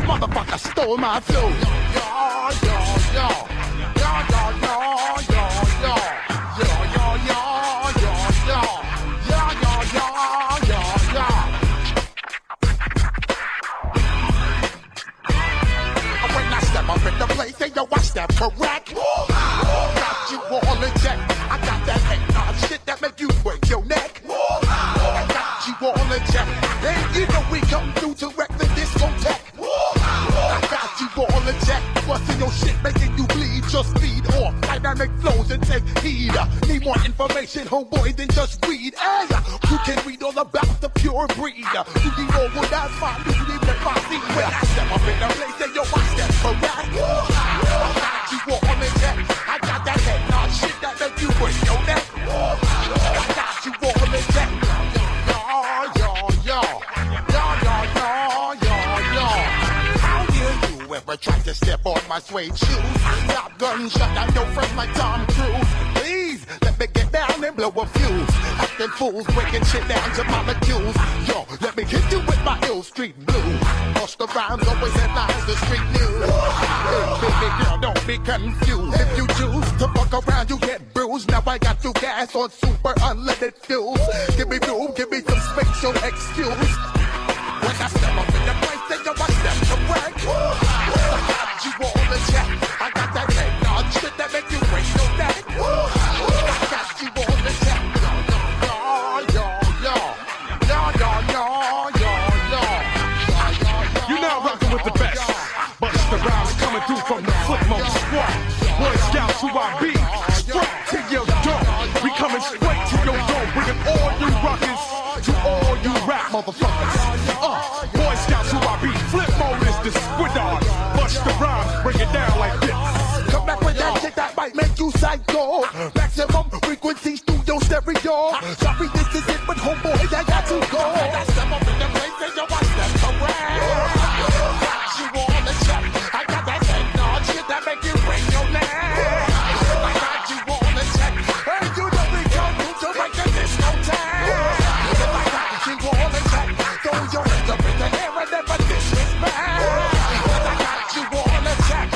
motherfucker stole my flow. When I step up in the place, say yo, I step correct. Got you all in check. I got that head shit that make you break your neck. I got you all in check. And you know we come through to wreck the discotheque. I got you all in check. Busting your shit, making you bleed. Just feed off dynamic flows and take heed. Need more information, homeboy, than just read. Hey, you can read all about the pure breed. You need more what I find. You need let my seat. When I step up in the place, then yo, I step correct. I got you all in check. I got that head nod shit that make you break your neck. I got you all in check. Ever tried to step on my suede shoes? Stop gunshot, I know from my Tom Cruise. Please, let me get down and blow a fuse. Acting fools, breaking shit down to molecules. Yo, let me hit you with my ill street blues. Bust the rhymes, always headlines, the street news. Hey, baby girl, don't be confused. If you choose to fuck around, you get bruised. Now I got you gas on super unleaded fuels. Give me room, give me some spatial excuse. When I step up in the place, then yo, I step correct. I got you all in check. I got that head nod shit that make you break your neck. I got you all in check. You now rockin' with the best. Bust the rhymes coming through from the flip mode squad. Boy Scouts who I be. Straight to your door. We coming straight to your door. Bringing all you rockers to all you rap motherfuckers. Boy Scouts who I be. Flip mode is the squid dog. Bust the rhymes, break it down like this. Come back with that shit that might make you psycho. Maximum frequency studio stereo. Sorry, this is it, but homeboy, I got to go. I step up in the place, and yo, I step correct. Got you all in check. I got that head nod shit that make you break your neck. I got you all in check. And you know we come to break the discotheque. If I got you all in check, throw your hands up in the air and never disrespect. I got you all in check.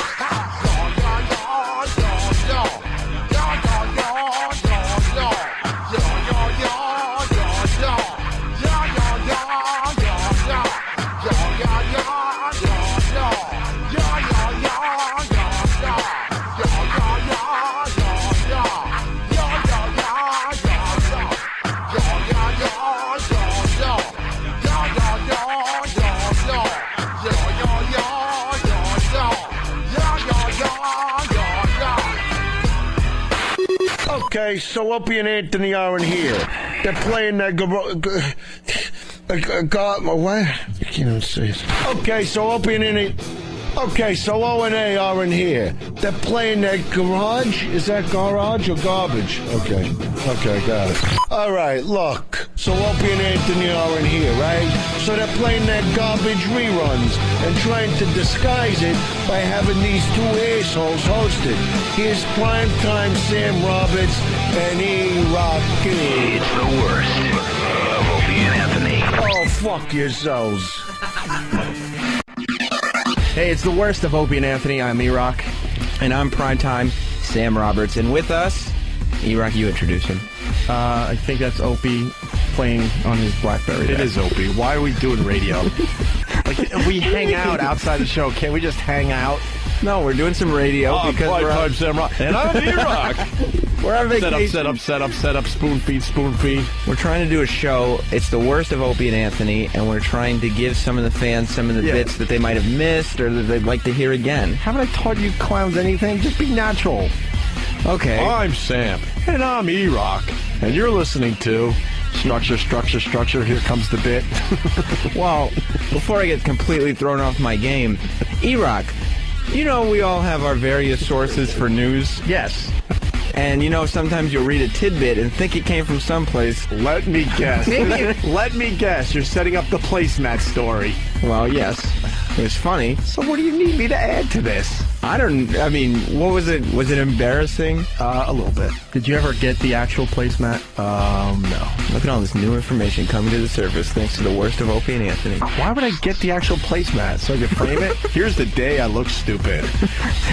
Okay, so Opie and Anthony are in here. They're playing that what? I can't even say it. Okay, so Opie and Anthony. Okay, so O and A are in here. They're playing that garage. Is that garage or garbage? Okay, got it. All right, look. So Opie and Anthony are in here, right? So they're playing that garbage reruns and trying to disguise it by having these two assholes host it. Here's primetime Sam Roberts and E-Rocky. It's the worst of Opie and Anthony. Oh, fuck yourselves. Hey, it's the worst of Opie and Anthony. I'm E-Rock. And I'm primetime Sam Roberts. And with us, E-Rock, you introduce him. I think that's Opie playing on his BlackBerry. It is Opie. Why are we doing radio? Like, we hang out outside the show. Can't we just hang out? No, we're doing some radio because we're on... Sam Rock. And I'm E-Rock. We're on vacation. Set up, spoon feed. We're trying to do a show. It's the worst of Opie and Anthony, and we're trying to give some of the fans some of the bits that they might have missed or that they'd like to hear again. Haven't I taught you clowns anything? Just be natural. Okay. I'm Sam, and I'm E-Rock, and you're listening to Structure. Here comes the bit. Well, before I get completely thrown off my game, E-Rock, you know we all have our various sources for news. Yes. And you know, sometimes you'll read a tidbit and think it came from someplace. Let me guess. Let me guess. You're setting up the placemat story. Well, yes. It was funny. So what do you need me to add to this? I mean, what was it? Was it embarrassing? A little bit. Did you ever get the actual placemat? No. Look at all this new information coming to the surface thanks to the worst of Opie and Anthony. Why would I get the actual placemat? So I can frame it? Here's the day I look stupid.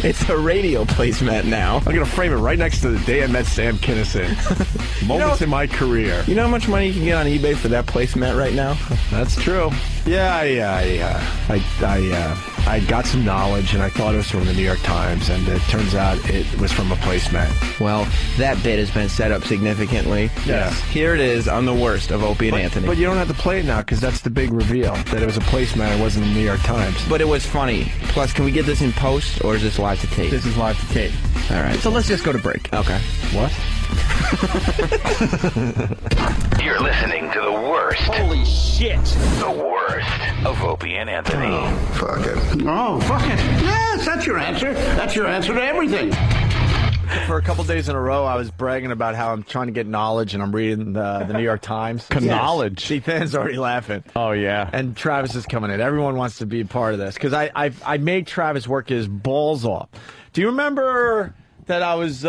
It's a radio placemat now. I'm going to frame it right next to the day I met Sam Kinison. Moments in my career. You know how much money you can get on eBay for that placemat right now? That's true. Yeah, I got some knowledge, and I thought it was from the New York Times, and it turns out it was from a placemat. Well, that bit has been set up significantly. Yeah. Here it is on the worst of Opie and Anthony. But you don't have to play it now, because that's the big reveal, that it was a placemat, it wasn't the New York Times. But it was funny. Plus, can we get this in post, or is this live to tape? This is live to tape. All right. So let's just go to break. Okay. What? You're listening to the worst. Holy shit. The worst of Opie and Anthony. Fuck it. Oh, fuck it. Yes, that's your answer. That's your answer to everything. For a couple days in a row, I was bragging about how I'm trying to get knowledge, and I'm reading the New York Times. Knowledge? See, Than's already laughing. Oh, yeah. And Travis is coming in. Everyone wants to be a part of this, because I made Travis work his balls off. Do you remember that I was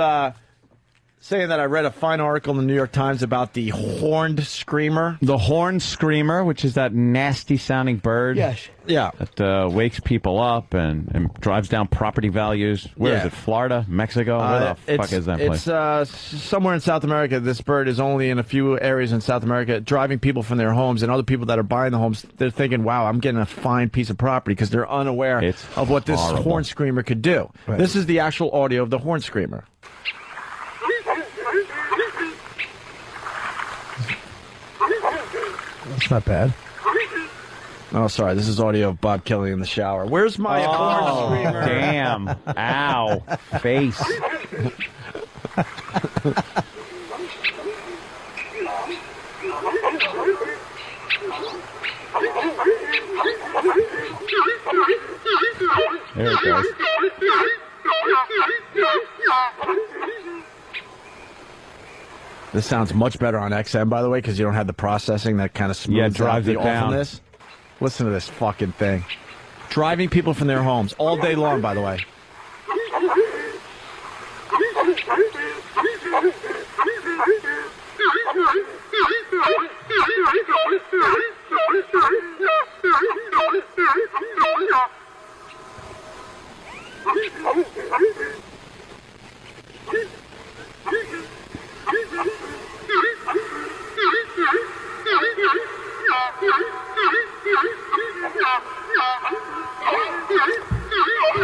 saying that I read a fine article in the New York Times about the horned screamer? The horned screamer, which is that nasty-sounding bird. Yes. Yeah. That wakes people up and drives down property values. Where is it? Florida? Mexico? Where the fuck is that place? It's somewhere in South America. This bird is only in a few areas in South America, driving people from their homes, and other people that are buying the homes, they're thinking, wow, I'm getting a fine piece of property, because they're unaware of what this horn screamer could do. Right. This is the actual audio of the horn screamer. That's not bad. Oh, sorry. This is audio of Bob Kelly in the shower. Where's my horn screamer? Damn. Ow. Face. There it goes. This sounds much better on XM, by the way, because you don't have the processing that kind of smooths drives out the it down. awfulness. Listen to this fucking thing. Driving people from their homes all day long, by the way.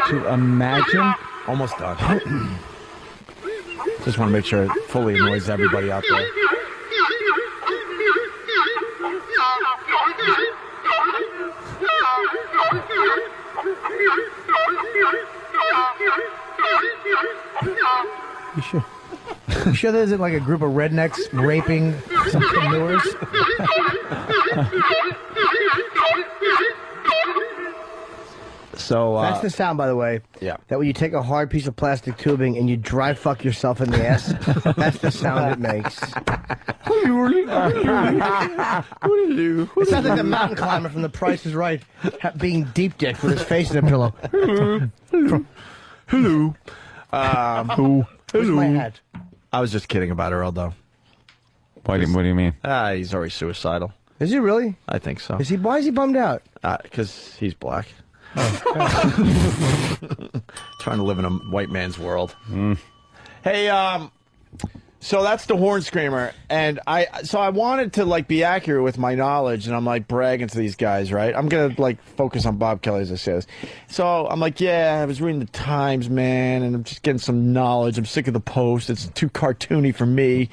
To imagine. Almost done. Just want to make sure it fully annoys everybody out there. You sure there isn't like a group of rednecks raping some canoers? So that's the sound, by the way. Yeah. That when you take a hard piece of plastic tubing and you dry fuck yourself in the ass, that's the sound it makes. It sounds like the mountain climber from The Price is Right being deep dicked with his face in a pillow. Hello. Where's my hat? I was just kidding about Earl, though. What do you mean? He's already suicidal. Is he really? I think so. Why is he bummed out? Because he's black. Trying to live in a white man's world. Hey, so that's the horn screamer, and I wanted to like be accurate with my knowledge, and I'm like bragging to these guys, right? I'm gonna like focus on Bob Kelly as I say this. So I'm like, yeah, I was reading the Times, man, and I'm just getting some knowledge. I'm sick of the Post. It's too cartoony for me.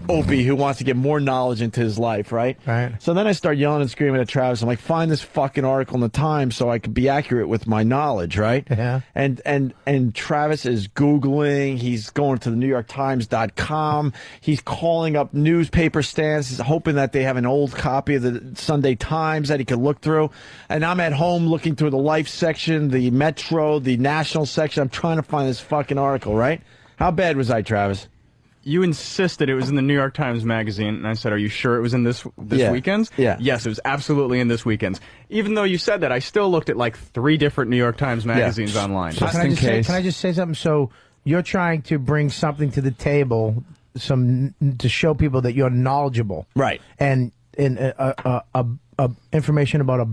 Opie, who wants to get more knowledge into his life, right? Right. So then I start yelling and screaming at Travis. I'm like, find this fucking article in the Times so I can be accurate with my knowledge, right? Yeah. And Travis is Googling. He's going to the NewYorkTimes.com. He's calling up newspaper stands, hoping that they have an old copy of the Sunday Times that he could look through. And I'm at home looking through the Life section, the Metro, the National section. I'm trying to find this fucking article, right? How bad was I, Travis? you insisted it was in the New York Times Magazine, and I said, "Are you sure it was in this weekend's?" Yeah. Yes, it was absolutely in this weekend's. Even though you said that, I still looked at like 3 different New York Times magazines online. So can I just say something? So you're trying to bring something to the table, to show people that you're knowledgeable, right? And information about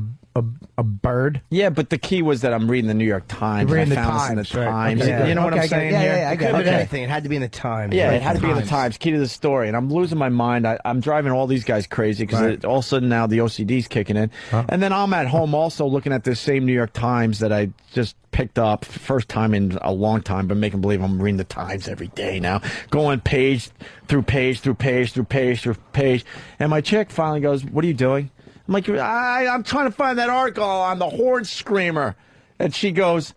a bird. Yeah, but the key was that I'm reading the New York Times. You're reading I found this in the Times. Okay. You know what I'm saying? Yeah, I got it. Okay. Anything. It had to be in the Times. Yeah, right? it had to be in the Times. Key to the story. And I'm losing my mind. I'm driving all these guys crazy because all of a sudden now the OCD's kicking in. And then I'm at home also looking at this same New York Times that I just picked up first time in a long time, but making believe I'm reading the Times every day now. Going page through page through page through page through page. And my chick finally goes, "What are you doing?" I'm like, I'm trying to find that article on the horn screamer. And she goes,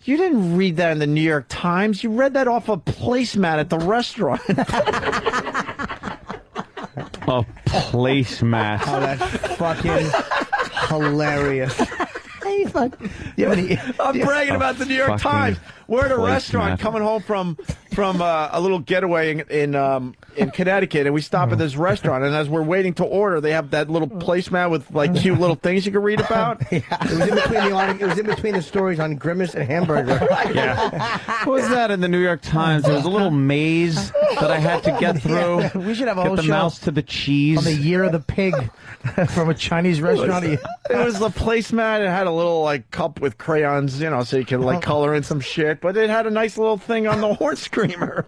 "You didn't read that in the New York Times. You read that off a placemat at the restaurant." A placemat. Oh, that's fucking hilarious. I'm bragging about the New York Times. We're at a restaurant coming home from a little getaway in Connecticut, and we stop at this restaurant. And as we're waiting to order, they have that little placemat with like cute little things you can read about. Yeah. It was in between the stories on Grimace and Hamburger. Yeah. What was that in the New York Times? There was a little maze that I had to get through. Yeah, we should have a get whole the show mouse to the cheese. on the year of the pig from a Chinese restaurant. It was the placemat. It had a little like cup with crayons, so you can like color in some shit. But it had a nice little thing on the horn screamer.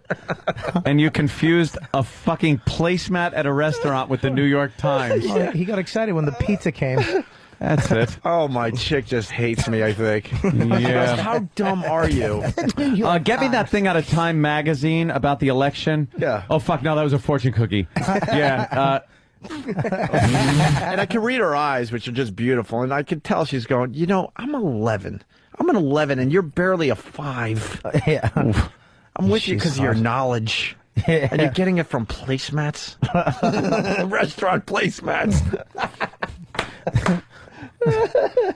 And you confused a fucking placemat at a restaurant with the New York Times. Oh, he got excited when the pizza came. That's it. Oh, my chick just hates me, I think. Yeah. How dumb are you? Get me that thing out of Time Magazine about the election. Yeah. Oh, fuck, no, that was a fortune cookie. Yeah. And I can read her eyes, which are just beautiful. And I can tell she's going, I'm 11. I'm an 11, and you're barely a 5. Yeah. I'm with you because of your knowledge. Yeah. And you're getting it from placemats? Restaurant placemats.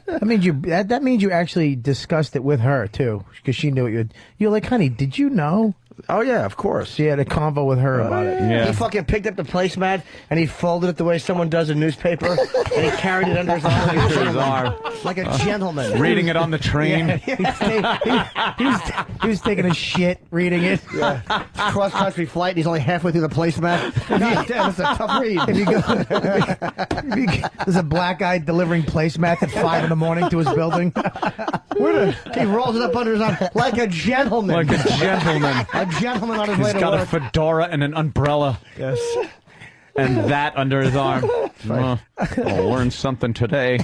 That means you actually discussed it with her, too, because she knew it. You're like, honey, did you know? Oh, yeah, of course. She had a convo with her about it. Yeah. He fucking picked up the placemat, and he folded it the way someone does a newspaper, and he carried it under his arm. Under his arm. Like a gentleman. Reading it on the train. Yeah. He was taking a shit reading it. Yeah. Cross-country flight, and he's only halfway through the placemat. God damn, it's a tough read. There's a black guy delivering placemats at 5 in the morning to his building. He rolls it up under his arm like a gentleman. Like a gentleman. A gentleman on his way to He's got work. a fedora and an umbrella. Yes. And that under his arm. I'll learn something today.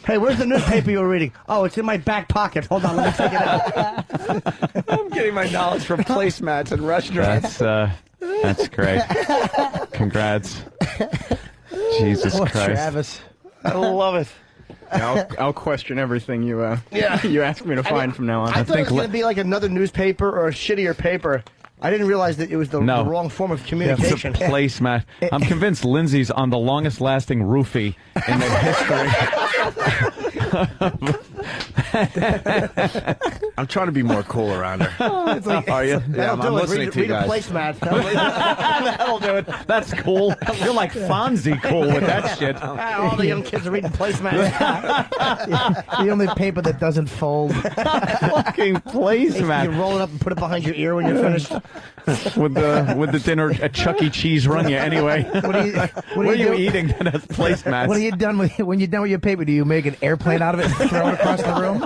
Hey, where's the newspaper you were reading? Oh, it's in my back pocket. Hold on, let me take it out. I'm getting my knowledge from placemats and restaurants. That's great. Congrats. Jesus Christ. Travis. I love it. I'll question everything you ask me to find from now on. I thought it was going to be like another newspaper or a shittier paper. I didn't realize that it was the wrong form of communication. It's a placemat. I'm convinced Lindsay's on the longest-lasting roofie in the history. I'm trying to be more cool around her. It's like, Are you? That'll do I'm it. listening to you guys. Read a placemat. That'll do it. That's cool. You're like Fonzie cool with that shit. All the young kids are reading placemats. The only paper that doesn't fold. Fucking placemat. You roll it up and put it behind your ear when you're finished. With the dinner at Chuck E. Cheese run you anyway. What are you eating that has placemats? What are you done with? When you're done with your paper, do you make an airplane out of it and throw it across the room?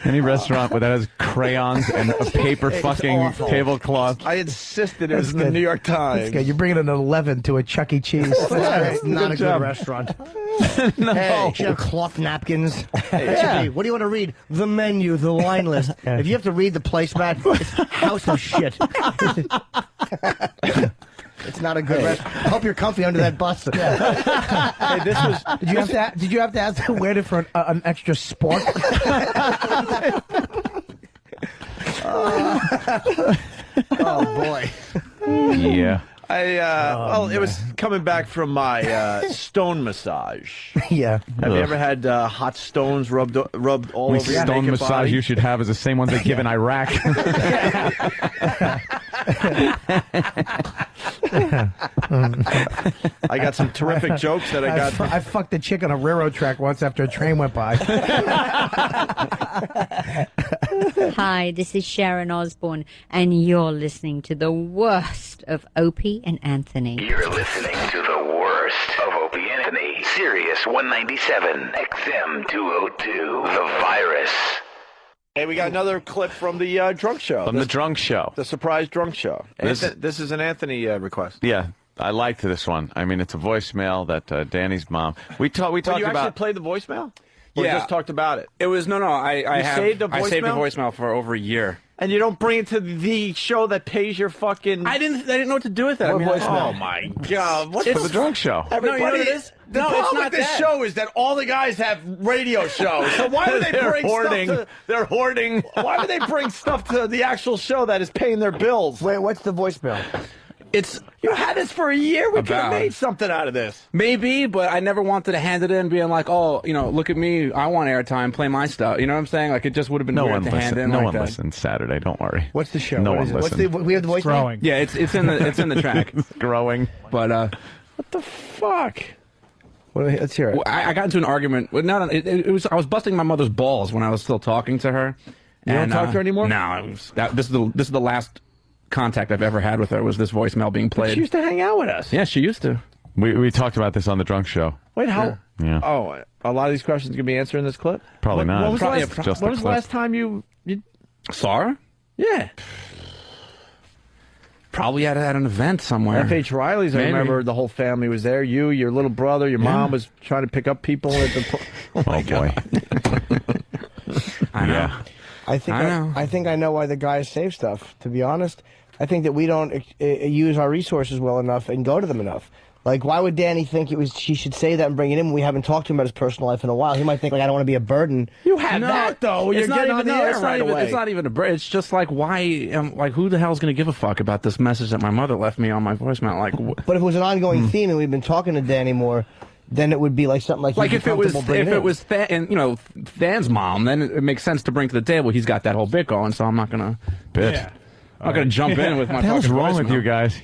Any restaurant that has crayons and a paper fucking tablecloth. I insisted it was in the New York Times. Okay, you're bringing an 11 to a Chuck E. Cheese. That's not a good restaurant. No. Hey, should have cloth napkins. Hey, what do you want to read? The menu, the wine list. If you have to read the placemat, it's house of shit. It's not a good restaurant. I hope you're comfy under that bus. Hey, this was. Did you have to ask where to for an extra spork? Oh boy. Yeah. Well, it was coming back from my stone massage. Yeah. Have you ever had hot stones rubbed all over your stone naked massage body? you should have is the same ones they give in Iraq. I got some terrific jokes that I got. I fucked a chick on a railroad track once after a train went by. Hi, this is Sharon Osbourne, and you're listening to the worst of Opie and Anthony. You're listening to the worst of Opie and Anthony. Sirius 197, XM 202, The Virus. Hey, we got another clip from the drunk show. From the drunk show. The surprise drunk show. This is an Anthony request. Yeah. I liked this one. I mean, it's a voicemail that Danny's mom. We talked you actually about. played the voicemail? Or Yeah. just talked about it? It was I saved a I saved a voicemail? voicemail for over a year. And you don't bring it to the show that pays your fucking. I didn't know what to do with it. Oh my god! What's For the drunk show. Everybody, No, you know what it is? The No, it's problem not with this that. show is that all the guys have radio shows. So why would they bring hoarding. stuff to? They're hoarding. Why would they bring stuff to the actual show that is paying their bills? Wait, what's the voicemail? It's You had this for a year. We could have About- made something out of this. maybe, but I never wanted to hand it in, being like, oh, look at me, I want airtime, play my stuff. You know what I'm saying? Like it just would have been No weird one to hand in listens. No like one that. listens Saturday. Don't worry. What's the show? No What one is it? What's listens. we have the voicemail? Growing. Yeah, it's in the track. Growing. But What the fuck? Let's hear it. I got into an argument. Well, it was I was busting my mother's balls when I was still talking to her. You don't talk to her anymore? No, this is the last contact I've ever had with her. Was this voicemail being played? She used to hang out with us. Yeah, she used to. We talked about this on the drunk show. Wait, how? Yeah. Oh, a lot of these questions can be answered in this clip. Probably not. When was, Probably the, last, just when the was the clip. last time you? Saw her? Yeah. Probably at an event somewhere. F.H. Riley's. I Maybe. remember the whole family was there. You, your little brother, your mom was trying to pick up people at the. Oh boy. I know. Yeah. I think I know why the guys save stuff. To be honest, I think that we don't use our resources well enough and go to them enough. Like, why would Danny think she should say that and bring it in when we haven't talked to him about his personal life in a while? He might think, like, I don't want to be a burden. You had that, though. You're getting on the air right away. It's not even a bridge. It's just like, why? Like, who the hell's going to give a fuck about this message that my mother left me on my voicemail? Like, But if it was an ongoing theme and we've been talking to Danny more, then it would be like something like if it was Than's mom, then it makes sense to bring to the table. He's got that whole bit going, so I'm not going to Bit. Yeah. I'm not going to jump in with my. What the hell's fucking wrong with voicemail. you guys?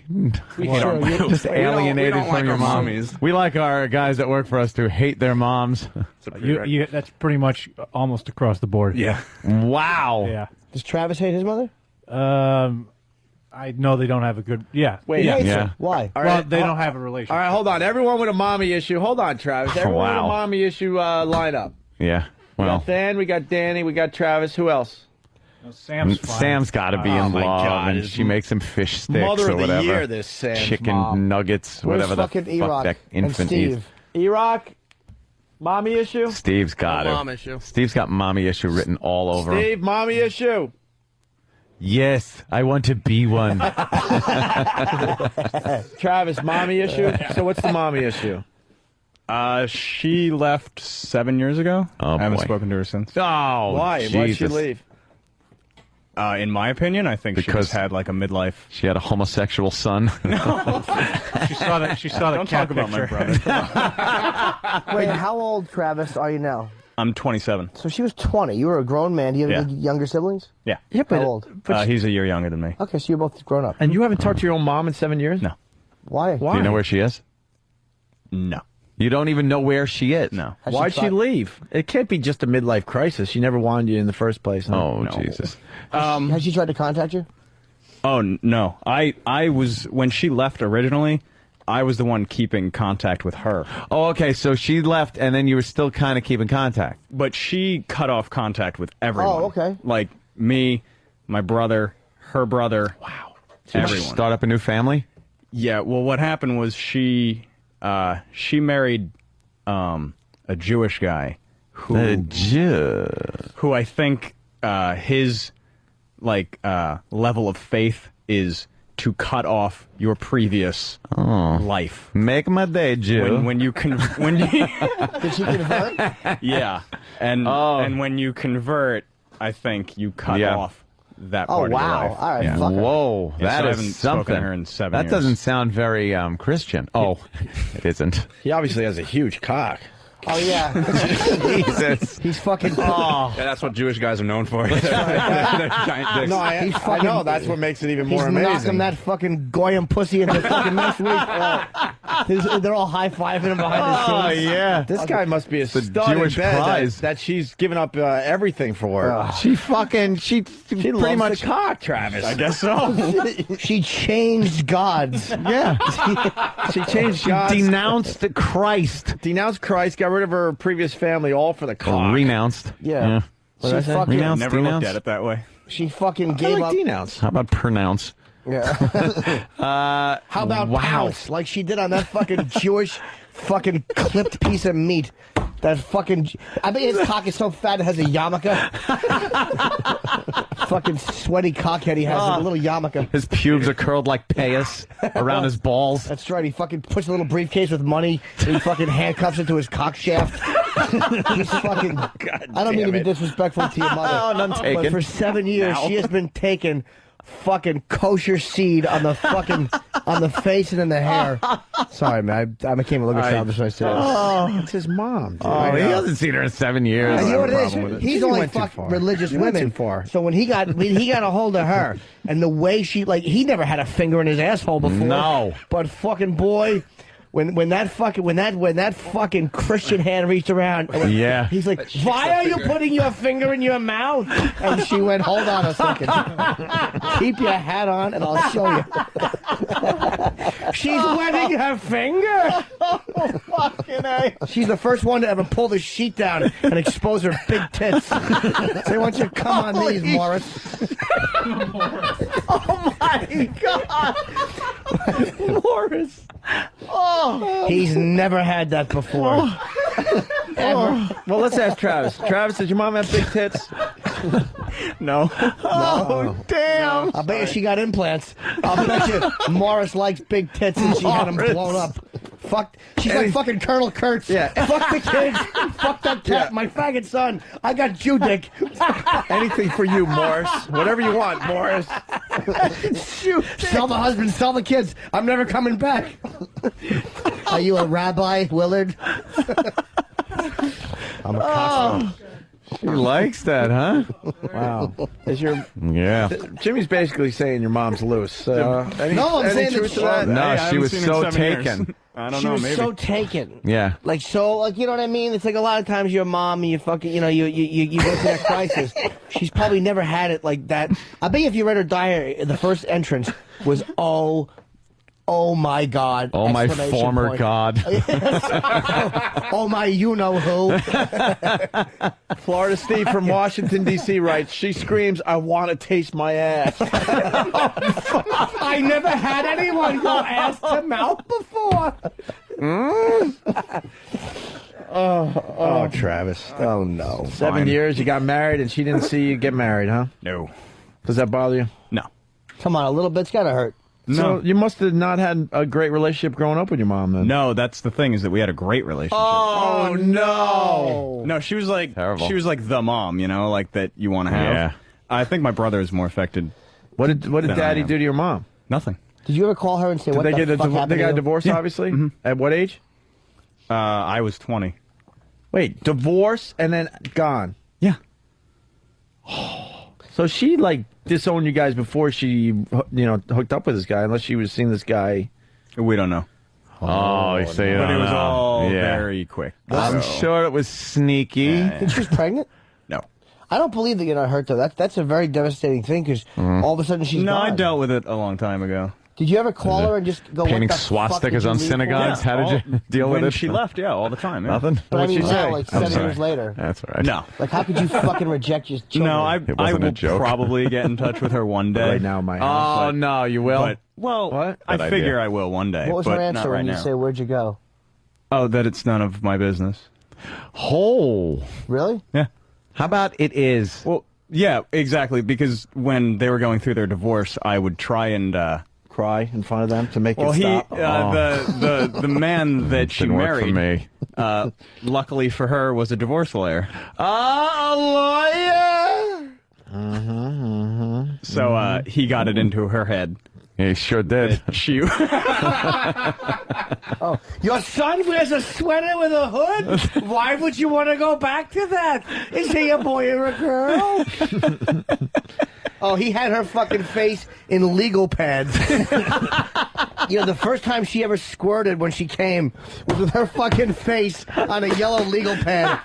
We hate our moms. Just alienated we don't from like your our mom. mommies. We like our guys that work for us to hate their moms. That's pretty much almost across the board. Yeah. Wow. Yeah. Does Travis hate his mother? I know they don't have a good. Yeah. Wait, He hates yeah. her. Why? All Well, right, they don't have a relationship. All right, hold on. Everyone with a mommy issue. Hold on, Travis. Everyone with a Wow. mommy issue lineup. Yeah. We Well, got Dan, we got Danny, we got Travis. Who else? Sam's fine. Sam's got to be Oh in my love, God, and it's she makes him fish sticks Mother or of the whatever. year, this Sam's chicken mom. nuggets, Where's whatever the fucking fuck E-Rock that and infant Steve? eats. E-Rock, mommy issue. Steve's got No it. mom issue. Steve's got mommy issue written all over him. Steve, mommy issue. Yes, I want to be one. Travis, mommy issue. So what's the mommy issue? She left 7 years ago. Oh, I haven't boy. spoken to her since. Oh, Why? Why'd she Jesus. leave? In my opinion, I think she Because- just had like a midlife. She had a homosexual son. She saw that. She saw the Don't cat talk about my picture. brother. Wait, how old, Travis, are you now? I'm 27. So she was 20. You were a grown man. Do you have Yeah. any younger siblings? Yeah. Yeah, How old? He's a year younger than me. Okay, so you're both grown up. And you haven't talked to your own mom in 7 years? No. Why? Why? Do you know where she is? No. You don't even know where she is. No. Has Why'd she tried- leave? It can't be just a midlife crisis. She never wanted you in the first place. Huh? Oh, No. Jesus. Has she tried to contact you? Oh, no. I was, when she left originally, I was the one keeping contact with her. Oh, okay. So she left, and then you were still kind of keeping contact. But she cut off contact with everyone. Oh, okay. Like me, my brother, her brother. Wow. Did she Everyone. start up a new family? Yeah, well, what happened was she married a Jewish guy who I think his level of faith is to cut off your previous life. Make my day, Jew. When you Did she convert? yeah, and when you convert, I think you cut off that Oh, part wow. of your life. All right, Yeah. fuck her. Whoa, Yeah, that so I is haven't spoken something. to her in 7 that years. doesn't sound very Christian. Oh, it isn't. He obviously has a huge cock. Oh, yeah. Jesus. He's fucking... Yeah, that's what Jewish guys are known for. They're giant dicks. No, I know. That's what makes it even more He's amazing. knocking that fucking Goyim pussy into fucking next week. They're all high-fiving him behind the scenes. Oh, yeah. This guy must be a stud Jewish in bed prize. that she's given up everything for. She pretty loves much the cock, Travis. I guess so. She changed gods. Yeah. She changed gods. Denounced Christ. Denounced Christ, got rid of her previous family, all for the cock. Renounced. Yeah. What did I She say? fucking, Renounced, Never denounced. looked at it that way. she fucking I gave like up. denounce. How about pronounce? Yeah. How about wow. pounce, like she did on that fucking Jewish fucking clipped piece of meat? That fucking... I bet his cock is so fat it has a yarmulke. Fucking sweaty cockhead he has, a little yarmulke. His pubes are curled like payas around his balls. That's right. He fucking puts a little briefcase with money and he fucking handcuffs it to his cock shaft. He's fucking... I don't mean to be disrespectful to your mother. Oh, none taken. But for 7 years, she has been taking fucking kosher seed on the fucking... on the face and in the hair. Sorry, man. I became a little childish when I said it. Oh, it's his mom. Dude. Oh, he hasn't seen her in 7 years. And you know what it Problem with is? He's You only went too fucked far. religious You went women. too far. So when he got a hold of her, and the way she he never had a finger in his asshole before. No. But fucking boy, when that fucking Christian hand reached around, Yeah. he's like, "Why are you putting your finger in your mouth?" And she went, "Hold on a second. Keep your hat on, and I'll show you." She's wetting her finger. Fucking A. She's the first one to ever pull the sheet down and expose her big tits. Say, "Why don't you come on these, Morris?" Oh my God. Morris. Oh. He's never had that before. Ever. Well, let's ask Travis. Travis, did your mom have big tits? No. Oh, damn. I bet you she got implants. I'll bet you Morris likes big tits and she had them blown up. Fuck. She's like fucking Colonel Kurtz. Yeah. Fuck the kids. Fuck that cat. Yeah. My faggot son. I got Jew dick. Anything for you, Morris. Whatever you want, Morris. Shoot. Sell the husband, sell the kids. I'm never coming back. Are you a rabbi, Willard? I'm a cocksucker. She likes that, huh? Wow. Is your Yeah. Jimmy's basically saying your mom's loose. No, I'm saying truth that to that? No, I she haven't was seen her in so 7 years. taken. I don't She know, was maybe. so taken. Yeah. Like, so, like, you know what I mean? It's like a lot of times your mom and you fucking, you know, you go through that crisis. She's probably never had it like that. I bet if you read her diary, the first entrance was, oh my God. Oh, my exclamation former point. God. Oh my you-know-who. Florida Steve from Washington, D.C. writes, she screams, I want to taste my ass. I never had anyone go ass to mouth before. Oh, Travis. Oh, no. 7 years, you got married, and she didn't see you get married, huh? No. Does that bother you? No. Come on, a little bit's gotta hurt. So you must have not had a great relationship growing up with your mom, then. No, that's the thing, is that we had a great relationship. Oh, no. No, she was like Terrible. she was like the mom, you know, like that you want to have. Yeah. I think my brother is more affected. What did Then I Daddy am. do to your mom? Nothing. Did you ever call her and say, Did what they the get fuck happened they to got you? a divorce, Yeah. obviously? Mhm. At what age? I was 20. Wait, divorce and then gone. Yeah. So she, like, disowned you guys before she, hooked up with this guy, unless she was seeing this guy. We don't know. Oh, you say But it was all Yeah. very quick. I'm So- sure it was sneaky. Think she was pregnant? No. I don't believe that you're not hurt, though. That's a very devastating thing, because all of a sudden she's No, gone. I dealt with it a long time ago. Did you ever call her and just go, Painting what the fuck did swastikas you on leave for? synagogues? How did you deal with When it? she left, yeah, all the time. Yeah. Nothing? But I What'd mean, she now, say? like I'm 7 sorry. years later. That's all right. No. Like, how could you fucking reject your children? No, It I wasn't a will joke. probably get in touch with her one day. Right now, in my Oh, house. no, you will? But, well, What? I Bad figure idea. I will one day. What was but her not answer right when you now. say, where'd you go? Oh, that it's none of my business. Oh. Really? Yeah. How about it is? Well, yeah, exactly. Because when they were going through their divorce, I would try and Cry in front of them to make well, it stop. the man that she Didn't work for married, me. luckily for her, was a divorce lawyer. Oh, a lawyer! So he got it into her head. He sure did. She. Oh, your son wears a sweater with a hood? Why would you want to go back to that? Is he a boy or a girl? Oh, he had her fucking face in legal pads. You know, the first time she ever squirted when she came was with her fucking face on a yellow legal pad.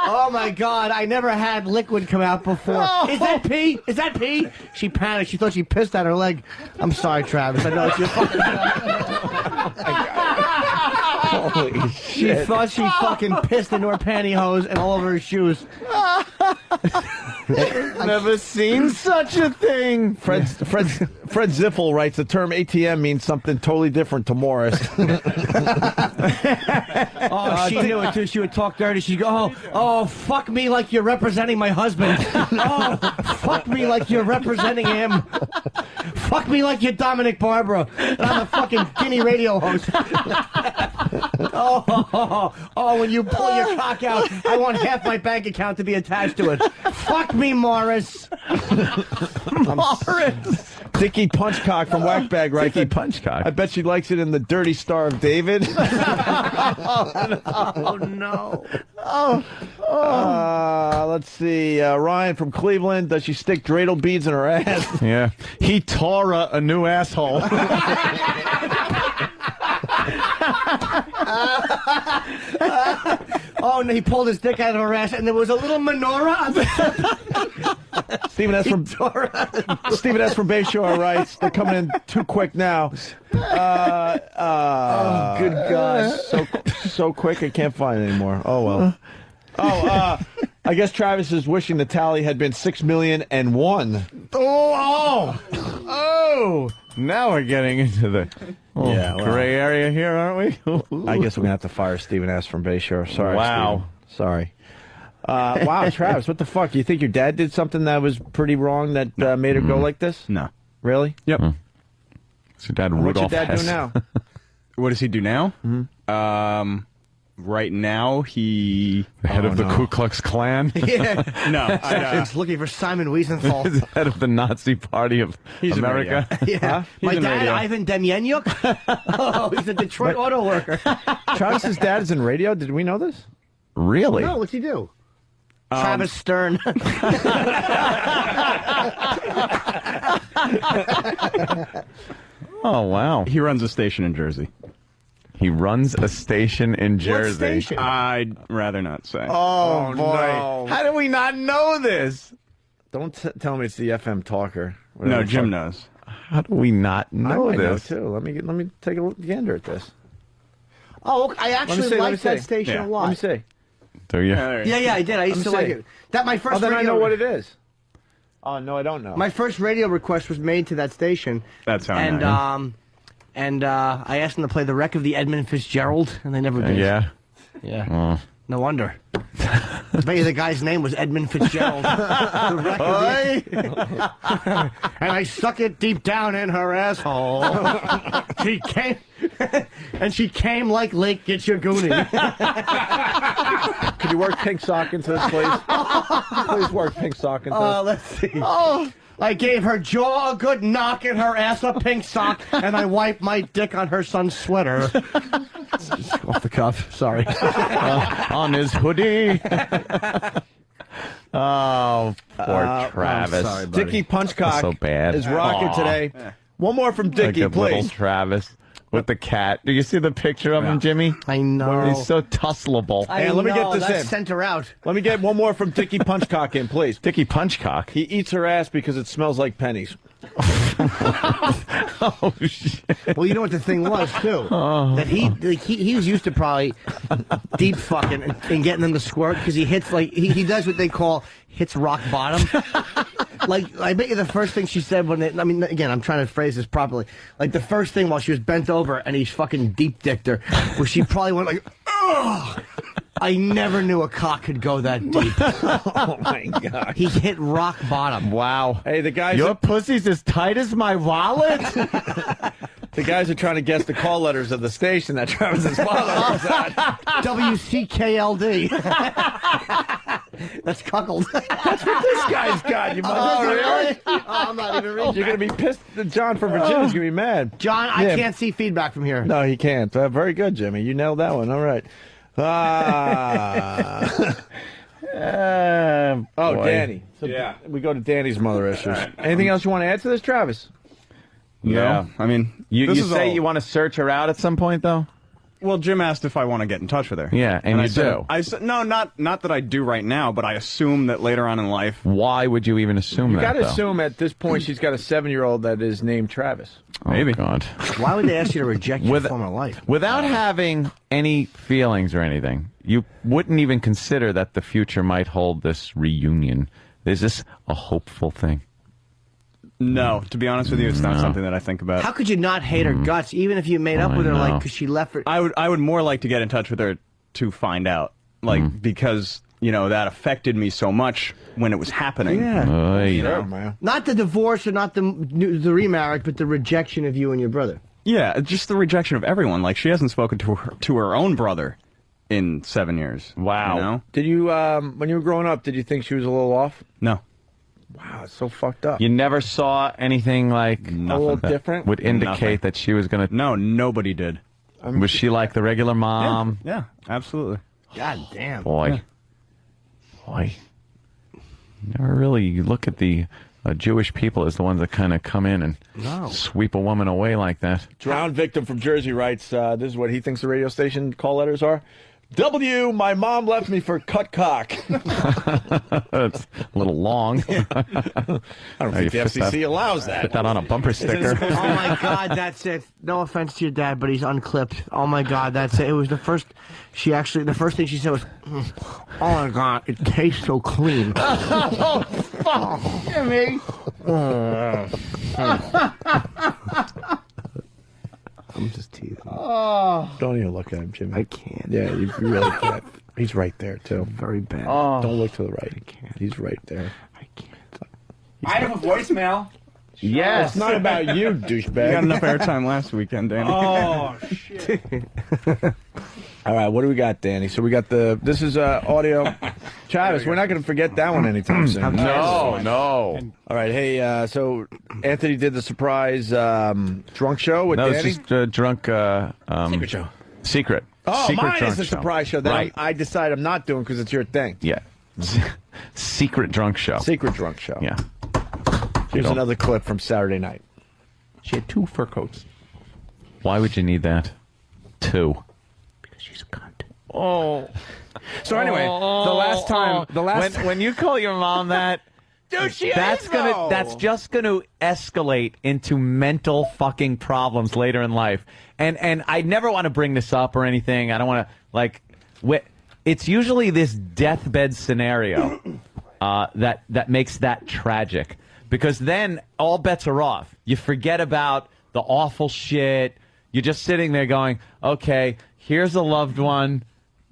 Oh my God, I never had liquid come out before. Oh. Is that pee? Is that pee? She panicked. She thought she pissed out her leg. I'm sorry, Travis. I know it's your fucking Holy She shit. thought she fucking pissed into her pantyhose and all over her shoes. Never seen such a thing. Fred Ziffel writes, the term ATM means something totally different to Morris. Oh, she knew it too. She would talk dirty. She'd go, oh, fuck me like you're representing my husband. Oh, fuck me like you're representing him. Fuck me like you're Dominic Barbara. And I'm a fucking guinea radio host. Oh, when you pull your cock out, I want half my bank account to be attached to it. Fuck me, Morris. Morris. Dickie Punchcock from Whackbag, right? Dickie Punchcock. I bet she likes it in the Dirty Star of David. Oh, no. Let's see. Ryan from Cleveland. Does she stick dreidel beads in her ass? Yeah. He tore a new asshole. Oh, and he pulled his dick out of her ass, and there was a little menorah on the Stephen S. from Stephen S. from Bayshore writes, they're coming in too quick now. Oh, good God. So quick I can't find it anymore. Oh, well. I guess Travis is wishing the tally had been 6,000,001. Oh! Now we're getting into the gray area here, aren't we? I guess we're going to have to fire Stephen S. from Bayshore. Sorry, Wow. Steven. Sorry. Wow, Travis, what the fuck? You think your dad did something that was pretty wrong that made her go like this? No. Really? Yep. So Dad What's your Rudolph dad Hess. do now? What does he do now? Right now, he... The head of the Ku Klux Klan? Yeah. No. He's looking for Simon Wiesenthal. Head of the Nazi Party of He's in America. Yeah. My in dad, radio. Ivan Demyanuk. Oh, he's a Detroit auto worker. Travis's dad is in radio? Did we know this? Really? No, what's he do? Travis Stern. Oh, wow. He runs a station in Jersey. He runs a station in Jersey. station? I'd rather not say. Oh, boy. no. How do we not know this? Don't tell me it's the FM talker. No, Jim knows. How do we not know I know this? too. Let me take a gander at this. Oh, I actually like that station Yeah. a lot. Let me see. Do you? Yeah, I did. I used to like it. That my first. Oh, then I radio, know what it is. Oh no, I don't know. My first radio request was made to that station. That's how And I know. I asked them to play the wreck of the Edmund Fitzgerald, and they never did. Yeah. Yeah. No wonder. I bet you the guy's name was Edmund Fitzgerald. The wreck of the... And I stuck it deep down in her asshole. She came, and she came like Lake Gitchaguni. Could you work Pink Sock into this, please? Please work Pink Sock into this. Let's see. I gave her jaw a good knock and her ass a pink sock, and I wiped my dick on her son's sweater. Off the cuff. Sorry. On his hoodie. Oh, poor Travis. I'm sorry, buddy. Dickie Punchcock So bad. is rocking Aw. today. One more from Dickie, Like a little please. Travis with the cat. Do you see the picture of him, Jimmy? I know. He's so tussleable. Hey, let me get this that in. sent her out. Let me get one more from Dickie Punchcock in, please. Dickie Punchcock. He eats her ass because it smells like pennies. Oh, shit. Well, you know what the thing was, too? That he was used to probably deep fucking and getting them to squirt because he hits, like, he does what they call hits rock bottom. Like, I bet you the first thing she said when I mean, again, I'm trying to phrase this properly. Like, the first thing while she was bent over and he's fucking deep dicked her, was she probably went like, ugh! I never knew a cock could go that deep. Oh, my God. He hit rock bottom. Wow. Hey, the guys... Your pussy's as tight as my wallet? The guys are trying to guess the call letters of the station that Travis's father was at. WCKLD. That's cuckold. That's what this guy's got. You really? I'm not even reading. You're going to be pissed. John from Virginia's going to be mad. John, I can't see feedback from here. No, he can't. Very good, Jimmy. You nailed that one. All right. Danny. So we go to Danny's mother issues. Anything else you want to add to this, Travis? Yeah. I mean, you say you want to search her out at some point, though? Well, Jim asked if I want to get in touch with her. Yeah, and you do. I said, no, not that I do right now, but I assume that later on in life. Why would you even assume that? You got to assume at this point she's got a 7-year-old that is named Travis. Maybe. Oh, God. Why would they ask you to reject your former life? Without having any feelings or anything, you wouldn't even consider that the future might hold this reunion. Is this a hopeful thing? No, to be honest with you, it's not something that I think about. How could you not hate her guts, even if you made up with her, like, because she left her? I would more like to get in touch with her to find out, like, because, you know, that affected me so much when it was happening. Yeah. You know? Not the divorce or not the remarriage, but the rejection of you and your brother. Yeah, just the rejection of everyone. Like, she hasn't spoken to her own brother in 7 years. Wow. You know? Did you, when you were growing up, did you think she was a little off? No. Wow, it's so fucked up. You never saw anything like a little different? Would indicate that she was going to... No, nobody did. Was she like the regular mom? Yeah, absolutely. God damn. Boy. Yeah. Boy. Never really... You look at the Jewish people as the ones that kind of come in and sweep a woman away like that. Drowned victim from Jersey writes, this is what he thinks the radio station call letters are. W, my mom left me for cut cock. That's a little long. I don't think the FCC allows that. Put that on a bumper sticker. Oh my God, that's it. No offense to your dad, but he's unclipped. Oh my God, that's it. It was the first. The first thing she said was, "Oh my God, it tastes so clean." Oh, fuck, Jimmy. I'm just teasing. Oh. Don't even look at him, Jimmy. I can't. Yeah, you really can't. He's right there, too. Very bad. Oh. Don't look to the right. I can't. He's right there. I can't. I have a voicemail. Yes. It's not about you, douchebag. You got enough airtime last weekend, Danny. Oh, shit. All right, what do we got, Danny? So we got this is audio. Travis, we're not going to forget that one anytime soon. No. All right, hey, so Anthony did the surprise drunk show with Danny? No, it's just a drunk... secret show. Secret. Oh, secret mine drunk is the show. surprise show that I decide I'm not doing because it's your thing. Yeah. Secret drunk show. Secret drunk show. Yeah. Here's another clip from Saturday night. She had 2 fur coats. Why would you need that? 2. Because she's a cunt. Oh. So anyway, the last when you call your mom that, dude, that's just gonna escalate into mental fucking problems later in life. And I never want to bring this up or anything. I don't want to it's usually this deathbed scenario that makes that tragic, because then all bets are off. You forget about the awful shit. You're just sitting there going, okay, here's a loved one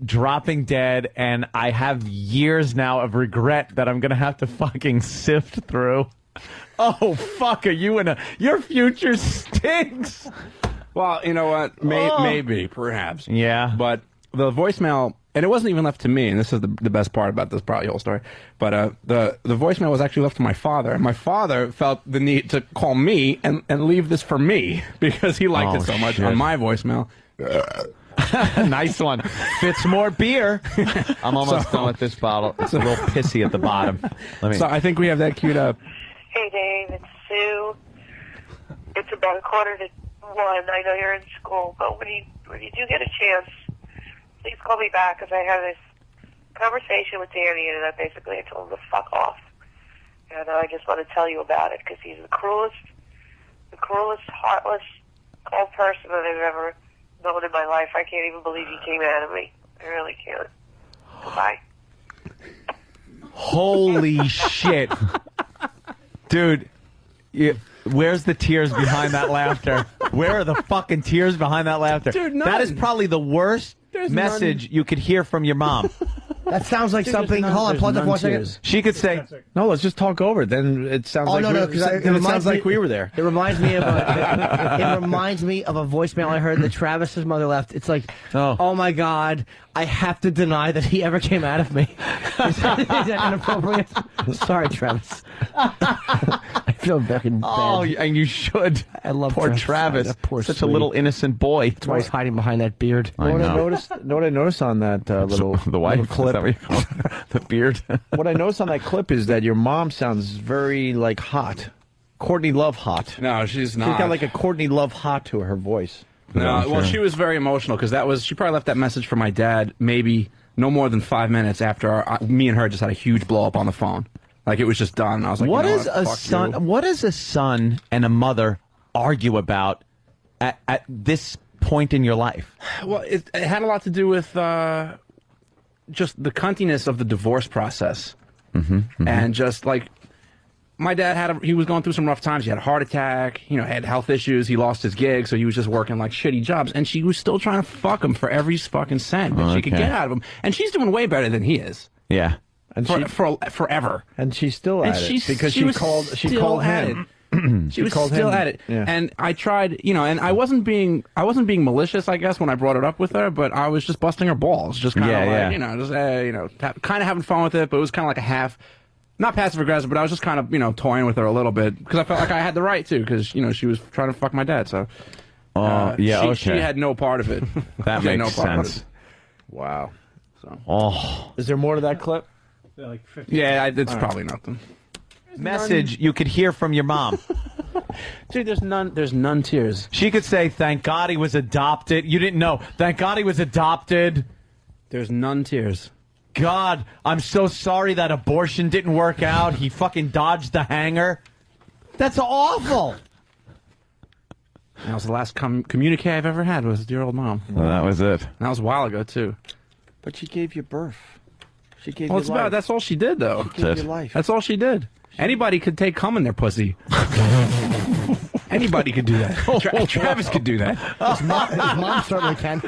dropping dead, and I have years now of regret that I'm going to have to fucking sift through. Oh, fuck, your future stinks. Well, you know what? Maybe, perhaps. Yeah. But the voicemail, and it wasn't even left to me, and this is the best part about this, probably whole story, but the voicemail was actually left to my father. And my father felt the need to call me and leave this for me because he liked it so much on my voicemail. Nice one. Fits more beer. I'm almost done with this bottle. It's a little pissy at the bottom. So I think we have that queued up. Hey, Dave, it's Sue. It's about 1:45. I know you're in school, but when you do get a chance, please call me back, because I had this conversation with Danny, and I told him to fuck off. And I just want to tell you about it, because he's the cruelest, heartless, cold person that I've ever known in my life. I can't even believe he came out of me. I really can't. Goodbye. Holy shit. Dude, where's the tears behind that laughter? Where are the fucking tears behind that laughter? Dude, none. That is probably the worst message you could hear from your mom. That sounds like something. Hold on, pause it for 1 second. She could say, "No, let's just talk over it." Then it sounds like it sounds like we were there. It reminds me of a voicemail I heard that Travis's mother left. It's like, oh my God, I have to deny that he ever came out of me. Is that inappropriate? Sorry, Travis. I feel fucking bad. Oh, and you should. I love poor Travis. Poor Such sweetie. a little innocent boy. That's why he's hiding behind that beard. Know what I noticed on that little clip? The beard. What I noticed on that clip is that your mom sounds very like hot, Courtney Love hot. No, she's not. She's got like a Courtney Love hot to her voice. No, well, she was very emotional because she probably left that message for my dad maybe no more than 5 minutes after me and her just had a huge blow up on the phone. Like it was just done. I was like, what you know is what? a Fuck son? you. What does a son and a mother argue about at this point in your life? Well, it had a lot to do with just the cuntiness of the divorce process, and just like my dad he was going through some rough times. He had a heart attack. You know, had health issues. He lost his gig, so he was just working like shitty jobs. And she was still trying to fuck him for every fucking cent that she could get out of him. And she's doing way better than he is. Yeah. And forever. And she's still at it because she called him. She was still at it. Yeah. And I tried, you know, and I wasn't being malicious, I guess, when I brought it up with her, but I was just busting her balls, just kind of like, you know, just kind of having fun with it, but it was kind of like a half, not passive aggressive, but I was just kind of, you know, toying with her a little bit because I felt like I had the right to, because, you know, she was trying to fuck my dad, so she had no part of it. That She had makes no part of sense. it. Wow. Oh, is there more to that clip? Like 50. Yeah, it's probably nothing. Message you could hear from your mom. Dude, there's none tears. She could say, "Thank God he was adopted." You didn't know. Thank God he was adopted. There's none tears. God, I'm so sorry that abortion didn't work out. He fucking dodged the hanger. That's awful. That was the last communique I've ever had with dear old mom. Well, that was it. That was a while ago too. But she gave you birth. She gave Well, you it's life. that's all she did, though. She gave you life. That's all she did. Anybody could take cum in their pussy. Anybody could do that. Travis could do that. His mom certainly can.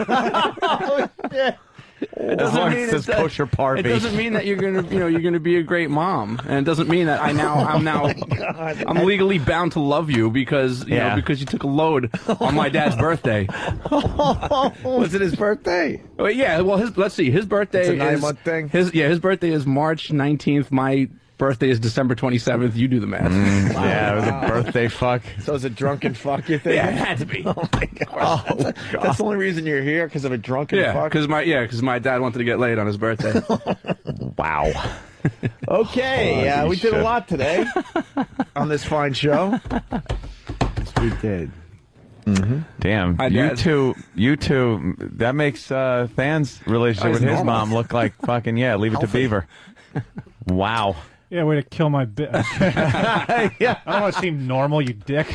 It doesn't mean says kosher party. It doesn't mean that you're gonna be a great mom, and it doesn't mean that I'm legally bound to love you because you know because you took a load on my dad's birthday. Was it his birthday? Well, yeah. Well, let's see. His birthday It's a 9-month thing. His birthday is March 19th. My birthday is December 27th. You do the math. Yeah, it was a birthday fuck. So it's a drunken fuck, you think? Yeah, it had to be. Oh my God. That's the only reason you're here, because of a drunken fuck? because my dad wanted to get laid on his birthday. Wow. Okay, we did a lot today on this fine show. Yes, we did. Damn, Hi, you Dad. two, that makes Than's relationship with his normal. mom look like fucking, leave it to Beaver. Wow. Yeah, way to kill my bit. Yeah. I don't want to seem normal, you dick.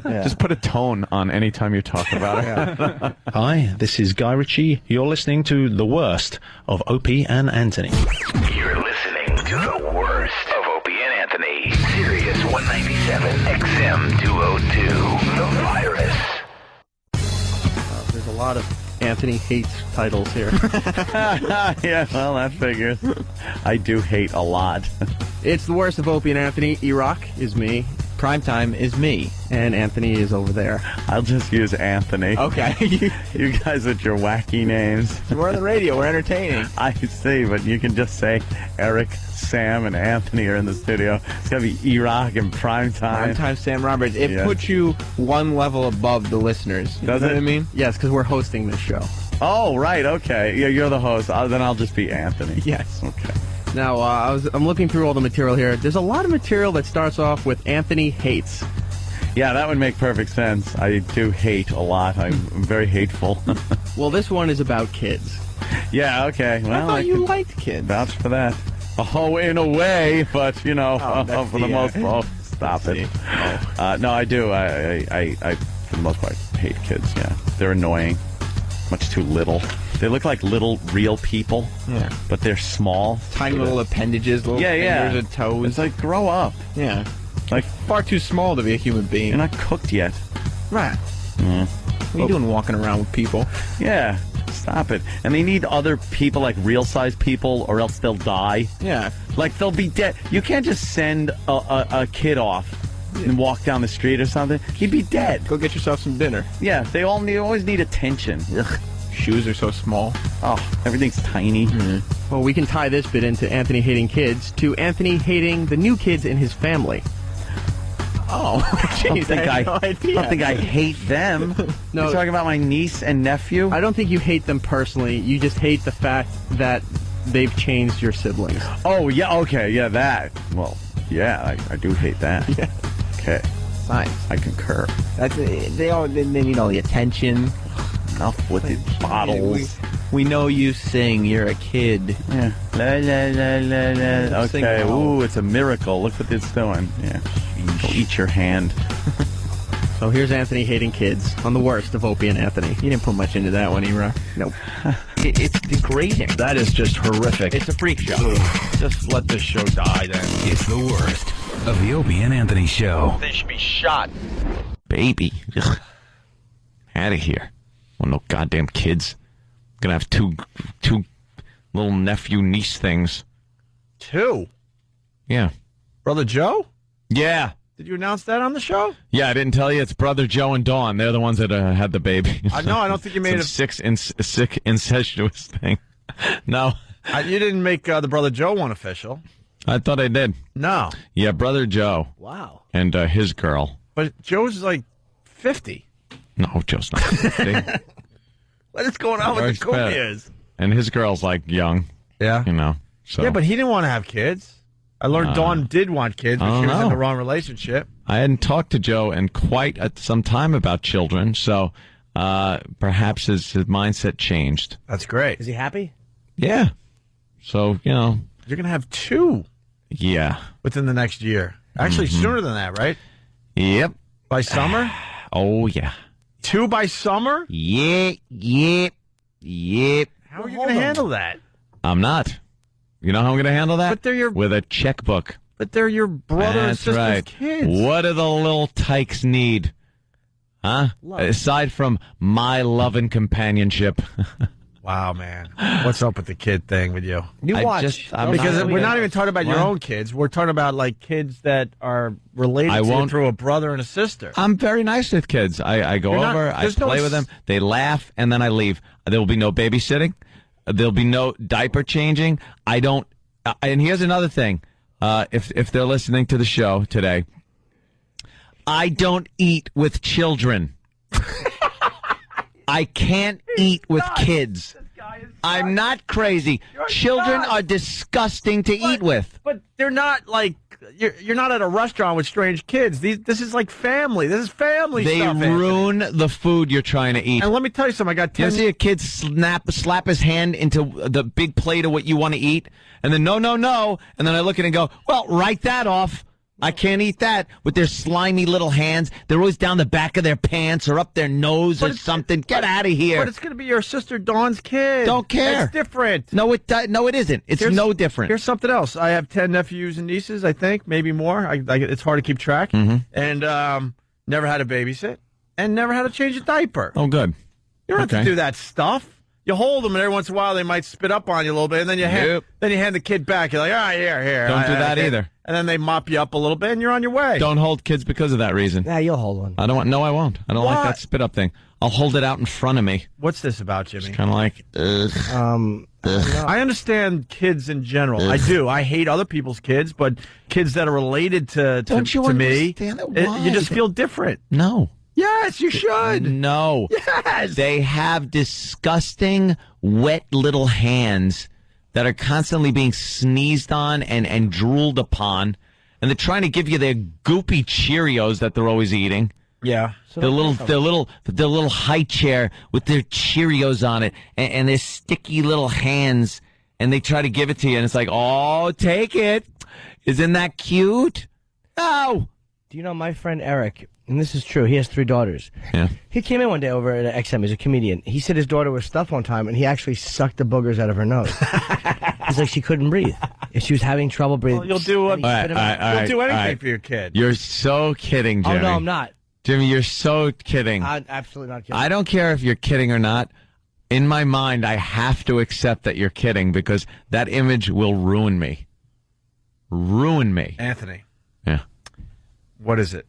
Just put a tone on any time you talk about it. Hi, this is Guy Ritchie. You're listening to The Worst of Opie and Anthony. You're listening to the worst of Opie and Anthony. Sirius 197 XM 202. The Virus. There's a lot of Anthony hates titles here. Yeah, well, that figures. I do hate a lot. It's the worst of Opie and Anthony. E-Rock is me. Primetime is me. And Anthony is over there. I'll just use Anthony. Okay. You guys with your wacky names. We're on the radio. We're entertaining. I see, but you can just say Eric, Sam, and Anthony are in the studio. It's got to be E-Rock and Primetime. Primetime Sam Roberts. It puts you one level above the listeners. You Does know it? what I mean? Yes, because we're hosting this show. Oh, right, okay. Yeah, you're the host. Then I'll just be Anthony. Yes. Okay. Now, I'm looking through all the material here. There's a lot of material that starts off with Anthony hates. Yeah, that would make perfect sense. I do hate a lot. I'm very hateful. Well, this one is about kids. Yeah, okay. Well, I thought you liked kids. Vouch for that. Oh, in a way, but, for the most part. Stop it. No, I do. I, for the most part, hate kids, yeah. They're annoying. Much too little. They look like little real people. Yeah. But they're small. Tiny little appendages, little fingers and toes. It's like, grow up. Yeah. Like, far too small to be a human being. You're not cooked yet. Right. Mm. What are you doing walking around with people? Yeah. Stop it. And they need other people, like real-size people, or else they'll die. Yeah. Like, they'll be dead. You can't just send a kid off and walk down the street or something. He'd be dead. Go get yourself some dinner. Yeah, they always need attention. Ugh. Shoes are so small. Oh, everything's tiny. Well, we can tie this bit into Anthony hating kids to Anthony hating the new kids in his family. Oh, jeez, I had no idea. I don't think I hate them. No. You're talking about my niece and nephew? I don't think you hate them personally. You just hate the fact that they've changed your siblings. Oh, yeah, okay, yeah, that. Well, yeah, I do hate that. Yeah. Okay. Fine. I concur. They need all the attention. Enough with the bottles. We know you sing. You're a kid. Yeah. La, la, la, la, la. Sing Okay. along. Ooh, it's a miracle. Look what it's doing. Yeah. Go eat your hand. So here's Anthony hating kids on the worst of Opie and Anthony. You didn't put much into that one, E-Rock. Nope. It's degrading. That is just horrific. It's a freak show. Just let this show die then. It's the worst of the Opie and Anthony show. They should be shot. Baby. Out of here. Well, no goddamn kids. Gonna have two little nephew-niece things. 2? Yeah. Brother Joe? Yeah. Did you announce that on the show? Yeah, I didn't tell you. It's Brother Joe and Dawn. They're the ones that had the baby. No, I don't think you made sick incestuous thing. No. You didn't make the Brother Joe one official. I thought I did. No. Yeah, Brother Joe. Wow. And his girl. But Joe's like 50. No, Joe's not 50. What is going on with the Kumias? And his girl's like young. Yeah. You know. So. Yeah, but he didn't want to have kids. I learned Dawn did want kids, but she was in the wrong relationship. I hadn't talked to Joe in quite some time about children, so perhaps his mindset changed. That's great. Is he happy? Yeah. So, you know. You're going to have 2. Yeah. Within the next year. Actually, sooner than that, right? Yep. By summer? Oh, yeah. 2 by summer? Yep. How are you going to handle that? I'm not. You know how I'm going to handle that? But they're your... With a checkbook. But they're your brother and That's sister's right. kids. What do the little tykes need? Huh? Love. Aside from my love and companionship. Wow, man. What's up with the kid thing with you? You watch. Because we're not even talking about your own kids. We're talking about, like, kids that are related to you through a brother and a sister. I'm very nice with kids. I go over, I play with them, they laugh, and then I leave. There will be no babysitting. There'll be no diaper changing. I don't... and here's another thing. If they're listening to the show today, I don't eat with children. I can't eat with kids. I'm not crazy. Children are disgusting to eat with. But they're not like... You're not at a restaurant with strange kids. This is like family. This is family stuff. They ruin the food you're trying to eat. And let me tell you something. I got 10... You see a kid slap his hand into the big plate of what you want to eat, and then no, and then I look at it and go, well, write that off. I can't eat that with their slimy little hands. They're always down the back of their pants or up their nose or something. Get out of here. But it's going to be your sister Dawn's kid. Don't care. It's different. No, it isn't. It's no different. Here's something else. I have 10 nephews and nieces, I think, maybe more. It's hard to keep track. Mm-hmm. And never had to babysit and never had to change a diaper. Oh, good. You don't have to do that stuff. You hold them, and every once in a while they might spit up on you a little bit, and then you hand the kid back. You're like, all right, here. Don't do that either. And then they mop you up a little bit, and you're on your way. Don't hold kids because of that reation. Yeah, you'll hold one. I don't want. No, I won't. I don't like that spit up thing. I'll hold it out in front of me. What's this about, Jimmy? Kind of like, I understand kids in general. I do. I hate other people's kids, but kids that are related to me, you just feel different. No. Yes, you should. No. Yes. They have disgusting, wet little hands that are constantly being sneezed on and drooled upon, and they're trying to give you their goopy Cheerios that they're always eating. Yeah. The little high chair with their Cheerios on it and their sticky little hands, and they try to give it to you, and it's like, oh, take it. Isn't that cute? Oh. Do you know my friend Eric? And this is true. He has 3 daughters. Yeah. He came in one day over at XM. He's a comedian. He said his daughter was stuffed one time, and he actually sucked the boogers out of her nose. He's like, she couldn't breathe. If she was having trouble breathing. Well, you'll do anything for your kid. You're so kidding, Jimmy. Oh, no, I'm not. Jimmy, you're so kidding. I'm absolutely not kidding. I don't care if you're kidding or not. In my mind, I have to accept that you're kidding because that image will ruin me. Ruin me. Anthony. Yeah. What is it?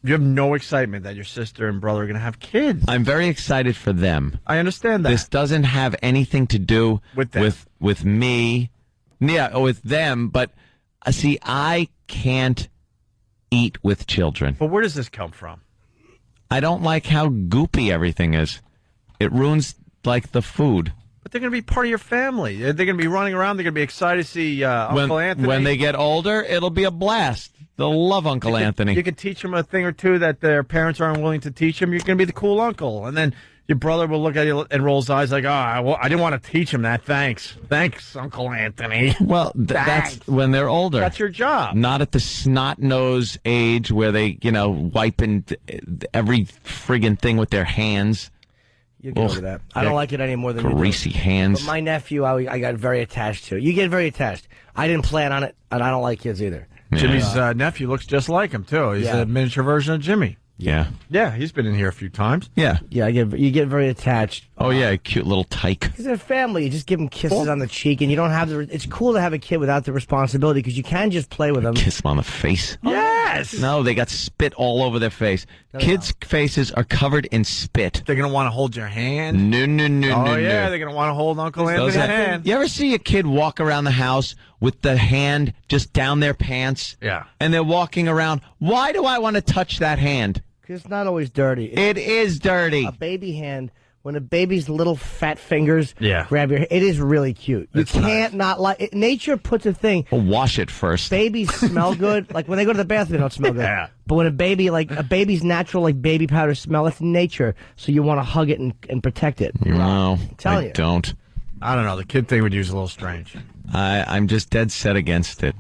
You have no excitement that your sister and brother are going to have kids. I'm very excited for them. I understand that. This doesn't have anything to do with them. with me. Yeah, with them. But see, I can't eat with children. But where does this come from? I don't like how goopy everything is. It ruins like the food. But they're going to be part of your family. They're going to be running around. They're going to be excited to see Uncle Anthony. When they get older, it'll be a blast. They'll love Uncle Anthony. You can teach them a thing or two that their parents aren't willing to teach them. You're going to be the cool uncle. And then your brother will look at you and roll his eyes like, I didn't want to teach him that. Thanks. Thanks, Uncle Anthony. Well, that's when they're older. That's your job. Not at the snot-nose age where they, wiping every friggin' thing with their hands. You get over that. I don't like it any more than you do. Greasy hands. But my nephew, I got very attached to. You get very attached. I didn't plan on it, and I don't like kids either. Jimmy's nephew looks just like him, too. He's a miniature version of Jimmy. Yeah. Yeah, he's been in here a few times. Yeah. Yeah, you get very attached. Oh, yeah, cute little tyke. Because they're family. You just give them kisses on the cheek, and you don't have it's cool to have a kid without the responsibility, because you can just play with them. Kiss them on the face. Yes! No, they got spit all over their face. Kids' faces are covered in spit. They're going to want to hold your hand. No. Oh, yeah, they're going to want to hold Uncle Anthony's hand. You ever see a kid walk around the house with the hand just down their pants? Yeah. And they're walking around. Why do I want to touch that hand? Because it's not always dirty. It is dirty. A baby hand, when a baby's little fat fingers grab your hand, it is really cute. You It's can't not like it. Nature puts a thing. Well, wash it first. Babies smell good. Like when they go to the bathroom, they don't smell good. Yeah. But when a baby's natural, like baby powder smell, it's nature. So you want to hug it and protect it. No, telling I you. don't. I don't know. The kid thing would use a little strange. I'm just dead set against it.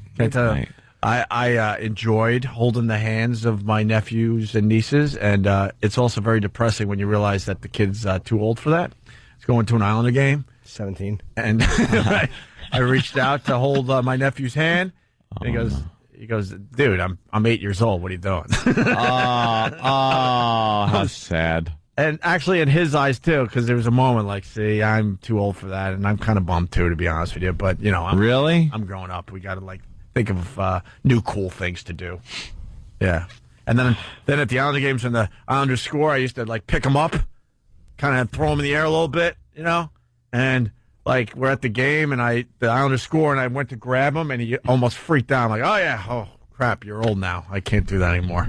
I enjoyed holding the hands of my nephews and nieces, and it's also very depressing when you realize that the kid's too old for that. He's going to an Islander game. 17. And I reached out to hold my nephew's hand, and he goes, dude, I'm 8 years old. What are you doing? How sad. And actually, in his eyes, too, because there was a moment like, see, I'm too old for that, and I'm kind of bummed, too, to be honest with you. But, I'm growing up. We got to, think of new cool things to do. Yeah. And then at the Islander games, when the Islanders score, I used to, pick them up, kind of throw them in the air a little bit, And, we're at the game, and the Islanders score, and I went to grab him, and he almost freaked out. I'm like, oh, yeah, oh, crap, you're old now. I can't do that anymore.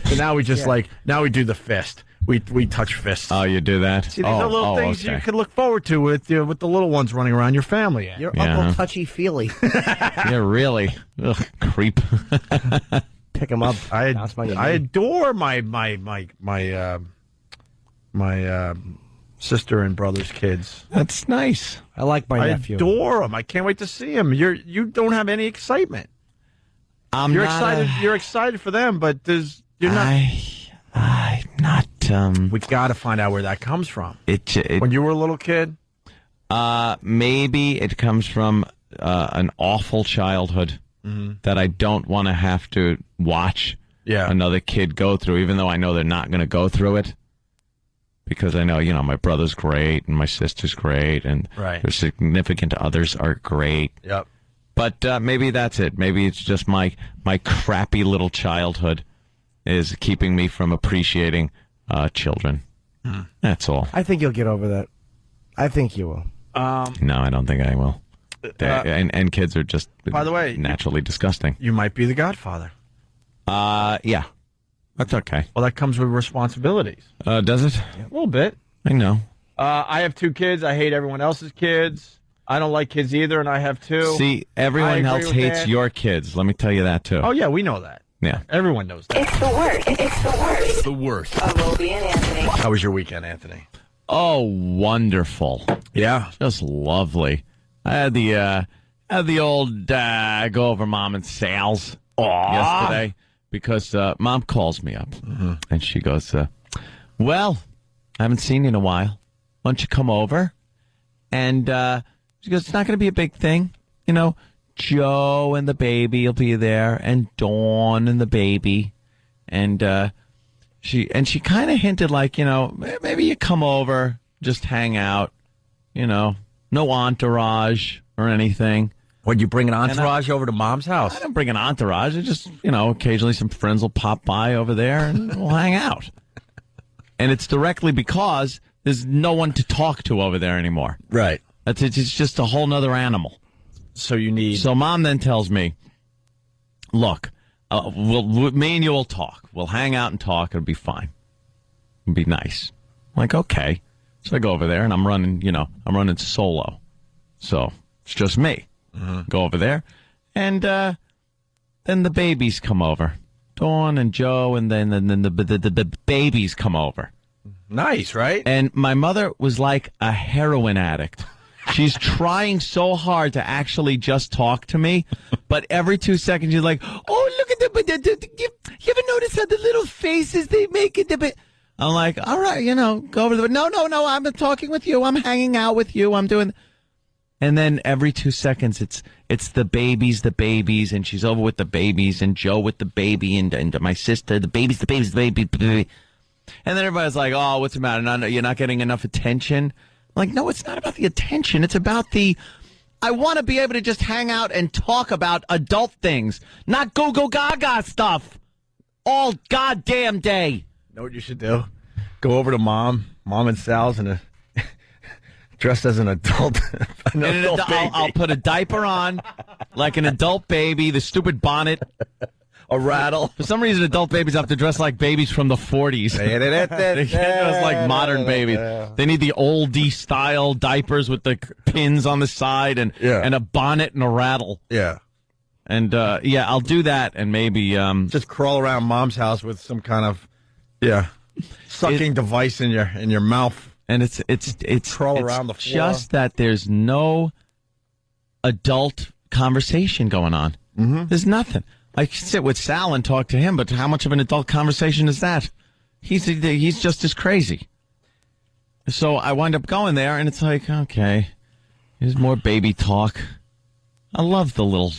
So now we just, now we do the fist. We touch fists. Oh, you do that? See, these are little things you can look forward to with the little ones running around your family. Your Uncle Touchy-Feely. Yeah, really. Ugh, creep. Pick him up. I adore my sister and brother's kids. That's nice. I like my nephew. I adore them. I can't wait to see them. You don't have any excitement. You're excited. You're excited for them, but you're not. I'm not. We got to find out where that comes from. When you were a little kid. Maybe it comes from an awful childhood that I don't want to have to watch another kid go through, even though I know they're not going to go through it. Because I know, my brother's great and my sister's great and their significant others are great. Yep. But maybe that's it. Maybe it's just my crappy little childhood is keeping me from appreciating children. That's all. I think you'll get over that. I think you will. No, I don't think I will. And kids are just, by the way, naturally disgusting. You might be the godfather. Yeah. That's okay. Well, that comes with responsibilities. Does it? Yeah, a little bit. I know. I have 2 kids. I hate everyone else's kids. I don't like kids either, and I have 2. See, everyone else hates your kids. Let me tell you that, too. Oh, yeah, we know that. Yeah. Everyone knows that. It's the worst. It's the worst. The worst. Of Opie and Anthony. How was your weekend, Anthony? Oh, wonderful. Yeah. Just lovely. I had the old go over Mom and Sal's yesterday because Mom calls me up and she goes, well, I haven't seen you in a while. Why don't you come over? And she goes, it's not going to be a big thing. Joe and the baby will be there, and Dawn and the baby, and she kind of hinted maybe you come over, just hang out, no entourage or anything. Would you bring an entourage over to Mom's house? I don't bring an entourage. I just, occasionally some friends will pop by over there and we'll hang out. And it's directly because there's no one to talk to over there anymore. Right. It's just a whole nother animal. So Mom then tells me, look, me and you will talk. We'll hang out and talk. It'll be fine. It'll be nice. I'm like, okay. So I go over there and I'm running solo. So it's just me. Go over there. And then the babies come over. Dawn and Joe, and then the babies come over. Nice, right? And my mother was like a heroin addict. She's trying so hard to actually just talk to me, but every 2 seconds she's like, "Oh, look at the you ever notice how the little faces they make at the?" I'm like, "All right, go over the." No, I'm talking with you. I'm hanging out with you. I'm doing. And then every 2 seconds, it's the babies, and she's over with the babies, and Joe with the baby, and my sister, the baby. And then everybody's like, "Oh, what's the matter? No, you're not getting enough attention." I'm like, no, it's not about the attention. It's about I want to be able to just hang out and talk about adult things, not go gaga stuff all goddamn day. Know what you should do? Go over to Mom and Sal's, and dressed as an adult. I'll put a diaper on, like an adult baby, the stupid bonnet. A rattle. For some reason, adult babies have to dress like babies from the 40s. They can't dress like modern babies. They need the oldie style diapers with the pins on the side and a bonnet and a rattle. Yeah. And I'll do that, and maybe just crawl around Mom's house with some kind of sucking device in your mouth. And it's crawl around the floor. Just that there's no adult conversation going on. There's nothing. I sit with Sal and talk to him, but how much of an adult conversation is that? He's just as crazy. So I wind up going there, and it's like, okay, here's more baby talk. I love the little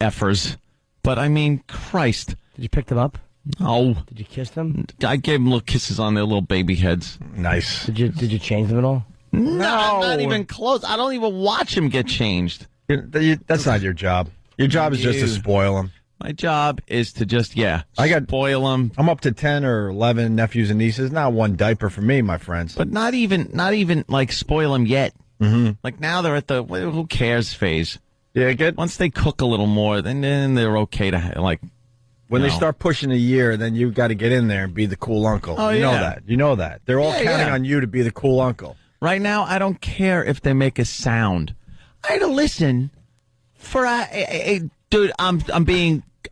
effers, but I mean, Christ. Did you pick them up? No. Did you kiss them? I gave them little kisses on their little baby heads. Nice. Did you change them at all? No, not even close. I don't even watch him get changed. That's not your job. Your job is just to spoil them. My job is to just, spoil them. I'm up to 10 or 11 nephews and nieces. Not one diaper for me, my friends. But not even like spoil them yet. Like now they're at the who cares phase. Yeah, good. Once they cook a little more, then they're okay to like. When they start pushing a year, then you got to get in there and be the cool uncle. Oh, you know that. You know that. They're all counting on you to be the cool uncle. Right now, I don't care if they make a sound. I had to listen for dude.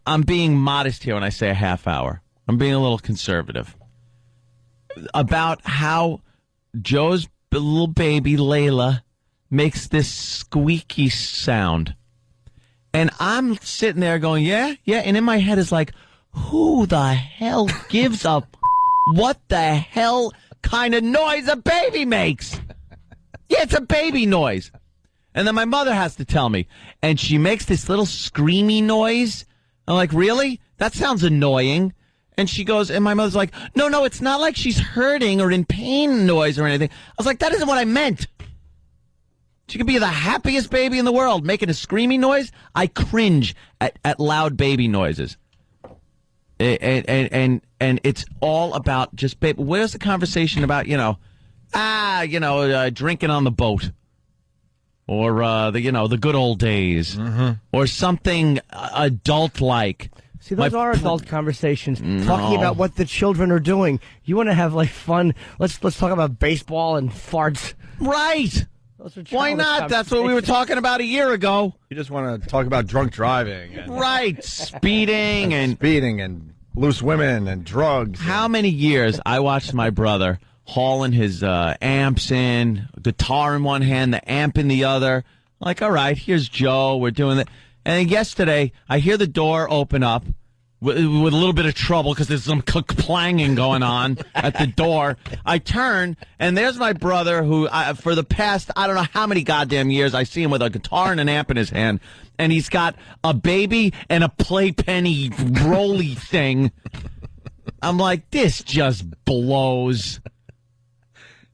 I'm being modest here when I say a half hour. I'm being a little conservative about how Joe's little baby Layla makes this squeaky sound. And I'm sitting there going, yeah. And in my head is like, who the hell gives a what the hell kind of noise a baby makes? Yeah, it's a baby noise. And then my mother has to tell me. And she makes this little screamy noise. I'm like, really? That sounds annoying. And she goes, and my mother's like, no, it's not like she's hurting or in pain noise or anything. I was like, that isn't what I meant. She could be the happiest baby in the world, making a screaming noise. I cringe at loud baby noises. And it's all about just, baby. Where's the conversation about, drinking on the boat? Or, the good old days. Or something adult-like. See, those are adult conversations. Talking about what the children are doing. You want to have, fun. Let's talk about baseball and farts. Right. Why not? That's what we were talking about a year ago. You just want to talk about drunk driving. Right. Speeding and loose women and drugs. How many years I watched my brother hauling his amps in, guitar in one hand, the amp in the other. Like, all right, here's Joe. We're doing it. And then yesterday, I hear the door open up with a little bit of trouble because there's some clanging going on at the door. I turn, and there's my brother who, for the past, I don't know how many goddamn years, I see him with a guitar and an amp in his hand, and he's got a baby and a playpenny rolly thing. I'm like, this just blows.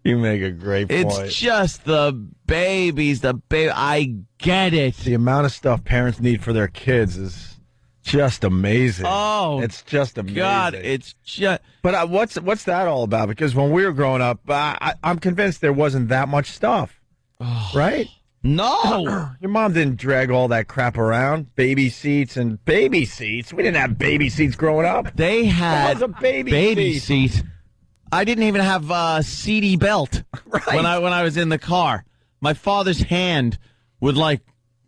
You make a great point. It's just the babies, I get it. The amount of stuff parents need for their kids is just amazing. Oh, it's just amazing. God, it's just. But what's that all about? Because when we were growing up, I'm convinced there wasn't that much stuff, right? No, your mom didn't drag all that crap around. Baby seats and baby seats. We didn't have baby seats growing up. They had a baby seat. I didn't even have a seedy belt when I was in the car. My father's hand would like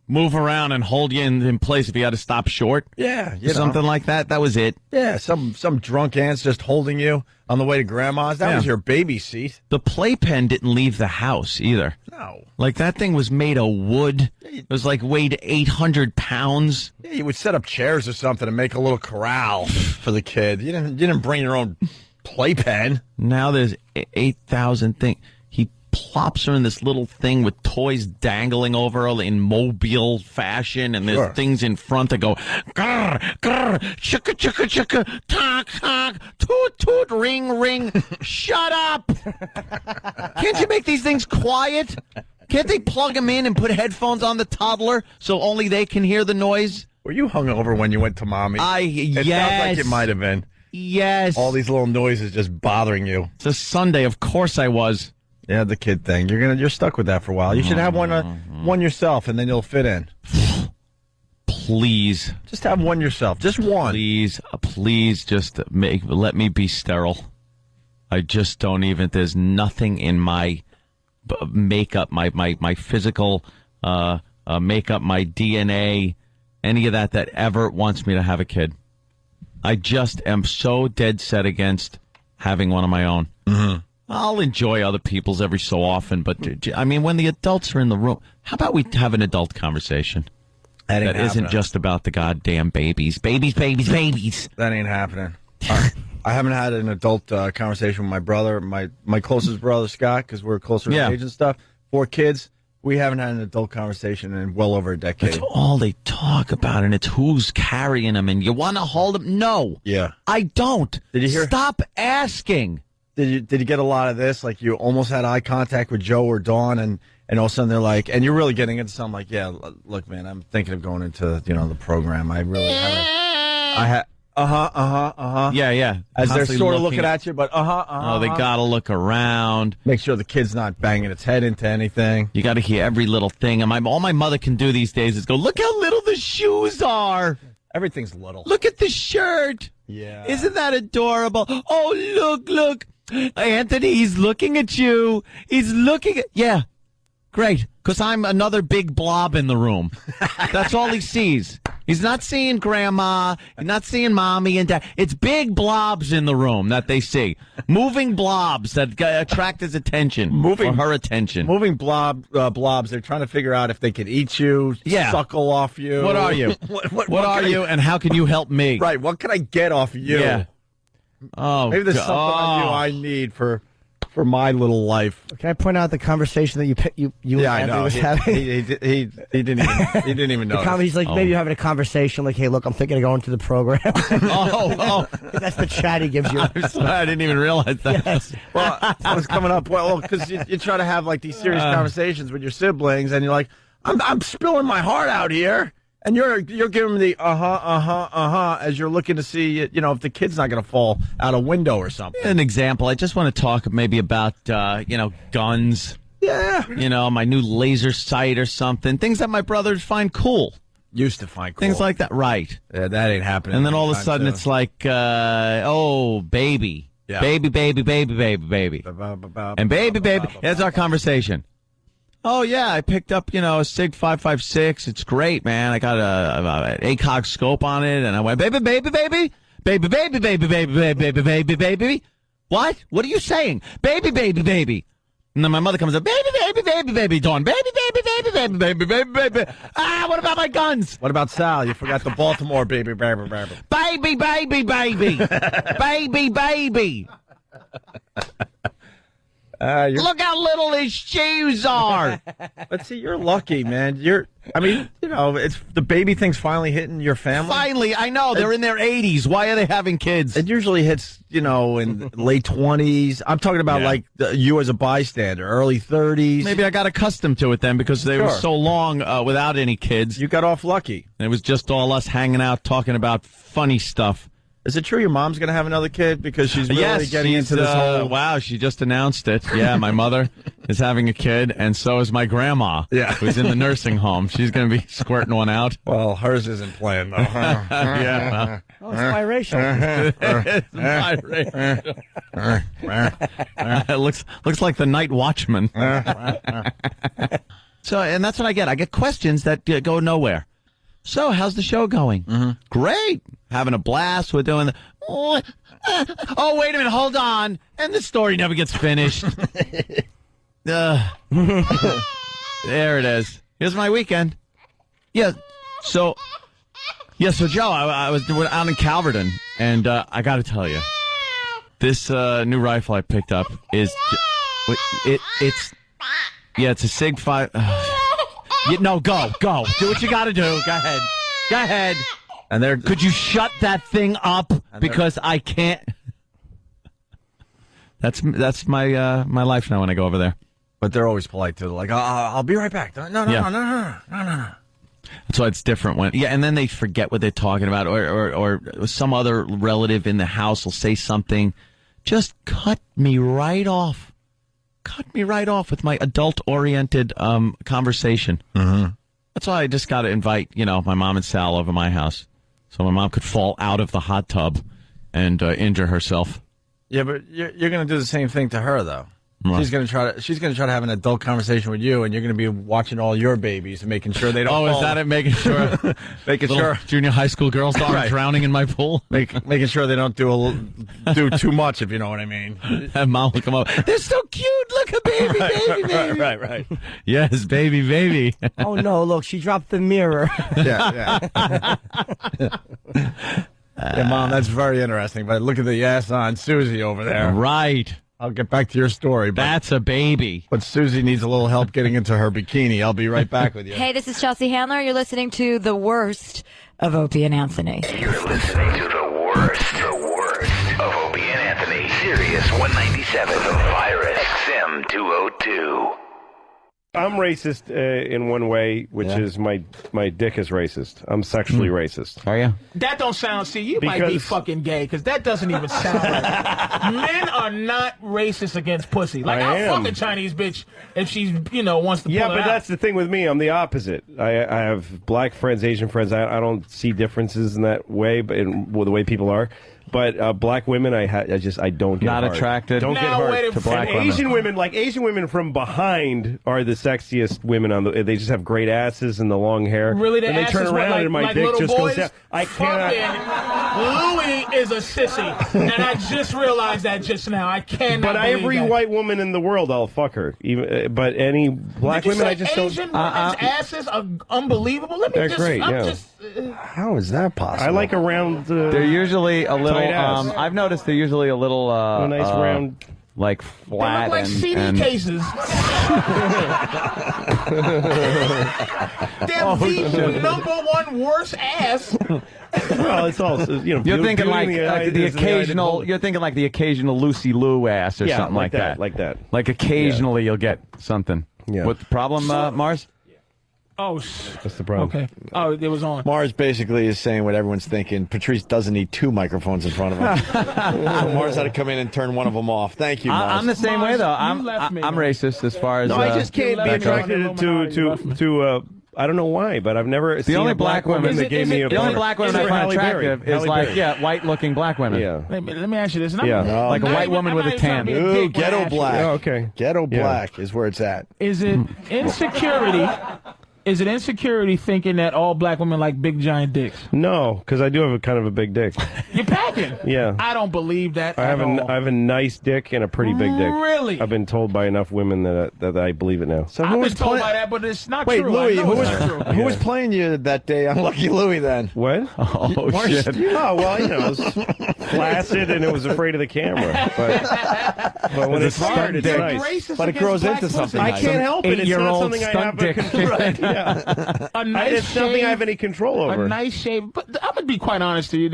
move around and hold you in place if you had to stop short. Yeah, something like that. That was it. Yeah, some drunk aunt's just holding you on the way to grandma's. That was your baby seat. The playpen didn't leave the house either. No. Like that thing was made of wood. It was like weighed 800 pounds. Yeah, you would set up chairs or something and make a little corral for the kid. You didn't bring your own playpen. Now there's 8,000 things. He plops her in this little thing with toys dangling over her in mobile fashion, and there's things in front that go grr, grr, chicka, chicka, chicka, talk, talk, toot, toot, ring, ring. Shut up! Can't you make these things quiet? Can't they plug them in and put headphones on the toddler so only they can hear the noise? Were you hungover when you went to mommy? It sounds like it might have been. Yes. All these little noises just bothering you. It's a Sunday. Of course I was. Yeah, the kid thing. You're stuck with that for a while. You should have one yourself, and then you'll fit in. Please. Just have one yourself. Just one. Please just let me be sterile. I just don't even, there's nothing in my makeup, my physical makeup, my DNA, any of that ever wants me to have a kid. I just am so dead set against having one of my own. Mm-hmm. I'll enjoy other people's every so often, but I mean, when the adults are in the room, how about we have an adult conversation that isn't just about the goddamn babies? Babies. That ain't happening. I haven't had an adult conversation with my brother, my closest brother, Scott, because we're closer in age and stuff. 4 kids. We haven't had an adult conversation in well over a decade. That's all they talk about, and it's who's carrying them, and you want to hold them. No. Yeah. I don't. Did you hear? Stop asking. Did you get a lot of this? Like you almost had eye contact with Joe or Dawn, and all of a sudden they're like, and you're really getting into something like, yeah, look, man, I'm thinking of going into the program. I really haven't. Yeah. As they're sort of looking at you, but Oh, they gotta look around. Make sure the kid's not banging its head into anything. You gotta hear every little thing. And all my mother can do these days is go, look how little the shoes are. Everything's little. Look at the shirt. Yeah. Isn't that adorable? Oh, look. Anthony, he's looking at you. He's looking at... Yeah, great, because I'm another big blob in the room. That's all he sees. He's not seeing Grandma. He's not seeing Mommy and Dad. It's big blobs in the room that they see. Moving blobs that attract his attention. Or her attention. Moving blobs. They're trying to figure out if they can eat you, suckle off you. What are you? what are you, and how can you help me? Right, what can I get off you? Yeah. Oh, maybe there's something on you I need for my little life. Can I point out the conversation that you and Anthony was having? He didn't even know. He's like, maybe you're having a conversation like, hey, look, I'm thinking of going to the program. That's the chat he gives you. I'm sorry, I didn't even realize that. Yes. Well, it was coming up. Well, because you try to have like these serious conversations with your siblings, and you're like, I'm spilling my heart out here. And you're giving them the as you're looking to see, if the kid's not going to fall out a window or something. An example, I just want to talk maybe about, guns. Yeah. My new laser sight or something. Things that my brothers find cool. Used to find cool. Things like that, right. Yeah, that ain't happening. And then all of a sudden it's like, baby. Yeah. Baby. And baby. That's our conversation. Oh, yeah, I picked up, a SIG 556. It's great, man. I got an ACOG scope on it, and I went, baby. What? What are you saying? Baby. And then my mother comes up, baby, Dawn, baby. Ah, what about my guns? What about Sal? You forgot the Baltimore baby. Baby. Look how little his shoes are. But see, you're lucky, man. It's the baby thing's finally hitting your family. Finally, I know. They're in their 80s. Why are they having kids? It usually hits, in late 20s. I'm talking about you as a bystander, early 30s. Maybe I got accustomed to it then because they were so long without any kids. You got off lucky. And it was just all us hanging out talking about funny stuff. Is it true your mom's going to have another kid because she's really getting into this whole... Wow, she just announced it. Yeah, my mother is having a kid, and so is my grandma, who's in the nursing home. She's going to be squirting one out. Well, hers isn't planned, though. Yeah. Well, it's biracial. It's biracial. It looks like the Night Watchman. So, and that's what I get. I get questions that go nowhere. So, how's the show going? Mm-hmm. Great. Having a blast. We're doing oh, wait a minute. Hold on. And the story never gets finished. There it is. Here's my weekend. Yeah. So Joe, I was out in Calverton, and I got to tell you, this new rifle I picked up is it's a Sig 5. No, go. Do what you got to do. Go ahead. And could you shut that thing up? Because I can't. That's my my life now when I go over there. But they're always polite too. Like, I'll be right back. No. So it's different when and then they forget what they're talking about, or some other relative in the house will say something. Just cut me right off. Cut me right off with my adult-oriented conversation. Mm-hmm. That's why I just got to invite, my mom and Sal over my house, so my mom could fall out of the hot tub and injure herself. Yeah, but you're going to do the same thing to her, though. Right. She's going to try to have an adult conversation with you, and you're going to be watching all your babies and making sure they don't. Oh, fall. Is that it? Making sure, junior high school girls aren't drowning in my pool. Making sure they don't do too much, if you know what I mean. And mom will come up. They're so cute. Look, a baby. Right. Yes, baby. Oh no! Look, she dropped the mirror. Yeah. Yeah, Mom, that's very interesting. But look at the ass on Susie over there. Right. I'll get back to your story. But, that's a baby. But Susie needs a little help getting into her bikini. I'll be right back with you. Hey, this is Chelsea Handler. You're listening to The Worst of Opie and Anthony. You're listening to the worst of Opie and Anthony. Sirius 197, The Virus, XM 202. I'm racist in one way, which is my dick is racist. I'm sexually racist. Are you? That don't sound. See, you might be fucking gay because that doesn't even sound right. Men are not racist against pussy. Like I'll fuck a Chinese bitch if she's wants to. Yeah, pull but it that's the thing with me. I'm the opposite. I have black friends, Asian friends. I don't see differences in that way, but in the way people are. But black women, I don't get not hard. attracted. Don't get hard to black women. Asian women from behind are the sexiest women on the. They just have great asses and the long hair. Really, and they turn around and my dick just goes down. I cannot. Louis is a sissy, and I just realized that just now. I cannot. But every white woman in the world, I'll fuck her. Even, but any black women, I just don't. Asian women's asses are unbelievable. Let me They're just. great. I'm yeah. just. How is that possible? I like around. They're usually a little. I've noticed they're usually a little. A nice round. Like flat like CD cases. Damn, the #1 worst ass. Well, it's also You're thinking like the occasional. You're thinking like the occasional Lucy Liu ass or something like that. Like that. Like occasionally you'll get something. Yeah. What's the problem, Mars? Oh, that's the problem. Okay. Oh, it was on. Mars basically is saying what everyone's thinking. Patrice doesn't need 2 microphones in front of him. So Mars had to come in and turn one of them off. Thank you, Mars. I'm the same way though. I'm racist as far as. No, I just can't be attracted to I don't know why, but I've never seen only a black woman that gave me a. The only black woman I find attractive is like white-looking black women. Yeah. Let me ask you this. Like a white woman with a tan. Ooh, ghetto black. Oh, okay. Ghetto black is where it's at. Is it insecurity? Is it insecurity thinking that all black women like big giant dicks? No, because I do have a kind of a big dick. You're packing. Yeah. I don't believe that. I have a nice dick and a pretty big dick. Really? I've been told by enough women that I believe it now. So I've been told by that, but it's not Wait, true. Louis, I know who it's was not true. who was playing you that day on Lucky Louie then? What? Oh shit! Oh well, I was flaccid and it was afraid of the camera. But when it's hard, it's nice. But it grows into something. I can't help it. It's not something I have dick. right, yeah. A nice It's nothing I have any control over. A nice shave. But I'm gonna be quite honest to you.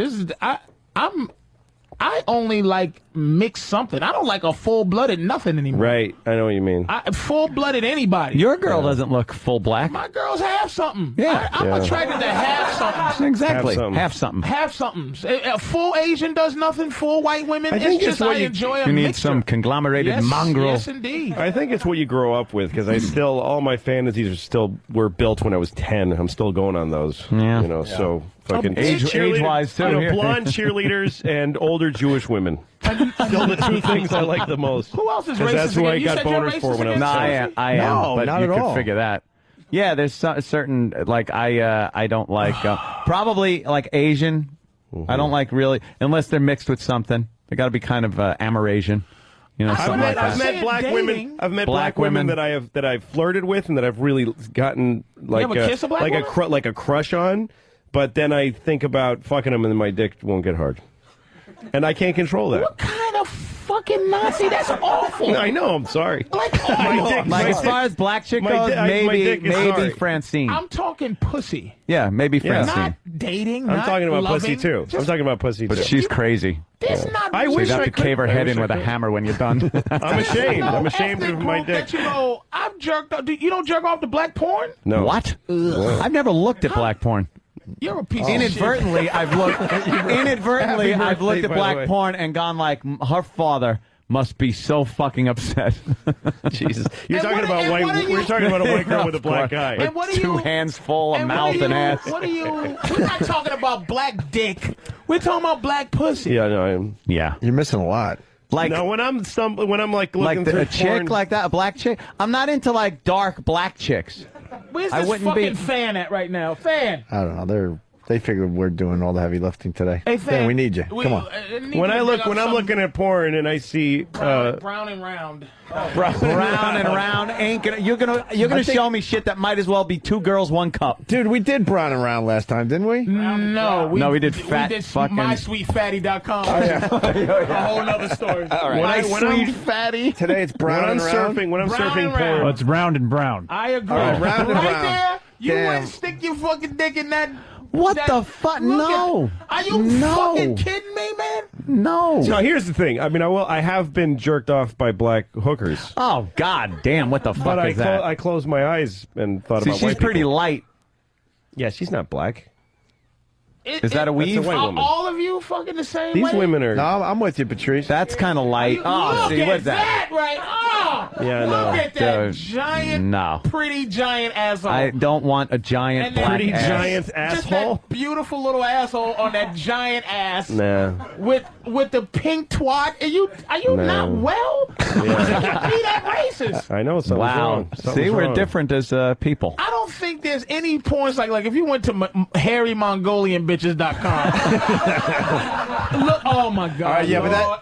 I only like mixed something. I don't like a full-blooded nothing anymore. Right, I know what you mean. Full-blooded anybody. Your girl doesn't look full black. My girls have something. Yeah. I'm attracted to have something. Exactly. Have something. Have something. A full Asian does nothing. Full white women. I think it's just I enjoy a You need mixture. some conglomerated mongrel. Yes, indeed. I think it's what you grow up with because I still all my fantasies were built when I was 10. I'm still going on those. Yeah. You know, so fucking age-wise too. You know, Here. blonde cheerleaders and older Jewish women. Still the two things I like the most. Who else is 'Cause racist? That's who I You got said you're boners for racist when I was No, 10. I am. No, but not you at could all. figure that. Yeah, there's certain like I don't like probably like Asian. I don't like really unless they're mixed with something. They got to be kind of Amerasian. You know, something like that. I've met black women. I've met black women that I've flirted with and that I've really gotten like ever kiss a black woman? like a crush on. But then I think about fucking them and my dick won't get hard, and I can't control that. What kind of fucking Nazi? That's awful. I know. I'm sorry. Like as far as black chick goes, maybe Francine. I'm talking pussy. Yeah, maybe Francine. Not dating. I'm not talking about loving, pussy too. I'm talking about pussy too. But she's crazy. That's not. I So wish you I have to could. cave her I head wish in I with a could. hammer when you're done. I'm ashamed. I'm ashamed Ethnic of my group dick. That, you know, I've jerked off. You don't jerk off to black porn? No. What? I've never looked at black porn. You're a piece Inadvertently, of shit. I've looked. Inadvertently, I've looked at black porn and gone like, her father must be so fucking upset. Jesus, you're talking about white. We're talking about a white girl with a black guy. And what are Two you? hands full of And mouth and ass. What are you? We're not talking about black dick. We're talking about black pussy. Yeah, no, I am. Yeah, You're missing a lot. like No, when I'm like looking like through a chick porn, like that, a black chick. I'm not into like dark black chicks. Where's I this wouldn't fucking be- fan at right now? Fan. I don't know. They figured we're doing all the heavy lifting today. Hey, Dan, we need you. Come on. when I'm looking at porn and I see brown and round. Round and round ain't gonna. You're gonna show me shit that might as well be two girls, one cup. Dude, we did brown and round last time, didn't we? No, we did fat We did fucking- mysweetfatty.com. Oh, yeah. A whole nother story. All right. when I'm fatty. Today it's brown and round. when I'm Brown surfing and round. porn. Well, it's round and brown. I agree. All right, round and right round. there, you Damn. wouldn't stick your fucking dick in that. What that- the fuck? Look No. Are you No. fucking kidding me, man? No. No, here's the thing. I mean, I have been jerked off by black hookers, Oh god damn! What the fuck but is that? I closed my eyes and thought See, about she's white pretty people. light. Yeah, she's not black. Is that a weave? That's a white Are woman. all of you fucking the same These way? women are. No, I'm with you, Patrice. That's kind of light. Oh, Look see, at what's that? right? Oh, Yeah, look no. at that Dude, giant, no. pretty giant asshole. I don't want a giant And black pretty ass. giant Just asshole. that beautiful little asshole on that giant ass Nah. with the pink twat. Are you No. not well? How can you be that racist? I know something's Wow. wrong. See, Something's we're wrong. different as people. I don't think there's any porns like if you went to hairymongolianbitches.com. Look, oh my God! All right, yeah, but that- Lord.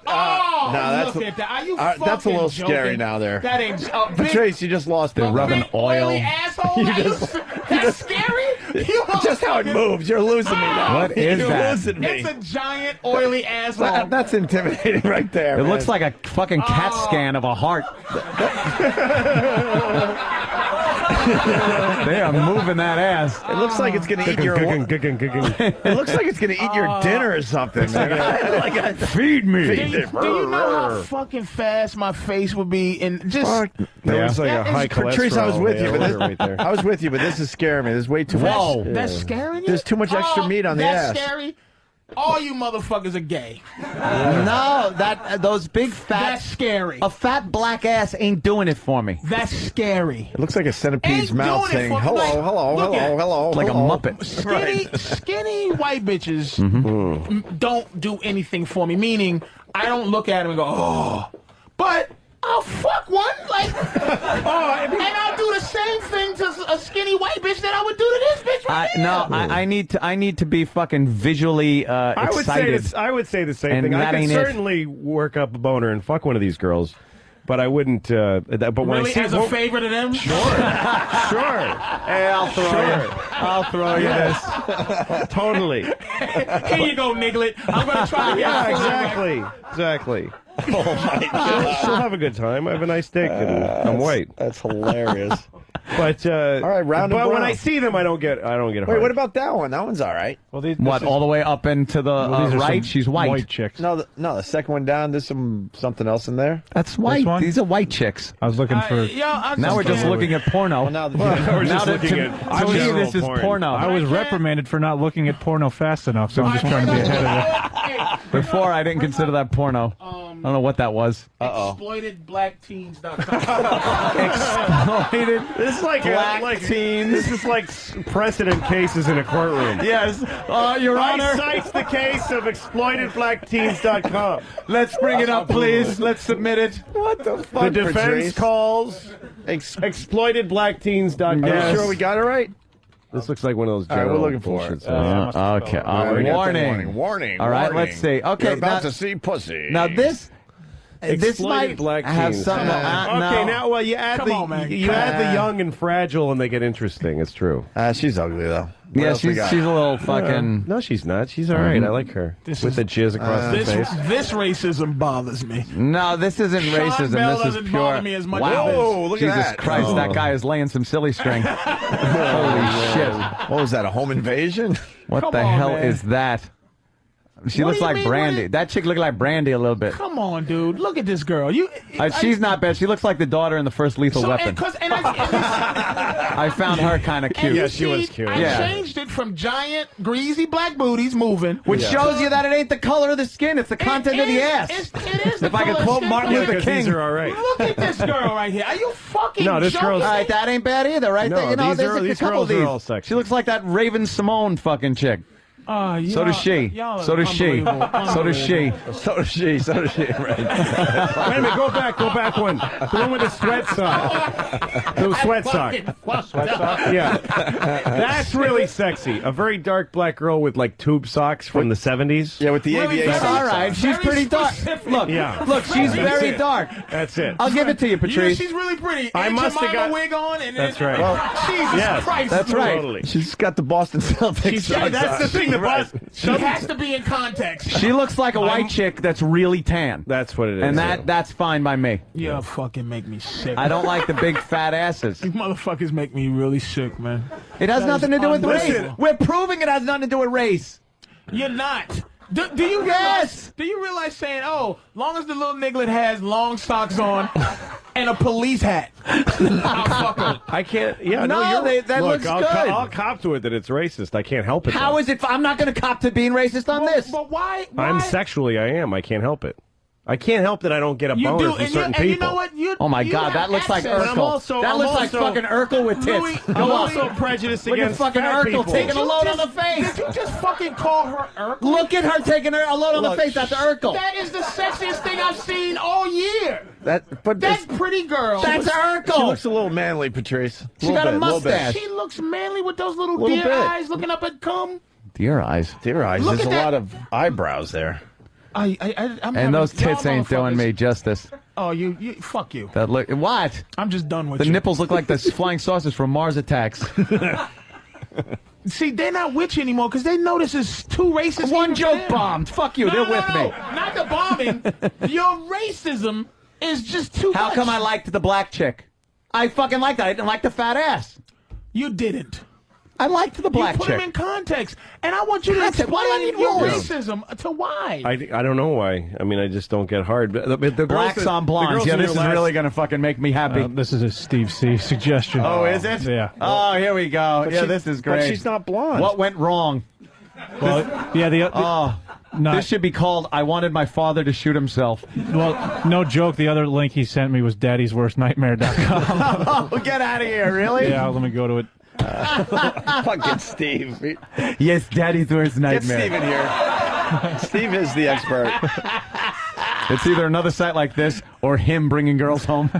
no, that's look at that. Are you that's a fucking little joking? scary now there. That ain't Patrice, you just lost it. rubbing oil. Oily asshole. That's scary. You Just how it moves. You're losing me now. What is You're that? losing me. It's a giant oily asshole. That's intimidating right there. It man. looks like a fucking CAT scan of a heart. They are moving that ass. It looks like it's gonna eat your. It looks like it's gonna eat your dinner or something. Man. Feed me. Do you know how fucking fast my face would be? And just That was like a high cholesterol. Patrice, I was with you, but layer this, right there. I was with you, but this is scaring me. There's way too Whoa, much. that's scaring you. There's too much extra meat on the that's ass. scary. All you motherfuckers are gay. No, those big fat. That's scary. A fat black ass ain't doing it for me. That's scary. It looks like a centipede's Ain't mouth doing it saying, for- "Hello, like, hello, look hello, at- hello." Like a hello. Muppet. Skinny white bitches don't do anything for me. Meaning, I don't look at them and go, oh. But I'll fuck one. Like, and I'll do the same thing to a skinny white bitch that I would do to this bitch right here. I need to be fucking visually excited. I would say the same And thing. that I could ain't it. certainly work up a boner and fuck one of these girls, but I wouldn't. But when Really, I see as a favor to them? Sure. Hey, I'll throw you. I'll throw you this. Totally. Here you go, Niglet. I'm going to try to get Exactly. Oh my God. She'll have a good time. I have a nice dick, and I'm white. That's hilarious. But all right, round and But when brown. I see them, I don't get hard. Wait, what about that one? That one's all right. Well, What, all the way up into the these are right? some She's white. white chicks. No, the second one down. There's something else in there. That's white. one? These are white chicks. I was looking for. Now we're just looking at porno. Now we're just looking at to me, general this is porn. porno. I was reprimanded for not looking at porno fast enough, so I'm just trying to be ahead of it. Before, I didn't consider that porno. I don't know what that was. ExploitedBlackTeens.com. Exploited. This is like Black teens. This is like precedent cases in a courtroom. Yes. Your Honor. I cites the case of exploitedblackteens.com. Let's bring it up, please. Let's submit it. What the The fuck? defense Patrice? calls exploitedblackteens.com. Are you sure we got it right? This looks like one of those All right, general we're looking for bullshit it. sites. Okay. we got the Warning. Warning. All right, warning. let's see. Okay, You're about now- to see pussy. Now this Exploited might black have teens. something. Okay, now well, you add Come on, man. you add the young and fragile, and they get interesting. It's true. She's ugly though. What Yeah, else we she's got? a little fucking. No, she's not. She's all right. I like her. With the jizz across the face. This racism bothers me. No, this isn't Sean racism. Bell This is doesn't pure. bother me as much Wow. as this. Whoa, look Jesus at that. Christ, Oh. that guy is laying some silly string. Holy shit. What was that? A home invasion? What Come the on, hell man. is that? She What looks do you like mean, Brandy. what That chick looked like Brandy a little bit. Come on, dude. Look at this girl. She's not bad. She looks like the daughter in the first Lethal Weapon. I found her kind of cute. Yeah, she was cute. I changed it from giant, greasy black booties moving. Which shows you that it ain't the color of the skin, it's the content of the ass. It is the If I could color quote skin Martin color. Luther because King. these are all right. Look at this girl right here. Are you fucking No, this joking? girl's- All right, that ain't bad either, right? No, You know, these there's are- a these couple of girls are these. all sexy. She looks like that Raven Simone fucking chick. So does she. So does she. So does she. So does she. So does she. Right. Wait a minute. Go back one. The one with the sweat sock. The sweat sock. Yeah. That's really sexy. A very dark black girl with like tube socks from the 70s. Yeah, with the Really aviation. All right, she's pretty dark. Look, Yeah. look, she's That's very it. dark. That's it. I'll give it to you, Patrice. She's really pretty. I And must have Jemima got- wig on. And That's then, right. Jesus Yes, Christ. That's right. Totally. She's got the Boston Celtics. Yeah, that's the thing. The boss. She has to be in context. She looks like a white chick that's really tan. That's what it is. And that's fine by me. You fucking make me sick. I don't like the big fat asses. You motherfuckers make me really sick, man. It has That nothing is to do with race. unbelievable. We're proving it has nothing to do with race. You're not. Do you realize? Yes. Do you realize saying, "Oh, long as the little niglet has long socks on and a police hat, I'll fuck her." I can't. Yeah, No, that look, looks I'll, good. I'll cop to it that it's racist. I can't help it. How though. is it? I'm not going to cop to being racist on this. But why? I'm sexually. I am. I can't help it. I can't help that I don't get a You boner do, from and you, certain and you people. know what? Oh my you God, have that looks like access. Urkel. That looks like fucking Urkel with tits. Louis, Go I'm up. also prejudiced Look at against fucking fat Urkel people. taking a load on the face. Did you just fucking call her Urkel? Look at her taking a load on the face. That's Urkel. That is the sexiest thing I've seen all year. That pretty girl. That's Urkel. She looks a little manly, Patrice. She got a mustache. She looks manly with those little Little deer bit. eyes looking up at cum. Deer eyes. Deer eyes. Look There's a at that. lot of eyebrows there. I'm And having- those tits y'all ain't doing motherfuckers- me justice. Oh, you, fuck you. That look. What? I'm just done with The you. nipples look like the flying saucers from Mars Attacks. See, they're not with you anymore because they know this is too racist. One even for joke them. bombed. Fuck you. No, They're no, with no. me. Not the bombing. Your racism is just too How much. come I liked the black chick? I fucking liked that. I didn't like the fat ass. You didn't. I liked the black You put chick. him in context, and I want you to Context? Why do I explain need your rules? racism to why. I don't know why. I mean, I just don't get hard. The girls Blacks that- on the blondes. girls Yeah, in this is your last- really going to fucking make me happy. This is a Steve C. suggestion. Oh, is it? Yeah. Oh, here we go. But Yeah, she- this is but great. she's not blonde. What went wrong? Well, yeah. This should be called "I wanted my father to shoot himself." Well, no joke. The other link he sent me was daddy'sworstnightmare.com. Oh, get out of here! Really? Yeah. Let me go to it. Fucking Steve. Yes, Daddy's worst Get nightmare. Steve in here. Steve is the expert. It's either another site like this Or him bringing girls home.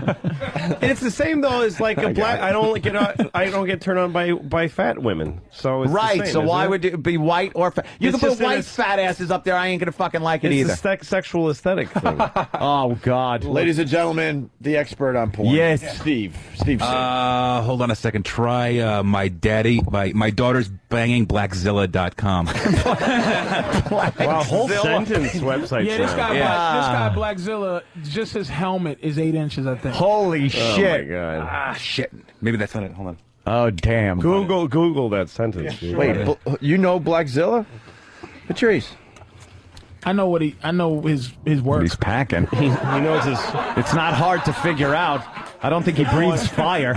It's the same though as like a black. I don't get turned on by fat women. So it's right. The same, so why it? would it be white or fat? You It's can put just white that fat asses up there. I ain't gonna fucking like it It's either. a sexual aesthetic thing. Oh God. Ladies and gentlemen, the expert on porn. Yes. Steve. Hold on a second. Try my daughter's banging blackzilla.com. Wow, whole sentence website. Yeah, this guy Blackzilla, just his helmet is 8 inches, I think. Holy Oh shit. my God. Ah, shit. Maybe that's not it. Hold on. Oh, damn. Google that sentence. Yeah, wait, you know Blackzilla? Patrice. I know his work. He's packing. He knows his. It's not hard to figure out. I don't think he breathes fire.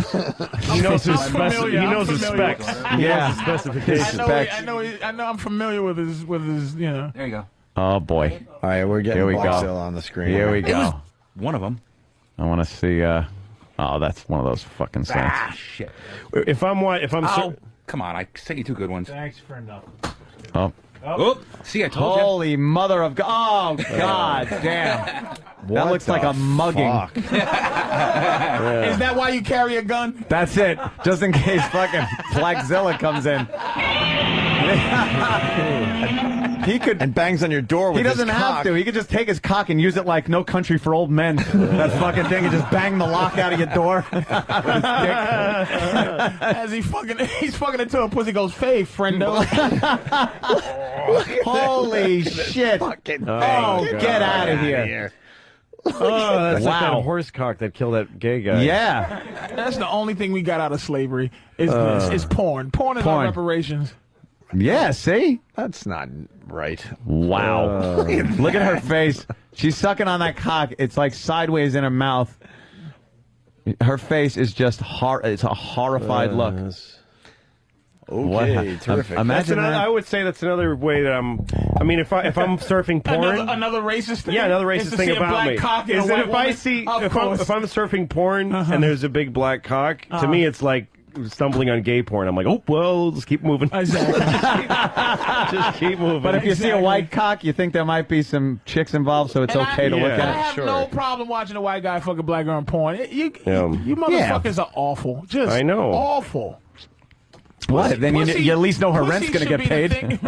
He knows his familiar. He knows his familiar. specs. Yeah. He knows his specifications. I know. I'm familiar with his. You know. There you go. Oh boy. All right, we're getting Here we Blackzilla go. on the screen. Here we It go. was one of them. I want to see. Oh, that's one of those fucking things. Ah, shit. If I'm Come on, I sent you 2 good ones. Thanks, friendo. Oh. Oh, see, I told you. Holy mother of God. Oh, God damn. That looks like a mugging. Is that why you carry a gun? That's it. Just in case fucking Blackzilla comes in. He could and bangs on your door with He doesn't his have cock. to. He could just take his cock and use it like No Country for Old Men. That fucking thing and just bang the lock out of your door. As he's fucking until a pussy goes fave, friendo. Holy shit. Get out of here. Oh, that's like Wow. that horse cock that killed that gay guy. Yeah. That's the only thing we got out of slavery is porn. Porn is our reparations. Yeah, see? That's not right. Wow. Look at her face. She's sucking on that cock. It's like sideways in her mouth. Her face is just it's a horrified look. Okay, terrific. Imagine that. I would say that's another way that I mean, if I'm surfing porn, another racist thing. yeah, another is racist to thing see a about black me cock and is a that white if I woman. see Of if I'm surfing porn and there's a big black cock, to me it's like stumbling on gay porn. I'm like, oh well, let's keep moving. Exactly. just keep moving. But if you see a white cock, you think there might be some chicks involved, so it's okay to look I at. have no problem watching a white guy fuck a black girl in porn. You motherfuckers are awful. Just I know. awful. What? Then you at least know her rent's going to get paid.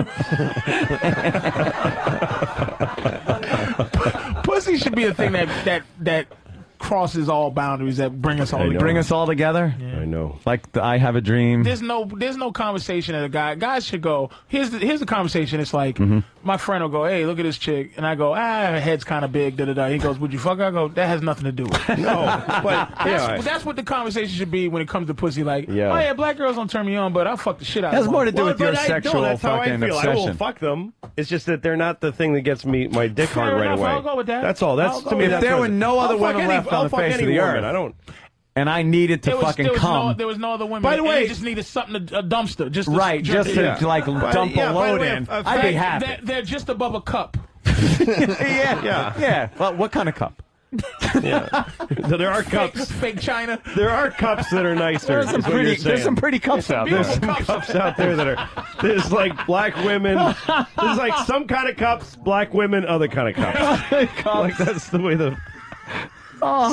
Pussy should be the thing that crosses all boundaries, that bring us all together. Bring us all together? I know. Like the I Have a Dream. There's no conversation that guys should go, here's the conversation. It's like, my friend will go, hey, look at this chick. And I go, her head's kind of big, da-da-da. He goes, would you fuck her? I go, that has nothing to do with it. No, but That's what the conversation should be when it comes to pussy. Like, Yeah. oh yeah, black girls don't turn me on, but I'll fuck the shit out Has of them. more to do with your but sexual that's how I fucking feel. obsession. I will fuck them. It's just that they're not the thing that gets me my dick Fair hard right enough, away. I'll go with that. That's all. That's I'll to go me. with That's If there what were it is. no other I'll fuck women left on the I'll fuck face of any the woman. earth. I don't. And I needed to fucking come. There was no other women. By the way, you just needed something, a dumpster. Just Right, just to like dump a load way, in. I'd be happy. They're just above a cup. Yeah. Well, what kind of cup? Yeah. So there are cups. Fake China. There are cups that are nicer. There's some pretty cups out there. There's some cups out there that are. There's like black women. There's like some kind of cups, black women, other kind of cups. Like that's the way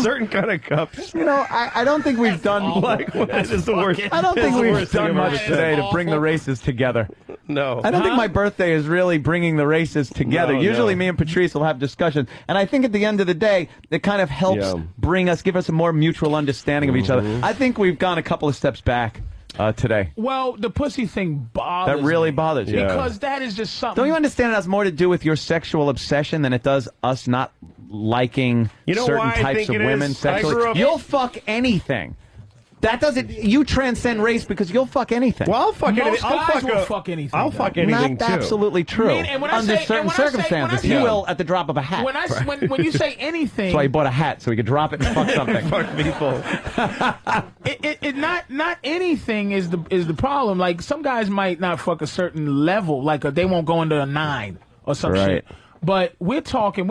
certain kind of cups. You know, I don't think we've done. That is the worst. I don't think It's the we've worst thing done I've much ever said. today to bring the races together. No. I don't think my birthday is really bringing the races together. No, Usually no. me and Patrice will have discussions. And I think at the end of the day, it kind of helps give us a more mutual understanding of each other. I think we've gone a couple of steps back today. Well, the pussy thing bothers That really me. bothers you. Because that is just something. Don't you understand it has more to do with your sexual obsession than it does us not liking certain why I types think of it women is? I grew sexually? up- You'll fuck anything. That doesn't. You transcend race because you'll fuck anything. Well, I'll fuck Most anything. guys will fuck anything. I'll fuck anything Not too. absolutely true. And when I Under say- certain and when I say- circumstances, when I he say- will at the drop of a hat. When you say anything, That's why he bought a hat so he could drop it and fuck something. Fuck people. not anything is the problem. Like some guys might not fuck a certain level, like they won't go into a 9 or some Right. shit. But we're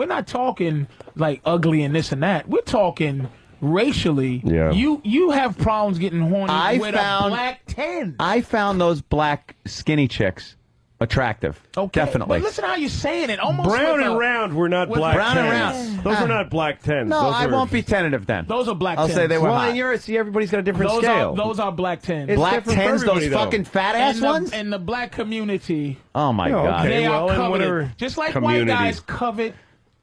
not talking like ugly and this and that. We're talking racially. Yeah. You have problems getting horny I with found- a black 10. I found those black skinny chicks attractive. Okay, Definitely. But listen how you're saying it. Almost Brown with and a- round were not with black brown and tens. round. Those were not black tens. No, Those I were- won't be tentative then. Those are black I'll tens. say they were Well, hot. and everybody's got a different Those scale. those are black tens. It's Black different for tens, those everybody, though. fucking fat ass in the, ones? in the black community. Oh my God. They well, are in coveted. whatever Just like community. white guys covet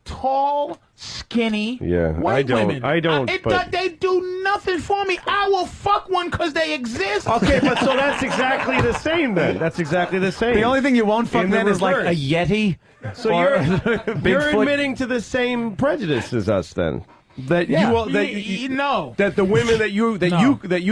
tall, skinny Yeah, white I don't. women. I don't, but- They do nothing for me. I will fuck one because they exist. Okay, but so that's exactly the same then. That's exactly the same. The only thing you won't fuck In the then is like a reverse. Yeti. So or you're Bigfoot. admitting to the same prejudice as us then. That Yeah. you will, that No. that the women that you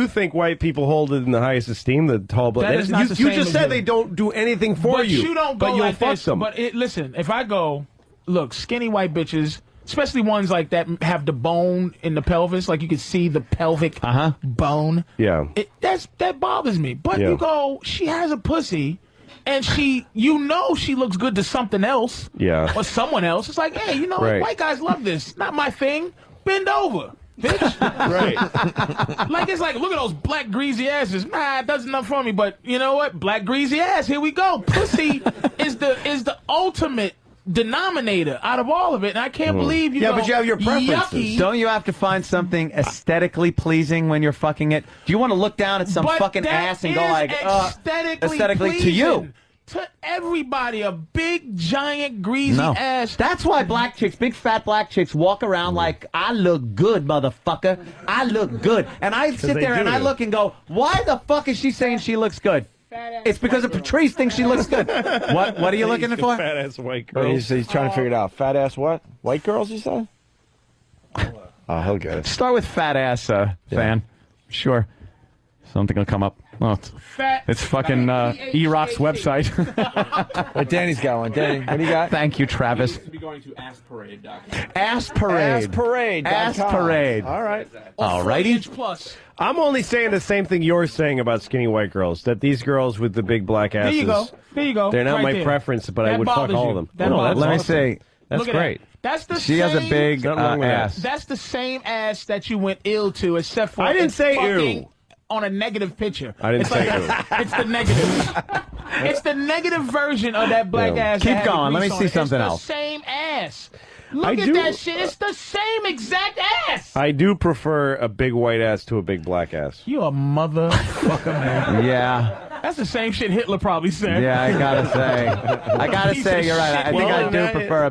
think white people hold in the highest esteem, the tall black. That is not the you same just as said you. they don't do anything for But you don't go but you'll like fuck this. them. But listen, if I go, look, skinny white bitches, especially ones like that have the bone in the pelvis, like you can see the pelvic bone. Yeah. That bothers me. But Yeah. you go, she has a pussy, and she looks good to something else. Yeah. Or someone else. It's like, hey, Right. white guys love this. Not my thing. Bend over, bitch. Right. Like, it's like, look at those black greasy asses. Nah, it does enough for me. But you know what? Black greasy ass. Here we go. Pussy is the ultimate denominator out of all of it, and I can't believe you. Yeah, go, but you have your preferences. Yucky. Don't you have to find something aesthetically pleasing when you're fucking it? Do you want to look down at some But fucking that ass and go is like, aesthetically to you? pleasing to everybody, a big giant greasy No. ass. That's why black chicks, big fat black chicks, walk around like, I look good, motherfucker. I look good. And I sit they there and do. I look and go, why the fuck is she saying she looks good? It's because of Patrice thinks she looks good. What are you looking for? Fat ass white girl. He's trying to figure it out. Fat ass what? White girls, you said? Oh, he'll get it. Start with fat ass fan. Sure. Something will come up. Oh, it's fucking E-Rock's website. Wait, Danny's got one. Danny, what do you got? Thank you, Travis. To be going to assparade.com. Ass Parade. Ass Parade. Ass Parade. All right. All righty. Plus. I'm only saying the same thing you're saying about skinny white girls. That these girls with the big black asses. There you go. There you go. They're not Right my there. preference, but I That would fuck bothers all you. of them. That No, bothers that's Let me awesome. say, That's Look at great. that. That's the she has a same- big Nothing wrong with that. ass. That's the same ass that you went ill to, except for I didn't it's say fucking ew. on a negative picture. I didn't it's say like It's the negative. It's the negative version of that black Yeah. ass. Keep that had the going. Let me grease see on it. something It's else. The same ass. Look I at do- that shit. It's the same exact ass. I do prefer a big white ass to a big black ass. You a motherfucker, man. Yeah. That's the same shit Hitler probably said. Yeah, I gotta Piece say, of you're right. shit. I think Well, I do that- prefer a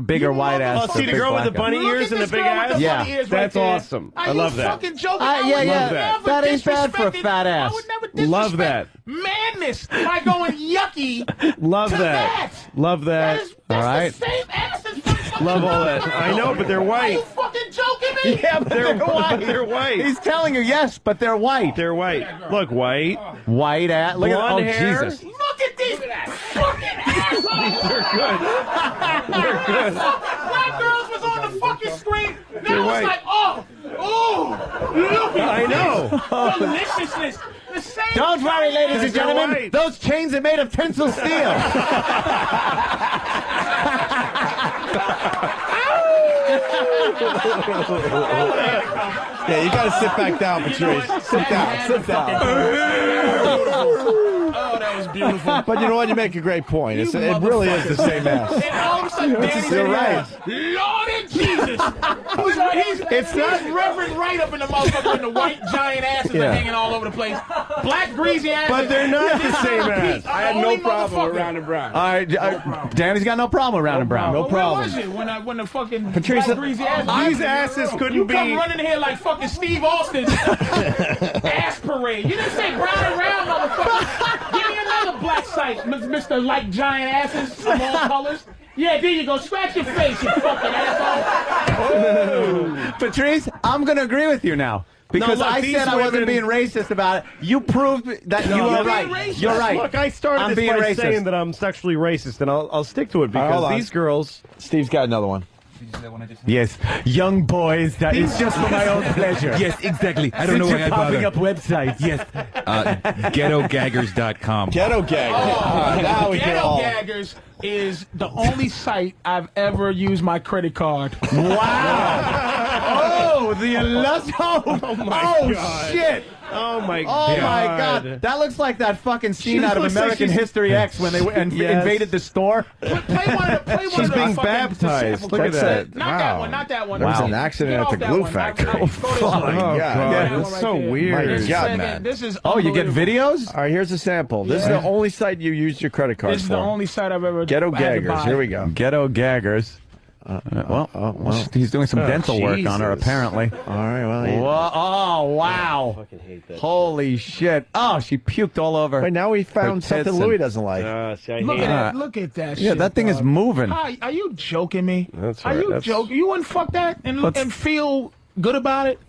bigger You white ass. Oh, to see a the big girl with the black bunny ass. Look ears at and the this big girl with ass? the Yeah. funny ears That's right there. awesome. Are I you love that. fucking joking? Yeah, I would yeah. Love that. never That ain't bad for a disrespect fat it. ass. I would never Love disrespect madness by going yucky. Love to that. Love that. That's All right. the same ass as fucking Love all that. I know, but they're Are you white. fucking joking me? Yeah, but they're white. They're white. He's telling you yes, but they're white. They're white. Look, white. White ass. Look Blonde at hair. Jesus. Look at these fucking assholes. They're good. They're good. Black girls was on the fucking screen. They're Now white. it's like, oh, look at I know. deliciousness. The same Don't worry, ladies and They're gentlemen. white. Those chains are made of tensile steel. Yeah, you got to sit back down, Patrice. Sit down. Sit down. Oh, that was beautiful. But you know what? You make a great point. It really is the same ass. And all of a sudden, Danny's You're in right. there. Lord and Jesus. It's not Reverend right up in the motherfucker and the white giant asses Yeah. are hanging all over the place. Black greasy asses. But they're not the This is same not ass. Pete. I had I'm the no only problem with motherfucker. Round and Brown. All right, Danny's got no problem with round and brown. No Where problem. was it when the fucking Patrice, black greasy asses? These asses couldn't You be. come running here like fucking Steve Austin's ass parade. You didn't say brown and round, motherfucker. Give me another black site, Mr. Like giant asses of all colors. Yeah, there you go. Scratch your face, you fucking asshole. Patrice, I'm going to agree with you now. Because look, I these said I wasn't women- being racist about it. You proved that you you're are being right. racist. You're right. Look, I started I'm this being by racist. saying that I'm sexually racist, and I'll stick to it hold because on. these girls. Steve's got another one. Yes, young boys, that is just for my own pleasure. Yes, exactly. I don't know Since why you're I popping bother. up websites. Yes. Ghettogaggers.com. Ghetto gag. Now we can Ghetto all. Gaggers is the only site I've ever used my credit card. Wow. Oh, the illustrious. Oh, my God. Shit. Oh my Oh God. my God! That looks like that fucking scene She out of looks like American she's- History X when they invaded the store. Play one of She's the being fucking baptized. sample Look at clips. that. Not that one. Not that one. There was Wow. an accident Get at off the that glue one. factory. Go to this Oh, one. my God. That That's one right so there. weird. This is God, second. man. This is Oh, you get unbelievable. videos? All right, here's a sample. This is Yeah. the only site you used your credit card This is for. the only site I've ever Ghetto had to Gaggers. buy. Here we go. Ghetto Gaggers. Well, he's doing some dental work on her, Jesus. apparently. All right, well. Oh, wow. fucking hate that. Holy shit. Oh, she puked all over. Wait, now we found her something tits Louis and- doesn't like. See, I Look hate at it. that! Look at that! Yeah, shit, that thing is dog. moving. Hi, are you joking me? That's Are all right. you That's- joking? You wouldn't fuck that and feel good about it?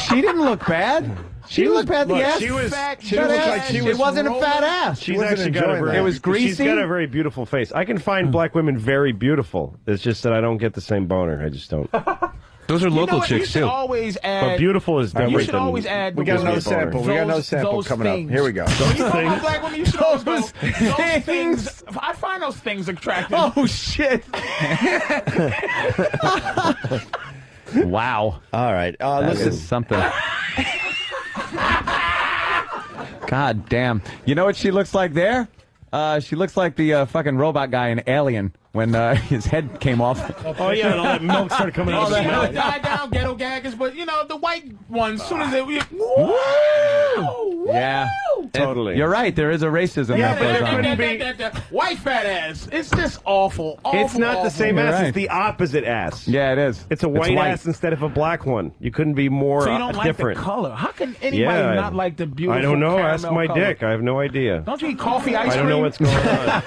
She didn't look bad. She looked bad. Look, The ass. she was- Fat she fat looked ass. like she It wasn't a rolling. fat ass. She's wasn't actually got a enjoying very, that. It was She's greasy? got a very beautiful face. I can find black women very beautiful. It's just that I don't get the same boner. I just don't. Those are You know local what? You chicks should too. always add. But beautiful is You different. should always add. We got those- another sample. We got another sample those coming things. up. Here we go. When you talk about black women, you should always go. Those Those things. I find those things attractive. Oh, shit. Wow. All right. That Listen. is something. God damn. You know what she looks like there? She looks like the fucking robot guy in Alien when his head came off. Oh yeah, and all that milk started coming out of his mouth. Die down, ghetto gaggers, but you know the white ones. As soon as they, woo, Yeah. Totally. You're right. There is a racism yeah, that goes on. that white fat ass. It's just awful. It's not the awful. same You're ass. right. It's the opposite ass. Yeah, it is. It's a white, ass instead of a black one. You couldn't be more So you don't like different. the color? How can anybody Yeah, not like the beautiful? I don't know. caramel Ask my color? dick. I have no idea. Don't you eat coffee ice cream? I don't know what's going on.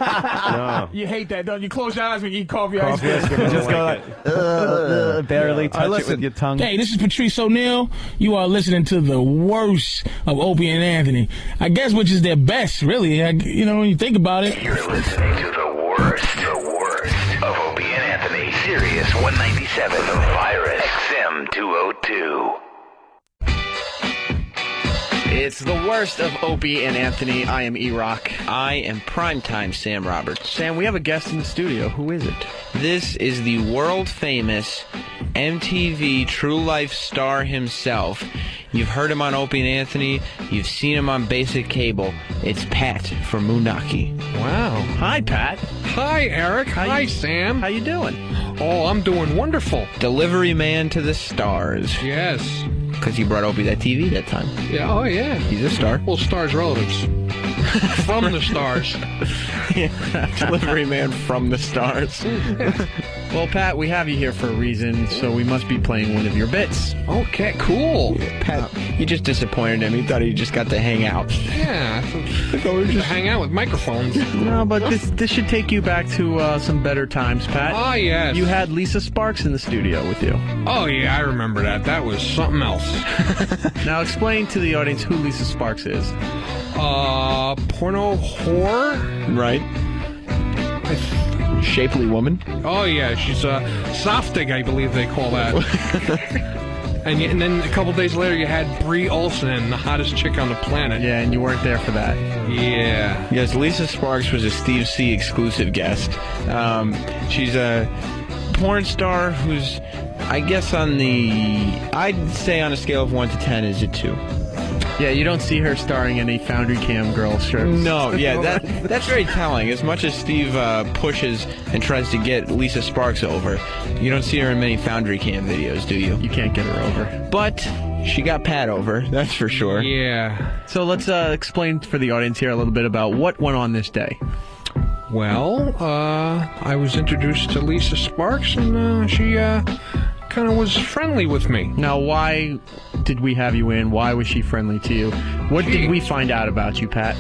No. You hate that, don't you? Close your eyes when you eat coffee ice Coffee cream. ice cream. I don't like it. Barely touch it with your tongue. Hey, this is Patrice O'Neal. You are listening to the worst of Opie and Anthony. I guess which is their best, really. You know, when you think about it. You're listening to the worst of Opie and Anthony. Sirius 197, the Virus XM 202. It's the worst of Opie and Anthony. I am E-Rock. I am primetime Sam Roberts. Sam, we have a guest in the studio. Who is it? This is the world-famous MTV True Life star himself. You've heard him on Opie and Anthony. You've seen him on basic cable. It's Pat from Munaki. Wow. Hi, Pat. Hi, Eric. Hi, Sam. How you doing? Oh, I'm doing wonderful. Delivery man to the stars. Yes. Because he brought Opie that TV that time. Yeah. Oh, yeah. He's a star. Well, stars relatives. From the stars. Yeah, delivery man from the stars. Well, Pat, we have you here for a reason, so we must be playing one of your bits. Okay, cool. Yeah, Pat, you just disappointed him. He thought he just got to hang out. Yeah. I thought we were just hang out with microphones. No, but this should take you back to some better times, Pat. Oh, yes. You had Lisa Sparks in the studio with you. Oh, yeah, I remember that. That was something else. Now, explain to the audience who Lisa Sparks is. Porno whore? Right. Shapely woman. Oh, yeah, she's a softig, I believe they call that. And then a couple days later, you had Brie Olsen, the hottest chick on the planet. Yeah, and you weren't there for that. Yeah. Yes, Lisa Sparks was a Steve C. exclusive guest. She's a porn star who's, I guess, I'd say on a scale of 1 to 10, is it 2? Yeah, you don't see her starring any Foundry Cam girl shirts. No, yeah, that's very telling. As much as Steve pushes and tries to get Lisa Sparks over, you don't see her in many Foundry Cam videos, do you? You can't get her over. But she got Pat over, that's for sure. Yeah. So let's explain for the audience here a little bit about what went on this day. Well, I was introduced to Lisa Sparks, and she kind of was friendly with me. Now, why did we have you in? Why was she friendly to you? What did we find out about you, Pat?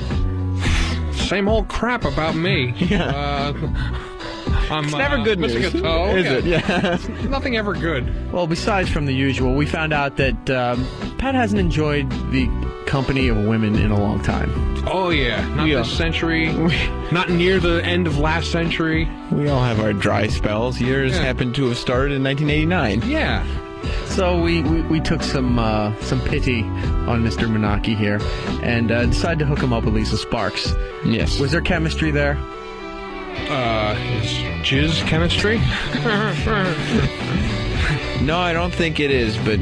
Same old crap about me. Yeah. I'm It's never good missing news. a toe. Is it? Yeah. Nothing ever good. Well, besides from the usual, we found out that Pat hasn't enjoyed the company of women in a long time. Oh, yeah. Not this century. Not near the end of last century. We all have our dry spells. Yours happened to have started in 1989. Yeah. So we took some pity on Mr. Munaki here and decided to hook him up with Lisa Sparks. Yes. Was there chemistry there? Is jizz chemistry? No, I don't think it is, but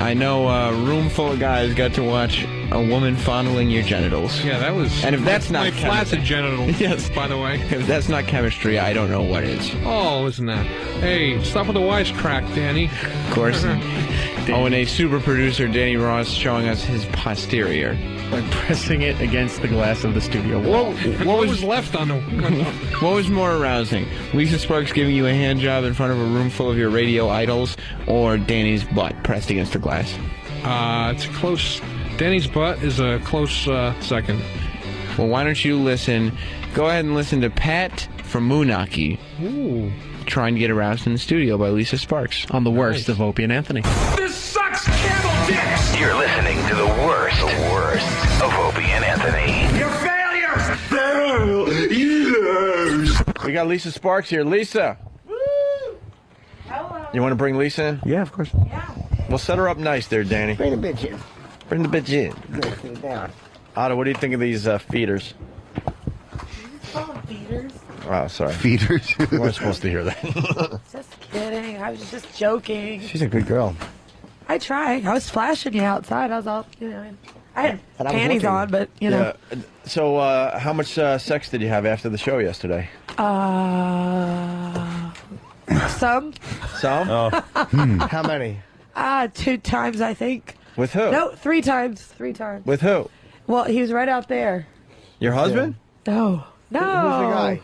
I know a room full of guys got to watch a woman fondling your genitals. Yeah, that was. And if that's my not flaccid genitals. Yes, by the way. If that's not chemistry, I don't know what is. Oh, listen to that. Hey, stop with the wisecrack, Danny. Of course. Oh, and a super producer, Danny Ross, showing us his posterior. By pressing it against the glass of the studio wall. What was left on the... What was more arousing? Lisa Sparks giving you a hand job in front of a room full of your radio idols, or Danny's butt pressed against the glass? It's close. Danny's butt is a close second. Well, why don't you listen? Go ahead and listen to Pat from Munaki. Ooh. Trying to get aroused in the studio by Lisa Sparks. On the worst of Opie and Anthony. This sucks, camel dicks! You're listening to the worst of Opie and Anthony. You're failures! We got Lisa Sparks here. Lisa! Hello. You want to bring Lisa in? Yeah, of course. Yeah. Well, set her up nice there, Danny. Bring the bitch in. Bring the bitch in. Sit down. Otto, what do you think of these feeders? Feeders? Oh, sorry. Feeders? You weren't supposed to hear that. Just kidding. I was just joking. She's a good girl. I tried. I was flashing you outside. I was all, I had And I was panties looking. on, but, Yeah. So, how much sex did you have after the show yesterday? Some. Some? How many? 2 times, I think. With who? No, 3 times. 3 times. With who? Well, he was right out there. Your husband? No. No. Who's the guy?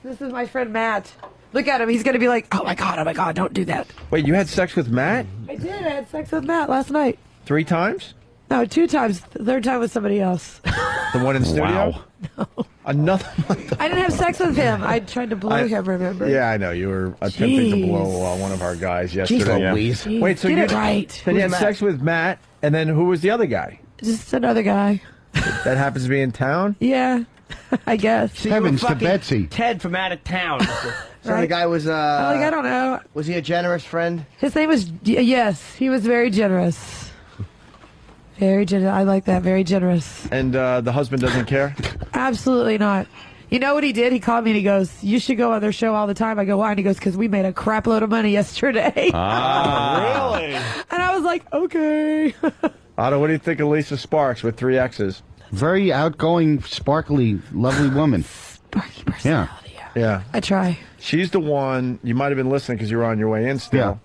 This is my friend Matt. Look at him. He's going to be like, oh my God, don't do that. Wait, you had sex with Matt? I did. I had sex with Matt last night. 3 times? No, 2 times. The 3rd time with somebody else. The one in the studio? Wow. No. Another one? I didn't have sex with him. I tried to blow him, remember? Yeah, I know. You were attempting to Jeez. blow one of our guys yesterday. Jeez Louise. Jeez. Wait, so Get you it right. So you had Who's sex with Matt, and then who was the other guy? Just another guy. That happens to be in town? Yeah, I guess. So you were fucking Ted from out of town. So the guy was I don't know. Was he a generous friend? His name was, yes, he was very generous. Very generous. I like that. Very generous. And the husband doesn't care? Absolutely not. You know what he did? He called me and he goes, you should go on their show all the time. I go, why? And he goes, because we made a crap load of money yesterday. Really? And I was like, okay. Otto, what do you think of Lisa Sparks with 3 X's? Very outgoing, sparkly, lovely woman. Sparky personality. Yeah. I try. She's the one, you might have been listening because you were on your way in still.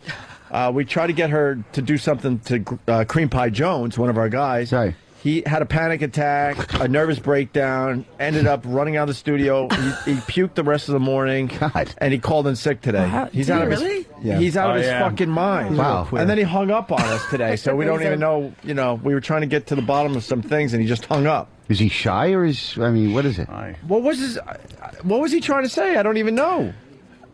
Yeah. We tried to get her to do something to Cream Pie Jones, one of our guys. Right. He had a panic attack, a nervous breakdown, ended up running out of the studio. He puked the rest of the morning, and he called in sick today. He's out of his, he's out of his fucking mind. Wow. And then he hung up on us today, so we don't even know, we were trying to get to the bottom of some things, and he just hung up. Is he shy, or what is it? What was he trying to say? I don't even know.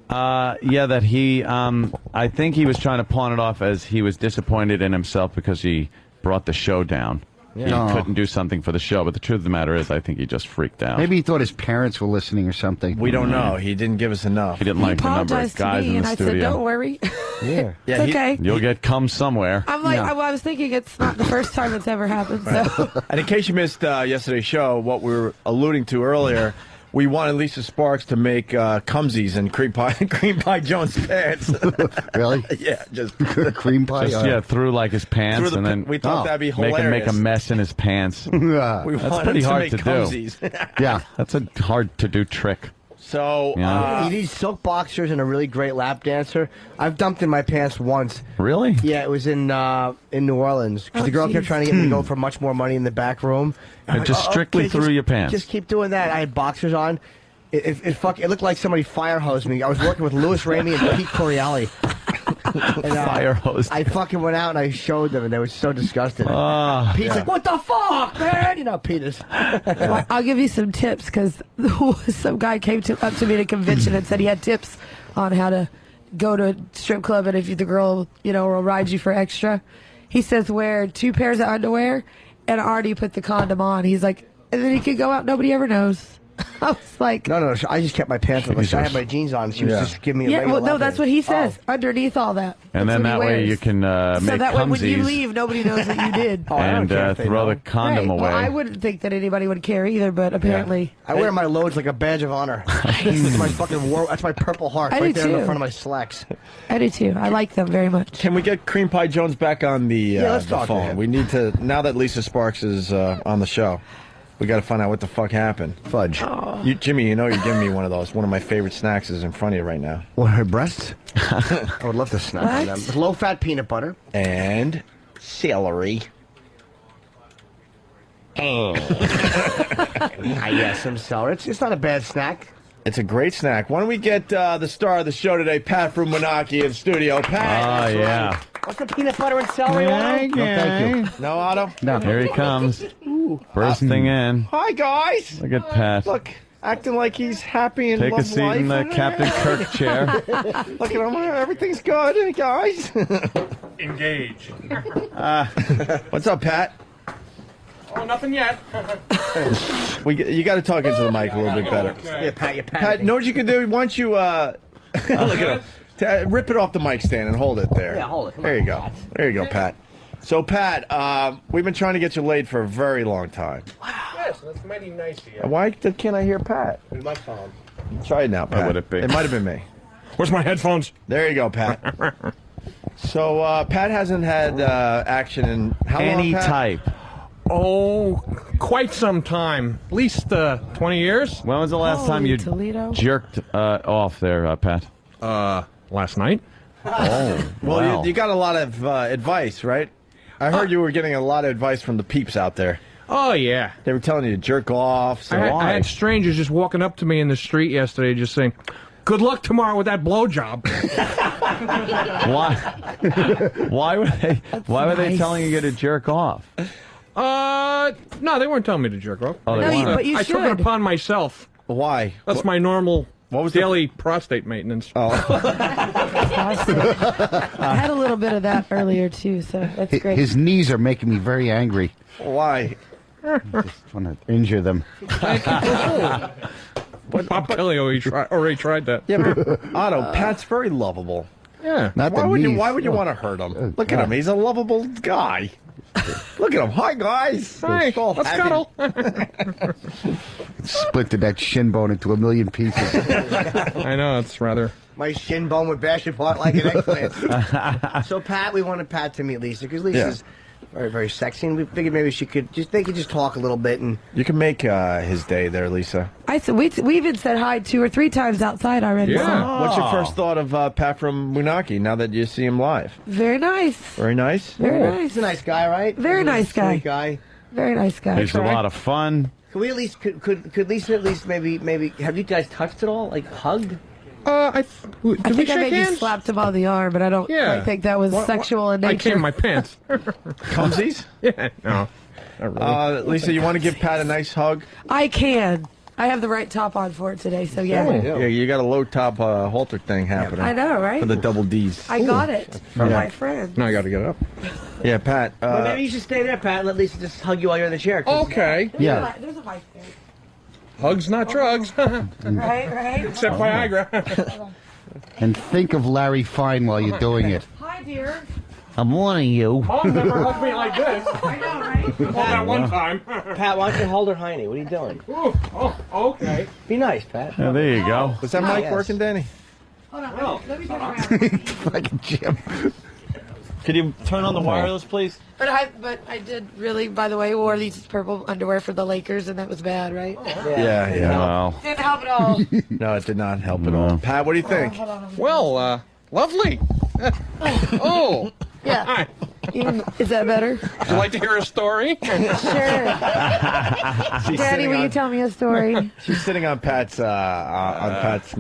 Yeah, that he, I think he was trying to pawn it off as he was disappointed in himself because he brought the show down. Yeah. He No. couldn't do something for the show, but the truth of the matter is, I think he just freaked out. Maybe he thought his parents were listening or something. We don't know. He didn't give us enough. He didn't like the number of Apologized to guys me, in and the I studio. said, don't worry. Yeah. It's okay. You'll get cum somewhere. I'm like, I was thinking it's not the first time it's ever happened. So And in case you missed yesterday's show, what we were alluding to earlier, we wanted Lisa Sparks to make cumsies and cream pie Jones pants. Really? Yeah, just cream pie. Just, through like his pants, and then we thought that'd be hilarious. make a mess in his pants. We That's wanted pretty to hard make to do. cumsies. Yeah, that's a hard to do trick. So Yeah. He needs silk boxers and a really great lap dancer. I've dumped in my pants once. Really? Yeah, it was in New Orleans. 'Cause Oh, the girl kept jeez. trying to get me to go for much more money in the back room. And I'm Just strictly okay, through just- your pants. Just keep doing that. I had boxers on. It looked like somebody fire hosed me. I was working with Louis Ramey and Pete Corielli. And, Fire hose. I fucking went out and I showed them, and they were so disgusted. Pete's Yeah. like, "What the fuck, man?" You know, Pete is. Well, I'll give you some tips because some guy came up to me at a convention and said he had tips on how to go to a strip club and if the girl, will ride you for extra. He says wear 2 pairs of underwear and already put the condom on. He's like, and then he could go out. Nobody ever knows. I was like, No, I just kept my pants on. Like, I had my jeans on. She was just giving me a yeah, regular well, no, lap that's dance. what he says. Underneath all that. And That's then what he that way wears. you can So make that way, when you cumsies leave, nobody knows that you did. and throw the condom Right. away. Well, I wouldn't think that anybody would care either, but apparently. I wear my loads like a badge of honor. That's my fucking that's my Purple Heart I right do there in the too. front of my slacks. I do too. I like them very much. Can we get Cream Pie Jones back on the, let's the talk to phone? him. We need to, now that Lisa Sparks is on the show, we got to find out what the fuck happened. Fudge. You, Jimmy, you know you're giving me one of those. One of my favorite snacks is in front of you right now. What, her breasts? I would love to snack on them. With low-fat peanut butter. And celery. Yes, some celery. It's not a bad snack. It's a great snack. Why don't we get the star of the show today, Pat from Munaki, in studio. Pat. Oh, yeah. What's the peanut butter and celery one? No, thank you. No, Otto? No. Here he comes. Bursting in. Hi, guys. Look at Pat. Look, acting like he's happy and Take a love seat life. in the Captain Kirk chair. Look at him. Everything's good, hey, guys. Engage. What's up, Pat? Oh, nothing yet. You got to talk into the mic a little bit better. Yeah, Pat, you're Pat, know what you can do? Why don't you look at him. Rip it off the mic stand and hold it there. Yeah, hold it. Come There on, you go. Pat. There you go, Pat. So, Pat, we've been trying to get you laid for a very long time. Yes, that's mighty nice of you. Why can't I hear Pat? With my phone. Try it now, Pat. would it be? It might have been me. Where's my headphones? There you go, Pat. So, Pat hasn't had action in how Any long, Pat? type. Oh, quite some time. At least 20 years. When was the last time you Toledo. jerked off there, Pat? Last night. Oh, Well, wow. you got a lot of advice, right? I heard you were getting a lot of advice from the peeps out there. Oh, yeah. They were telling you to jerk off. So I had strangers just walking up to me in the street yesterday just saying, good luck tomorrow with that blowjob. Why? Why were they telling you to jerk off? No, they weren't telling me to jerk off. Oh, they No, weren't. but you I took it should. upon myself. Why? That's my normal What was daily prostate maintenance. Oh. I had a little bit of that earlier too, so that's great. His knees are making me very angry. Why? Just want to injure them. Bob Kelly already tried that. Yeah, but Otto, Pat's very lovable. Yeah. Not Why the would you? knees. Why would you Oh. want to hurt him? Oh, Look at God. him. He's a lovable guy. Look at him. Hi, guys. Hey, All let's happy. cuddle. Splintered that shin bone into a million pieces. I know, it's rather... My shin bone would bash apart like an eggplant. So, Pat, we wanted Pat to meet Lisa because Lisa's very, very sexy, and we figured maybe they could just talk a little bit. And You can make his day there, Lisa. I said we even said hi 2 or 3 times outside already. Yeah. so- What's your first thought of Pat from Munaki now that you see him live? Very nice. Very nice. Very he's nice. a nice guy, right? Very He's a nice guy. sweet guy. Very nice guy. He's a lot of fun. Could we at least could Lisa at least maybe have you guys touched at all? Like hugged? I I think I maybe slapped him on the arm, but I don't Yeah. quite think that was sexual in I nature. came in my pants. Cumsies? Yeah, no. Not really. Lisa, you want to give Pat a nice hug? I can. I have the right top on for it today, so yeah. Yeah, you got a low top halter thing happening. I know, right? For the double D's. I got it from Yeah. my friend. Now I got to get up. Yeah, Pat. Well, maybe you should stay there, Pat, and let Lisa just hug you while you're in the chair. 'cause- Okay. Yeah. There's a mic there. Hugs, not drugs. Right. Except Viagra. And think of Larry Fine while you're doing it. Hi, dear. I'm warning you. Mom never hugged me like this. I know, right? Well, that one time. Pat, why don't you hold her hiney? What are you doing? Ooh, oh, okay. Be nice, Pat. Yeah, there you go. Is that mic yes. working, Danny? Hold on. Let me turn around. Like a Jim. Could you turn on the wireless, please? But I did really, by the way, wore these purple underwear for the Lakers, and that was bad, right? Yeah. Well, Didn't help at all. No, it did not help at all. Pat, what do you think? Hold on. Well, lovely. Oh. Yeah. Hi. Is that better? Would you like to hear a story? Sure. Daddy, will you tell me a story? She's sitting on Pat's knee.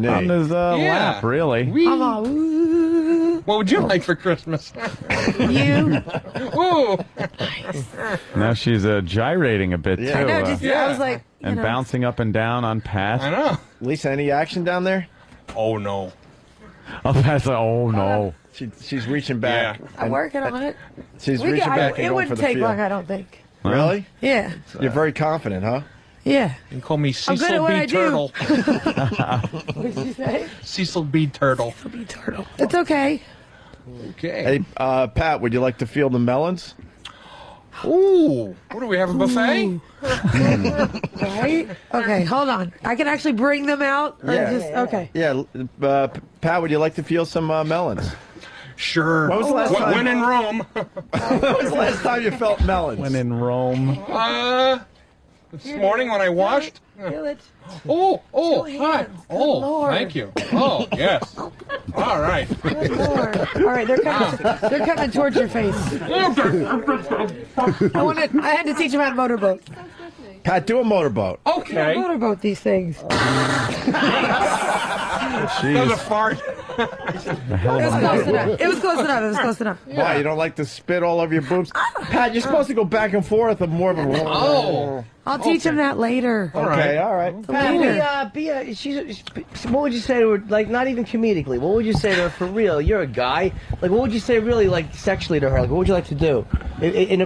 on his lap, really. I'm all, ooh. What would you like for Christmas? You. Ooh. Now she's gyrating a bit, too. I know, just, I was like, you and know. bouncing up and down on Pat. I know. Lisa, any action down there? Oh, no. Oh, Pat's like, oh, no. She's reaching back. Yeah. I'm working on it. She's reaching back and it going wouldn't for the take field. long, I don't think. Really? Yeah. You're very confident, huh? Yeah. You can call me I'm good Cecil at what B. I do. Turtle. What did you say? Cecil B. Turtle. Cecil B. Turtle. It's okay. Okay. Hey, Pat, would you like to feel the melons? Ooh. What do we have, a buffet? Right? Okay, hold on. I can actually bring them out? Or okay. Yeah, Pat, would you like to feel some melons? Sure. When was the last time? When in Rome. When was the last time you felt melons? When in Rome. This morning when I washed. Feel it. Oh, Show hi. hands. Good Oh, Lord. thank you. Oh, yes. All right. Good Lord. All right, they're coming towards your face. I had to teach him how to motorboat. Pat, do a motorboat. Okay. Motorboat these things. That was a fart. It was close enough. Why, you don't like to spit all over your boobs? Pat, you're supposed to go back and forth and more of a... Oh. I'll teach him that later. Okay, all right. Pat, what would you say to her, like, not even comedically, what would you say to her for real? You're a guy. Like, what would you say really, like, sexually to her? Like, what would you like to do?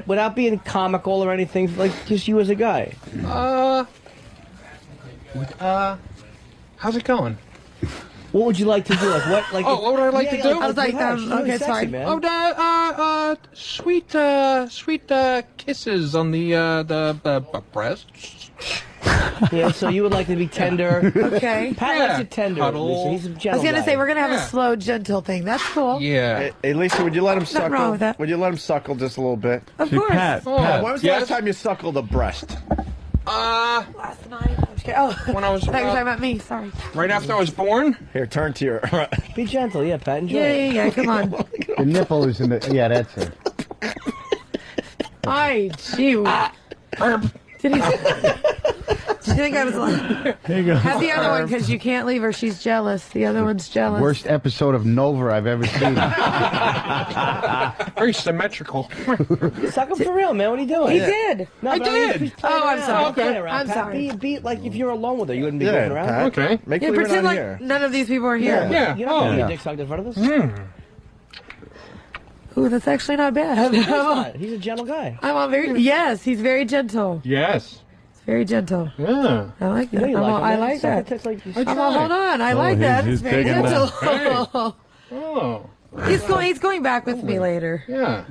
Without being comical or anything, like, just you as a guy. How's it going? What would you like to do? Like, what? Like, what would I like to do? I was like, okay, sorry. Man. Sweet kisses on the breasts. Yeah, so you would like to be tender. Okay. Pat likes it tender. Cuddle. Lisa. He's a gentle I was going to guy. say, we're going to have a slow, gentle thing. That's cool. Yeah. Hey, Lisa, would you let him Nothing wrong suckle? with that. Would you let him suckle just a little bit? Of course. Pat, When was the last time you suckled a breast? Last night. I'm just kidding. Oh, When I was I thought you were talking about me. Sorry. right after I was born. Here, turn to your... Be gentle, yeah, Pat. Enjoy Yeah, it. yeah, come on. The nipple is in the. Yeah, that's it. Hi, gee. Did you think I was like... Here you go. Have the other one, because you can't leave her. She's jealous. The other one's jealous. Worst episode of Nova I've ever seen. Very symmetrical. Suck him for real, man. What are you doing? He did. No, I but did. he's playing Oh, I'm around. sorry. Don't play Okay. around, I'm Pat. sorry. Be like if you're alone with her, you wouldn't be Yeah, goofing around. Pat. Okay. Make Yeah, believe we're pretend not like here. none of these people are here. Yeah. You're not going to Oh. get dick sucked in front of us. Ooh, that's actually not bad. He's a gentle guy. I'm on very... Yes, he's very gentle. Yes. Very gentle. Yeah. I like that. You know you like him, I man. like Suck that. it, tits like you- I'm all, hold on. I like that. he's It's very digging gentle. Oh. He's going back with me later. Yeah.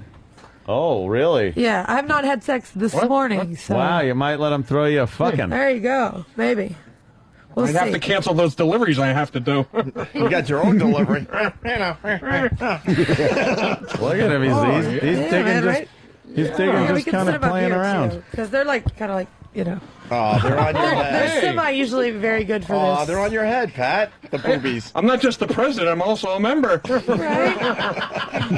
Oh, really? Yeah, I have not had sex this morning. So Wow, you might let him throw you a fucking. there you go. Maybe. We'll I'd see. have to cancel those deliveries I have to do. You got your own delivery. Look at him. He's Yeah, digging man, just. right? He's digging Yeah, we just can kind sit of him up playing here, around. because they're like kind of like Oh, they're on your they're head. semi usually very good for Oh, this. they're on your head, Pat. The boobies. I'm not just the president, I'm also a member. Right?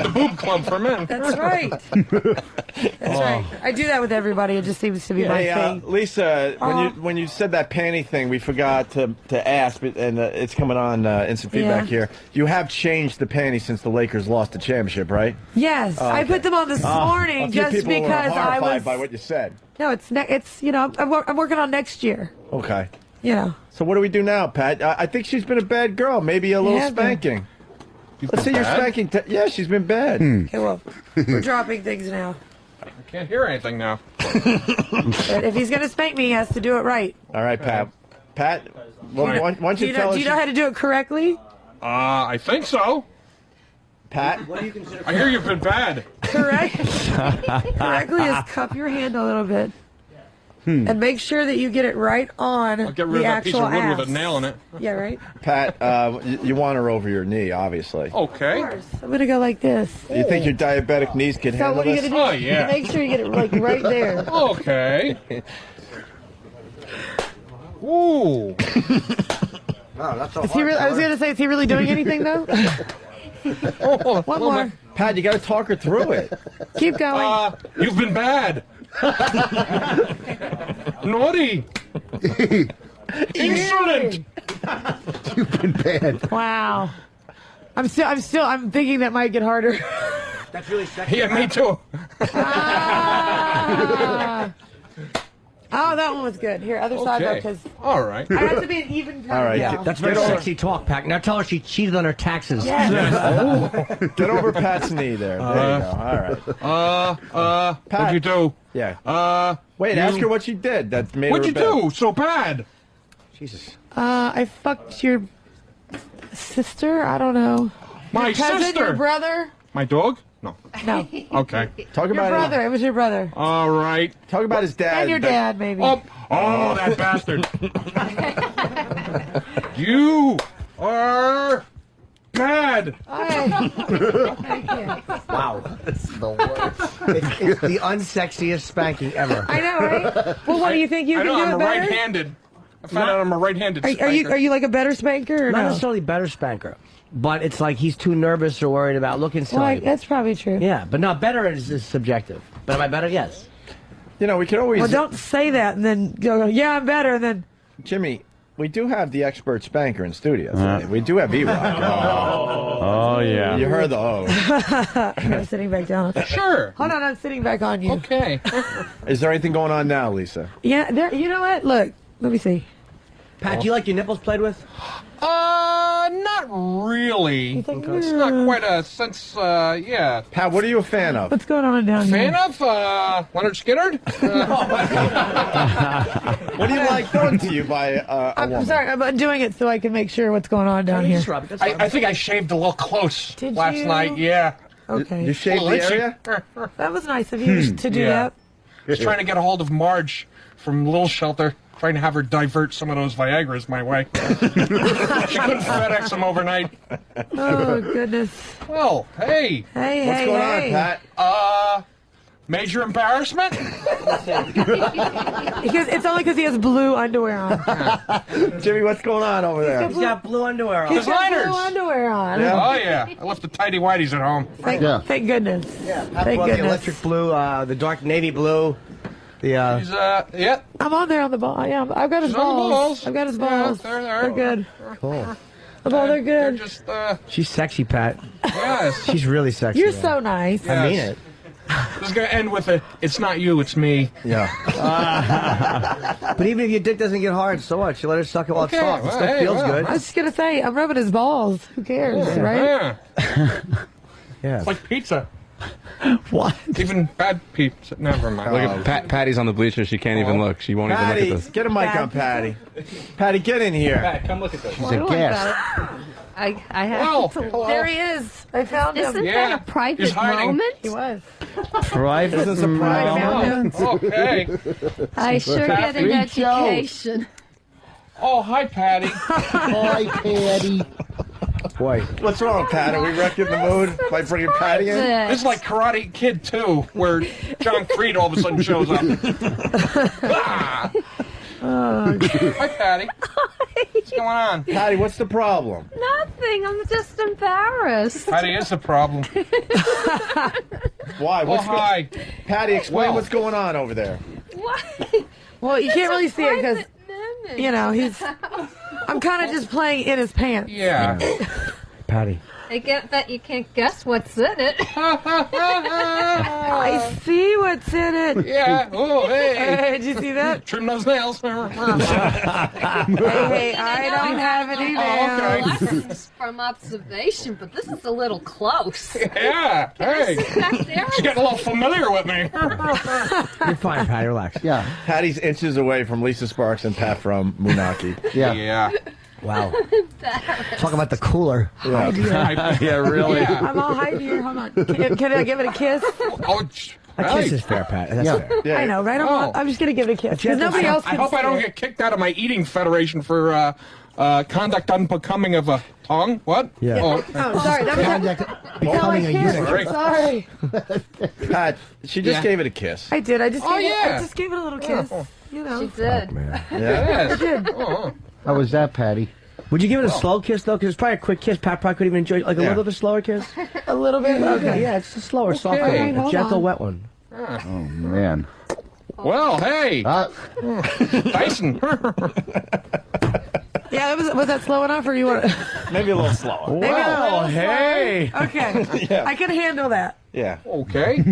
The boob club for men. That's right. That's right. I do that with everybody. It just seems to be my Hey, thing. Lisa, when you said that panty thing, we forgot to ask, and it's coming on instant feedback Yeah. here. You have changed the panty since the Lakers lost the championship, right? Yes, Oh, I okay. put them on this morning A few just people were because I horrified was. by what you said. No, it's I'm working on next year. Okay. You know. So what do we do now, Pat? I think she's been a bad girl. Maybe a little have been. spanking. Let's see your spanking. Yeah, she's been bad. Okay, well, we're dropping things now. I can't hear anything now. But if he's gonna spank me, he has to do it right. All right, Pat. Pat, why don't you tell us? Do you know how to do it correctly? I think so. Pat? What do you consider? I hear you've been bad. Correctly is cup your hand a little bit. And make sure that you get it right on I'll get rid the of that piece actual of wood ass. with a nail in it. Yeah, right? Pat, you want her over your knee, obviously. Okay. Of course. I'm gonna go like this. You think your diabetic knees can So handle what are you this? gonna do? Oh, yeah. Make sure you get it like right there. Okay. Ooh. Wow, that's Is he really, I was gonna say, is he really doing anything though? One more. Pat, you got to talk her through it. Keep going. You've been bad. Naughty. Insolent. You've been bad. Wow. I'm thinking that might get harder. That's really sexy. Yeah, me too. I Oh, that one was good. Here, other side though, because all right. I have to be an even. All right. Yeah. That's very sexy talk, Pat. Now tell her she cheated on her taxes. Yes. Get over Pat's knee there. There you go. All right. Pat, What'd you do? Yeah. Wait, ask her what she did. That made What'd her you bad. do so bad? Jesus. I fucked your sister. I don't know. My your cousin, sister. Your brother. My dog? No. No. Okay. Talk Your about brother. It was your brother. All right. Talk about his dad. And your dad, maybe. Oh, that bastard. You are bad. Thank you. Wow. That's the worst. It's the unsexiest spanking ever. I know, right? Well, what do you think you I can know, do I'm it a better? right-handed. I found out I'm a right-handed Are you like a better spanker or Not no? necessarily better spanker, but it's like he's too nervous or worried about looking silly. Well, that's probably true. Yeah, but not better is subjective. But am I better? Yes. You know, we could always. Well, don't say that and then go, yeah, I'm better, and then. Jimmy, we do have the expert spanker in studio. We do have E-Rock. Oh, yeah. You heard the I'm sitting back down. Sure. Hold on, I'm sitting back on you. Okay. Is there anything going on now, Lisa? Yeah, there. You know what? Look, let me see. Pat, do you like your nipples played with? Not really. It's not quite a sense, yeah. Pat, what are you a fan of? What's going on down Fan here? of, Leonard Skinner? What do you like done to you by a I'm woman? sorry, I'm doing it so I can make sure what's going on down here. I think I shaved a little close Did last you? night, yeah. Okay. You shaved the area? That was nice of you to do Yeah. that. Just trying to get a hold of Marge from Little Shelter, trying to have her divert some of those Viagras my way. She couldn't FedEx them overnight. Oh, goodness. Well, hey. Hey, What's hey, going hey. on, Pat? Major embarrassment? Because it's only because he has blue underwear on. Jimmy, what's going on over there? He's got blue underwear on. He's got Designers. blue underwear on. Oh, yeah. I left the tidy whities at home. Thank goodness. Yeah, Pat Thank brought the goodness. electric blue, the dark navy blue. The He's, yeah. I'm on there on the ball. Yeah, I've got his He's on the balls. balls. I've got his Yeah, balls. they're good. Cool. The balls are They're good. just, She's sexy, Pat. yes. She's really sexy. You're man. so nice. Yeah. I mean it. This is going to end with a, it's not you, it's me. Yeah. But even if your dick doesn't get hard, so what? You let her suck it while Okay, it's soft. It well, still hey, feels well. good. I was just going to say, I'm rubbing his balls. Who cares, right? Yeah. Yeah. It's like pizza. What? Even bad pizza. Never mind. Look at Patty's on the bleachers. She can't even look. She won't even Patty, look at this. get a mic on Patty. Patty, get in here. Pat, come look at this. She's a guest. I have. Well, hello. There he is. I found him. Isn't Yeah, that a private he's hiding. moment? He was. Private. This is a private. Oh, okay. I sure get an Great show. education. Oh, hi, Patty. Hi, Patty. Boy. What's wrong, Pat? Are we wrecking the mood by bringing Patty in? This is like Karate Kid 2, where John Creed all of a sudden shows up. Ah! Hi, Patty. What's going on? Patty, what's the problem? Nothing. I'm just embarrassed. Patty is the problem. Why? Oh, What's hi. Patty, explain Well. what's going on over there. What? Well, you can't really see it because, Moment. you know, he's. I'm kind of just playing in his pants. Yeah. Patty. I get that you can't guess what's in it. I see what's in it. Yeah. Oh, hey. Hey, did you see that? Trim those nails. Hey, I don't have any nails. Lessons from observation, but this is a little close. Yeah. Hey. Back there. She's getting a little familiar with me. You're fine, Patty. Relax. Yeah. Patty's inches away from Lisa Sparks and Pat from Munaki. Yeah. Yeah. Wow. Talk about the cooler. Yeah, really. I'm all high here. Hold on. Can I give it a kiss? Oh, A kiss is fair, Pat. That's fair. Yeah. I know, right? I'm just going to give it a kiss. Because nobody else I can hope I see don't it. get kicked out of my eating federation for conduct unbecoming of a tongue. What? Yeah. Oh, Oh, sorry. That was Conduct becoming a eunuch. sorry. Sorry. Pat, she just Yeah. gave it a kiss. I did. I just Oh, gave yeah. it. I just gave it a little kiss. You know. She did. Yeah. Yes. did. Oh. How was that, Patty? Would you give it a slow kiss, though? Because it's probably a quick kiss. Pat probably could even enjoy like a Yeah. little bit slower kiss. A little bit. Okay, yeah, it's a slower, softer, Okay. one. Alright, A hold gentle, on. wet one. Oh, man. Well, hey, Tyson. Yeah, was that slow enough, or you want? Maybe a little slower. Maybe a little slower? hey. Okay, Yeah. I can handle that. Yeah. Okay.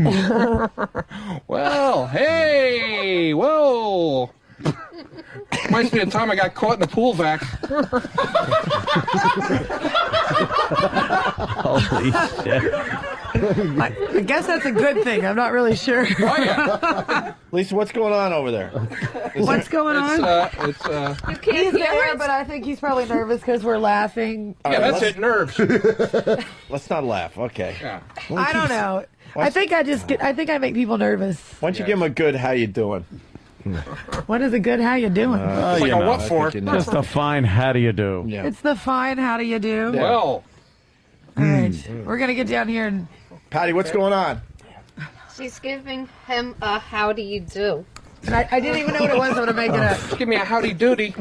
Well, hey, whoa. Reminds me of the time I got caught in the pool vac. Holy shit. I guess that's a good thing. I'm not really sure. Oh, yeah. Lisa, what's going on over there? What's going on? He's hear there, it? but I think he's probably nervous because we're laughing. Yeah, that's it, nerves. Let's not laugh. Okay. Yeah. I don't know. I think I make people nervous. Why don't you give him a good how you doing? What is a good how you doing? It's like a what for? Just a fine how do you do? Yeah. It's the fine how do you do? Yeah. Well. All right. We're going to get down here and... Patty, what's going on? She's giving him a how do you do. I didn't even know what it was. I'm going to make it up. Just give me a howdy doody.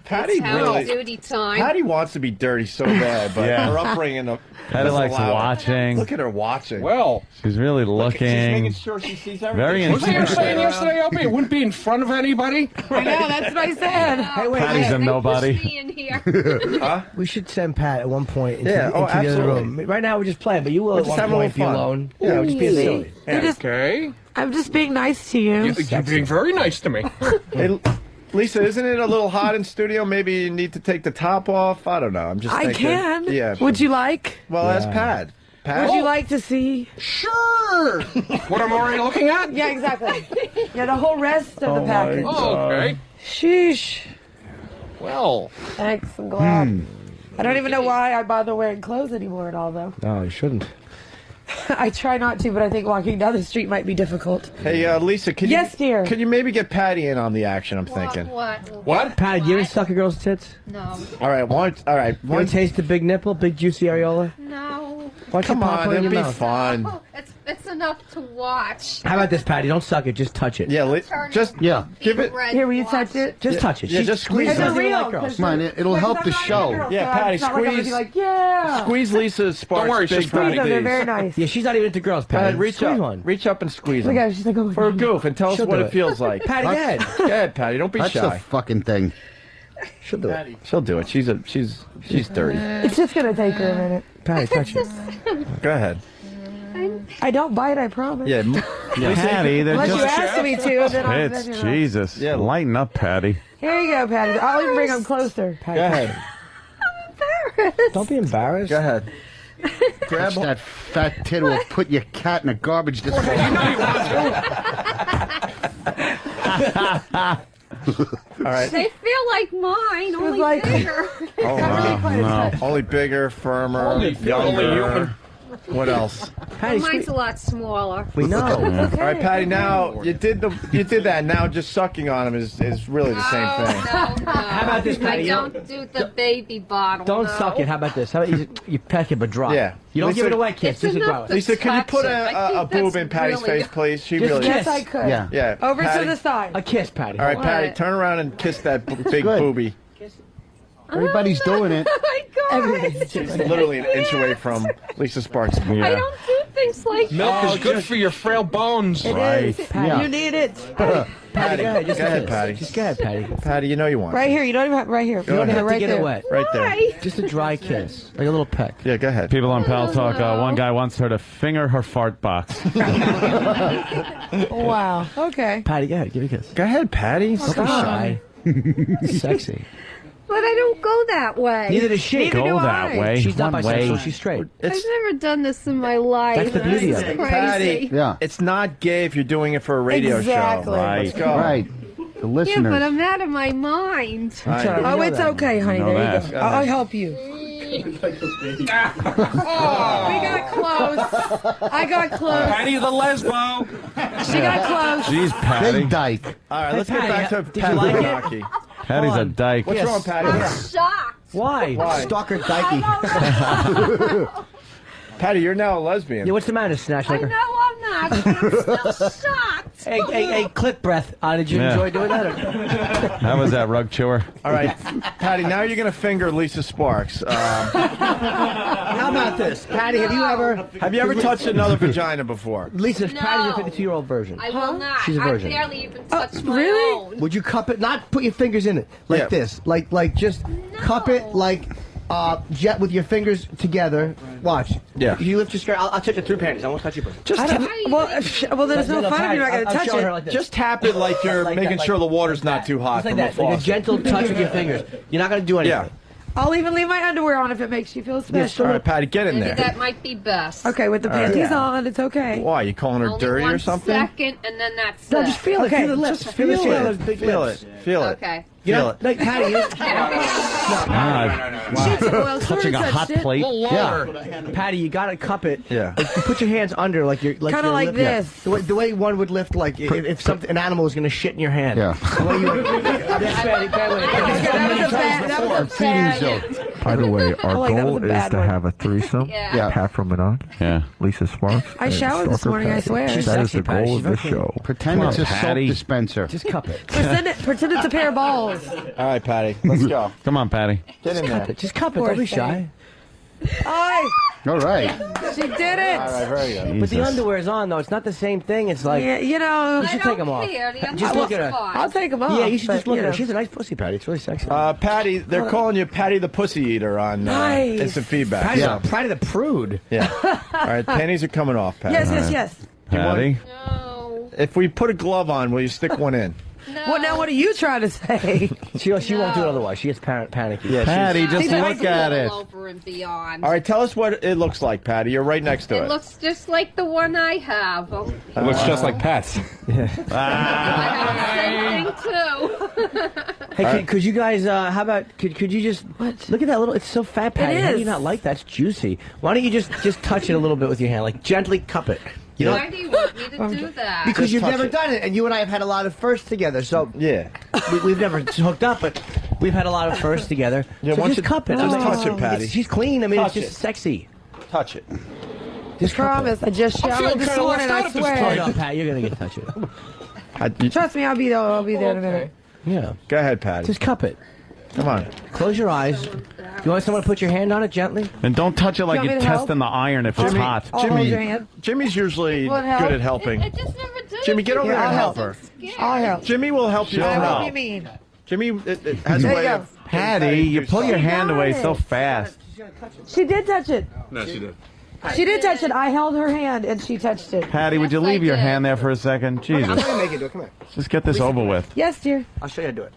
Patty It's howdy really. doody time. Patty wants to be dirty so bad, but Yeah. her upbringing. Patty likes doesn't allow it. watching. Look at her watching. Well. She's really looking. She's making sure she sees everything. Very Wasn't you interesting. saying yesterday, Opie, it wouldn't be in front of anybody? I know, that's what I said. Hey, wait, Patty's a They nobody. pushed me in here. Huh? We should send Pat at one point into, Yeah, into oh, the other absolutely. room. Right now we're just playing, but you will We're at just one having a point if little you're fun. alone. Yeah, we're just being silly. Yeah. Okay. I'm just being nice to you. You're being very nice to me. Hey, Lisa, isn't it a little hot in studio? Maybe you need to take the top off. I don't know. I'm just I thinking. can. Yeah. Would you like? Well, that's Pat. Pat. Would you like to see? Sure. What I'm already looking at? Yeah, exactly. Yeah, the whole rest of the package. Oh, okay. Sheesh. Well. Thanks, I'm glad. I don't even know why I bother wearing clothes anymore at all, though. No, you shouldn't. I try not to, but I think walking down the street might be difficult. Hey, Lisa, can Yes, you, dear. Can you maybe get Patty in on the action? I'm thinking. What? Patty, do you ever suck a girl's tits? No. All right, all right. You ever taste the big nipple, big juicy areola? No. Why don't Come you pop on, one in it'll your be mouth? fun. Oh, it's enough to watch. How about this, Patty? Don't suck it, just touch it. Yeah, just give it. Here, will you touch it? Just touch it. Yeah, just squeeze It's it. a real. Like girls. Because Come on, it'll help the show. Yeah, Patty, it's not like I'm gonna be squeeze. like, yeah. Squeeze Lisa's sparks. Don't worry, big she's pretty. Patty. They're very nice. Yeah, she's not even into girls, Go Patty. ahead, reach Squeeze up. one. Reach up and squeeze Look them. at her, she's like, oh, For a goof, and tell us She'll what do it it. feels like. Patty, go ahead. Go ahead, Patty. Don't be That's the shy. fucking thing. She'll do it. She'll do it. She's dirty. It's just gonna take her a minute. Patty, touch it. Go ahead. I don't bite, I promise. Yeah. Patty, they're Unless you just ask me to, then I'll tits. then you're not. Jesus. Yeah. Lighten up, Patty. Here you go, Patty. I'll even bring them closer. Go ahead. Don't be embarrassed. Go ahead. Grab that fat tit will put your cat in the garbage disposal. All right. They feel like mine, only like- bigger. Oh, wow. No. Only bigger, firmer, Only younger. human. What else? Patty, Mine's a lot smaller. we know. All right, Patty. Now you did that. Now just sucking on him is really the same thing. No. How about this, Patty? I don't do the baby bottle. Don't no. suck it. How about this? How about you peck it but drop? Yeah. You don't Lisa- give it away, kiss. It's Just enough grow it. to Lisa, can you put touch it. I a think boob that's in Patty's really- face, please? She Just really. kiss. Yes, I could. Yeah. Yeah. Over Patty. to the side. A kiss, Patty. All right, What? Patty. Turn around and kiss that big good. boobie. Everybody's doing it. Oh my God. Everything's She's literally an inch away from Lisa Sparks. I don't do things like Milk that. is good for your frail bones. It is. Patty, Yeah. you need it. Patty, go ahead. Just go a ahead, kiss. Patty. Just go ahead, Patty. Patty, you know you want. Right here. You don't even have right here. You don't ahead. have To right get there. it wet. Right there. Why? Just a dry kiss. Like a little peck. Yeah, go ahead. People on Pal Talk, no. one guy wants her to finger her fart box. Wow. Okay. Patty, go ahead. Give it a kiss. Go ahead, Patty. Don't be shy. Sexy. But I don't go that way. Neither does she. Neither do Go I. that way. She's not One bisexual. way. She's straight. I've never done this in my life. That's the beauty This of is it. crazy. Patty, Yeah. it's not gay if you're doing it for a radio Exactly. show. Right. Let's go. Right. The Yeah, listeners. but I'm out of my mind. I know. Oh, it's okay, honey. Know There that. you go. I'll help you. We got close. I got close. Patty the lesbo. She got close. Jeez, Patty. Big dyke. All right, Hey, let's Patty, get back to did you Pat like it? Munaki. Patty's a dyke. What's wrong, Patty? I'm shocked. Why? Why? Stalker dykey. Patty, you're now a lesbian. Yeah, what's the matter, Snatch I Licker? know I'm not. I'm still shocked. Hey, clip breath. Did you Yeah. enjoy doing that? How was that, rug chewer? All right, Patty, now you're going to finger Lisa Sparks. How about this? Patty, have you ever touched another vagina before? Lisa, No. Patty's a 52-year-old virgin. I will not. She's a virgin. I barely even touched my own. Would you cup it? Not put your fingers in it like Yeah. this. Like just cup it like jet with your fingers together. Watch. Yeah. If you lift your skirt, I'll touch it through panties. I won't touch your pussy. Well, there's no fun if you're not going to touch it. Just tap it like you're Like making that, sure like- the water's not too hot Just like from that. the Like a faucet. gentle touch with your fingers. You're not going to do anything. Yeah. I'll even leave my underwear on if it makes you feel special. All right, Patty, get in Maybe there. that might be best. Okay, with the All right. panties Yeah. on, it's okay. Why? You calling her Only dirty or 1 something? second, and then that's No, it. just feel it. Okay, Feel the lips. Just Feel the feel shit on it. those big Feel lips. it. Feel it. Okay. You Feel know, it. like Patty, you Touching a hot plate. Yeah. Patty, you gotta cup it. Yeah. Like, you put your hands under, like you're Kinda you're like lifting- yeah. this. The way one would lift, like if something, an animal was gonna shit in your hand. Yeah. The way you would, That was a bad. By the way, our like, that was goal a is bad to one. have a threesome. Yeah. Pat from Munaki, Yeah. Lisa Sparks. I and showered this Stalker morning, I Patty. swear. She's That is sexy, the Patty. goal She's of this very cool. show. Pretend Come it's on, a soap Patty. dispenser. Just cup it. Pretend it's a pair of balls. All right, Patty, let's go. Come on, Patty. Get in there. Just cup it. Poor Don't be thing. shy. All right. She did it. All right, very good. But the underwear is on, though. It's not the same thing. It's like Yeah, you know. you should take them off. Just look at her. I'll take them off. Yeah, you should but, just look you at her. know. She's a nice pussy, Patty. It's really sexy. Patty, they're calling you Patty the Pussy Eater on Nice. Instant Feedback. Patty, So- Patty the prude. Yeah. All right, panties are coming off, Patty. Yes. Patty. No. If we put a glove on, will you stick one in? Well, now what are you trying to say? She won't do it otherwise. She gets panicky. Yeah, Patty, just That's look at a it. little over and beyond. All right, tell us what it looks like, Patty. You're right next to it. It looks just like the one I have. It looks just like Pat's. I have the same thing too. Hey, could you guys? How about could you just look at that little? It's so fat, Patty. How do is. you not like that? It's juicy. Why don't you just touch it a little bit with your hand, like gently cup it? You know, Why do you want me to do that? because Just you've touch never it. done it, and you and I have had a lot of firsts together. So Yeah. we've never hooked up, but we've had a lot of firsts together. Yeah, so why don't just you- cup it. just I mean, touch it, Patty. She's clean. I mean, Touch it's just it. sexy. Touch it. Just cup Promise. I just I'm showered feeling this kinda morning. left out I at this it. point. Hold up, Pat. You're gonna get touch it. Trust me, I'll be there. I'll be there in a minute. Yeah. Go ahead, Patty. Just cup it. Come on. Close your eyes. You want someone to put your hand on it gently? And don't touch it like You want you're me to help? testing the iron if it's Jimmy, hot. I'll hold your hand. Jimmy's usually Will it help? good at helping. I just never did Jimmy, it get over before. there and I'll help help. her. I'll help. Jimmy will help you. I help. won't be mean. Jimmy has a There way you go. of. Patty, you pull your hand away so fast. She did touch it. No, she did. She did touch it. I held her hand and she touched it. Patty, would you Yes, I leave your did. hand there for a second? I'm Jesus. gonna make you do it. Come here. Just get this over with. Yes, dear. I'll show you how to do it.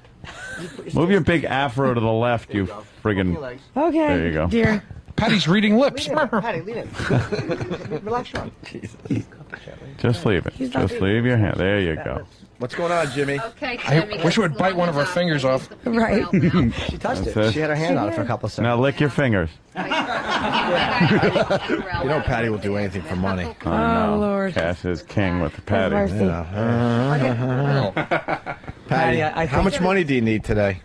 Move your big afro to the left, you friggin'. Okay. There you go. Dear. Patty's reading lips. Patty, lean in. Relax your arm. Just leave it. Just leave your hand. There you go. What's going on, Jimmy? Okay, I Jimmy. wish we would that's bite one of her long fingers enough. off. Right. She touched That's it. it. She had her hand on it for a couple of seconds. Now lick your fingers. You know Patty will do anything for money. Oh, Oh, Lord. Cash is king with the Patty. mercy. Patty, I how much money do you need today?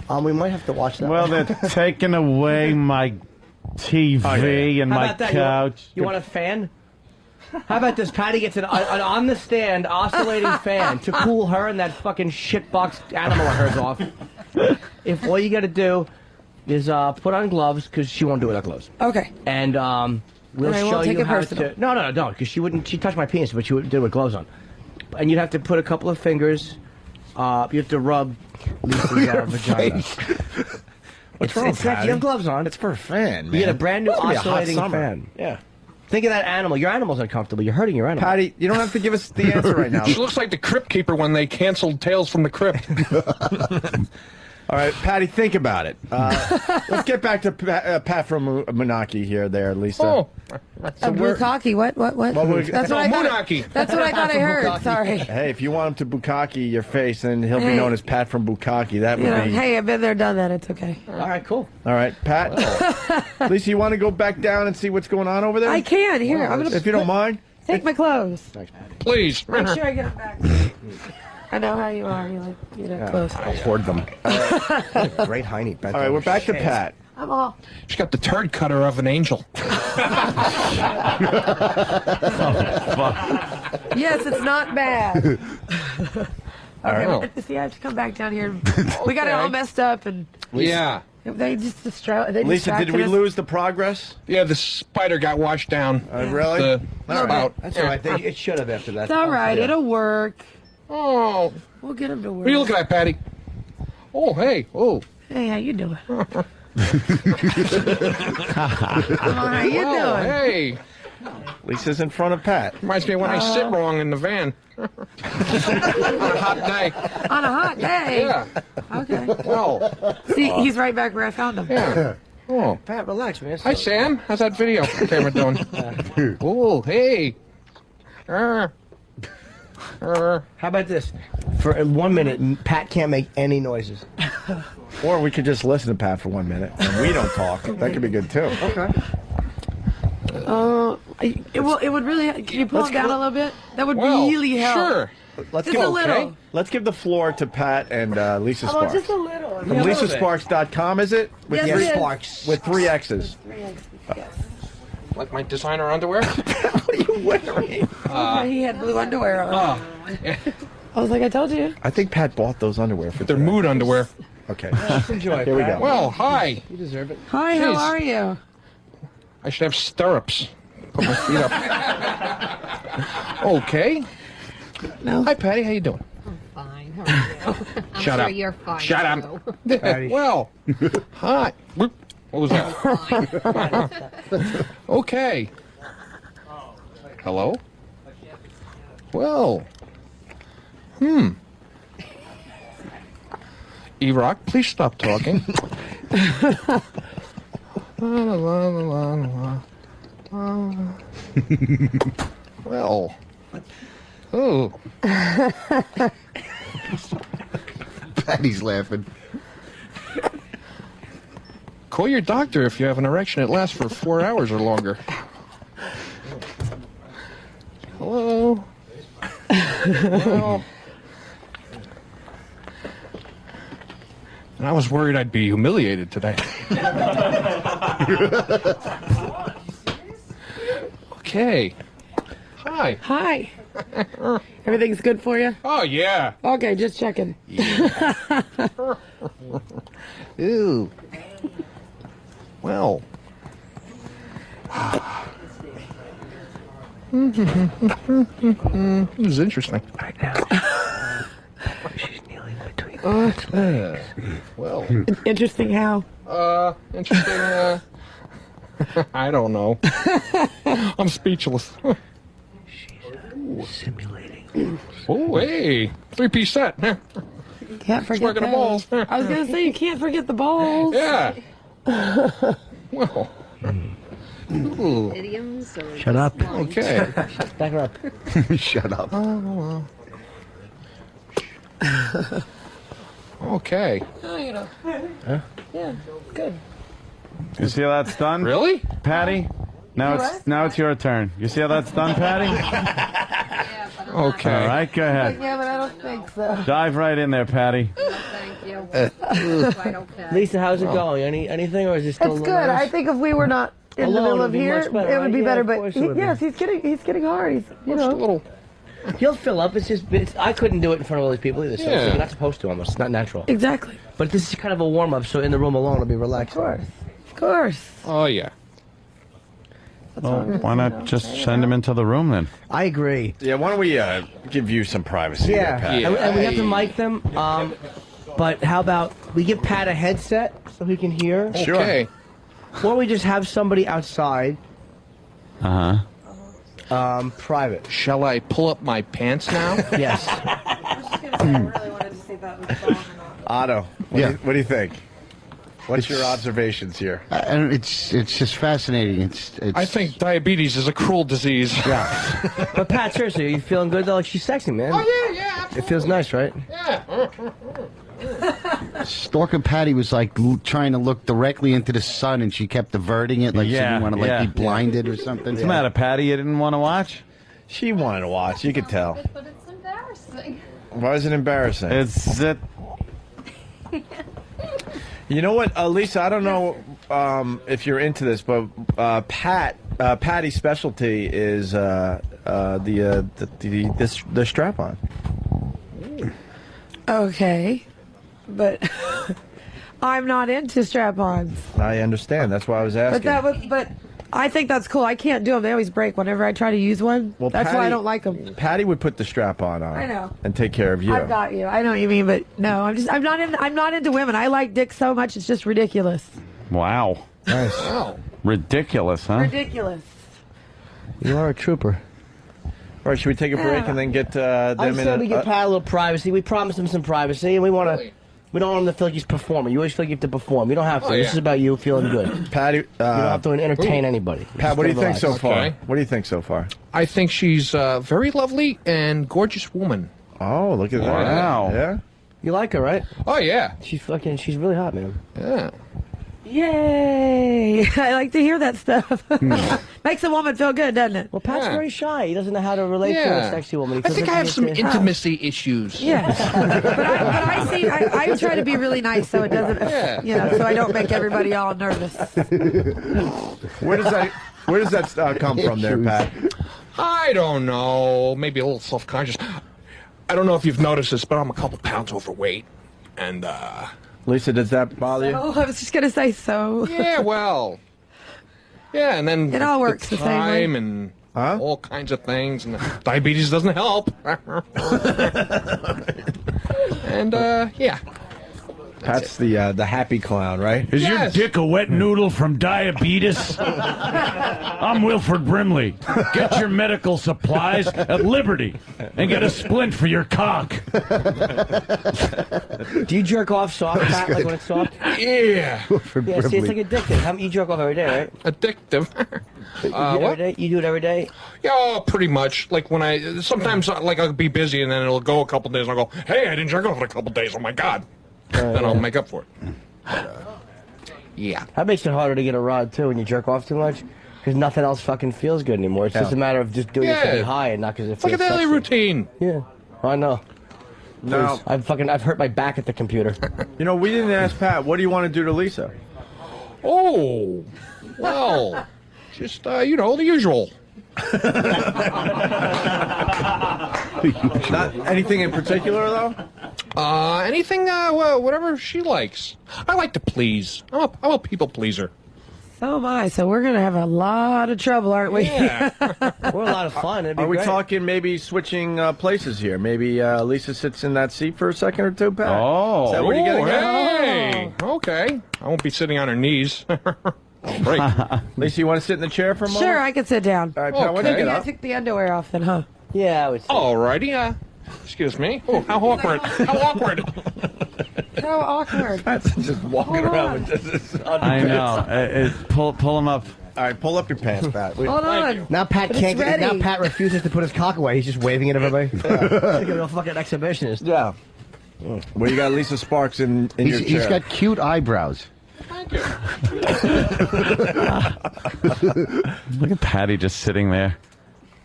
We might have to watch that. Well, they're taking away my TV and How my about that? couch. You want a fan? How about this? Patty gets an on the stand oscillating fan to cool her and that fucking shitbox animal of hers off. If all you got to do is put on gloves, because she won't do it without gloves. Okay. And we'll And I show won't take you it how personal. to. No, don't, because she wouldn't. She touched my penis, but she would do it with gloves on. And you'd have to put a couple of fingers. You have to rub Lisa's vagina. What's wrong, it's Patty? You have gloves on. It's for a fan, man. You get a brand new It's gonna be a hot oscillating summer. fan. Yeah. Think of that animal. Your animal's uncomfortable. You're hurting your animal. Patty, you don't have to give us the answer right now. She looks like the Crypt Keeper when they canceled Tales from the Crypt. All right, Patty, think about it. Let's get back to Pat from Munaki here, there, Lisa. Oh. A bukkake. What? Well, That's what I thought. Munaki. That's what I thought I heard. Sorry. Hey, if you want him to bukkake your face, then he'll be Hey. known as Pat from Bukkake. That would You know, be. hey, I've been there, done that. It's okay. All right, cool. All right, Pat. Lisa, you want to go back down and see what's going on over there? I can. Here, I'm gonna. If you don't mind. Take my clothes. Please. Make sure I get them back. I know how you are. You like, close. I'll hoard them. Great hiney. All right, we're back to Pat. I'm all. She's got the turd cutter of an angel. Yes, it's not bad. Okay, right. see, I have to come back down here. We got it all messed up, and Yeah. they just Lisa, did we us. lose the progress? Yeah, the spider got washed down. Really? The All right. spout. That's all right. It should have after that. It's all right. It'll work. Oh. We'll get him to work. What are you looking at, Patty? Oh, hey. Oh. Hey, how you doing? How you Well, doing? hey. Lisa's in front of Pat. Reminds me of when I sit wrong in the van. On a hot day. On a hot day. Yeah. Okay. Well. See, he's right back where I found him. Yeah. Oh. Pat, relax, man. Hi, Sam. How's that video camera doing? Oh, hey. How about this? For 1 minute, Pat can't make any noises. Or we could just listen to Pat for 1 minute and we don't talk. That could be good too. Okay. It would really. Can you pull Let's him down go- a little bit? That would Well, really help. Sure. Let's Just give a little. Let's give the floor to Pat and Lisa Oh, Sparks. just a little. From LisaSparks.com, is it? Yes, three it is. Sparks. With 3 X's. Like my designer underwear? What are you wearing? He had blue underwear on. I was like, I told you. I think Pat bought those underwear for Their mood underwear. Okay. Enjoy. Here we go. Well, hi. You deserve it. Hi, how Jeez. are you? I should have stirrups. Put my feet up. Okay. No. Hi, Patty. How you doing? Fine. How are you? I'm Shut sure up. you're fine. Shut up. too. Well, hi. Whoop. What was that? Okay. Hello? Well. E-Rock, please stop talking. Well. Oh. Patty's laughing. Call your doctor if you have an erection. It lasts for 4 hours or longer. Hello? Well, and I was worried I'd be humiliated today. Okay. Hi. Hi. Everything's good for you? Oh, yeah. Okay, just checking. Ooh. Well. This is interesting. Right now. She's kneeling between Well. Interesting how? Interesting, I don't know. I'm speechless. She's simulating. Oh, hey. 3-piece set. Can't forget Working the balls. I was going to say, you can't forget the balls. Yeah. Well. Ooh. Idioms or Shut up. just lines? Okay. Back her up. Shut up. Okay. Oh, you know. Huh? Yeah, good. You see how that's done? Really? Patty? Now it's your turn. You see how that's done, Patty? Okay. All right, go ahead. Yeah, but I don't think so. Dive right in there, Patty. Thank you. Quite okay. Lisa, how's it going? Anything, or is it still? It's a good. little I nervous? think if we were not in the Alone, middle it'd of be here, much better, it would be right? better. Yeah, of But course it would be. yes, he's getting hard. He's Just a little. He'll fill up. It's just I couldn't do it in front of all these people either. So Yeah. you're not supposed to. Almost, it's not natural. Exactly. But this is kind of a warm up. So in the room alone, it'll be relaxed. Of course. Oh, yeah. Well, why not just send him into the room then? I agree. Yeah, why don't we give you some privacy there, Yeah, Pat? and we have to mic them. But how about we give Pat a headset so he can hear? Sure. Okay. Why don't we just have somebody outside, Uh-huh. private? Shall I pull up my pants now? Yes. Otto, what do you think? What's your observations here? And it's just fascinating. It's I think diabetes is a cruel disease. Yeah. But Pat, seriously, are you feeling good though? Like she's sexy, man. Oh, yeah. It feels nice, right? Yeah. Stalker Patty was like trying to look directly into the sun, and she kept averting it, like she didn't want to be blinded or something. What's the matter, Patty? You didn't want to watch? She wanted to watch. You could tell. But it's embarrassing. Why is it embarrassing? It's it. You know what, Lisa? I don't know if you're into this, but Patty's specialty is the strap-on. Okay, but I'm not into strap-ons. I understand. That's why I was asking. But I think that's cool. I can't do them. They always break whenever I try to use one. Well, that's why I don't like them. Patty would put the strap-on on. I know. And take care of you. I've got you. I know what you mean, but no, I'm not into women. I like dick so much it's just ridiculous. Wow. Nice. Wow. Ridiculous, huh? Ridiculous. You are a trooper. All right, should we take a break and then get them I in? said we get Pat a little privacy. We promised him some privacy, and we want to. We don't want him to feel like he's performing. You always feel like you have to perform. You don't have to. This is about you feeling good. Patty, you don't have to entertain anybody. Pat, what do you think so far? Okay. What do you think so far? I think she's a very lovely and gorgeous woman. Oh, look at that! Wow. Yeah. You like her, right? Oh yeah. She's really hot, man. Yeah. Yay! I like to hear that stuff. Makes a woman feel good, doesn't it? Well, Pat's very shy. He doesn't know how to relate to a sexy woman. I think I have some intimacy issues. Yes. I try to be really nice so it doesn't, so I don't make everybody all nervous. Where does that come from there, Pat? I don't know. Maybe a little self-conscious. I don't know if you've noticed this, but I'm a couple pounds overweight, and Lisa, does that bother you? Oh, I was just gonna say so. Yeah, well, yeah, and then it all works the same way. And all kinds of things, and diabetes doesn't help. And yeah. Pat's the happy clown, right? Is your dick a wet noodle from diabetes? I'm Wilford Brimley. Get your medical supplies at Liberty and get a splint for your cock. Do you jerk off soft, Pat, like when it's soft? Yeah. Yeah, see, it's like addictive. You jerk off every day, right? Addictive. You do it every day? You do it every day? Yeah, pretty much. Like when sometimes like I'll be busy and then it'll go a couple days and I'll go, hey, I didn't jerk off in a couple days. Oh my God. Then I'll make up for it. Yeah. That makes it harder to get a rod, too, when you jerk off too much. Because nothing else fucking feels good anymore. It's just a matter of just doing it to be high and not because it feels like a daily sexy. routine. Yeah. I know. No. I've hurt my back at the computer. You know, we didn't ask Pat, what do you want to do to Lisa? Oh, well, just, the usual. Not anything in particular, though? Anything, well, whatever she likes. I like to please. I'm a people pleaser. So am I. So we're gonna have a lot of trouble, aren't we? Yeah. We're a lot of fun. It'd be Are we great. talking maybe switching places here? Maybe Lisa sits in that seat for a second or two, Pat? Oh. Is that what you're getting at? Hey. Okay. I won't be sitting on her knees. Break. Lisa, you want to sit in the chair for a moment? Sure, I can sit down. All right, Pat, why don't you get I up? took the underwear off then, huh? Yeah, I would say. Alrighty. Excuse me. Oh, how awkward. How awkward. How awkward. Pat's just walking around with this. I know. Pull him up. All right, pull up your pants, Pat. Hold on. Now Pat But can't it's get. Now ready. Pat refuses to put his cock away. He's just waving at everybody. Like a real fucking exhibitionist. Yeah. Well, you got Lisa Sparks in your chair. He's got cute eyebrows. Thank you. Look at Patty just sitting there.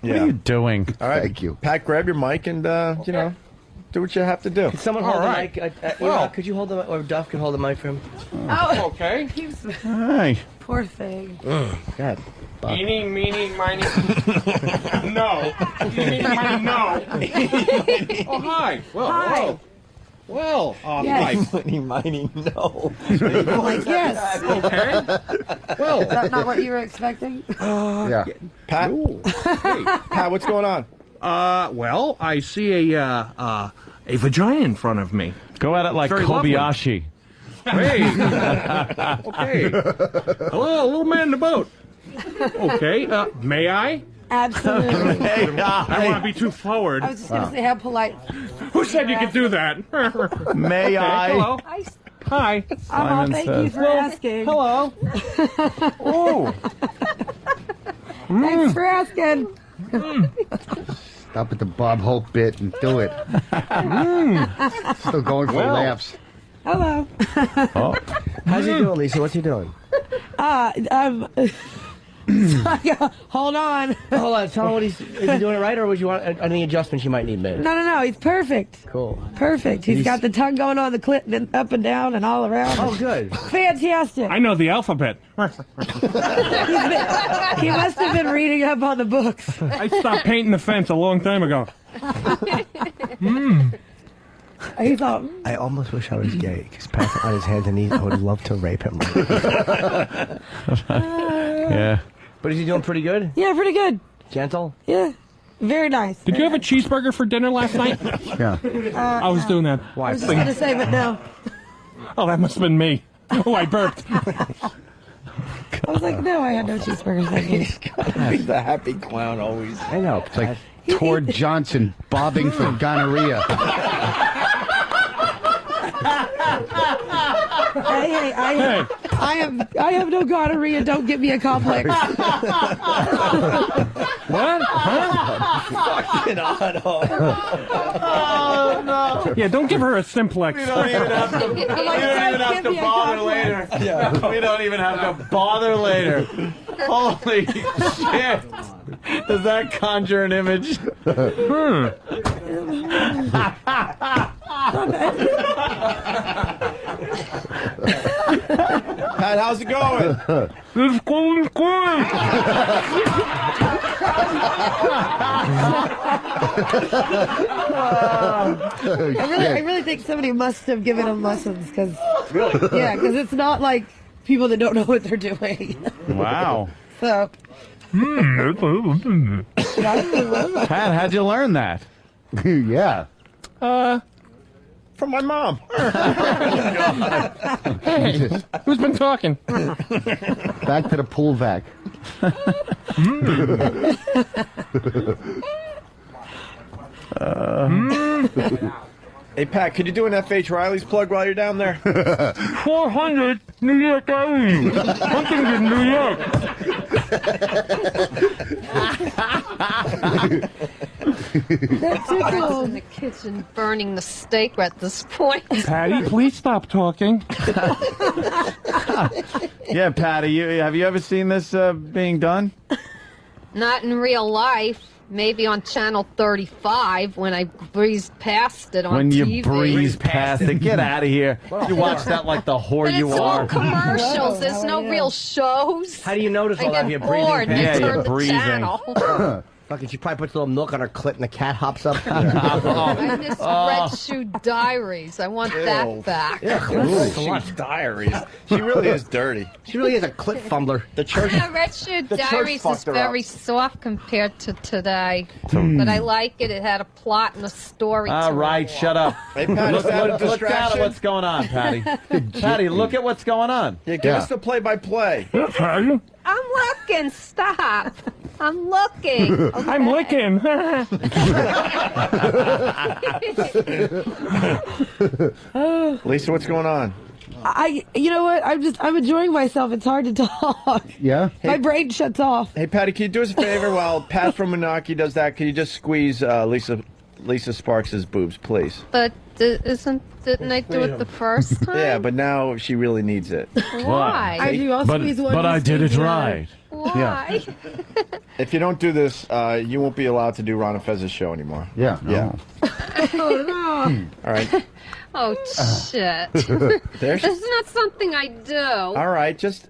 What are you doing? All right. Thank you. Pat, grab your mic and, do what you have to do. Could someone hold the mic? Could you hold the mic? Or Duff can hold the mic for him? Oh, okay. Hi. Poor thing. God. Eeny, meeny, miny. No. Eeny, miny, no. Oh, hi. Well, Hi. hello. Well, Yes. hi. Eeny, miny, no. I'm like, yes. Okay. Well, Is that not what you were expecting? Yeah. Pat? Hey, Pat, what's going on? well, I see a vagina in front of me. Go at it like Very lovely. Kobayashi. Hey. Okay. Hello, little man in the boat. Okay. May I? Absolutely. I don't want to be too forward. I was just going to say how polite. Who said you could do that? May I? Hello. Hi. Oh, thank you for asking. Hello. Oh. Thanks for asking. Stop at the Bob Hope bit and do it. Still going for laughs. Hello. How's he doing, Lisa? What's he doing? Hold on. Hold on. Tell him what is he doing it right, or would you want any adjustments you might need made? No. He's perfect. Cool. Perfect. He's got the tongue going on the clit, and up and down, and all around. Oh, good. Fantastic. I know the alphabet. He must have been reading up on the books. I stopped painting the fence a long time ago. He thought. I almost wish I was gay, because Pat on his hands and knees, I would love to rape him. Yeah. But is he doing pretty good? Yeah, pretty good. Gentle? Yeah. Very nice. Did you have a cheeseburger for dinner last night? Yeah. I was doing that. I was just going to say, but no. Oh, that must have been me. Oh, I burped. I was like, no, I had no cheeseburgers that day. He's the happy clown always. I know. It's like Tord Johnson bobbing for gonorrhea. Hey, I have no gonorrhea. Don't give me a complex. What? Fucking Otto. Oh, no. Yeah, don't give her a simplex. We don't even have to, we don't even have to bother later. Yeah. We don't even have to bother later. Holy shit. Does that conjure an image? Pat, how's it going? It's going good. I really think somebody must have given him lessons, because Really? yeah, because it's not like people that don't know what they're doing. Wow. So Pat, how'd you learn that? Yeah. From my mom. Hey, who's been talking? Back to the pool vac. Hey, Pat, could you do an F.H. Riley's plug while you're down there? 400 New York Avenue, Huntington, New York. that's too Dad's cool. in the kitchen burning the steak at this point. Patty, please stop talking. Yeah, Patty, have you ever seen this being done? Not in real life. Maybe on Channel 35 when I breezed past it on When TV. you breeze past it, get out of here. You watch that like the whore But you it's all are. commercials. There's no real shows. How do you notice all I that? get You're breathing bored. past I it. turn the channel. Fucking, she probably puts a little milk on her clit and the cat hops up. I miss Red Shoe Diaries. I want that back. Yeah, She's diaries. She really is dirty. She really is a clit fumbler. The church. Yeah, Red Shoe The church Diaries is fucked her very up. soft compared to today. But I like it. It had a plot and a story. All to right, it. shut up. Hey, Pat, is that a Look down distraction? at what's going on, Patty. Patty, look at what's going on. Yeah, give us the play-by-play. I'm looking. Stop. I'm looking. Okay. I'm licking. Lisa, what's going on? You know what? I'm enjoying myself. It's hard to talk. Yeah? My brain shuts off. Hey, Patty, can you do us a favor while Pat from Munaki does that? Can you just squeeze Lisa Sparks' boobs, please? But didn't I do it the first time? Yeah, but now she really needs it. Why? I do. I'll squeeze one. But you I did it squeeze the other. right. Why? If you don't do this, you won't be allowed to do Ron and Fez's show anymore. Yeah. Yeah. Oh no! All right. Oh shit! There's. This is not something I do. All right. Just.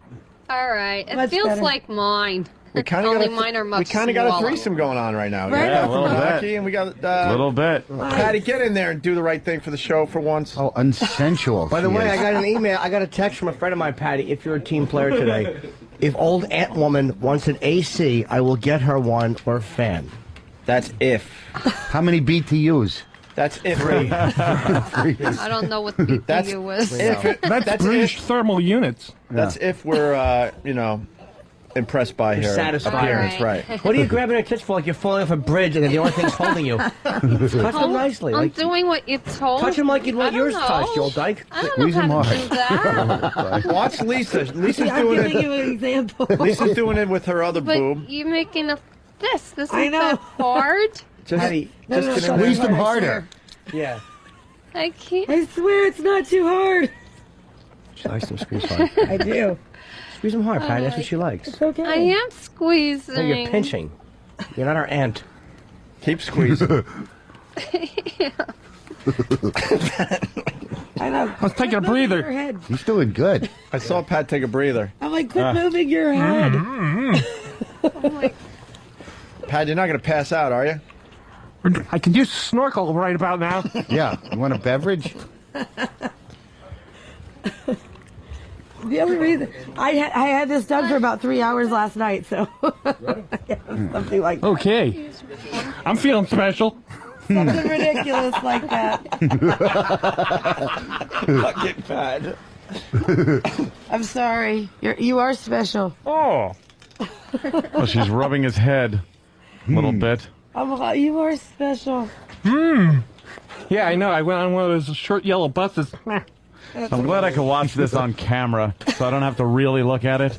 All right. It Much feels better. like mine. We kind of Only got mine are much We kind of got a smaller. threesome going on right now. Right. Yeah, a Pat little from Munaki, bit. and we got A little bit. Patty, get in there and do the right thing for the show for once. Oh, unsensual. By the she way, is. I got an email. I got a text from a friend of mine, Patty. If you're a team player today, if old Ant Woman wants an AC, I will get her one or fan. That's if. How many BTUs? That's if. I don't know what BTU That's is. if. That's British if. thermal units. That's if we're impressed by her Satisfied. appearance, right? What are you grabbing her tits for like you're falling off a bridge and the only thing's holding you? Touch them nicely. I'm Like, doing what you told touch them like you'd want I don't yours know. touched, you old dyke. I don't Squeeze know them how to hard. do that. Watch Lisa. Lisa's I'm doing giving it. you an example. Lisa's doing it with her other But boob. you're making this. This I is know. that hard. Just, Patty, No, no, just no, Squeeze no, them I harder. yeah. I can't. I swear it's not too hard. She likes them squeezed hard. I do. Squeeze them hard, Patty. That's what she likes. It's okay. I am squeezing. No, you're pinching. You're not our aunt. Keep squeezing. I know. Let's take a breather. Your head. He's doing good. I saw Pat take a breather. I'm like, quit moving your head. Pat, you're not going to pass out, are you? I can use snorkel right about now. Yeah. You want a beverage? The only reason I had this done for about 3 hours last night, so something like that. Okay. I'm feeling special. Something ridiculous like that. Fucking Pat. I'm sorry. You are special. Oh. Oh, she's rubbing his head a little bit. You are special. Yeah, I know. I went on one of those short yellow buses. I'm glad I could watch this on camera, so I don't have to really look at it.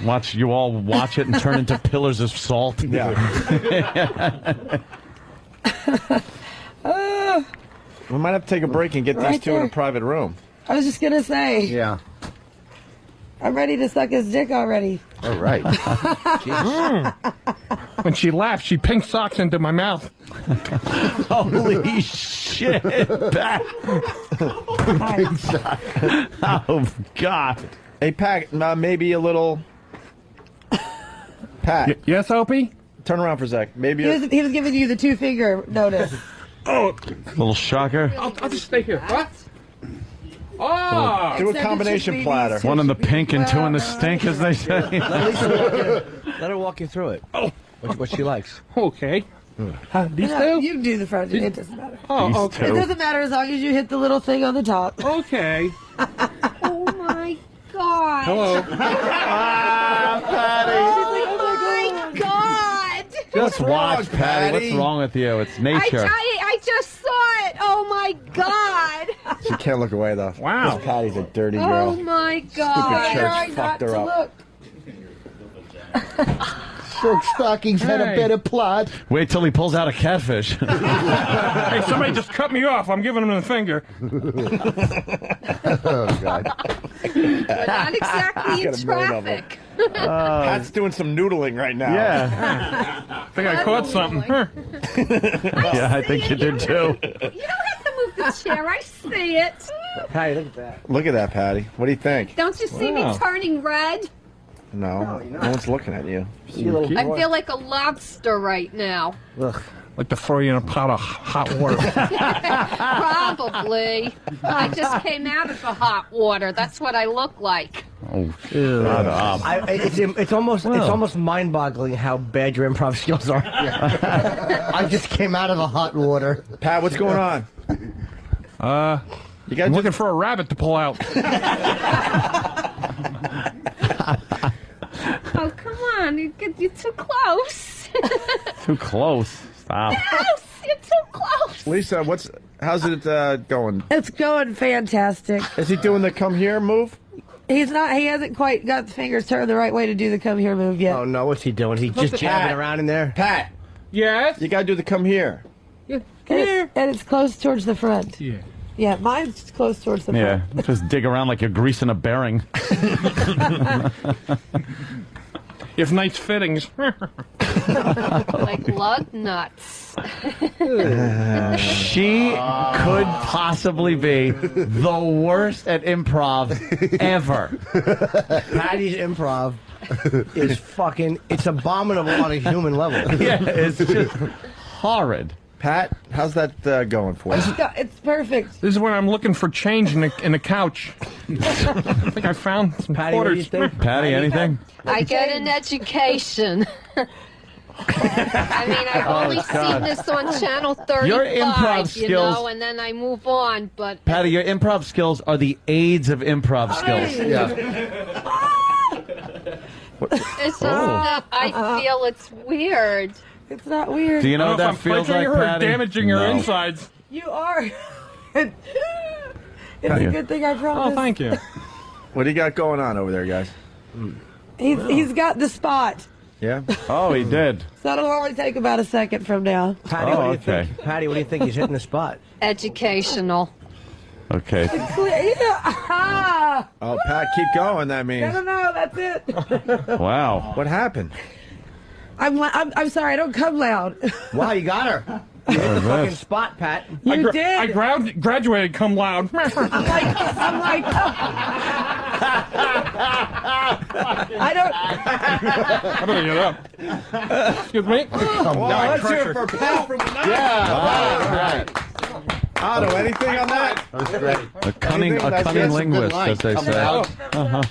Watch you all watch it and turn into pillars of salt. Yeah. We might have to take a break and get these two in a private room. I was just gonna say. Yeah. I'm ready to suck his dick already. All right. When she laughs, she pink socks into my mouth. Holy shit! Oh God! Hey Pat, maybe a little. Pat. Yes, Opie. Turn around for a sec. Maybe. He was giving you the 2-finger notice. Oh, little shocker. I'll just stay here. What? Oh, do a combination platter. One in the pink and two in the stink, as they say. Let her walk you through it. Oh, what she likes. Okay. These two? You can do the front. It doesn't matter. Oh, okay. It doesn't matter as long as you hit the little thing on the top. Okay. Oh my God. Hello. Patty. Oh my God. Just watch, Patty. What's wrong with you? It's nature. I just saw it. Oh my God. She can't look away though. Wow. This Patty's a dirty girl. Oh my God. Stupid church fucked her up. Silk Stockings had a better plot. Wait till he pulls out a catfish. Hey, somebody just cut me off. I'm giving him the finger. Oh, God. Not exactly in traffic. Pat's doing some noodling right now. Yeah. I think I caught something. Yeah, I think you did too. You don't have to move the chair. I see it. Patty, look at that. Look at that, Patty. What do you think? Don't you see me turning red? No, no one's looking at you. I feel like a lobster right now. Ugh. Like to throw you in a pot of hot water. Probably. I just came out of the hot water. That's what I look like. Oh, it's almost mind-boggling how bad your improv skills are. I just came out of the hot water. Pat, what's going on? I'm looking for a rabbit to pull out. Oh, come on. You're too close. Too close. Stop. Yes, you're too close. Lisa, how's it going? It's going fantastic. Is he doing the come here move? He's not. He hasn't quite got the fingers turned the right way to do the come here move yet. Oh no, what's he doing? He's just jabbing around in there. Pat. Yes. You gotta do the come here. And it's close towards the front. Yeah. Yeah, mine's close towards the front. Yeah, just dig around like you're greasing a bearing. If nice fittings. Like lug nuts. She could possibly be the worst at improv ever. Patty's improv is it's abominable on a human level. Yeah, it's just horrid. Pat, how's that going for you? It's perfect. This is when I'm looking for change in the couch. I think I found some Patty, what do quarters. you think? Patty, anything? I get an education. I mean, I've only seen this on Channel 35, Your improv you skills- know, and then I move on, but... Patty, your improv skills are the aids of improv skills. Yeah. It's just that I feel it's weird. It's not weird. Do you know I what don't that know if feels I'm like, punching her or Patty? damaging her No. insides. You are. It's a good thing I promise. Oh, thank you. What do you got going on over there, guys? He's got the spot. Yeah? Oh, he did. So it'll only take about a second from now. Patty, what do you think? Patty, what do you think? He's hitting the spot. Educational. Okay. Yeah. Oh, Pat, keep going. That means. No, that's it. Wow. What happened? I'm sorry, I don't come loud. Wow, you got her. You hit the fucking spot, Pat. You did. I graduated come loud. I'm like, I don't. I better get up. Excuse me. Let's hear it for Pat from Munaki. Yeah. All right. Otto, anything on that? That was great. A cunning linguist, as they say. Uh-huh.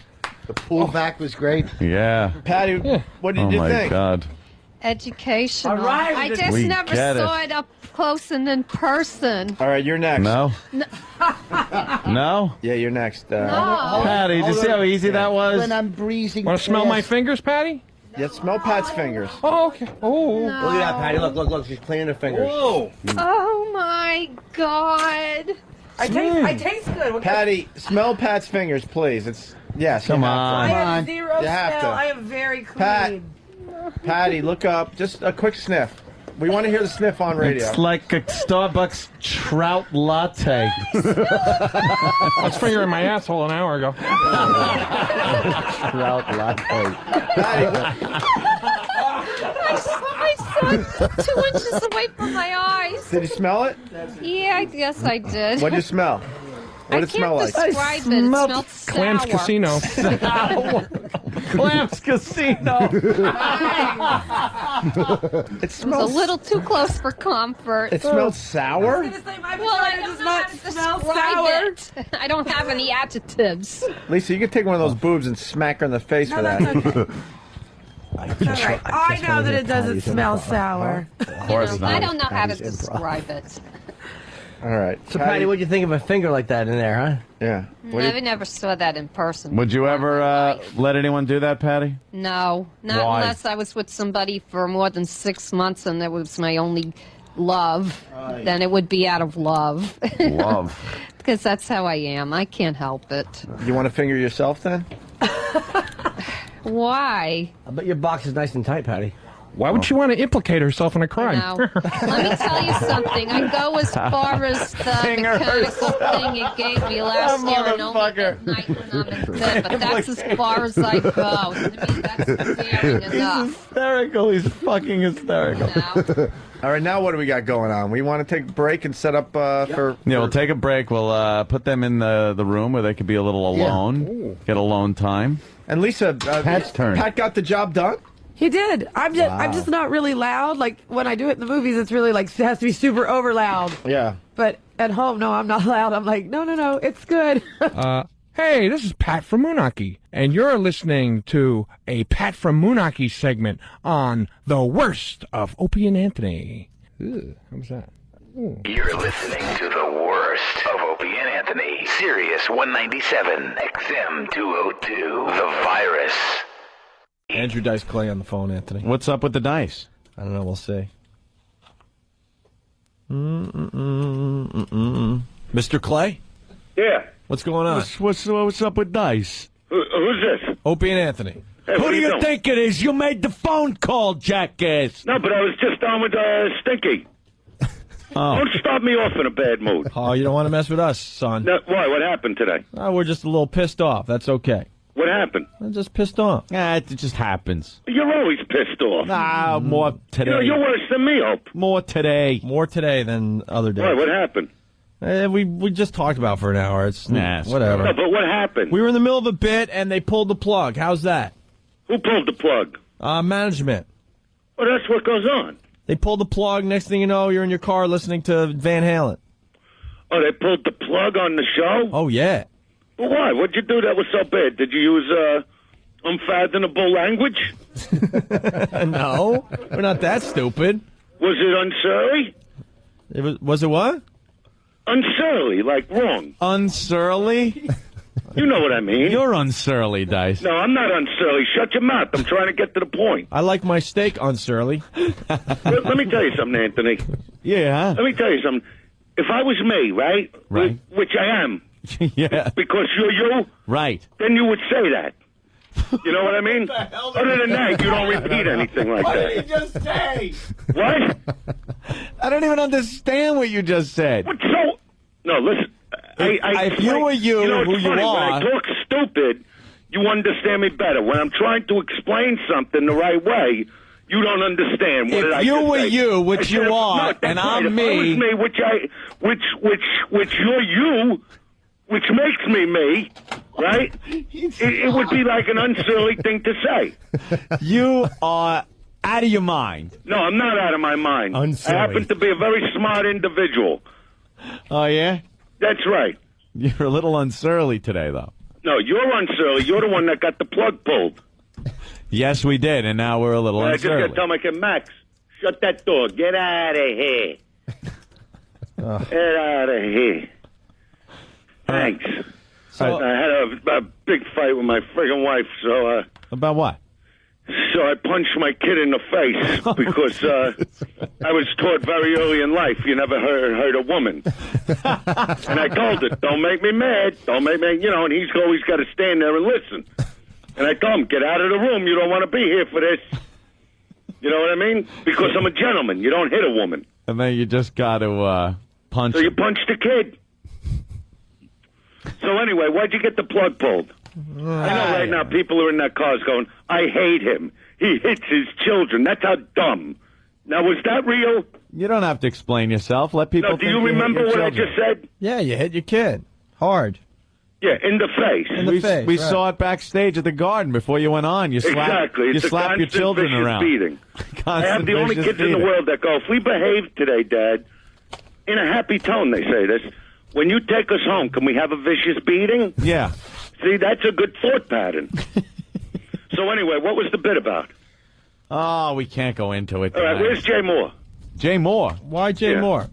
The pullback was great. Yeah. Patty, what did you think? think? Oh, my God. Educational. All right. I just We never get saw it up close and in person. All right, you're next. No? No? Yeah, you're next. Patty, did you see how easy that was? When I'm breezing. Want to smell my fingers, Patty? Yeah, smell Pat's fingers. Oh, okay. Oh. Look at that, Patty. Look. She's cleaning her fingers. Whoa. Oh my God. I taste good. What Patty, smell Pat's fingers, please. Yes. Come on. I have zero You have smell. to. I am very clean. Patty, look up. Just a quick sniff. We want to hear the sniff on radio. It's like a Starbucks trout latte. I was fingering my asshole an hour ago. Trout latte. I saw it 2 inches away from my eyes. Did you smell it? Yeah, I guess I did. What did you smell? What did it smell like? I can't describe it. It smelled sour. Clams Casino. Clams Casino. It It was a little too close for comfort. It smelled sour? Well, I don't know how to describe it. I don't have any adjectives. Lisa, you could take one of those boobs and smack her in the face for that. Right. I know that it doesn't smell sour. Of course not. I don't know how to describe it. All right. So, Patty, what'd you think of a finger like that in there, huh? Yeah. I never saw that in person. Would you ever let anyone do that, Patty? No, not Why? unless I was with somebody for more than 6 months and that was my only love. Then it would be out of love. Love. Because that's how I am. I can't help it. You want to finger yourself then? Why? I bet your box is nice and tight, Patty. Why would she want to implicate herself in a crime? No. Let me tell you something. I go as far as the mechanical thing you gave me last year and only at night when I'm in bed, but that's as far as I go. To me, that's daring enough. Hysterical. He's fucking hysterical. All right, now what do we got going on? We want to take a break and set up for... Yeah, we'll take a break. We'll put them in the room where they could be a little alone. Get alone time. And Lisa, Pat's turn. Pat got the job done? He did. I'm just not really loud. Like when I do it in the movies, it's really like it has to be super over loud. Yeah. But at home, no, I'm not loud. I'm like, no, it's good. Hey, this is Pat from Munaki, and you're listening to a Pat from Munaki segment on the worst of Opie and Anthony. Ew, how was that? Ooh. You're listening to the worst of Opie and Anthony. Sirius 197, XM 202, The Virus. Andrew Dice Clay on the phone, Anthony. What's up with the dice? I don't know. We'll see. Mr. Clay? Yeah. What's going on? What's up with dice? Who's this? Opie and Anthony. Hey, Who what do you doing? think it is? You made the phone call, jackass. No, but I was just on with Stinky. Oh. Don't start me off in a bad mood. Oh, you don't want to mess with us, son. No, why? What happened today? We're just a little pissed off. That's okay. What happened? I'm just pissed off. It just happens. You're always pissed off. More today. You're worse than me, Hope. More today. More today than other days. Why? What happened? We just talked about it for an hour. It's whatever. No, but what happened? We were in the middle of a bit, and they pulled the plug. How's that? Who pulled the plug? Management. Well, that's what goes on. They pulled the plug. Next thing you know, you're in your car listening to Van Halen. Oh, they pulled the plug on the show? Oh, yeah. Well, why? What'd you do that was so bad? Did you use unfathomable language? No, we're not that stupid. Was it unsurly? Was it what? Unsurly, like wrong. Unsurly? You know what I mean. You're unsurly, Dice. No, I'm not unsurly. Shut your mouth. I'm trying to get to the point. I like my steak unsurly. Let me tell you something, Anthony. Yeah. Let me tell you something. If I was me, right? Right. Which I am. Yeah. Because you're you. Right. Then you would say that. You know what I mean? Other than that, you don't repeat anything like that. What did he just say? What? I don't even understand what you just said. What? So, no, listen. if you were you know, who it's you funny, are. when I talk stupid, you understand me better. When I'm trying to explain something the right way, you don't understand. What did I If you just were say? you, which you are, that's and right. I'm If I was me, me, which you're you, which makes me, right? It would be like an unsilly thing to say. You are out of your mind. No, I'm not out of my mind. Unsilly. I happen to be a very smart individual. Oh, yeah? That's right. You're a little unsurly today, though. No, you're unsurly. You're the one that got the plug pulled. Yes, we did, and now we're a little I just got unsurly. to tell my kid, Max, shut that door. Get out of here. Get out of here. Thanks. So- I had a big fight with my friggin' wife, so... About what? So I punched my kid in the face because I was taught very early in life you never hurt a woman. And I told her, don't make me mad. Don't make me, you know, and he's always got to stand there and listen. And I told him, get out of the room. You don't want to be here for this. You know what I mean? Because I'm a gentleman. You don't hit a woman. And then you just got to punch So you him. punched the kid. So anyway, why'd you get the plug pulled? I know right now people are in their cars going, I hate him. He hits his children. That's how dumb. Now, was that real? You don't have to explain yourself. Let people No, do think you hit remember your what I children. just said? Yeah, you hit your kid hard. Yeah, in the face. We saw it backstage at the Garden before you went on. You slapped, Exactly. you It's a slapped your constant children vicious around. beating. I have the only vicious kids in the beating. world that go, if we behave today, Dad, in a happy tone, they say this, when you take us home, can we have a vicious beating? Yeah. See, that's a good thought pattern. So anyway, what was the bit about? Oh, we can't go into it. All right, tonight. where's Jay Moore? Jay Moore? Why Jay Yeah. Moore?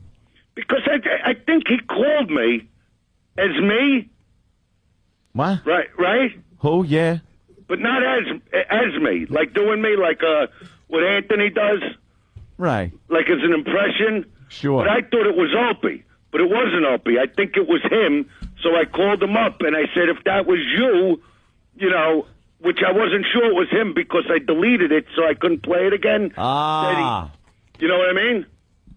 Because I think he called me as me. What? Right? Who? Yeah. But not as me. Like doing me like what Anthony does. Right. Like as an impression. Sure. But I thought it was Opie. But it wasn't Opie. I think it was him. So I called him up and I said, if that was you, you know, which I wasn't sure it was him because I deleted it so I couldn't play it again. Ah. You know what I mean?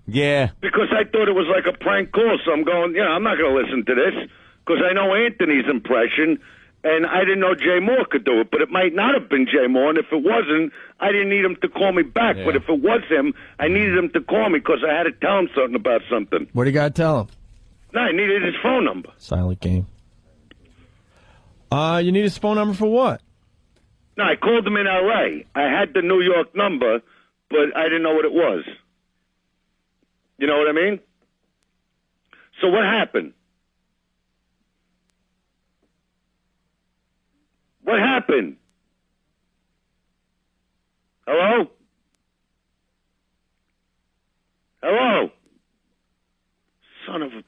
Yeah. Because I thought it was like a prank call. So I'm going, you know, I'm not going to listen to this because I know Anthony's impression. And I didn't know Jay Moore could do it, but it might not have been Jay Moore. And if it wasn't, I didn't need him to call me back. Yeah. But if it was him, I needed him to call me because I had to tell him something about something. What do you got to tell him? No, I needed his phone number. Silent game. You need his phone number for what? No, I called him in L.A. I had the New York number, but I didn't know what it was. You know what I mean? So what happened? What happened? Hello? Hello? Son of a...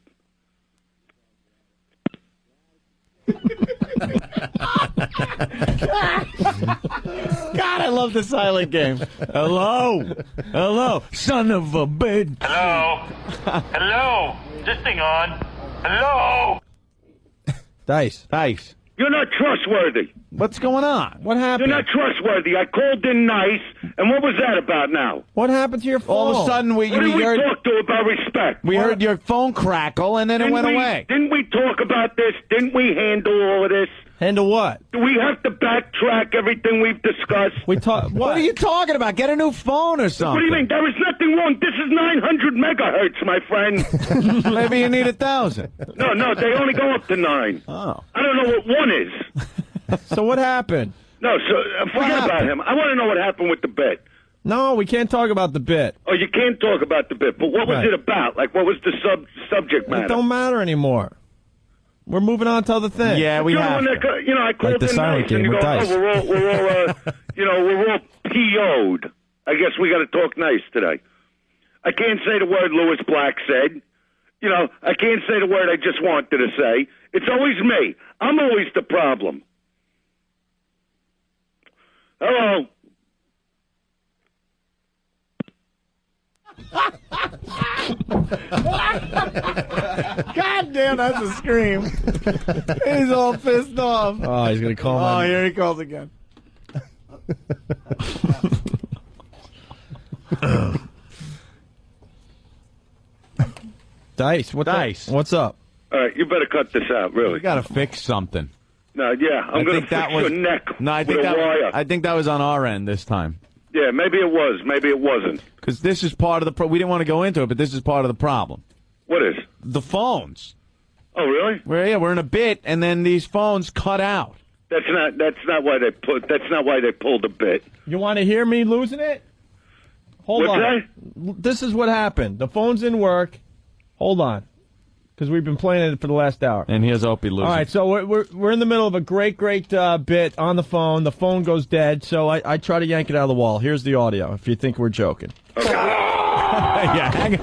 God, I love the silent game. Hello? Hello? Son of a bitch. Hello? Hello? Is this thing on? Hello? Dice. You're not trustworthy. What's going on? What happened? You're not trustworthy. I called in nice, and what was that about now? What happened to your phone? All of a sudden, What did we talk to about respect? We heard your phone crackle, and then it went away. Didn't we talk about this? Didn't we handle all of this? Handle what? Do we have to backtrack everything we've discussed? We talk. What are you talking about? Get a new phone or something. What do you mean? There is nothing wrong. This is 900 megahertz, my friend. Maybe you need 1,000. No, they only go up to 9. Oh. I don't know what 1 is. So what happened? No, so forget about him. I want to know what happened with the bit. No, we can't talk about the bit. Oh, you can't talk about the bit, but what was Right. it about? Like, what was the subject matter? It don't matter anymore. We're moving on to other things. Yeah, we You're the have one to. that, you know, I called Like the in silent nice, game and you with go, dice. oh, we're all, you know, we're all PO'd. I guess we got to talk nice today. I can't say the word Lewis Black said. You know, I can't say the word I just wanted to say. It's always me. I'm always the problem. Hello. God damn, that's a scream. He's all pissed off. Oh, he's gonna call. Oh, here he calls again. Dice. What's up? All right, you better cut this out, really. You got to fix something. No, yeah, I'm going to fix your neck No, I with think a wire. I think that was on our end this time. Yeah, maybe it was. Maybe it wasn't. Because this is part of the we didn't want to go into it, but this is part of the problem. What is? The phones. Oh, really? We're in a bit, and then these phones cut out. That's not why they pulled the bit. You want to hear me losing it? Hold What's on. This is what happened. The phones didn't work. Hold on. Because we've been playing it for the last hour. And here's Opie losing. All right, so we're in the middle of a great bit on the phone. The phone goes dead, so I try to yank it out of the wall. Here's the audio, if you think we're joking. Okay. Yeah, hang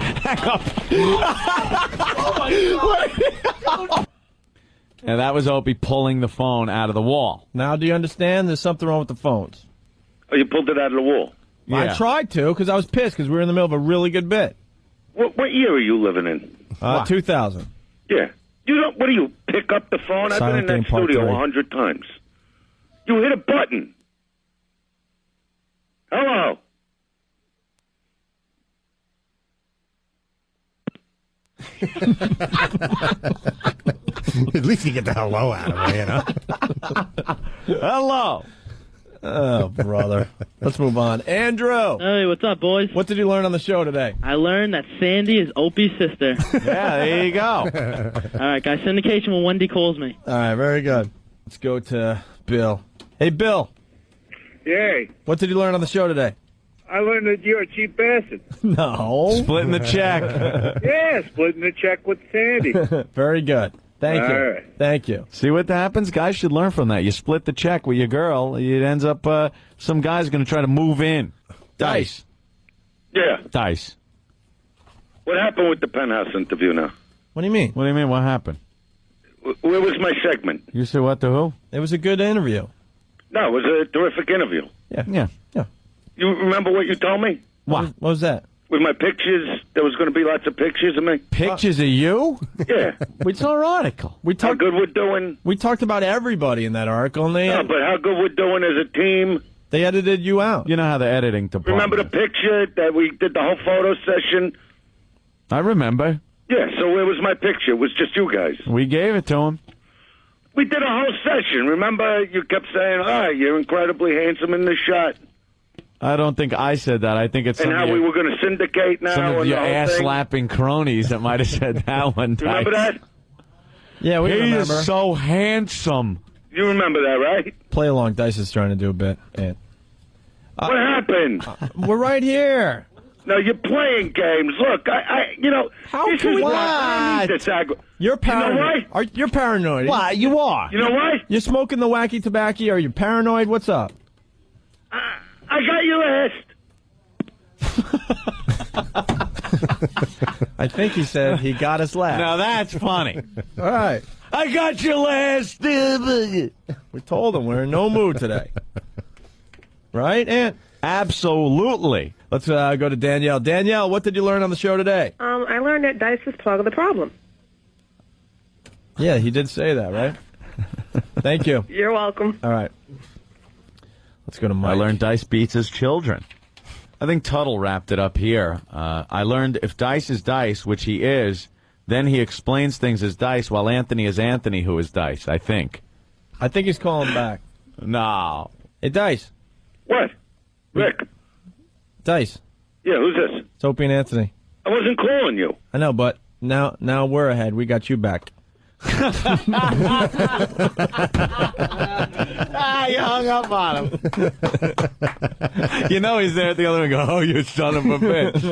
up. And that was Opie pulling the phone out of the wall. Now, do you understand? There's something wrong with the phones. Oh, you pulled it out of the wall? Yeah. I tried to, because I was pissed, because we were in the middle of a really good bit. What year are you living in? 2000. Yeah. You don't. What do you pick up the phone? I've been in that studio 100 times. You hit a button. Hello. At least you get the hello out of it, you know? Hello. Oh, brother. Let's move on. Andrew. Hey, what's up, boys? What did you learn on the show today? I learned that Sandy is Opie's sister. Yeah, there you go. All right, guys, syndication when Wendy calls me. All right, very good. Let's go to Bill. Hey, Bill. Yay. What did you learn on the show today? I learned that you're a cheap bastard. No. Splitting the check. Yeah, splitting the check with Sandy. Very good. Thank you. All right. Thank you. See what happens? Guys should learn from that. You split the check with your girl, it ends up some guy's going to try to move in. Dice. Yeah. Dice. What happened with the Penthouse interview now? What do you mean? What do you mean? What happened? Where was my segment? You said what to who? It was a good interview. No, it was a terrific interview. Yeah. Yeah. You remember what you told me? What was that? With my pictures, there was going to be lots of pictures of me. Pictures of you? Yeah. It's our article. How good we're doing. We talked about everybody in that article, and but how good we're doing as a team. They edited you out. You know how the editing department. Remember the picture that we did the whole photo session? I remember. Yeah, so where was my picture? It was just you guys. We gave it to him. We did a whole session. Remember, you kept saying, you're incredibly handsome in this shot. I don't think I said that. I think it's and some how of your, we were going to syndicate now. some of and your the whole thing. ass-slapping cronies that might have said that one time. Remember that? Yeah, we remember. He is so handsome. You remember that, right? Play along. Dice is trying to do a bit. And what happened? We're right here. No, you're playing games. Look, How this can is we? why I need this You're paranoid. You know why? You're paranoid. Why? You are. You know why? You're smoking the wacky tobacco. Are you paranoid? What's up? I got you last. I think he said he got us last. Now that's funny. All right. I got you last. We told him we're in no mood today. Right, Ant? Absolutely. Let's go to Danielle. Danielle, what did you learn on the show today? I learned that Dice is part of the problem. Yeah, he did say that, right? Thank you. You're welcome. All right. Let's go to Mike. I learned Dice beats his children. I think Tuttle wrapped it up here. I learned if Dice is Dice, which he is, then he explains things as Dice, while Anthony is Anthony, who is Dice, I think. I think he's calling back. No. Hey, Dice. What? Rick. Dice. Yeah, who's this? It's Opie and Anthony. I wasn't calling you. I know, but now we're ahead. We got you back. You hung up on him. You know he's there at the other end and go, oh, you son of a bitch.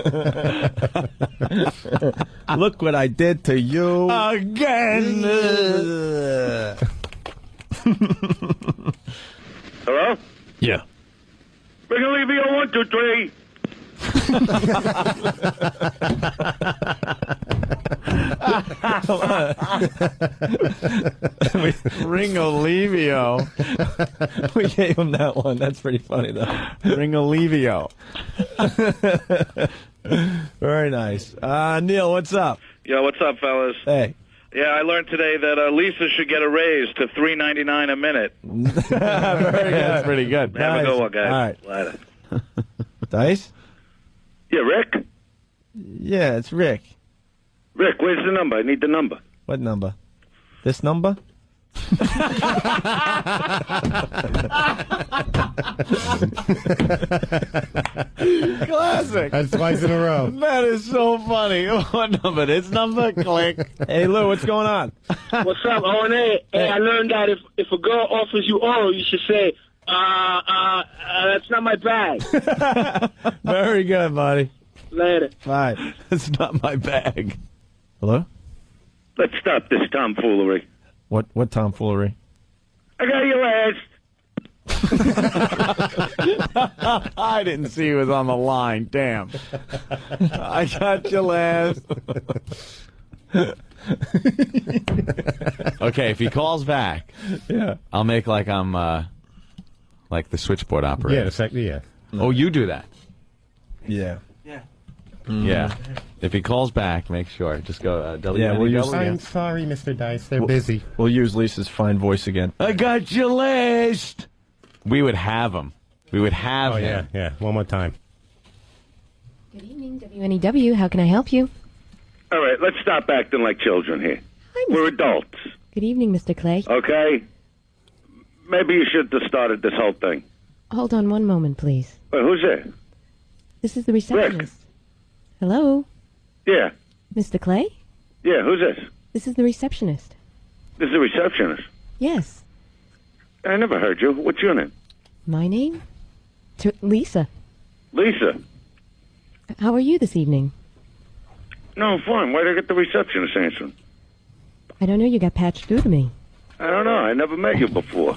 Look what I did to you. Again. Hello? Yeah. Bring Olivia 1, 2, 3. Ring Olivio. We gave him that one. That's pretty funny, though. Ring Olivio. Very nice. Neil, what's up? Yo, what's up, fellas? Hey. Yeah, I learned today that Lisa should get a raise to $3.99 a minute. Very good. That's pretty good. Have a good one, guys. All right. Later. Dice? Yeah, Rick? Yeah, it's Rick. Rick, where's the number? I need the number. What number? This number? Classic. That's twice in a row. That is so funny. What number? This number? Click. Hey, Lou, what's going on? What's up, O&A? Hey, I learned that if a girl offers you oral, you should say, that's not my bag. Very good, buddy. Later. Bye. That's not my bag. Hello? Let's stop this tomfoolery. What tomfoolery? I got your ass. I didn't see he was on the line. Damn. I got your last. Okay, if he calls back, yeah, I'll make like I'm like the switchboard operator. Yeah. Oh, you do that. Yeah. Yeah. If he calls back, make sure. Just go. Yeah, we'll use. I'm sorry, Mr. Dice. They're busy. We'll use Lisa's fine voice again. I got your last. We would have him. We would have him. Yeah. One more time. Good evening, WNEW. How can I help you? All right, let's stop acting like children here. We're adults, Good evening, Mr. Clay. okay? Maybe you should have started this whole thing. Hold on one moment, please. Wait, who's there? This is the receptionist. Hello, Yeah. Mr. Clay? Yeah, who's this? This is the receptionist. This is the receptionist. Yes. I never heard you. What's your name? My name? Lisa. Lisa. How are you this evening? No, I'm fine. Why'd I get the receptionist answering? I don't know. You got patched through to me. I don't know. I never met you before.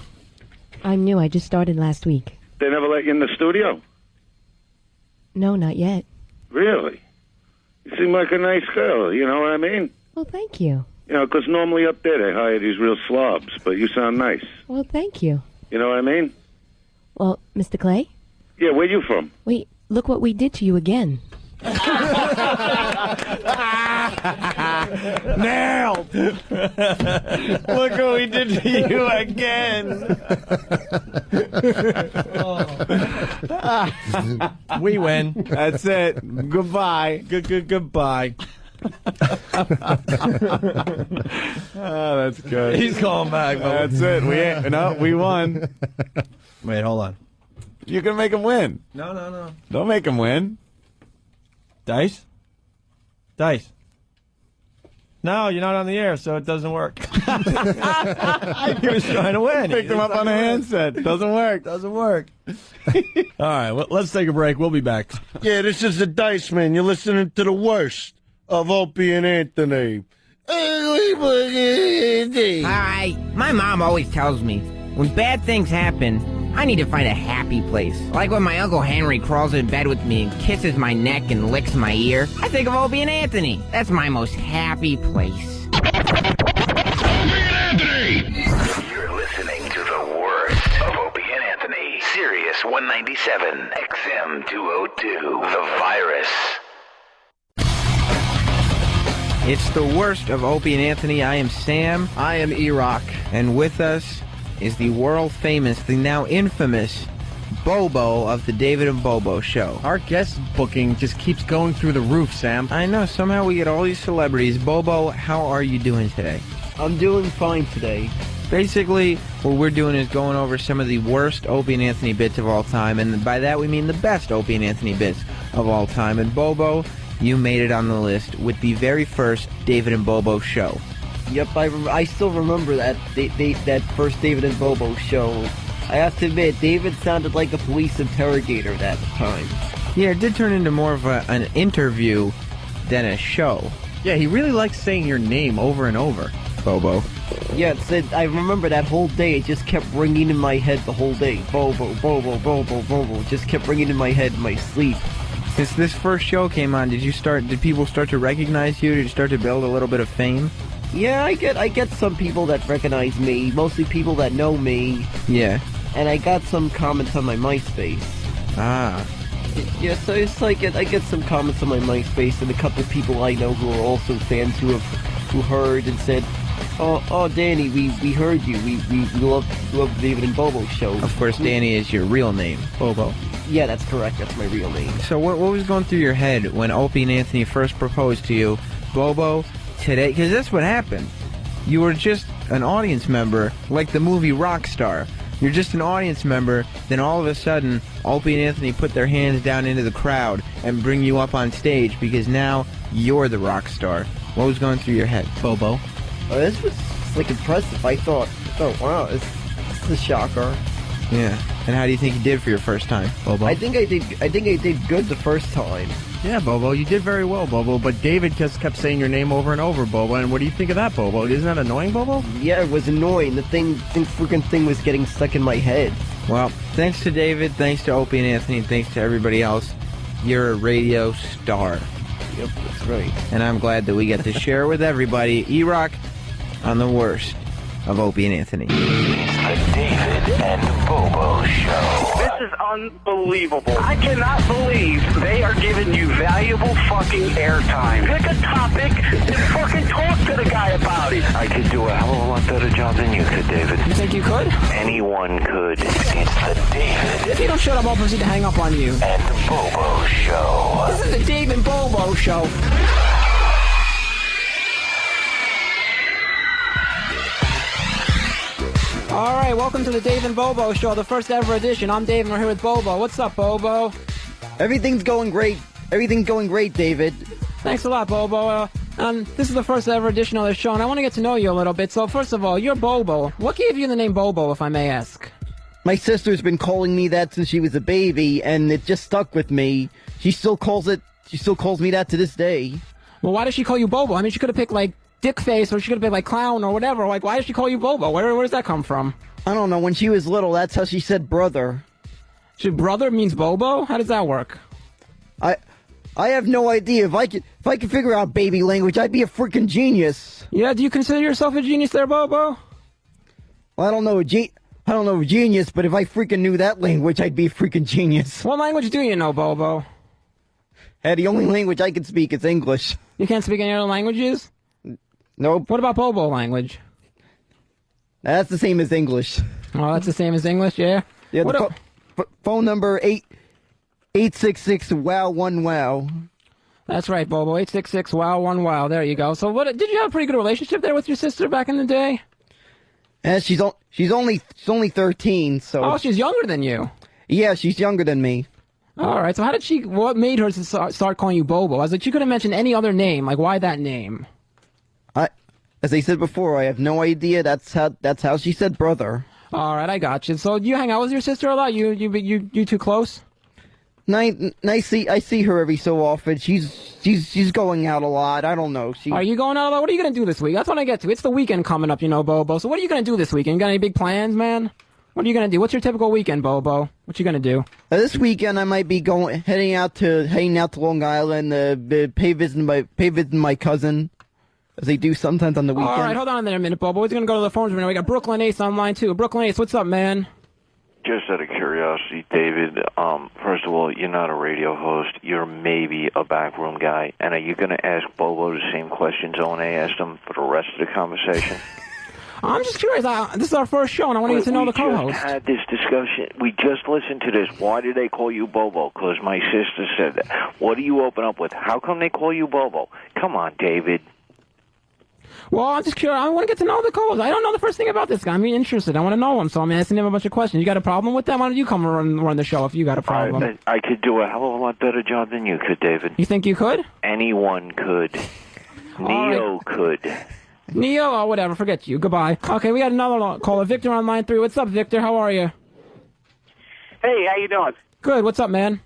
I'm new. I just started last week. They never let you in the studio? No, not yet. Really? You seem like a nice girl, you know what I mean? Well, thank you. You know, 'cause normally up there they hire these real slobs, but you sound nice. Well, thank you. You know what I mean? Well, Mr. Clay? Yeah, where you from? Wait, look what we did to you again. Nailed. Look what we did to you again. We win. That's it. Goodbye. Goodbye. Oh, that's good. He's calling back. But That's it. We won. Wait, hold on. You can make him win. No. Don't make him win. Dice? No, you're not on the air, so it doesn't work. He was trying to win. Picked him up on a handset. Doesn't work. All right, well, let's take a break. We'll be back. Yeah, this is the Dice Man. You're listening to the worst of Opie and Anthony. Hi. My mom always tells me, when bad things happen, I need to find a happy place. Like when my Uncle Henry crawls in bed with me and kisses my neck and licks my ear. I think of Opie and Anthony. That's my most happy place. You're listening to the worst of Opie and Anthony. Sirius 197, XM 202, The Virus. It's the worst of Opie and Anthony. I am Sam. I am E-Rock. And with us is the world-famous, the now infamous Bobo of the David and Bobo Show. Our guest booking just keeps going through the roof, Sam. I know. Somehow we get all these celebrities. Bobo, how are you doing today? I'm doing fine today. Basically, what we're doing is going over some of the worst Opie and Anthony bits of all time, and by that we mean the best Opie and Anthony bits of all time. And Bobo, you made it on the list with the very first David and Bobo Show. Yep, I still remember that that first David and Bobo show. I have to admit, David sounded like a police interrogator at that time. Yeah, it did turn into more of an interview than a show. Yeah, he really likes saying your name over and over. Bobo. Yeah, I remember that whole day. It just kept ringing in my head the whole day. Bobo, Bobo, Bobo, Bobo. Just kept ringing in my head in my sleep. Since this first show came on, did people start to recognize you? Did you start to build a little bit of fame? Yeah, I get some people that recognize me, mostly people that know me. Yeah. And I got some comments on my MySpace. Ah. Yeah, so it's like I get some comments on my MySpace, and a couple of people I know who are also fans who heard and said, "Oh, Danny, we heard you. We love the David and Bobo show." Of course, Danny is your real name, Bobo. Yeah, that's correct. That's my real name. So what was going through your head when Opie and Anthony first proposed to you? Bobo, today, because that's what happened. You were just an audience member, like the movie Rockstar. You're just an audience member, then all of a sudden, Opie and Anthony put their hands down into the crowd and bring you up on stage because now you're the rock star. What was going through your head, Bobo? Oh, this was like impressive. I thought, wow, this is a shocker. Yeah. And how do you think you did for your first time, Bobo? I think I did good the first time. Yeah, Bobo, you did very well, Bobo, but David just kept saying your name over and over, Bobo, and what do you think of that, Bobo? Isn't that annoying, Bobo? Yeah, it was annoying. The freaking thing was getting stuck in my head. Well, thanks to David, thanks to Opie and Anthony, and thanks to everybody else. You're a radio star. Yep, that's right. And I'm glad that we get to share with everybody E-Rock on the worst of Opie and Anthony. It's the David and Bobo Show. This is unbelievable. I cannot believe they are giving you valuable fucking airtime. Pick a topic and fucking talk to the guy about it. I could do a hell of a lot better job than you could, David. You think you could? Anyone could. It's the David If you don't shut up, I'll proceed to hang up on you. and Bobo Show. This is the Dave and Bobo Show. All right, welcome to the Dave and Bobo Show, the first ever edition. I'm Dave, and we're here with Bobo. What's up, Bobo? Everything's going great. Everything's going great, David. Thanks a lot, Bobo. This is the first ever edition of the show, and I want to get to know you a little bit. So, first of all, you're Bobo. What gave you the name Bobo, if I may ask? My sister's been calling me that since she was a baby, and it just stuck with me. She still calls me that to this day. Well, why does she call you Bobo? I mean, she could have picked, like, Dick Face, or she could have been like Clown or whatever. Like, why does she call you Bobo? Where does that come from? I don't know. When she was little, that's how she said brother. Brother means Bobo? How does that work? I have no idea. If I could figure out baby language, I'd be a freaking genius. Yeah, do you consider yourself a genius there, Bobo? Well, I don't know a genius, but if I freaking knew that language, I'd be a freaking genius. What language do you know, Bobo? Hey, the only language I can speak is English. You can't speak any other languages? Nope. What about Bobo language? That's the same as English. Oh, that's the same as English, yeah? Yeah, phone number 866-WOW-1-WOW. That's right, Bobo. 866-WOW-1-WOW. There you go. So, did you have a pretty good relationship there with your sister back in the day? Yeah, she's only 13, so... Oh, she's younger than you. Yeah, she's younger than me. All right, so what made her start calling you Bobo? I was like, she could have mentioned any other name. Like, why that name? As I said before, I have no idea. That's how she said brother. All right, I got you. So, do you hang out with your sister a lot? You two close? I see her every so often. She's going out a lot. I don't know. Are you going out a lot? What are you going to do this week? That's what I get to. It's the weekend coming up, Bobo. So what are you going to do this weekend? You got any big plans, man? What are you going to do? What's your typical weekend, Bobo? What you going to do? This weekend I might be heading out to Long Island, pay visit my cousin, as they do sometimes on the weekend. All right, hold on there a minute, Bobo. We're going to go to the phones right now. We got Brooklyn Ace online, too. Brooklyn Ace, what's up, man? Just out of curiosity, David, first of all, you're not a radio host. You're maybe a backroom guy. And are you going to ask Bobo the same questions Owen asked him for the rest of the conversation? I'm just curious. This is our first show, and I want to get to know the co-host. We just had this discussion. We just listened to this. Why did they call you Bobo? Because my sister said that. What do you open up with? How come they call you Bobo? Come on, David. Well, I'm just curious. I want to get to know the co-host. I don't know the first thing about this guy. I'm interested. I want to know him, so I'm asking him a bunch of questions. You got a problem with that? Why don't you come run the show if you got a problem? I could do a hell of a lot better job than you could, David. You think you could? Anyone could. Neo could. Neo? Oh, whatever. Forget you. Goodbye. Okay, we got another caller. Victor on line 3. What's up, Victor? How are you? Hey, how you doing? Good. What's up, man?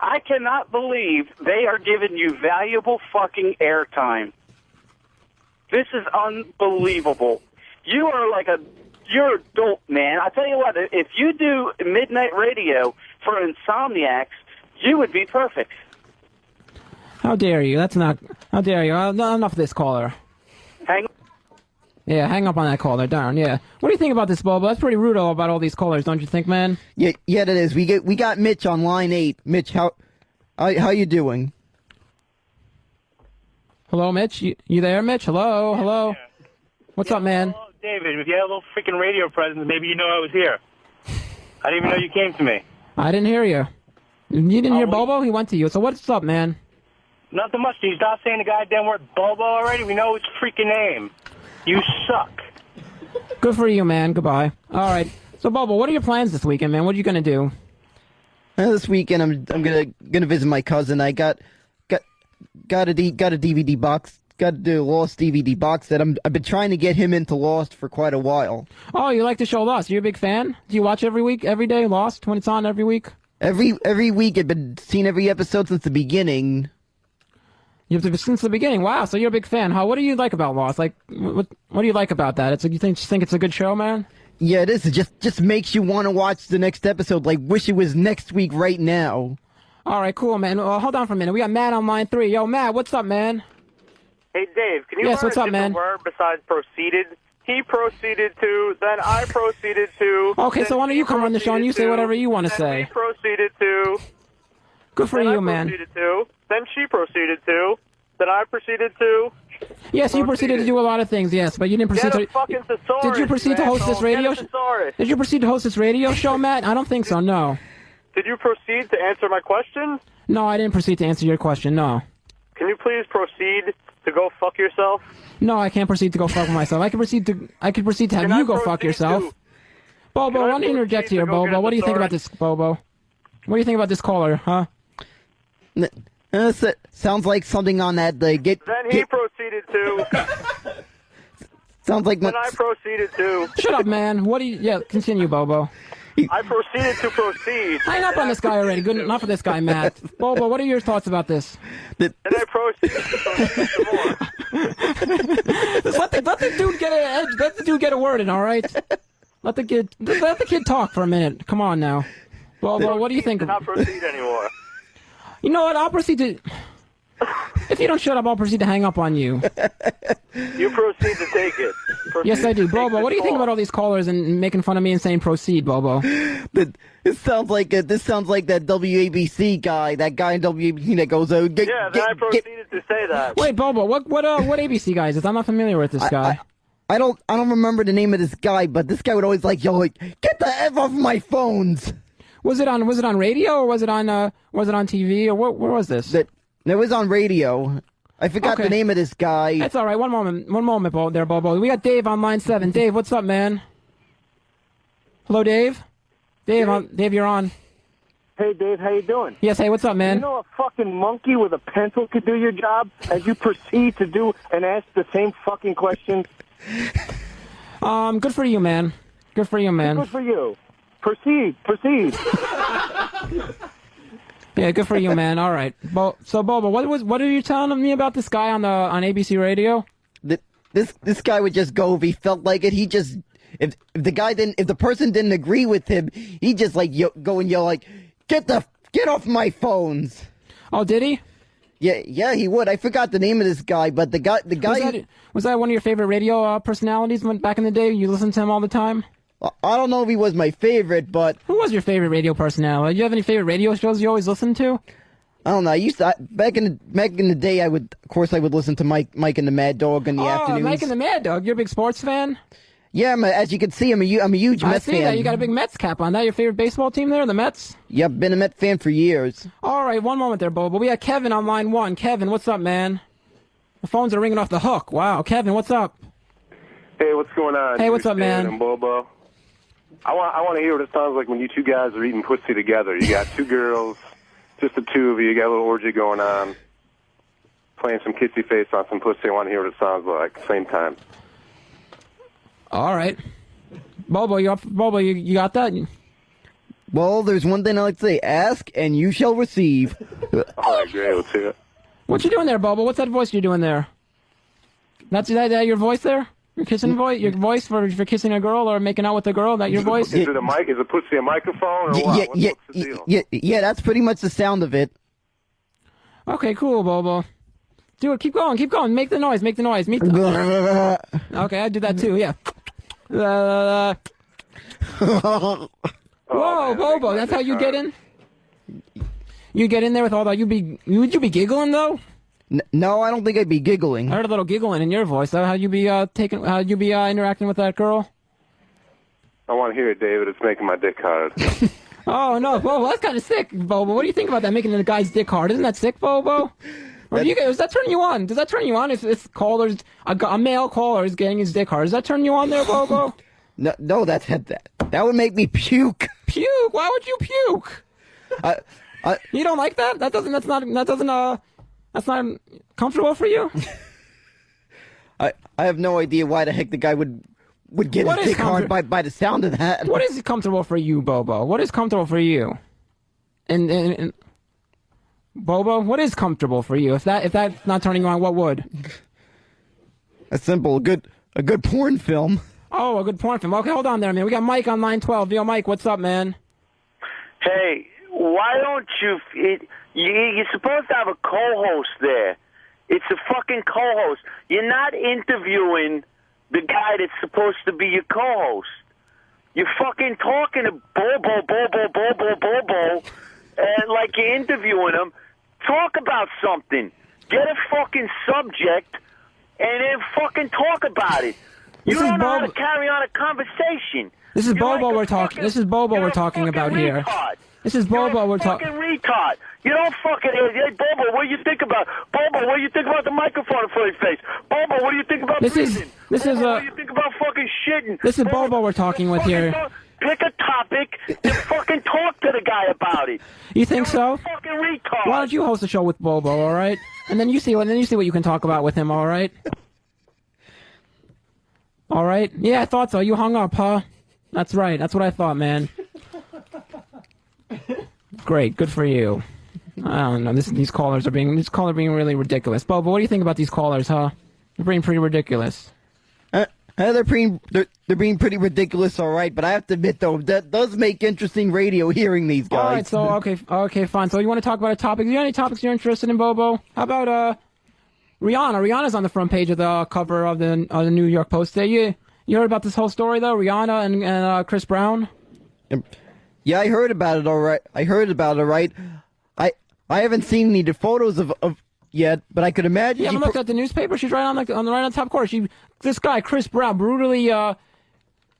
I cannot believe they are giving you valuable fucking airtime. This is unbelievable. You are you're a dope, man. I tell you what, if you do midnight radio for insomniacs, you would be perfect. How dare you? How dare you? Enough of this caller. Hang up on that caller, darn, yeah. What do you think about this, Bobo? That's pretty rude about all these callers, don't you think, man? Yeah, it is. We got Mitch on line 8. Mitch, how you doing? Hello, Mitch? You there, Mitch? Hello? What's up, man? Hello, David. If you had a little freaking radio presence, maybe you know I was here. I didn't even know you came to me. I didn't hear you. You didn't hear Bobo? He went to you. So what's up, man? Nothing much. You stop saying the goddamn word Bobo already? We know his freaking name. You suck. Good for you, man. Goodbye. All right. So, Bobo, what are your plans this weekend, man? What are you gonna do? This weekend, I'm gonna visit my cousin. I got a DVD box. Got a Lost DVD box that I've been trying to get him into Lost for quite a while. Oh, you like the show Lost? You're a big fan? Do you watch every week, every day, Lost, when it's on every week? Every week. I've been seeing every episode since the beginning. Since the beginning. Wow, so you're a big fan, huh? What do you like about Lost? Like, what do you like about that? You think it's a good show, man? Yeah, it is. It just makes you want to watch the next episode. Like, wish it was next week right now. All right, cool, man. Hold on for a minute. We got Matt on line 3. Yo, Matt, what's up, man? Hey, Dave, can you Yes, what's up, man? word besides proceeded? He proceeded to, then I proceeded to. Okay, so why don't you come on the show and you say whatever you want to Then say? he proceeded to. Good for then you, I man. Proceeded to. Then she proceeded to. Then I proceeded to. Yes, you proceeded to do a lot of things, yes, but you didn't proceed Get a to... fucking thesaurus, Did you proceed to host this asshole. radio... Get a thesaurus. Did you proceed to host this radio show, Matt? I don't think so, no. Did you proceed to answer my question? No, I didn't proceed to answer your question, no. Can you please proceed to go fuck yourself? No, I can't proceed to go fuck myself. I could proceed to have you go fuck yourself. Bobo, why don't you interject here, Bobo? What do you think about this, Bobo? What do you think about this caller, huh? Sounds like something on that. Then he proceeded to. Sounds like. Then I proceeded to. Shut up, man. What do you... Yeah, continue, Bobo. I proceeded to proceed. Hang up on this guy already. Good enough for this guy, Matt. Bobo, what are your thoughts about this? Then I proceeded to proceed some more. Let the dude get a word in, all right? Let the kid talk for a minute. Come on now. Bobo, what do you think? Not proceed anymore. You know what? I'll proceed to... If you don't shut up, I'll proceed to hang up on you. You proceed to take it. Yes, I do. Bobo, what do you think about all these callers and making fun of me and saying proceed, Bobo? This sounds like that WABC guy, that guy in WABC that goes, then I proceeded to say that. Wait, Bobo, what ABC guy is this? I'm not familiar with this guy. I don't remember the name of this guy, but this guy would always get the F off my phones. Was it on radio or was it on TV or where was this? It was on radio. I forgot the name of this guy. That's all right. One moment, Bobo. We got Dave on line 7. Dave, what's up, man? Hello, Dave. Dave, you're on. Hey, Dave, how you doing? Yes, hey, what's up, man? You know a fucking monkey with a pencil could do your job as you proceed to do and ask the same fucking questions? Good for you, man. Good for you, man. Good for you. Proceed. Yeah, good for you, man. All right. So, Bobo, what are you telling me about this guy on ABC Radio? This guy would just go if he felt like it. He just if the person didn't agree with him, he just go and yell get off my phones. Oh, did he? Yeah, he would. I forgot the name of this guy, but the guy was that one of your favorite radio personalities back in the day? You listened to him all the time? I don't know if he was my favorite, but... Who was your favorite radio personality? Do you have any favorite radio shows you always listen to? I don't know. I used to... Back in the day, I would listen to Mike and the Mad Dog in the afternoons. Mike and the Mad Dog. You're a big sports fan? Yeah, as you can see, I'm a huge Mets fan. I see that. You got a big Mets cap on. That your favorite baseball team there, the Mets? Yep, been a Mets fan for years. All right, one moment there, Bobo. We got Kevin on line 1. Kevin, what's up, man? The phones are ringing off the hook. Wow. Kevin, what's up? Hey, what's going on? Hey, what's up, man? Dave and Bobo. I want to hear what it sounds like when you two guys are eating pussy together. You got two girls, just the two of you. You got a little orgy going on, playing some kissy face on some pussy. I want to hear what it sounds like at the same time. All right. Bobo, you got that? Well, there's one thing I like to say. Ask, and you shall receive. All right, great. Let's hear it. What you doing there, Bobo? What's that voice you're doing there? That your voice there? Your kissing voice? Your voice for kissing a girl or making out with a girl? That your voice? Is it a mic? Is a pussy a microphone or what? What's the deal? Yeah, that's pretty much the sound of it. Okay, cool, Bobo. Do it. Keep going. Make the noise. Okay, I do that too. Yeah. Whoa, Bobo! That's how you get in. You get in there with all that. Would you be giggling though? No, I don't think I'd be giggling. I heard a little giggling in your voice. How'd you be interacting with that girl? I want to hear it, David. It's making my dick hard. Oh no, Bobo, that's kind of sick, Bobo. What do you think about that? Making the guy's dick hard? Isn't that sick, Bobo? Or does that turn you on? Does that turn you on if callers, a male caller is getting his dick hard? Does that turn you on there, Bobo? No, that would make me puke. Puke? Why would you puke? You don't like that? That's not comfortable for you? I have no idea why the heck the guy would get his dick hard by the sound of that. What is comfortable for you, Bobo? What is comfortable for you? And Bobo, what is comfortable for you? If that's not turning you on, what would? That's simple. A good porn film. Oh, a good porn film. Okay, hold on there, man. We got Mike on line 12. Yo, Mike, what's up, man? Hey, why don't you're supposed to have a co-host there. It's a fucking co-host. You're not interviewing the guy that's supposed to be your co-host. You're fucking talking to Bobo, and like you're interviewing him. Talk about something. Get a fucking subject, and then fucking talk about it. You don't know how to carry on a conversation. This is Bobo we're talking. This is Bobo we're talking about here. This is Bobo we're talking. Fucking retard. You don't fucking. Hey, Bobo, what do you think about? Bobo, what do you think about the microphone in front of your face? Bobo, what do you think about breathing? What do you think about fucking shitting? This is Bobo we're talking with here. Pick a topic and fucking talk to the guy about it. You think so? Fucking retard. Why don't you host a show with Bobo, all right? And then you see what you can talk about with him, all right? All right? Yeah, I thought so. You hung up, huh? That's right. That's what I thought, man. Great. Good for you. I don't know. These callers are being really ridiculous. Bobo, what do you think about these callers, huh? They're being pretty ridiculous. They're being pretty ridiculous, all right. But I have to admit, though, that does make interesting radio hearing these guys. All right. So okay, fine. So you want to talk about a topic? Do you have any topics you're interested in, Bobo? How about Rihanna? Rihanna's on the front page of the cover of the New York Post today. You heard about this whole story though? Rihanna and Chris Brown. Yeah, I heard about it. All right. I haven't seen any of the photos of yet, but I could imagine. You haven't looked at the newspaper? She's right on the top corner. This guy Chris Brown brutally.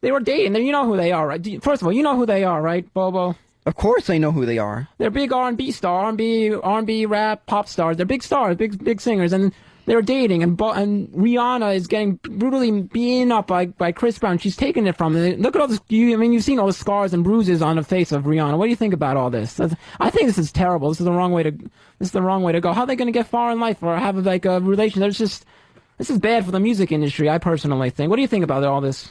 They were dating. You know who they are, right? First of all, you know who they are, right, Bobo? Of course, I know who they are. They're big R&B R&B rap pop stars. They're big stars, big singers, and they were dating. And Rihanna is getting brutally beaten up by Chris Brown. She's taking it from him. Look at all this. You've seen all the scars and bruises on the face of Rihanna. What do you think about all this? I think this is terrible. This is the wrong way to go. How are they going to get far in life or have like a relation? This is bad for the music industry. I personally think. What do you think about all this?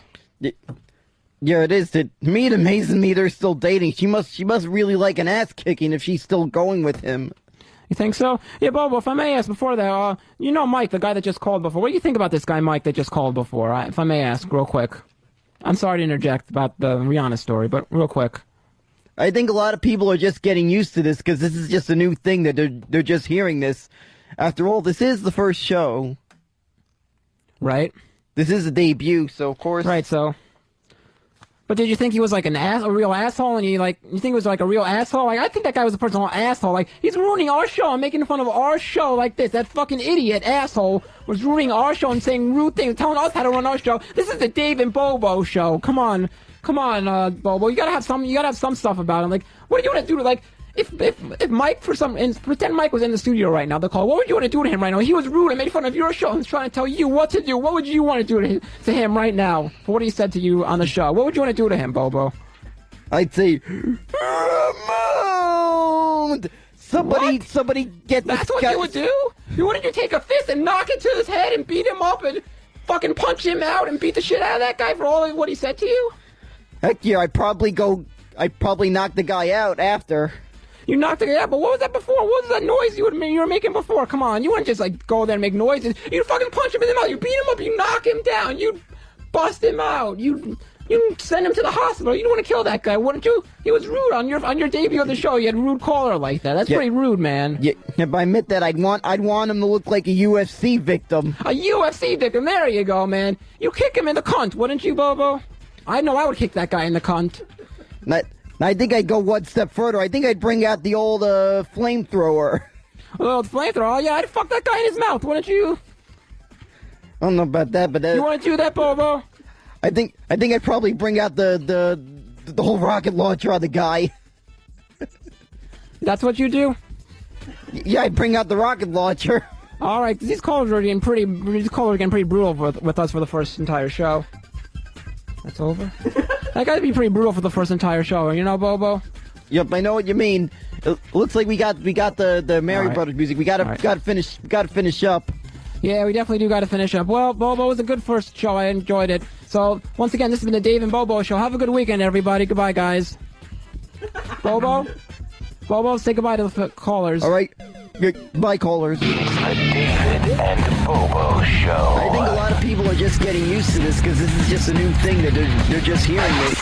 Yeah, it is. To me, it amazes me they're still dating. She must really like an ass kicking if she's still going with him. You think so? Yeah, Bobo, if I may ask before that, you know Mike, the guy that just called before. What do you think about this guy Mike that just called before? If I may ask real quick. I'm sorry to interject about the Rihanna story, but real quick. I think a lot of people are just getting used to this because this is just a new thing that they're just hearing this. After all, this is the first show. Right. This is a debut, so of course. Right, so. But did you think he was like a real asshole? And you think he was like a real asshole? Like, I think that guy was a personal asshole. Like, he's ruining our show and making fun of our show like this. That fucking idiot asshole was ruining our show and saying rude things, telling us how to run our show. This is the Dave and Bobo show. Come on, Bobo. You gotta have some stuff about him. Like, what do you want to do to, like, if Mike, pretend Mike was in the studio right now, the call, what would you want to do to him right now? He was rude and made fun of your show and was trying to tell you what to do. What would you want to do to him right now for what he said to you on the show? What would you want to do to him, Bobo? I'd say, somebody get this That's what guy. You would do? You wouldn't you take a fist and knock it to his head and beat him up and fucking punch him out and beat the shit out of that guy for all of what he said to you? Heck yeah, I'd probably knock the guy out after. You knocked the guy out, but what was that before? What was that noise you were making before? Come on, you wouldn't just like go there and make noises. You fucking punch him in the mouth. You beat him up. You knock him down. You bust him out. You send him to the hospital. You don't want to kill that guy, wouldn't you? He was rude on your debut of the show. You had a rude caller like that. That's pretty rude, man. Yeah, if I admit that, I'd want him to look like a UFC victim. A UFC victim. There you go, man. You kick him in the cunt, wouldn't you, Bobo? I know I would kick that guy in the cunt. I think I'd go one step further. I think I'd bring out the old flamethrower. Oh, the flamethrower? Yeah, I'd fuck that guy in his mouth, wouldn't you? I don't know about that, but you want to do that, Bobo? I think I'd probably bring out the whole rocket launcher on the guy. That's what you do? Yeah, I bring out the rocket launcher. All right, these callers are getting pretty brutal with us for the first entire show. That's over. That got to be pretty brutal for the first entire show, you know, Bobo. Yep, I know what you mean. It looks like we got the Mary Brothers music. We gotta finish up. Yeah, we definitely do gotta finish up. Well, Bobo was a good first show. I enjoyed it. So once again, this has been the Dave and Bobo Show. Have a good weekend, everybody. Goodbye, guys. Bobo, say goodbye to the callers. All right. Bye, callers. It's the David and Bobo Show. I think a lot of people are just getting used to this because this is just a new thing that they're just hearing it.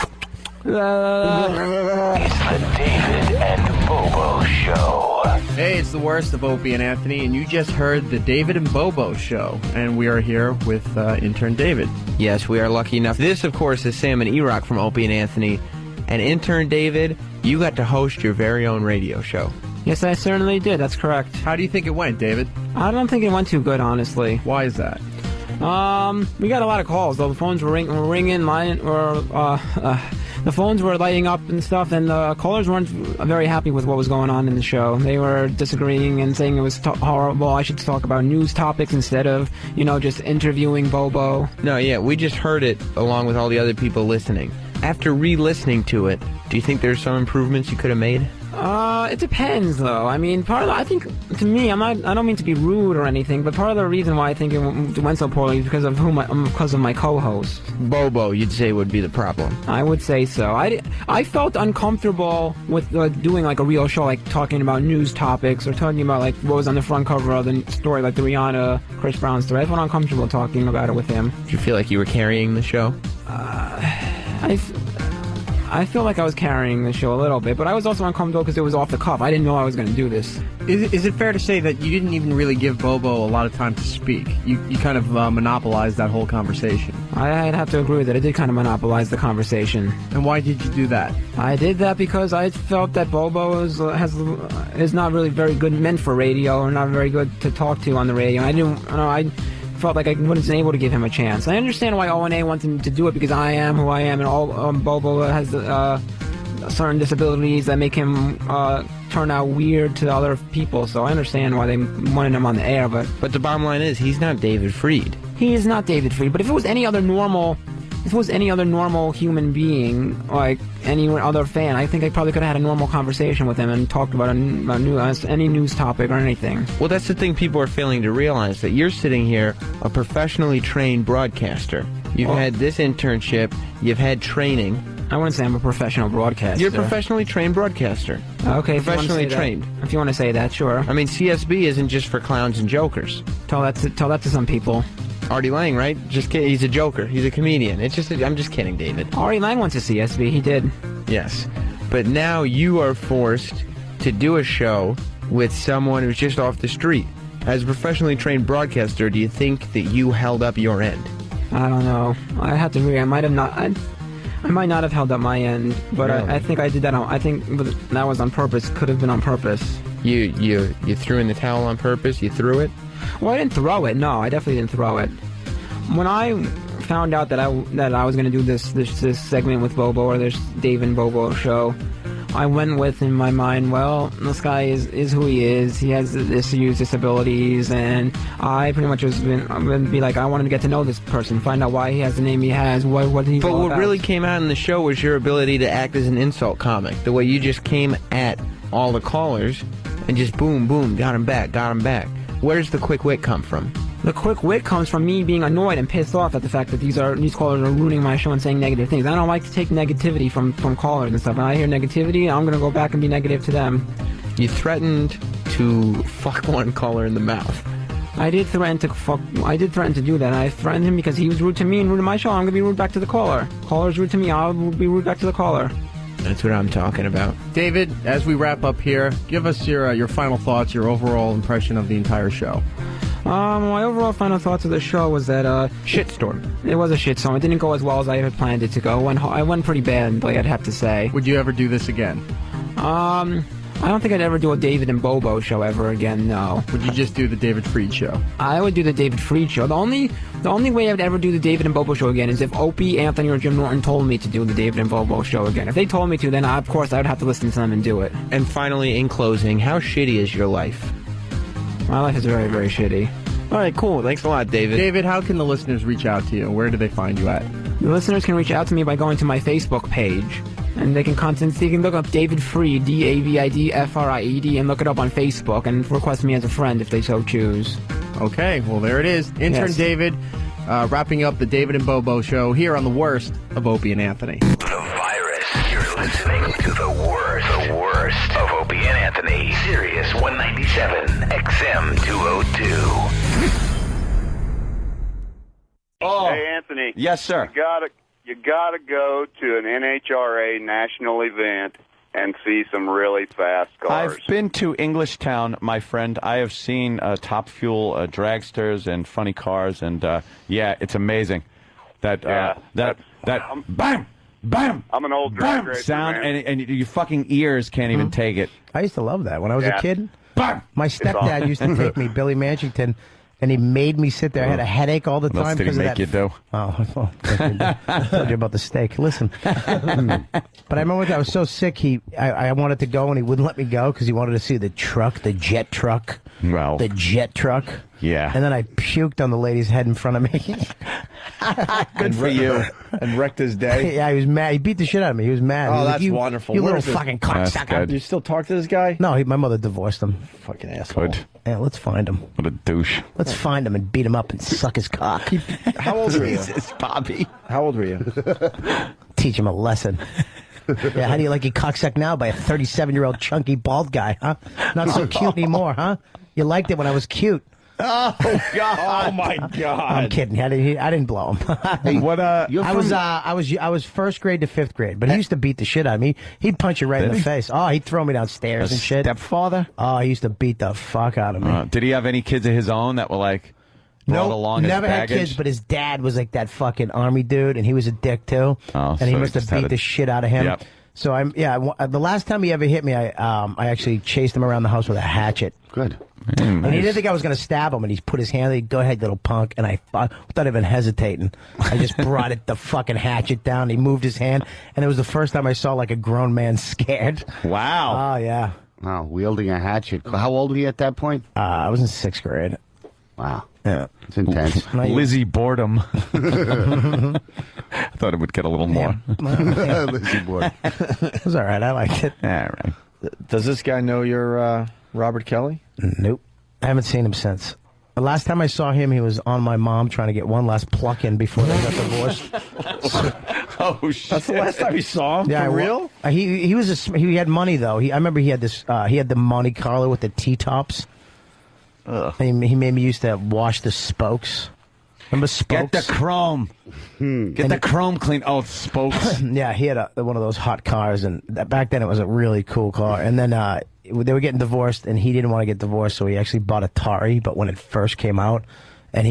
It's the David and Bobo Show. Hey, it's the worst of Opie and Anthony, and you just heard the David and Bobo Show, and we are here with intern David. Yes, we are lucky enough. This, of course, is Sam and E-Rock from Opie and Anthony, and intern David, you got to host your very own radio show. Yes, I certainly did. That's correct. How do you think it went, David? I don't think it went too good, honestly. Why is that? We got a lot of calls, though. The phones were ringing, the phones were lighting up and stuff, and the callers weren't very happy with what was going on in the show. They were disagreeing and saying it was horrible. I should talk about news topics instead of, just interviewing Bobo. No, yeah, we just heard it along with all the other people listening. After re-listening to it, do you think there's some improvements you could have made? It depends, though. I mean, I think, to me, I don't mean to be rude or anything, but part of the reason why I think it went so poorly is because of my co-host. Bobo, you'd say, would be the problem. I would say so. I felt uncomfortable with doing, like, a real show, like, talking about news topics or talking about, like, what was on the front cover of the story, like the Rihanna, Chris Brown story. I felt uncomfortable talking about it with him. Did you feel like you were carrying the show? I feel like I was carrying the show a little bit, but I was also uncomfortable because it was off the cuff. I didn't know I was going to do this. Is it fair to say that you didn't even really give Bobo a lot of time to speak? You kind of monopolized that whole conversation. I'd have to agree with it. I did kind of monopolize the conversation. And why did you do that? I did that because I felt that Bobo is not really very good meant for radio, or not very good to talk to on the radio. I felt like I wasn't able to give him a chance. I understand why O&A wants him to do it, because I am who I am, and all Bobo has certain disabilities that make him turn out weird to other people. So I understand why they wanted him on the air. But the bottom line is, he's not David Freed. He is not David Freed. But if it was any other normal human being, like any other fan, I think I probably could have had a normal conversation with him and talked about any news topic or anything. Well, that's the thing people are failing to realize, that you're sitting here, a professionally trained broadcaster. You've had this internship, you've had training. I wouldn't say I'm a professional broadcaster. You're a professionally trained broadcaster. Okay, professionally trained. If you want to say that, sure. I mean, CSB isn't just for clowns and jokers. Tell that to some people. Artie Lang, right? Just kidding. He's a joker. He's a comedian. I'm just kidding, David. Artie Lang went to CSB. He did. Yes. But now you are forced to do a show with someone who's just off the street. As a professionally trained broadcaster, do you think that you held up your end? I don't know. I have to agree. I might not have held up my end, but really? I think I did that. I think that was on purpose. Could have been on purpose. You threw in the towel on purpose? You threw it? Well, I didn't throw it. No, I definitely didn't throw it. When I found out that I was going to do this segment with Bobo, or this Dave and Bobo show, I went with in my mind, well, this guy is who he is. He has issues, disabilities, and I pretty much was going to be like, I wanted to get to know this person, find out why he has the name he has, what he's all about. Really came out in the show was your ability to act as an insult comic. The way you just came at all the callers and just boom, boom, got him back. Where does the quick wit come from? The quick wit comes from me being annoyed and pissed off at the fact that these callers are ruining my show and saying negative things. I don't like to take negativity from callers and stuff. When I hear negativity, I'm going to go back and be negative to them. You threatened to fuck one caller in the mouth. I did threaten to do that. I threatened him because he was rude to me and rude to my show. I'm going to be rude back to the caller. Caller's rude to me, I'll be rude back to the caller. That's what I'm talking about. David, as we wrap up here, give us your final thoughts, your overall impression of the entire show. My overall final thoughts of the show was that shitstorm. It was a shitstorm. It didn't go as well as I had planned it to go. I went pretty badly, I'd have to say. Would you ever do this again? I don't think I'd ever do a David and Bobo show ever again, no. Would you just do the David Freed show? I would do the David Freed show. The only way I would ever do the David and Bobo show again is if Opie, Anthony, or Jim Norton told me to do the David and Bobo show again. If they told me to, then of course I would have to listen to them and do it. And finally, in closing, how shitty is your life? My life is very, very shitty. All right, cool. Thanks a lot, David. David, how can the listeners reach out to you? Where do they find you at? The listeners can reach out to me by going to my Facebook page. And they can look up David Freed, DAVIDFRIED, and look it up on Facebook and request me as a friend if they so choose. Okay, well, there it is. Intern Yes. David, wrapping up the David and Bobo show here on the worst of Opie and Anthony. The virus. You're listening to the worst of Opie and Anthony. Sirius 197, XM 202. Oh. Hey, Anthony. Yes, sir. You gotta go to an NHRA national event and see some really fast cars. I've been to Englishtown, my friend. I have seen Top Fuel dragsters and funny cars, and yeah, it's amazing. That bam, bam. I'm an old drag bam racer, sound, man. and your fucking ears can't even take it. I used to love that when I was a kid. Bam. My stepdad used to take me, Billy Manchington, and he made me sit there. I had a headache all the What else time. did he because of make that. you do? Oh, I told you about the steak. Listen, but I remember I was so sick. I wanted to go, and he wouldn't let me go because he wanted to see the truck, the jet truck. Well, the jet truck. Yeah. And then I puked on the lady's head in front of me. Good for you. And wrecked his day. Yeah, he was mad. He beat the shit out of me. He was mad. He Oh, was that's like, wonderful. You Where little is this? fucking That's cocksucker. good. Do you still talk to this guy? No, my mother divorced him. Fucking asshole. Good. Yeah, let's find him. What a douche. Let's find him and beat him up and suck his cock. How old were you? Jesus, Bobby. How old were you? Teach him a lesson. Yeah, how do you like your cocksuck now by a 37-year-old chunky bald guy, huh? Not so cute anymore, huh? You liked it when I was cute. Oh God! Oh my God! I'm kidding. I didn't blow him. Hey, what? I was first grade to fifth grade, but he used to beat the shit out of me. He'd punch you right in the face. Oh, he'd throw me downstairs and shit. Stepfather? Oh, he used to beat the fuck out of me. Did he have any kids of his own that were like brought along never as had baggage? kids, but his dad was like that fucking army dude, and he was a dick too. Oh, and he so must he have just had beat a- the shit out of him. Yep. So the last time he ever hit me, I actually chased him around the house with a hatchet. Good. And he didn't think I was going to stab him, and he put his hand there. Go ahead, little punk. And I thought, without even hesitating, I just brought the fucking hatchet down. He moved his hand, and it was the first time I saw like a grown man scared. Wow. Oh yeah. Wow, wielding a hatchet. How old were you at that point? I was in sixth grade. Wow. Yeah. It's intense. Lizzie Boredom. I thought it would get a little more. Lizzie Boredom. It was all right. I liked it. All right. Does this guy know you're Robert Kelly? Nope. I haven't seen him since. The last time I saw him, he was on my mom trying to get one last pluck in before they got divorced. Oh shit! That's the last time you saw him. Yeah, For real? He had money though. I remember he had this. He had the Monte Carlo with the T-tops. And he made me used to wash the spokes. Remember spokes? Get the chrome. Get the chrome clean. Oh, spokes. Yeah, he had one of those hot cars, and back then it was a really cool car. And then they were getting divorced, and he didn't want to get divorced, so he actually bought a Atari. But when it first came out, and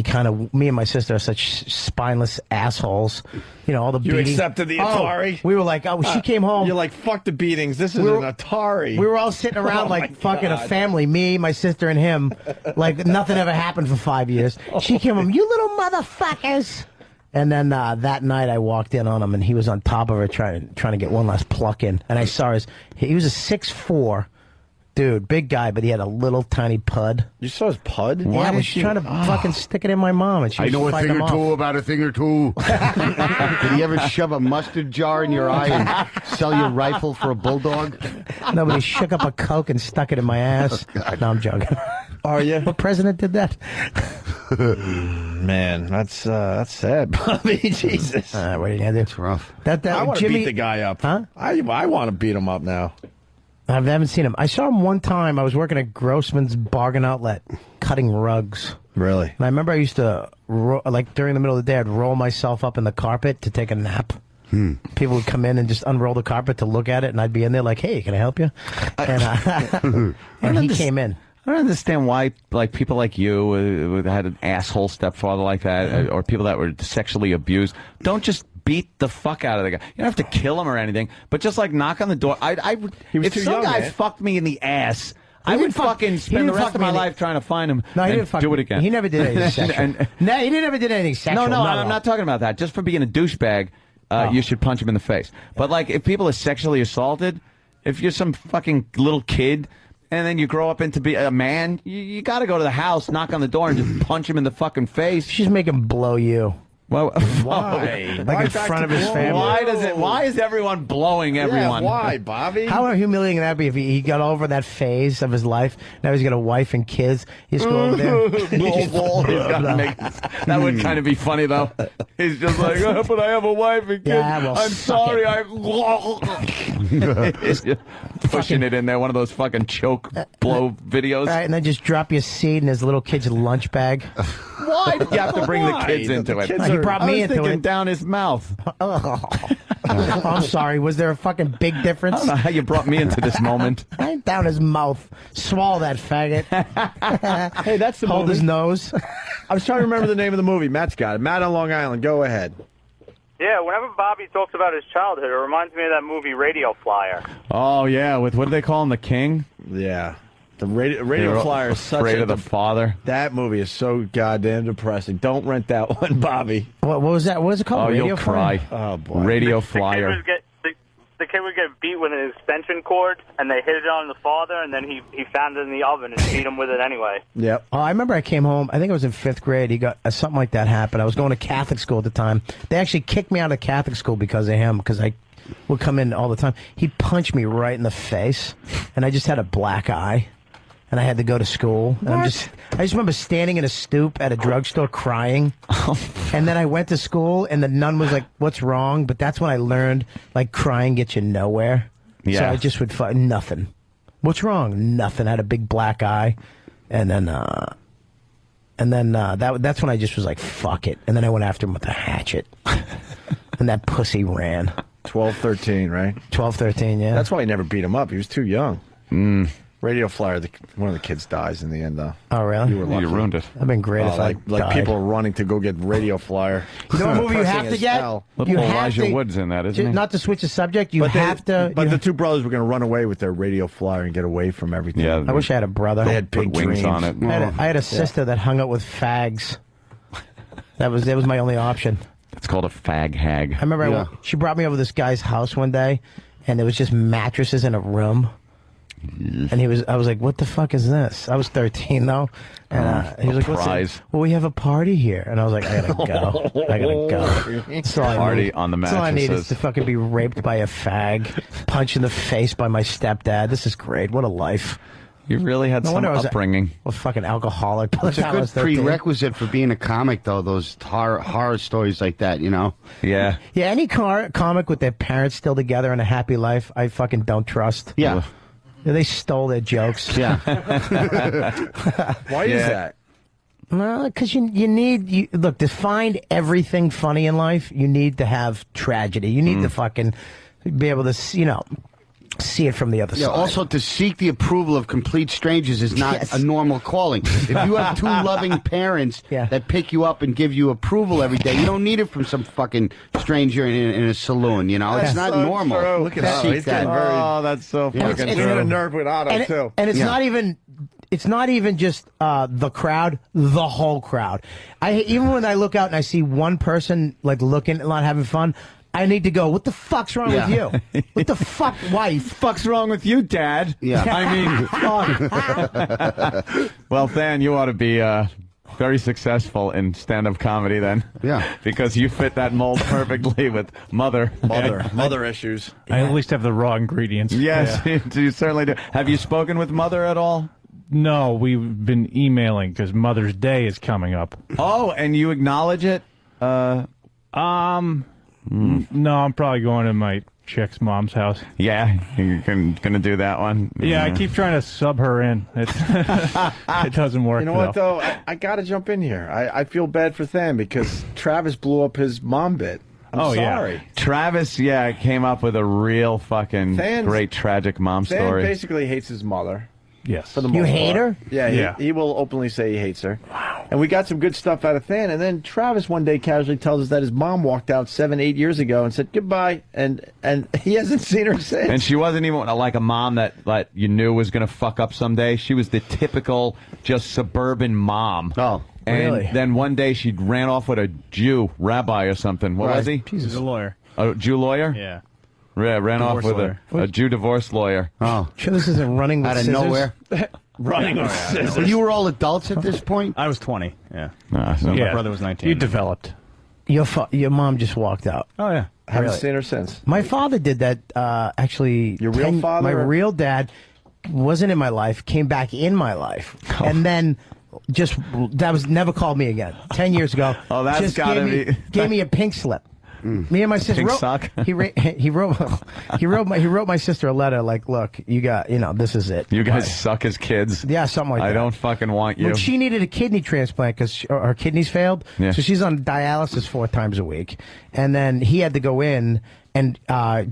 me and my sister are such spineless assholes. You know, all the You beating. accepted the Atari? We were like, she came home. You're like, fuck the beatings. This is an Atari. We were all sitting around Oh, like my fucking a God. family, me, my sister, and him. Like nothing ever happened for 5 years. She came home, you little motherfuckers. And then that night I walked in on him, and he was on top of her trying to get one last pluck in. And I saw he was a 6'4" dude, big guy, but he had a little tiny pud. You saw his pud? Yeah, I was trying to fucking stick it in my mom, and she I was know a fighting thing him or off. two about a thing or two. Did he ever shove a mustard jar in your eye and sell your rifle for a bulldog? Nobody shook up a Coke and stuck it in my ass. No, I'm joking. Are you? What president did that? Man, that's sad, Bobby. Jesus. What are you gonna do? It's rough. I want to Jimmy, beat the guy up. Huh? I want to beat him up now. I haven't seen him. I saw him one time. I was working at Grossman's Bargain Outlet, cutting rugs. Really? And I remember I used to, during the middle of the day, I'd roll myself up in the carpet to take a nap. People would come in and just unroll the carpet to look at it, and I'd be in there like, hey, can I help you? And, and he came in. I don't understand why, like, people like you had an asshole stepfather like that, or people that were sexually abused, don't just beat the fuck out of the guy. You don't have to kill him or anything, but just like knock on the door. If too some young, guy man. fucked me in the ass, I would fucking spend the rest of my life trying to find him No, he and didn't fuck do it me. again. He never did anything sexual. No, he never did anything sexual. No, at I'm all. not talking about that. Just for being a douchebag, you should punch him in the face. But like, if people are sexually assaulted, if you're some fucking little kid and then you grow up into be a man, you got to go to the house, knock on the door, and just punch him in the fucking face. Just make him blow you. Well, Why? Like in front of his family. Why is everyone blowing everyone? Yeah, why, Bobby? How humiliating would that be if he got over that phase of his life? Now he's got a wife and kids. He's go over there. That would kind of be funny, though. He's just like, oh, but I have a wife and kids. Yeah, well, I'm sorry. it. I'm pushing it in there. One of those fucking choke blow videos. Right, and then just drop your seed in his little kid's lunch bag. Why do you have to bring the kids into it? He brought me into it. Down his mouth. I'm sorry. Was there a fucking big difference? I don't know how you brought me into this moment. Right down his mouth. Swallow that faggot. Hey, that's the Hold movie. his nose. I was trying to remember the name of the movie. Matt's got it. Matt on Long Island. Go ahead. Yeah, whenever Bobby talks about his childhood, it reminds me of that movie Radio Flyer. Oh, yeah. With what do they call him? The King? Yeah. The Radio Flyer is such Afraid a... of the Father. That movie is so goddamn depressing. Don't rent that one, Bobby. What was that? What was it called? Oh, Radio you'll cry. Oh, boy. Radio The Flyer. the kid would get beat with an extension cord, and they hit it on the father, and then he found it in the oven and beat him with it anyway. Yep. Oh, I remember I came home. I think I was in 5th grade. He got something like that happened. I was going to Catholic school at the time. They actually kicked me out of Catholic school because of him, because I would come in all the time. He punched me right in the face, and I just had a black eye. And I had to go to school. And I just remember standing in a stoop at a drugstore crying. And then I went to school, and the nun was like, "What's wrong?" But that's when I learned, like, crying gets you nowhere. Yeah. So I just would fight nothing. What's wrong? Nothing. I had a big black eye, and then that's when I just was like, "Fuck it." And then I went after him with a hatchet, and that pussy ran. 12, 13, right? 12, 13, yeah. That's why he never beat him up. He was too young. Mm. Radio Flyer, one of the kids dies in the end, though. Oh, really? You were lucky. You ruined it. I've been great if like I died. people running to go get Radio Flyer. You know what movie you Depressing have to as get? hell. Little You have Elijah to- Wood's in that, isn't he? Not to switch the subject, you But have to. But you the two brothers were going to run away with their Radio Flyer and get away from everything. Yeah. I wish I had a brother. They had Put big wings dreams. on it. I had a sister that hung out with fags. That was my only option. It's called a fag hag. I remember she brought me over to this guy's house one day, and there was just mattresses in a room. And I was like, "What the fuck is this?" I was 13 though, and he was like, "What's prize. it?" Well, we have a party here, and I was like, "I gotta go. I gotta go." That's all I Party need. on the That's all I need is mattresses. to fucking be raped by a fag, punched in the face by my stepdad. This is great. What a life. You really had No some wonder I was upbringing. a fucking alcoholic. By the It's a time I good was 13. prerequisite for being a comic, though. Those horror stories like that, you know. Yeah. Yeah, any comic with their parents still together and a happy life, I fucking don't trust. Yeah. They stole their jokes. Yeah. Why is that? Well, because you need look, to find everything funny in life, you need to have tragedy. You need to fucking be able to, see it from the other Yeah, side. also, to seek the approval of complete strangers is not a normal calling. If you have two loving parents that pick you up and give you approval every day, you don't need it from some fucking stranger in a saloon, you know? It's not normal. True. Look at Seek He's that. getting very... Oh, that's so Yeah, fucking he's true. a nerd with Otto, too. And it's not even. It's not even just the crowd, the whole crowd. Even when I look out and I see one person like looking and not having fun, I need to go, what the fuck's wrong with you? What the fuck, wife? Fuck's wrong with you, Dad? Yeah. I mean, well, Than, you ought to be very successful in stand-up comedy then. Yeah. Because you fit that mold perfectly with mother issues. I at least have the raw ingredients. Yes, you certainly do. Have you spoken with Mother at all? No, we've been emailing because Mother's Day is coming up. Oh, and you acknowledge it? No, I'm probably going to my chick's mom's house. Yeah, you're gonna do that one? Yeah, I keep trying to sub her in. It doesn't work. You know what, though? I got to jump in here. I feel bad for Than because Travis blew up his mom bit. I'm sorry. Yeah. Travis, came up with a real fucking great tragic mom Than story. basically hates his mother. Yes. For the You most hate part. her? Yeah, he will openly say he hates her. Wow. And we got some good stuff out of Than. And then Travis one day casually tells us that his mom walked out 7-8 years ago and said goodbye, and he hasn't seen her since. And she wasn't even like a mom that you knew was going to fuck up someday. She was the typical just suburban mom. Oh. And Really? then one day she ran off with a Jew rabbi or something. What was he? He's a lawyer. A Jew lawyer? Yeah. Yeah, ran off Divorce with lawyer. a Jew divorce lawyer. Oh. Sure, this isn't running with Out of scissors? nowhere. Running with scissors. So you were all adults at this point? I was 20. Yeah. So My brother was 19. You developed. Your mom just walked out. Oh, yeah. Haven't Really? seen her since. My father did that, actually. Your real father? My or- real dad wasn't in my life, came back in my life. Oh. And then never called me again. 10 years ago. Oh, that's just gotta be- gave me a pink slip. Me and my sister Pink wrote, sock? he wrote my sister a letter like, look, you got, this is it. You guys Bye. suck as kids. Yeah, something like that. I don't fucking want you. When she needed a kidney transplant because her kidneys failed, Yeah. so she's on dialysis 4 times a week, and then he had to go in and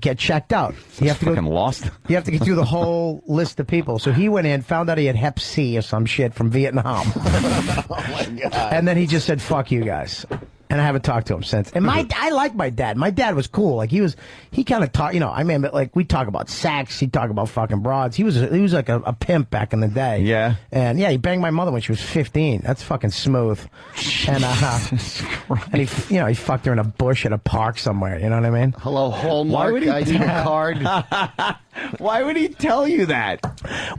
get checked out. You have to fucking lost. You have to get through the whole list of people. So he went in, found out he had Hep C or some shit from Vietnam. Oh my God. And then he just said, "Fuck you guys." And I haven't talked to him since. And I like my dad. My dad was cool. Like he kind of taught, I mean, like we talk about sex. He'd talk about fucking broads. He was like a pimp back in the day. Yeah. And yeah, he banged my mother when she was 15. That's fucking smooth. And and he fucked her in a bush at a park somewhere. You know what I mean? Hello, Hallmark. I need a card. Why would he tell you that?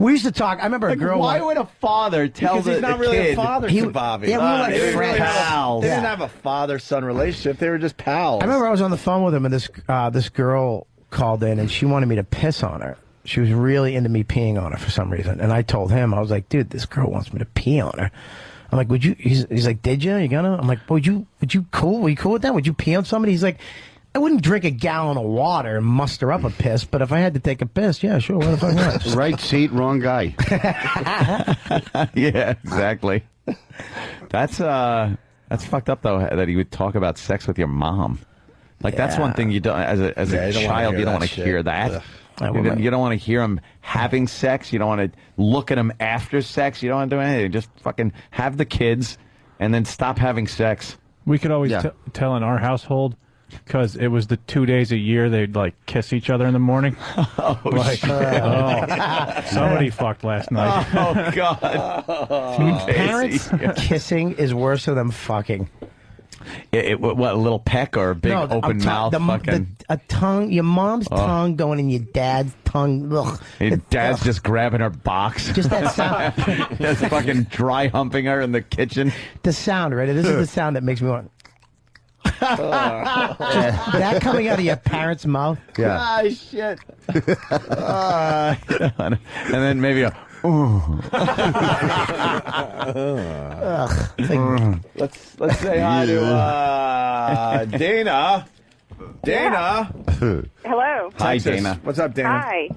We used to talk. I remember a girl. Why would a father tell Because he's not really kid? a father to Bobby. Yeah, we were like they didn't friends. have- They didn't Yeah. have a father-son relationship. They were just pals. I remember I was on the phone with him, and this girl called in, and she wanted me to piss on her. She was really into me peeing on her for some reason, and I told him, I was like, dude, this girl wants me to pee on her. I'm like, would you? He's like, did you? You gonna? I'm like, would you cool? Were you cool with that? Would you pee on somebody? He's like, I wouldn't drink a gallon of water and muster up a piss, but if I had to take a piss, yeah, sure. What the fuck not? Right seat, wrong guy. Yeah, exactly. That's fucked up though that he would talk about sex with your mom. Like that's one thing you don't as a Yeah, you don't wanna child hear you don't that want to shit. hear that. Ugh. You don't want to hear him having sex. You don't want to look at him after sex. You don't want to do anything. Just fucking have the kids and then stop having sex. We could always tell in our household because it was the 2 days a year they'd like kiss each other in the morning. Somebody fucked last night. Oh God! Parents kissing is worse than them fucking. What, a little peck or a big open mouth? A tongue, your mom's tongue going in your dad's tongue. Ugh. Your dad's just grabbing her box. Just that sound. Just fucking dry humping her in the kitchen. The sound, right? This is the sound that makes me want. That coming out of your parents' mouth. Yeah. Ah, shit. And then maybe a. Let's say hi to Dana. Dana. Hello. Hi, Texas. Dana. What's up, Dana? Hi.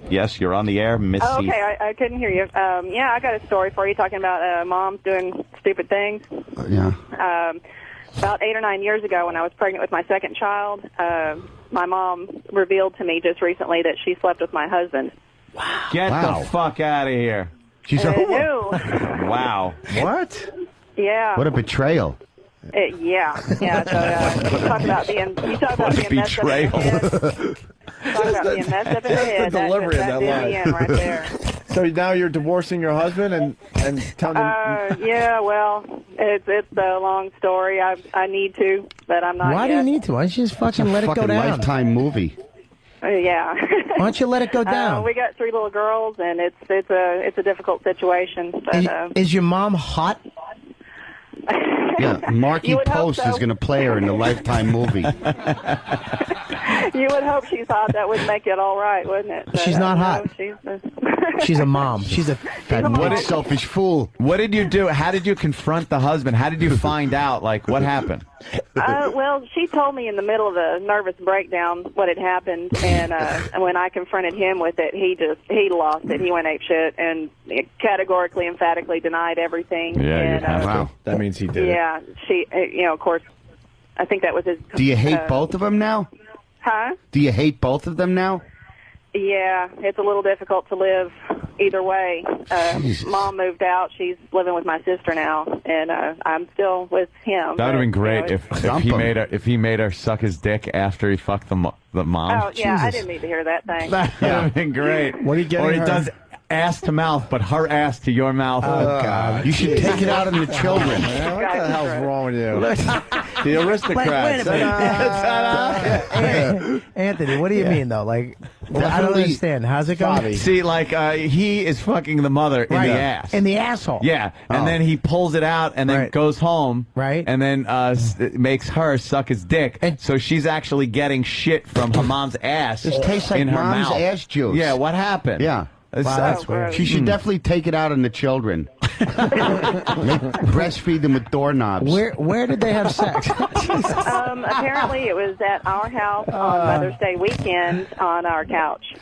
Yes, you're on the air, Miss Oh, C. okay, I couldn't hear you. Yeah, I got a story for you talking about moms doing stupid things. Yeah. About 8 or 9 years ago when I was pregnant with my second child, my mom revealed to me just recently that she slept with my husband. Get the fuck out of here. She's I knew. Wow. What? Yeah. What a betrayal. Yeah. So you talk about being messed up in the head. Talk about being messed up in the head. The delivery of That's that the end right there. So now you're divorcing your husband and telling him. Yeah, well, it's a long story. I need to, but I'm not. Why do you need to? Why don't you just fucking let it go Fucking down? Lifetime movie. Yeah. Why don't you let it go down? We got 3 little girls, and it's a difficult situation. But Is your mom hot? Yeah, Marky You would hope Post so. is going to play her in the Lifetime movie. you would hope she's hot. That would make it all right, wouldn't it? But, She's not no, hot. She's She's a mom. She's a That selfish fool. What did you do? How did you confront the husband? How did you find out? Like, what happened? well, she told me in the middle of a nervous breakdown what had happened, and when I confronted him with it, he lost it. He went apeshit and categorically, emphatically denied everything. Yeah, and, you have to. Wow, that means he did it. Yeah, she, of course, I think that was his. Do you hate both of them now? Huh? Do you hate both of them now? Yeah, it's a little difficult to live either way. Mom moved out. She's living with my sister now, and I'm still with him. That would have been great You know, if he made her suck his dick after he fucked the mom. Oh, yeah, I didn't need to hear that thing. That would have been great. What are you getting Or he her? does ass to mouth, but her ass to your mouth. Oh, God. You should take it out on the children. Man, what the hell's wrong with you? The aristocrats. Wait a minute. Anthony, what do you mean, though? Like, I don't understand. How's it going? See, like, he is fucking the mother in the ass. In the asshole. Yeah, and then he pulls it out and then goes home. Right. And then makes her suck his dick. So she's actually getting shit from her mom's ass. This tastes like in her mom's mouth. ass juice. Yeah, what happened? Yeah. That's weird. She should definitely take it out on the children. Breastfeed them with doorknobs. Where did they have sex? Apparently, it was at our house on Mother's Day weekend on our couch.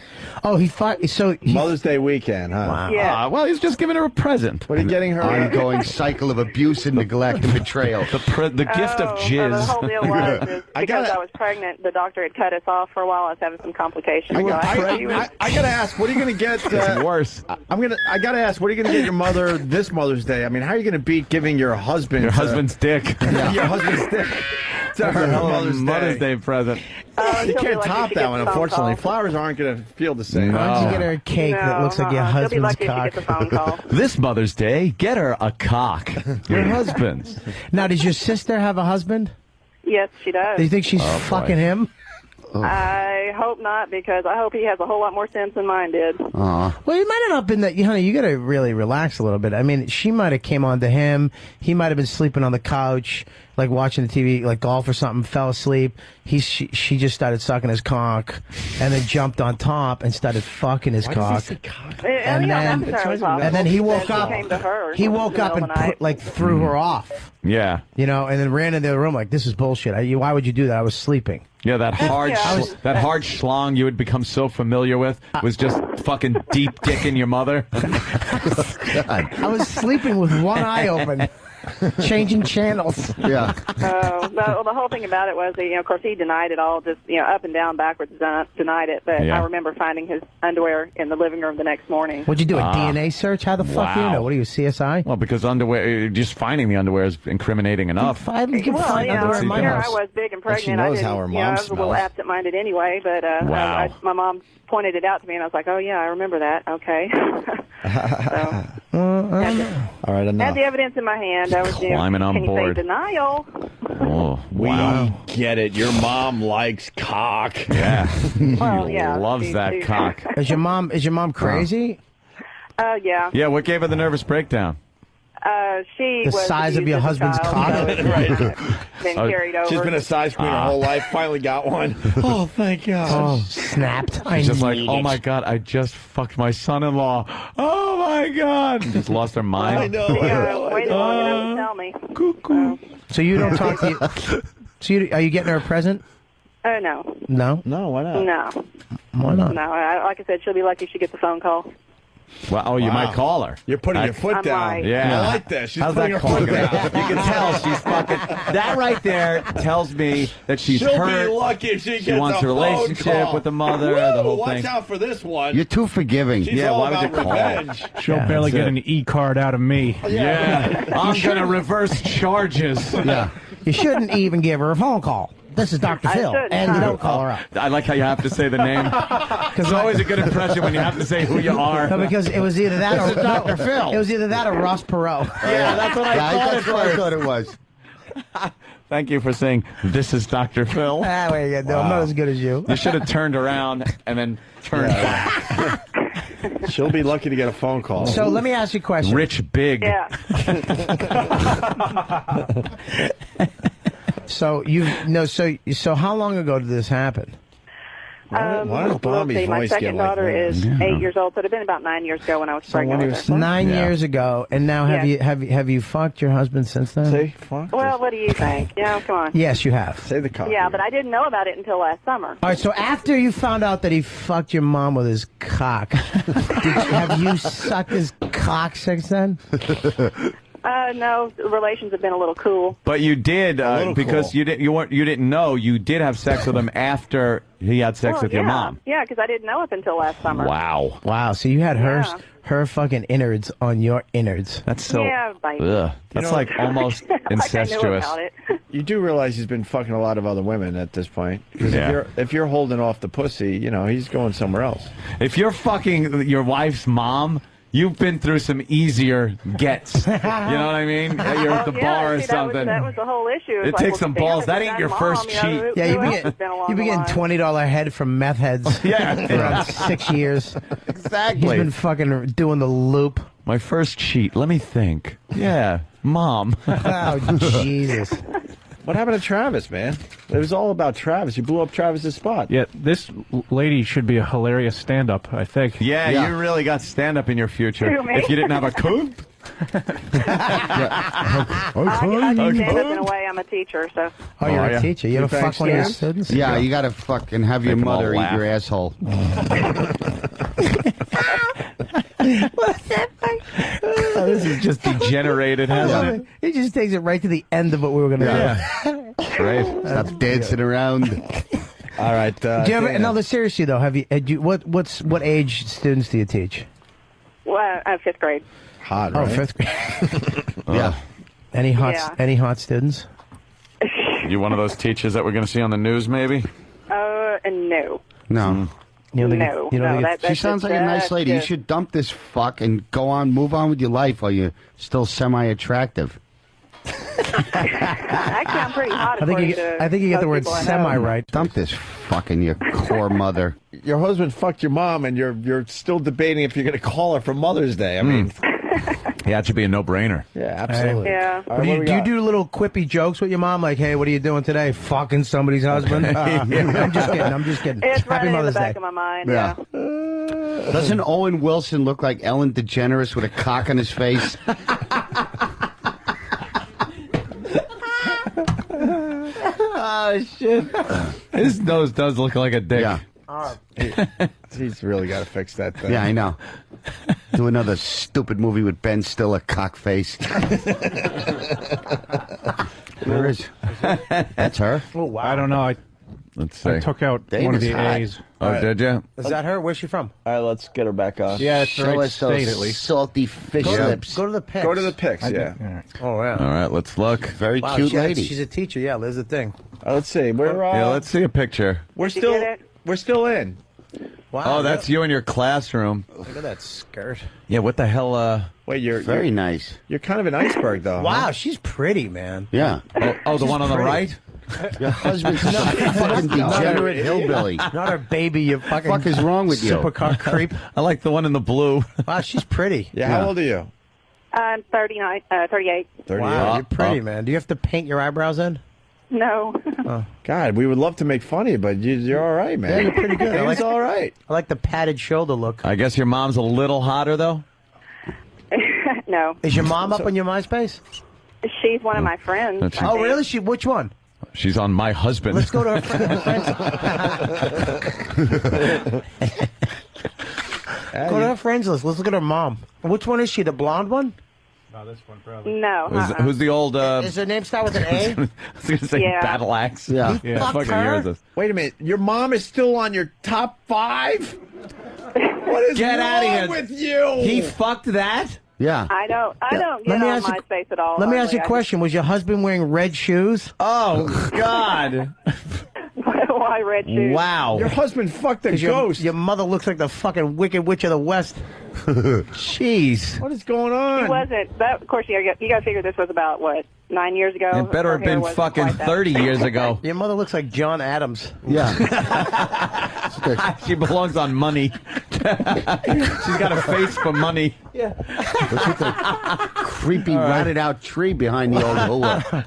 Oh, he fought. So Mother's Day weekend, huh? Wow. Yeah. Well, he's just giving her a present. What are you getting her? Ongoing cycle of abuse and neglect and betrayal. The gift of jizz. The whole deal was is because I was pregnant, the doctor had cut us off for a while. I was having some complications. I gotta ask, what are you gonna get? It's worse. I gotta ask, what are you gonna get your mother this Mother's Day? I mean, how are you gonna beat giving your husband Your husband's dick. your husband's dick to her Mother's Day present? You can't top that one, unfortunately. Flowers aren't gonna feel the same. Why don't you get her a cake that looks like your husband's cock? This Mother's Day, get her a cock. Your husband's. Now, does your sister have a husband? Yes, she does. Do you think she's fucking him? I hope not, because I hope he has a whole lot more sense than mine did. Well, it might have not been that, honey. You got to really relax a little bit. I mean, she might have came on to him. He might have been sleeping on the couch, like watching the TV, like golf or something. Fell asleep. She just started sucking his cock, and then jumped on top and started fucking his cock. And then he woke up. He woke up and threw her off. Yeah. You know, and then ran into the room like, "This is bullshit. Why would you do that? I was sleeping." Yeah, that hard schlong you would become so familiar with was just fucking deep dicking your mother. I was sleeping with one eye open, changing channels. Yeah. The whole thing about it was, of course, he denied it all, just up and down, backwards, denied it. But Yeah. I remember finding his underwear in the living room the next morning. What'd you do? A DNA search? How the fuck do you know? What are you, CSI? Well, because underwear, just finding the underwear is incriminating enough. Well, here I was big and pregnant. She knows I how her didn't, mom I was a little smells. absent-minded anyway, but Wow. my mom pointed it out to me, and I was like, oh, yeah, I remember that. Okay. All right, enough. Had the evidence in my hand. I was Climbing on can you say board. denial. Oh, we get it. Your mom likes cock. Yeah. Well, yeah, loves she- that she- cock. Is your mom crazy? Yeah. Yeah, what gave her the nervous breakdown? She The was size of your abused as a husband's child, cock? so it's been carried over. She's been a size queen her whole life. Finally got one. Oh, thank God. Oh, snapped. She's just like, oh my God, I just fucked my son-in-law. Oh my God. And just lost her mind. I know. Waited long enough to tell me. So you don't talk to you. Are you getting her a present? Oh, no. No. No, why not? No. Why not? No. Like I said, she'll be lucky if she gets a phone call. Well, you might call her. You're putting your foot I down. might. Yeah. I like that. She's How's putting that her call foot gonna- down. You can tell she's fucking. That right there tells me that she's She'll hurt. be lucky if she gets wants a a relationship phone call. with the mother, Woo, the whole watch thing. out for this one. You're too forgiving. She's all why would you about call? revenge. She'll Yeah, barely that's get it. an e-card out of me. Yeah. I'm going to reverse charges. Yeah. You shouldn't even give her a phone call. This is Dr. Phil, shouldn't. and you don't call her up. I like how you have to say the name. It's always a good impression when you have to say who you are. No, because it was either that or Dr. Phil. It was either that or Ross Perot. Yeah, that's what I thought that's what I thought it was. Thank you for saying, this is Dr. Phil. Ah, wait, I'm not as good as you. You should have turned around and then turned back. She'll be lucky to get a phone call. So let me ask you a question. Rich Big. Yeah. So so how long ago did this happen? Why does Let's Bobby's see, my voice second get like daughter that? is 8 years old, so it'd have been about 9 years ago when I was pregnant with her. 9 years ago, and now have you fucked your husband since then? Say, fuck. Well, what do you think? Yeah, come on. Yes, you have. Say the cock. Yeah, but I didn't know about it until last summer. All right, so after you found out that he fucked your mom with his cock, have you sucked his cock since then? No, relations have been a little cool. But you did because cool. you didn't know you did have sex with him after he had sex with your mom. Yeah, because I didn't know up until last summer. Wow. Wow. So you had her Yeah. her fucking innards on your innards. That's so. Yeah, bite. Ugh. That's like almost incestuous. You do realize he's been fucking a lot of other women at this point. Because if you're holding off the pussy, he's going somewhere else. If you're fucking your wife's mom, you've been through some easier gets. You know what I mean? You're at the bar or something. That was the whole issue. It takes some balls. That ain't your first cheat. Yeah, you be getting $20 head from meth heads. Yeah. For around 6 years. Exactly. He's been fucking doing the loop. My first cheat. Let me think. Yeah, mom. Oh, Jesus. What happened to Travis, man? It was all about Travis. You blew up Travis's spot. Yeah, this lady should be a hilarious stand-up, I think. Yeah, you really got stand-up in your future. If you didn't have a coop. I do stand up in a way. I'm a teacher, so. Oh, you're a teacher. You don't fuck one of your students? Yeah, you got to fucking have your mother eat your asshole. What's that? This is just degenerated, hasn't it? He just takes it right to the end of what we were going to do. Great. Stop dancing around. All right. Do you ever? No, seriously though. What age students do you teach? Well, 5th grade. Hot, Oh, right? 5th grade. Yeah. Any hot students? You one of those teachers that we're going to see on the news, maybe? No. No. She sounds like a nice lady. You should dump this fuck and move on with your life while you're still semi-attractive. Actually, I'm pretty hot. I think you get the word semi right. Dump this fucking your core mother. Your husband fucked your mom, and you're still debating if you're going to call her for Mother's Day. I mean, yeah, it should be a no-brainer. Yeah, absolutely. Yeah. All right, Do you do little quippy jokes with your mom? Like, hey, what are you doing today? Fucking somebody's husband? I'm just kidding. It's Happy running in the Mother's back Day. of my mind. Yeah. Doesn't Owen Wilson look like Ellen DeGeneres with a cock on his face? Oh, shit. His nose does look like a dick. Yeah. He's really got to fix that thing. Yeah, I know. Do another stupid movie with Ben Stiller, cockface. Where is? That's her. Oh wow! I don't know. Let's see. I took out Dave one of is the hot. A's. Oh, did you? Is that her? Where's she from? All right, let's get her back on. Yeah, it's the Show right us those state at least. salty fish lips. Go to the pics. Go to the pics, yeah. Oh yeah. All right, let's look. Very Wow, cute lady. She's a teacher. Yeah, there's the thing. Let's see. Yeah, let's see a picture. We're Did you still get it? we're still in. Wow. Oh, that's you in your classroom. Look at that skirt. Yeah, what the hell? Wait, you're Very nice. You're kind of an iceberg, though. Wow, she's pretty, man. Yeah. Oh, the one on the pretty. right? Your husband's a fucking degenerate hillbilly. Not her baby, you fucking. What the fuck is wrong with you? Supercar creep. I like the one in the blue. Wow, she's pretty. Yeah, how old are you? I'm 38. 38. Wow, you're pretty, man. Do you have to paint your eyebrows in? No. God, we would love to make fun of you, but you're all right, man. Yeah, you're pretty good. It's all right. I like the padded shoulder look. I guess your mom's a little hotter, though? No. Is your mom up on your MySpace? She's one of my friends. That's- I Oh, think. really? Which one? She's on My Husband. Let's go to her friends. Go to her friends list. Let's look at her mom. Which one is she? The blonde one? No, this one probably. No. Who's the old... Is her name start with an A? I was going to say Yeah. Battle Axe. Yeah. He fucked fucking her? hears us. Wait a minute. Your mom is still on your top 5? What is Get wrong outta here. with you? He fucked that? Yeah. I don't Let get me on ask you- MySpace at all. Let me ask you a hardly. question. Was your husband wearing red shoes? Oh, God. Why red shoes? Wow. Your husband fucked a 'Cause ghost. Your mother looks like the fucking Wicked Witch of the West. Jeez. What is going on? She wasn't. That, of course, you got to figure this was about, what, 9 years ago? It better Her have hair been wasn't fucking quite that. 30 years ago. Your mother looks like John Adams. Yeah. She belongs on Money. She's got a face for money. Yeah. Look at the creepy rotted out tree behind the old hula.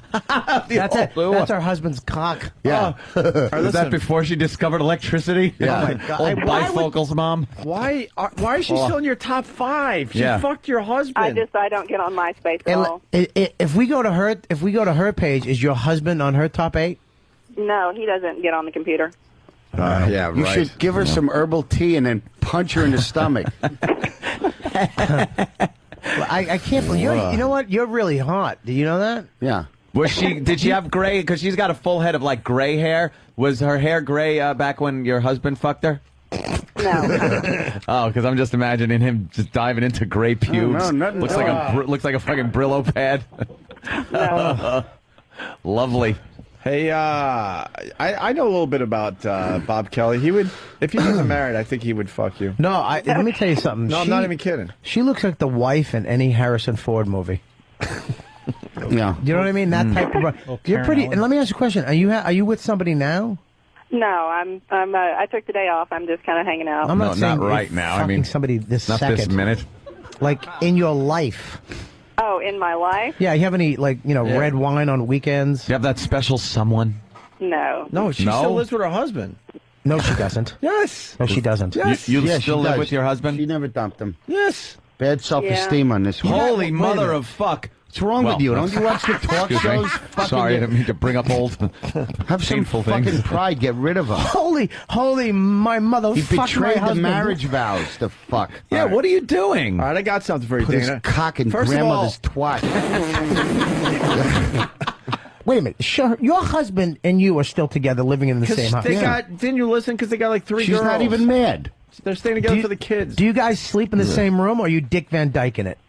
That's her husband's cock. Yeah. Was that before she discovered electricity? Yeah. Oh my God. Old bifocals, Mom. Why is she still in your top 5? She Yeah. fucked your husband. I don't get on MySpace at And all. if we go to her page, is your husband on her top 8? No, he doesn't get on the computer. Yeah, You right. should give her some herbal tea and then punch her in the stomach. I can't believe you know what? You're really hot. Do you know that? Yeah. Was she? Did she have gray? Because she's got a full head of like gray hair. Was her hair gray back when your husband fucked her? No. Oh, because I'm just imagining him just diving into gray pubes. No, nothing. Looks like a fucking Brillo pad. Lovely. Hey, I know a little bit about Bob Kelly. He would, if he wasn't married, I think he would fuck you. No, let me tell you something. No, I'm not even kidding. She looks like the wife in any Harrison Ford movie. Yeah. You know what I mean? That type of. You're pretty. And let me ask you a question. Are you with somebody now? No, I took the day off. I'm just kind of hanging out. I'm not saying not right now. I mean, somebody this not second. this minute. Like in your life. Oh, in my life? Yeah, you have any red wine on weekends? You have that special someone? No. No, she still lives with her husband. No, she doesn't. Yes. No, she doesn't. Yes. You Yes, still she live does. with your husband? She never dumped him. Yes. Bad self-esteem on this one. Holy mother of fuck. What's wrong with you? Don't you watch the talk Excuse me. shows? Fucking Sorry, I didn't mean to bring up old have some painful fucking things. pride. Get rid of her. Holy, my mother. He fuck my betrayed the husband. marriage vows. The fuck. Yeah, what are you doing? All right, I got something for you, Put Dana. his cock in First of all- grandmother's twat. Wait a minute. Sure, your husband and you are still together, living in the same house. Didn't you listen? Because they got like 3 She's girls. not even mad. They're staying together for the kids. Do you guys sleep in the same room, or are you Dick Van Dyke in it?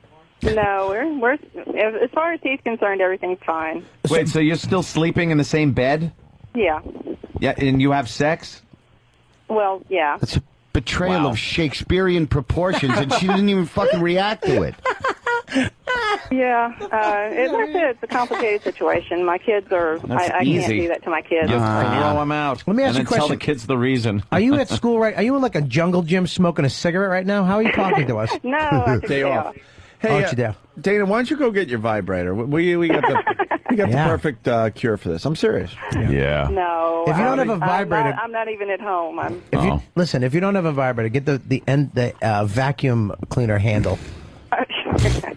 No, we're as far as he's concerned, everything's fine. Wait, so you're still sleeping in the same bed? Yeah. Yeah, and you have sex? Well, yeah. That's a betrayal of Shakespearean proportions, and she didn't even fucking react to it. Yeah. Like I said, it's a complicated situation. My kids are. That's I can't easy. do that to my kids. You right now. throw them out. Let me ask and you a then tell question. the kids the reason. Are you at school right? Are you in like a jungle gym smoking a cigarette right now? How are you talking to us? No, I took Day the day off. off. Hey, you do? Dana, why don't you go get your vibrator? We got the the perfect cure for this. I'm serious. Yeah. No. If you don't have a vibrator- I'm not even at home. I'm. If you listen, if you don't have a vibrator, get the vacuum cleaner handle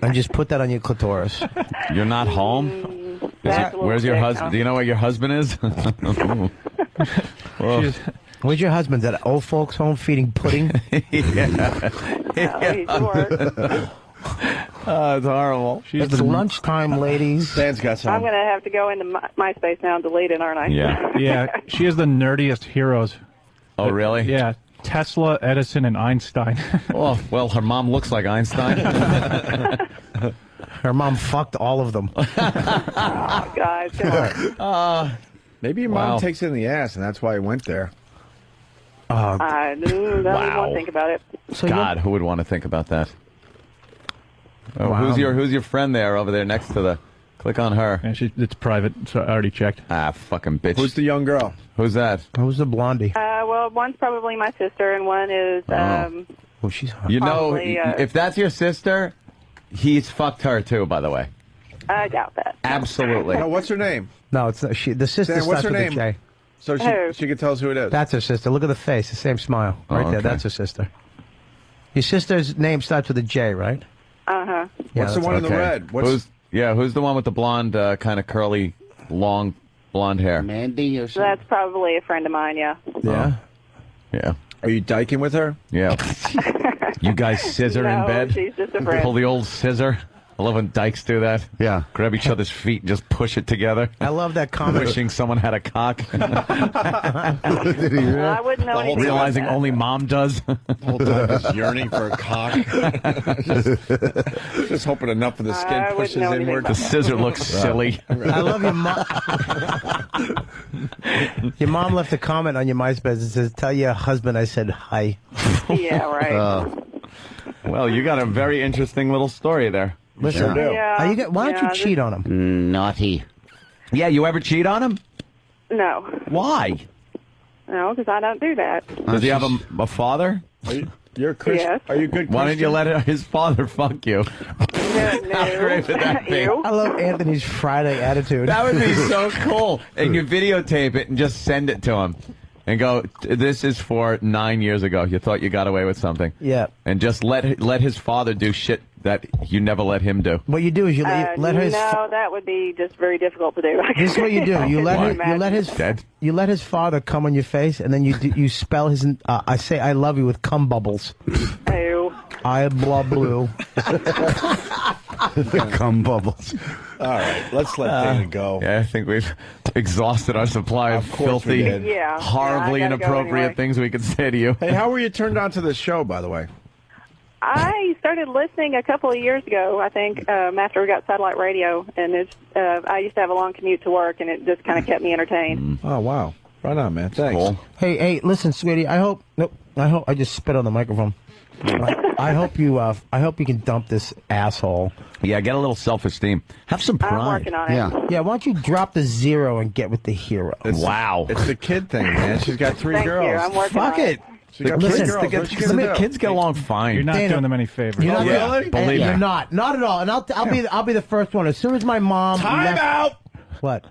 and just put that on your clitoris. You're not home? That's a little Where's your sick, husband? huh? Do you know where your husband is? Whoa. Where's your husband? At old folks' home feeding pudding? Oh, it's horrible. It's lunchtime, ladies. Dan's got I'm some. going to have to go into MySpace now and delete it, aren't I? Yeah, she has the nerdiest heroes. Oh, really? Yeah, Tesla, Edison, and Einstein. Oh, well, her mom looks like Einstein. Her mom fucked all of them. Oh, guys, come on. Maybe your mom takes it in the ass, and that's why he went there. I don't even want Wow. to think about it. God, who would want to think about that? Oh, Wow. who's your friend there over there next to the? Click on her. Yeah, it's private, so I already checked. Ah, fucking bitch. Who's the young girl? Who's that? Who's the blondie? Well, one's probably my sister, and one is. Oh, she's hot. You know, Probably, if that's your sister, he's fucked her too. By the way, I doubt that. absolutely. No, what's her name? No, it's not. The sister Dan, what's starts her with a name? J. So she can tell us who it is. That's her sister. Look at the face. The same smile. Right there. okay. That's her sister. Your sister's name starts with a J, right? Uh-huh. Yeah, What's the that's one in the Okay. red? Who's the one with the blonde, kind of curly, long blonde hair? Mandy or something? That's probably a friend of mine, yeah. Yeah. Yeah. Are you dyking with her? Yeah. You guys scissor in No, bed? she's just a friend. Pull the old scissor? I love when dykes do that. Yeah. Grab each other's feet and just push it together. I love that comment. Wishing someone had a cock. I wouldn't know anything Realizing about that. only mom does. Whole time just yearning for a cock. just hoping enough of the I skin wouldn't pushes know anything inward. about The scissor looks silly. I love your mom. Your mom left a comment on your MySpace that says, "Tell your husband I said hi." Yeah, right. Well, you got a very interesting little story there. Listen, Yeah. are you, why don't you Yeah, cheat on him? Naughty. Yeah, you ever cheat on him? No. Why? No, because I don't do that. Does he have a father? You're a Christian. Yes. Are you a good Christian? Why didn't you let his father fuck you? How great would that be? Ew. I love Anthony's Friday attitude. That would be so cool. And you videotape it and just send it to him. And go, this is for 9 years ago. You thought you got away with something. Yeah. And just let his father do shit that you never let him do. What you do is you let his. No, that would be just very difficult to do. This is what you do. You let Why? you let his father come on your face, and then you spell his. I say I love you with cum bubbles. Ew. I blah blue. Cum bubbles. All right, let's let Dana go. Yeah, I think we've exhausted our supply of course we filthy, did. Yeah. horribly Yeah, I gotta go inappropriate anyway. things we could say to you. Hey, how were you turned on to this show, by the way? I started listening a couple of years ago, I think, after we got satellite radio, and I used to have a long commute to work, and it just kind of kept me entertained. Oh, wow. Right on, man. Thanks. Cool. Hey, listen, sweetie. I hope I just spit on the microphone. I hope you can dump this asshole. Yeah, get a little self-esteem. Have some pride. I'm working on it. Yeah. Why don't you drop the zero and get with the hero? Wow. It's the kid thing, man. She's got 3 Thank girls. you. I'm working Fuck on it. She got 3 girls. What's she gonna do? Kids get along fine. You're not Dana, doing them any favors. You're not really? Believe You're me. not at all. And I'll be the first one. As soon as my mom Time left- out! What?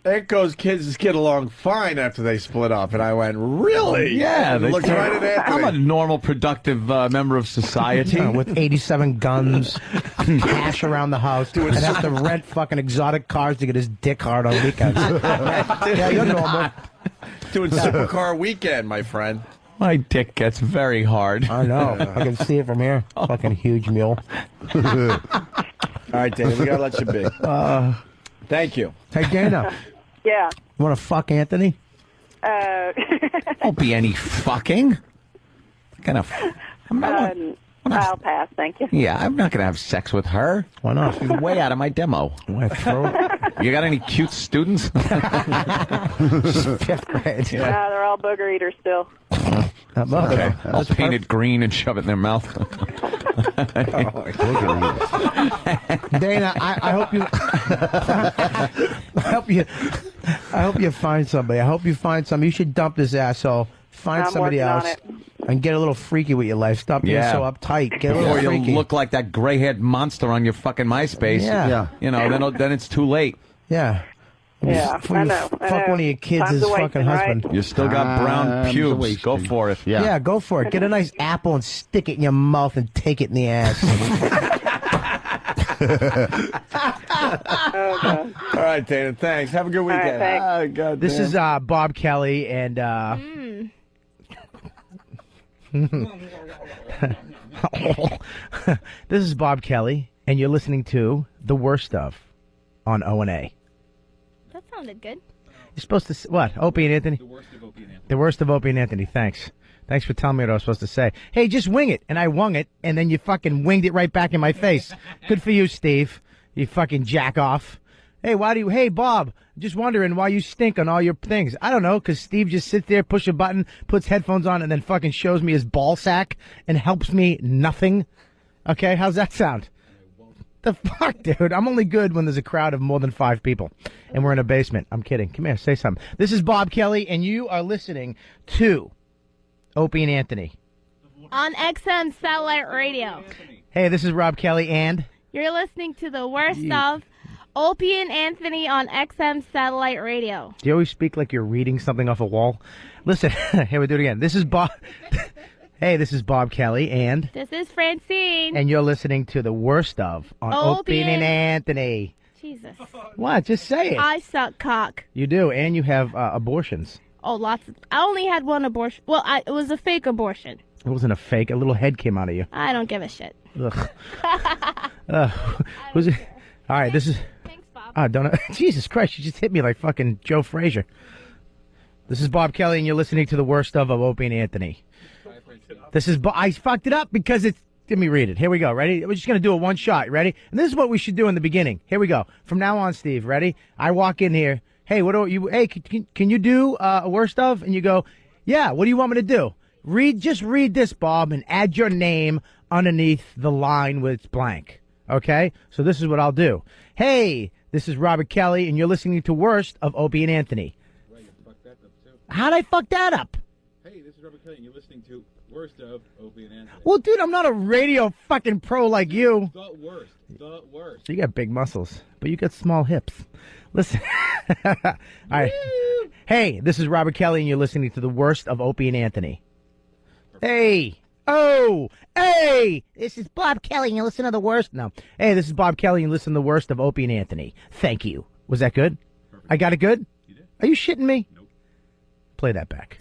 It goes, kids just get along fine after they split up. And I went, really? Yeah, And looked right at Anthony. I'm a normal, productive member of society. With 87 guns, cash around the house, and has to rent fucking exotic cars to get his dick hard on weekends. Yeah, you're normal. Doing supercar weekend, my friend. My dick gets very hard. I know. I can see it from here. Fucking huge mule. All right, Dana, we got to let you be. Thank you. Hey, Dana, Yeah. you want to fuck Anthony? Won't be any fucking. I'll pass, thank you. Yeah, I'm not gonna have sex with her. Why not? She's way out of my demo. Why throw it? You got any cute students? Fifth grade. Yeah, they're all booger eaters still. Okay. I'll paint it green and shove it in their mouth. Dana, I hope you. I hope you find somebody. I hope you find somebody. You should dump this asshole. Find I'm somebody working on else. it. And get a little freaky with your life. Stop being so uptight. Get a little Before you freaky. look like that gray-haired monster on your fucking MySpace. Yeah. You know, then it's too late. Yeah. Yeah, Before I you know. Fuck one of your kids' Time's his a wasting, fucking husband. right? You still got brown pubes. Go for it. Yeah, go for it. Get a nice apple and stick it in your mouth and take it in the ass. All right, Dana, thanks. Have a good weekend. thanks. Oh, God This damn. is Bob Kelly and this is Bob Kelly, and you're listening to The Worst Stuff on O&A. That sounded good. You're supposed to what? Opie and Anthony? The worst of Opie and Anthony. The worst of Opie and Anthony. Thanks. Thanks for telling me what I was supposed to say. Hey, just wing it. And I wung it, and then you fucking winged it right back in my face. Good for you, Steve. You fucking jack off. Hey, hey, Bob, just wondering why you stink on all your things. I don't know, because Steve just sits there, push a button, puts headphones on, and then fucking shows me his ball sack and helps me nothing. Okay, how's that sound? The fuck, dude? I'm only good when there's a crowd of more than 5 people, and we're in a basement. I'm kidding. Come here, say something. This is Bob Kelly, and you are listening to Opie and Anthony. On XM Satellite Radio. Hey, this is Rob Kelly, and You're listening to the worst of Opie and Anthony on XM Satellite Radio. do you always speak like you're reading something off a wall? Listen, here we do it again. This is Bob. Hey, this is Bob Kelly, and This is Francine. you're listening to the worst of on Opie and Anthony. Jesus. What? Just say it. I suck cock. You do, and you have abortions. Oh, lots of... I only had one abortion. Well, it was a fake abortion. It wasn't a fake. A little head came out of you. I don't give a shit. Ugh. Who's it? All right, this is. Thanks, Bob. Don't. Jesus Christ! You just hit me like fucking Joe Frazier. This is Bob Kelly, and you're listening to the worst of Opie and Anthony. This is. I fucked it up because it's. Let me read it. Here we go. Ready? We're just gonna do it one shot. Ready? And this is what we should do in the beginning. Here we go. From now on, Steve. Ready? I walk in here. Hey, what do you? Hey, can you do a worst of? And you go, yeah. What do you want me to do? Just read this, Bob, and add your name underneath the line with it's blank. Okay? So this is what I'll do. Hey, this is Robert Kelly, and you're listening to Worst of Opie and Anthony. Right, you fucked that up too. How'd I fuck that up? Hey, this is Robert Kelly, and you're listening to Worst of Opie and Anthony. Well, dude, I'm not a radio fucking pro like you. The worst. The worst. So you got big muscles, but you got small hips. Listen. All right. Hey, this is Robert Kelly, and you're listening to the Worst of Opie and Anthony. Hey. Oh. Hey. This is Bob Kelly, and you listen to the worst. No. Hey, this is Bob Kelly, and you listen to the Worst of Opie and Anthony. Thank you. Was that good? Perfect. I got it good? You did. Are you shitting me? Nope. Play that back.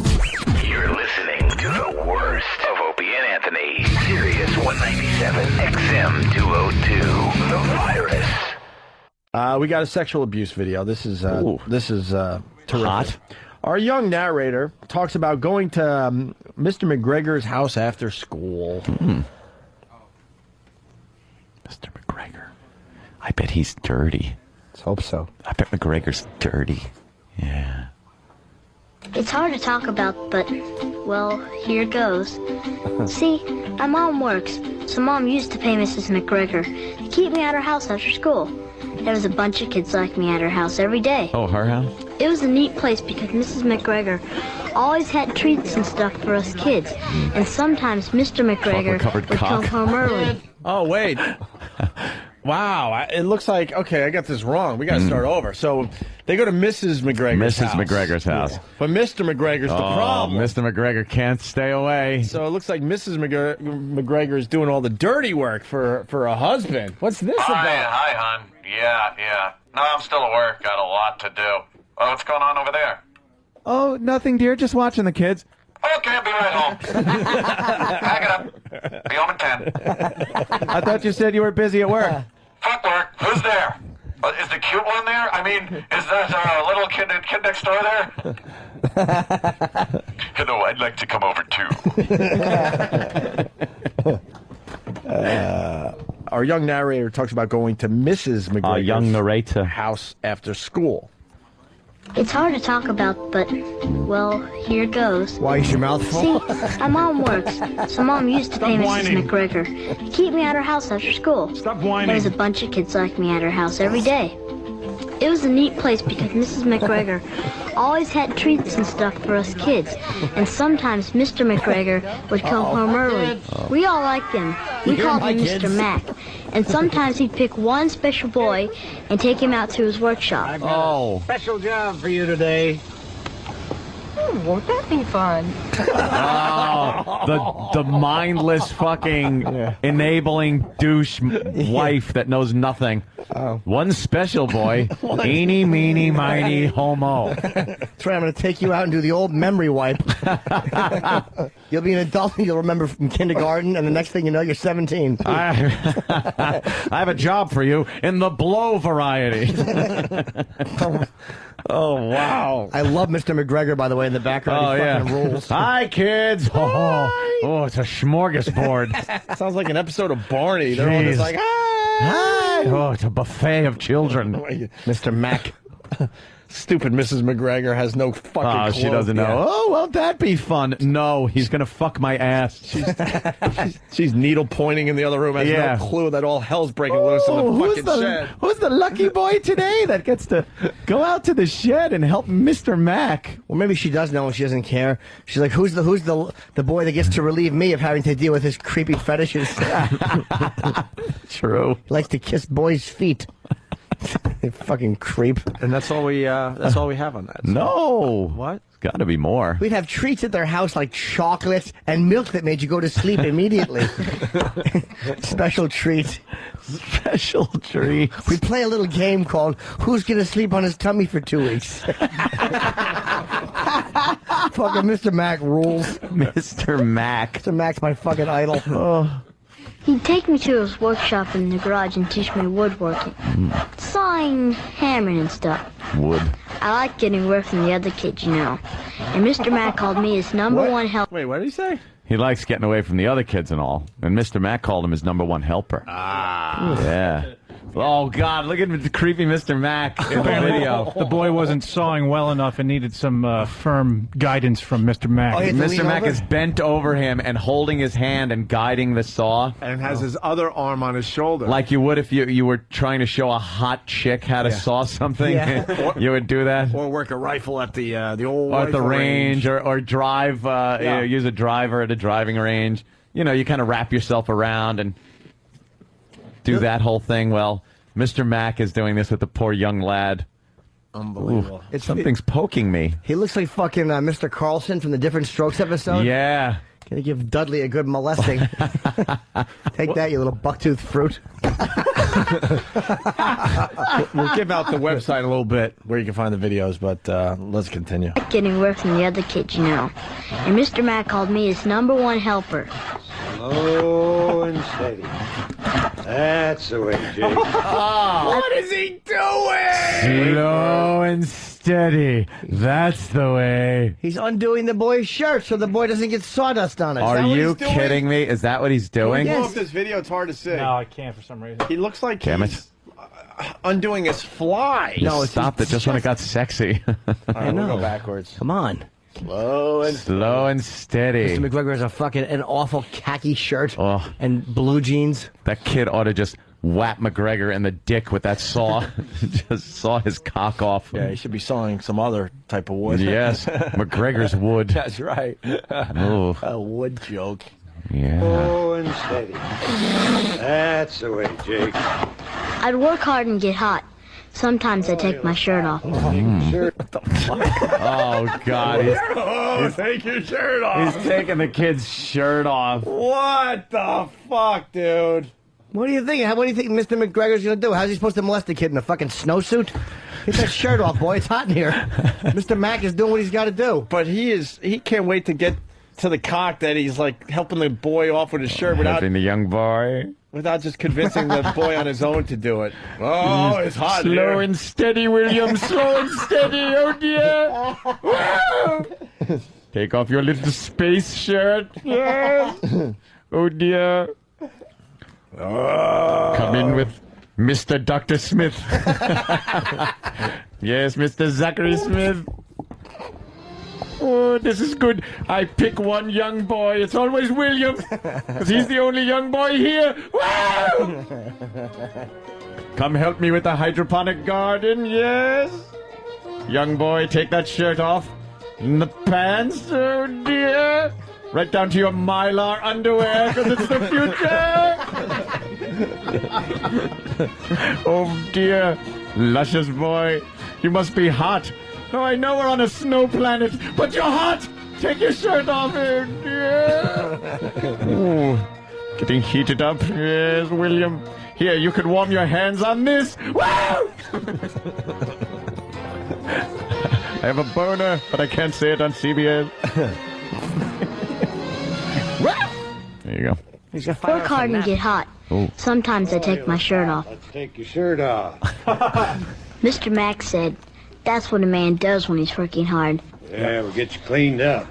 You're listening to the worst of Opie and Anthony. Sirius 197 XM 202. The virus. We got a sexual abuse video. This is terrific. Hot. Our young narrator talks about going to Mr. McGregor's house after school. Mr. McGregor. I bet he's dirty. Let's hope so. I bet McGregor's dirty. Yeah. It's hard to talk about, but, well, here goes. See, my mom works, so Mom used to pay Mrs. McGregor to keep me at her house after school. There was a bunch of kids like me at her house every day. Oh, her house? It was a neat place because Mrs. McGregor always had treats and stuff for us kids, and sometimes Mr. McGregor would come home early. Oh, wait. Wow. It looks like, okay, I got this wrong. We got to start over. So they go to Mrs. McGregor's house. Mrs. McGregor's house. Yeah. But Mr. McGregor's the problem. Mr. McGregor can't stay away. So it looks like Mrs. McGregor is doing all the dirty work for a husband. What's this about? Hi, hon. Yeah. No, I'm still at work. Got a lot to do. Oh, what's going on over there? Oh, nothing, dear. Just watching the kids. Okay, I'll be right home. Pack it up. Be home in 10. I thought you said you were busy at work. Fuck work. Who's there? Is the cute one there? I mean, is that little kid next door there? Hello, I'd like to come over too. Our young narrator talks about going to Mrs. McGregor's young narrator house after school. It's hard to talk about, but, well, here goes. Why is your mouth full? See, my mom works, so Mom used to pay Mrs. McGregor to keep me at her house after school. Stop whining. There was a bunch of kids like me at her house every day. It was a neat place because Mrs. McGregor always had treats and stuff for us kids, and sometimes Mr. McGregor would come home early. We all liked him. We called him Mr. Mac, and sometimes he'd pick one special boy and take him out to his workshop. Oh. Special job for you today. Won't that be fun? The mindless fucking enabling douche wife that knows nothing. One special boy, eeny, meeny, miny, homo. That's right, I'm going to take you out and do the old memory wipe. You'll be an adult and you'll remember from kindergarten, and the next thing you know, you're 17. I have a job for you in the blow variety. Oh, wow. I love Mr. McGregor, by the way, in the background. He fucking rules. Hi, kids. Oh, it's a smorgasbord. Sounds like an episode of Barney. They're all just like, hi. Oh, it's a buffet of children. Mr. Mac. Stupid Mrs. McGregor has no fucking clue. She doesn't know. Yeah. Oh, won't that be fun? No, he's going to fuck my ass. She's needle pointing in the other room. Has no clue that all hell's breaking loose in the fucking shed. Who's the lucky boy today that gets to go out to the shed and help Mr. Mac? Well, maybe she does know and she doesn't care. She's like, who's the boy that gets to relieve me of having to deal with his creepy fetishes? True. He likes to kiss boys' feet. You fucking creep. And that's all we have on that. So. No. What? It's got to be more. We'd have treats at their house like chocolates and milk that made you go to sleep immediately. Special treat. Special treat. We play a little game called Who's Gonna Sleep on His Tummy for 2 weeks? Fucking Mr. Mac rules. Mr. Mac. Mr. Mac's my fucking idol. Oh. He'd take me to his workshop in the garage and teach me woodworking. Sawing, hammering, and stuff. Wood. I like getting away from the other kids, you know. And Mr. Mac called me his number one helper. Wait, what did he say? He likes getting away from the other kids and all. And Mr. Mac called him his number one helper. Yeah. Oh, God, look at the creepy Mr. Mac in the video. The boy wasn't sawing well enough and needed some firm guidance from Mr. Mac. Mr. Mac is bent over him and holding his hand and guiding the saw. And has his other arm on his shoulder. Like you would if you were trying to show a hot chick how to saw something. Yeah. You would do that. Or work a rifle at the old or at the range. range. Or drive, use a driver at a driving range. You know, you kind of wrap yourself around and do that whole thing. Well, Mr. Mac is doing this with the poor young lad. Unbelievable. Something's poking me. He looks like fucking Mr. Carlson from the Different Strokes episode. Yeah. Gonna give Dudley a good molesting. Take that, you little bucktooth fruit. We'll give out the website in a little bit where you can find the videos, but let's continue. Getting away from the other kids, you know. And Mr. Mac called me his number one helper. Hello, and and steady. That's the way, Jake. What is he doing? Slow and steady. That's the way. He's undoing the boy's shirt so the boy doesn't get sawdust on it. Are you kidding me? Is that what he's doing? Can we off this video? It's hard to see. No, I can't for some reason. He looks like Damn it. he's undoing his fly. No, stopped it just when it got sexy. All right, we'll go backwards. Come on. Slow and steady. Mr. McGregor has an awful khaki shirt Oh, and blue jeans. that kid ought to just whap McGregor in the dick with that saw. Just saw his cock off. Yeah, he should be sawing some other type of wood. Yes, McGregor's wood. That's right. Oh. A wood joke. Yeah. Slow and steady. That's the way, Jake. I'd work hard and get hot. Sometimes I take my shirt off. Sure. Oh, God. Take your shirt off. He's taking the kid's shirt off. What the fuck, dude? What do you think? What do you think Mr. McGregor's going to do? How's he supposed to molest a kid in a fucking snowsuit? Get that shirt off, boy. It's hot in here. Mr. Mac is doing what he's got to do. But he can't wait to get to the cock that he's like helping the boy off with his shirt without the young boy. Without just convincing the boy on his own to do it. Oh, it's hot Slow here. and steady, William. Slow and steady. Oh, dear. Take off your little space shirt. Yes. Oh, dear. Come in with Mr. Dr. Smith. Yes, Mr. Zachary Smith. Oh, this is good. I pick one young boy. It's always William, because he's the only young boy here. Wow! Come help me with the hydroponic garden, yes? Young boy, take that shirt off. And the pants, oh dear. Right down to your Mylar underwear, because it's the future. Oh dear. Luscious boy, you must be hot. Oh, I know we're on a snow planet, but you're hot! Take your shirt off, oh dear. Ooh, getting heated up, yes, William. Here, you could warm your hands on this. Wow! I have a boner, but I can't say it on CBS. There you go. Work hard and get hot. Oh. Sometimes I take my shirt off. Let's take your shirt off. Mr. Mack said, that's what a man does when he's working hard. Yeah, we'll get you cleaned up.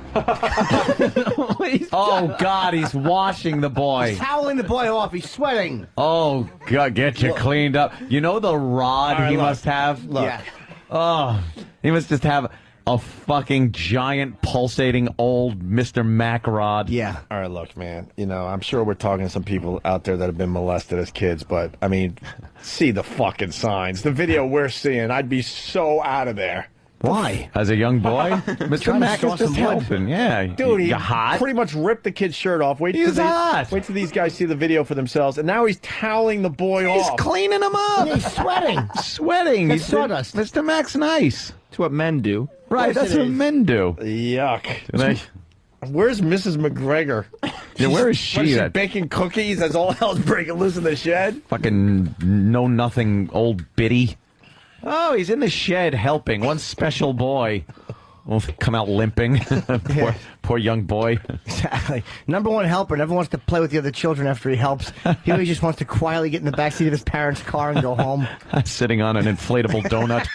Oh, God, he's washing the boy. He's toweling the boy off. He's sweating. Oh, God, get you cleaned up. You know the rod he must have? Look. Yeah. Oh, he must just have a fucking giant pulsating old Mr. Mac rod. Yeah. All right, look, man. You know, I'm sure we're talking to some people out there that have been molested as kids, but, I mean, see the fucking signs. The video we're seeing, I'd be so out of there. Why? As a young boy, Mr. Mac is just helping. Yeah, Dude, he you hot? pretty much ripped the kid's shirt off. Wait He's hot. Wait till these guys see the video for themselves, and now he's toweling the boy He's off. cleaning him up. Yeah, he's sweating. Sweating. That's He's sawdust. Mr. Mac's nice. That's what men do. Right, that's what men do. Yuck. And Where's Mrs. McGregor? yeah, where is What, she? is she That baking cookies as all hell's breaking loose in the shed? fucking know-nothing old biddy. Oh, he's in the shed helping. One special boy will come out limping. poor young boy. Exactly. Number one helper. Never wants to play with the other children after he helps. He always just wants to quietly get in the backseat of his parents' car and go home. Sitting on an inflatable donut.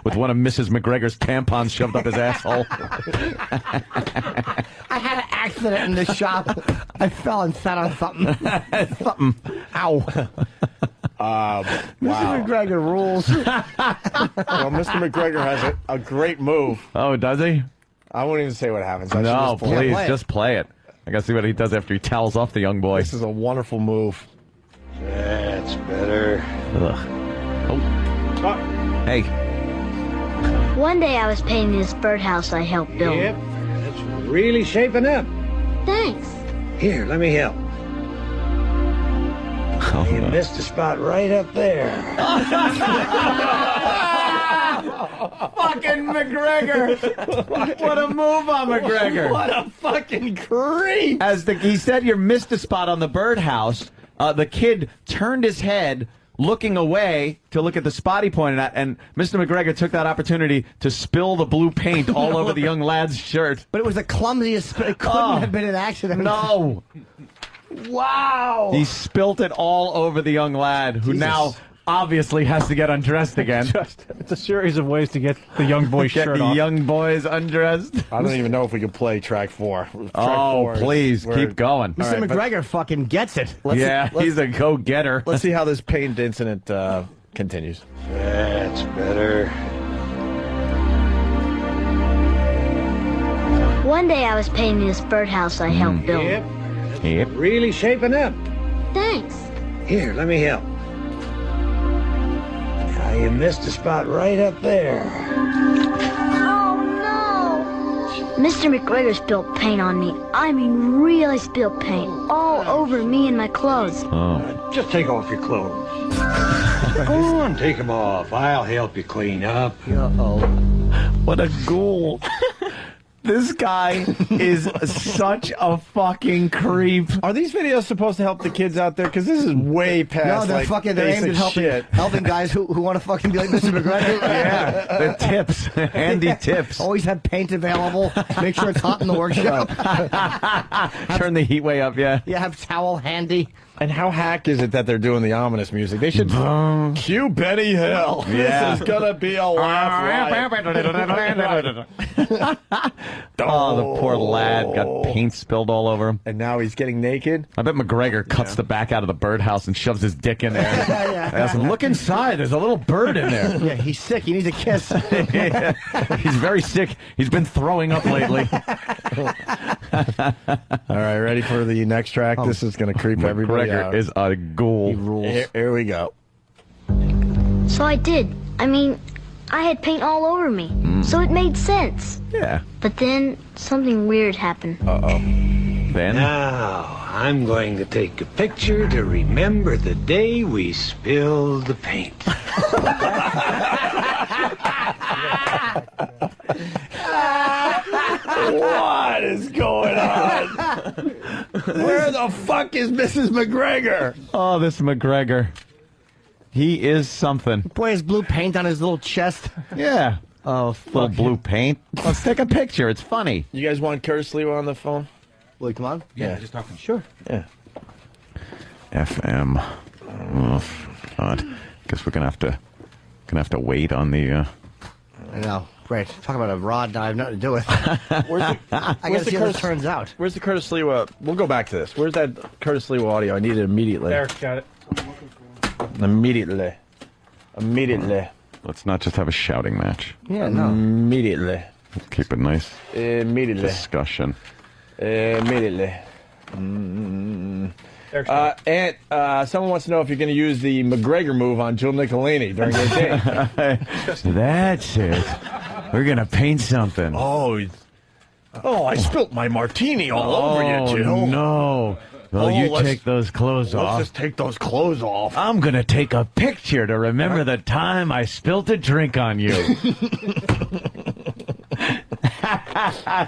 With one of Mrs. McGregor's tampons shoved up his asshole. I had an accident in the shop. I fell and sat on something. Something. Ow. Wow. Mr. McGregor rules. Well, Mr. McGregor has a great move. Oh, does he? I won't even say what happens. I should No, just play it. please, just play it. I gotta see what he does after he towels off the young boy. This is a wonderful move. That's better. Ugh. Oh. Hey. One day I was painting this birdhouse I helped build. Yep, that's really shaping up. Thanks. Here, let me help. Oh, You missed a spot right up there. Fucking McGregor! What a move on McGregor! What a fucking creep! He said you missed a spot on the birdhouse. The kid turned his head, looking away to look at the spot he pointed at, and Mr. McGregor took that opportunity to spill the blue paint all over the young lad's shirt. But it was the clumsiest. It couldn't have been an accident. No. Wow. He spilt it all over the young lad, who now obviously has to get undressed again. It's a series of ways to get the young boy's Get shirt the off. young boys undressed. I don't even know if we can play track 4. Track Oh, 4 is please, where- keep going. Mr. All right, McGregor fucking gets it. He's a go-getter. Let's see how this paint incident continues. That's better. One day I was painting this birdhouse I helped build. Yep. Really shaping up. Thanks. Here, let me help. Now you missed a spot right up there. Oh, no! Mr. McGregor spilled paint on me. I mean, really spilled paint. All over me and my clothes. Just take off your clothes. Go on, take them off. I'll help you clean up. What a ghoul. This guy is such a fucking creep. Are these videos supposed to help the kids out there? Because this is way past. No, they're like, fucking. They're aimed basic at helping guys who want to fucking be like Mr. McGregor. Yeah, the tips, handy tips. Always have paint available. Make sure it's hot in the workshop. Turn the heat way up, yeah. Yeah, have towel handy. And how hack is it that they're doing the ominous music? They should cue Benny Hill. Yeah. This is gonna be a laugh riot. Oh, the poor lad got paint spilled all over him. And now he's getting naked. I bet McGregor cuts the back out of the birdhouse and shoves his dick in there. Yeah. I asked him, look inside. There's a little bird in there. Yeah, he's sick. He needs a kiss. He's very sick. He's been throwing up lately. All right, ready for the next track? This is gonna creep everybody McGregor out. is a ghoul. Here we go. So I did. I mean, I had paint all over me. So it made sense. Yeah. But then something weird happened. Uh-oh. Then? Now, I'm going to take a picture to remember the day we spilled the paint. What is going on? Where the fuck is Mrs. McGregor? Oh, this McGregor. He is something. Boy has blue paint on his little chest. Yeah. Oh, Little fuck. blue paint. Let's take a picture. It's funny. You guys want Curtis Lewa on the phone? Will he come on? Yeah. Just talking. Sure. Yeah. FM. Oh, God. Guess we're gonna have to wait on the. I know. Great. Talk about a rod I have nothing to do with. Where's I gotta see how this turns out. Where's the Curtis Lewa? We'll go back to this. Where's that Curtis Lewa audio? I need it immediately. Eric got it. Immediately. Let's not just have a shouting match. Yeah, no. Immediately. Let's keep it nice. Immediately. Discussion. Immediately. And someone wants to know if you're going to use the McGregor move on Jill Nicolini during your date. That's it. We're gonna paint something. Oh, I spilt my martini all over you, Jill. No. Well, you take those clothes off. Let's just take those clothes off. I'm gonna take a picture to remember the time I spilled a drink on you.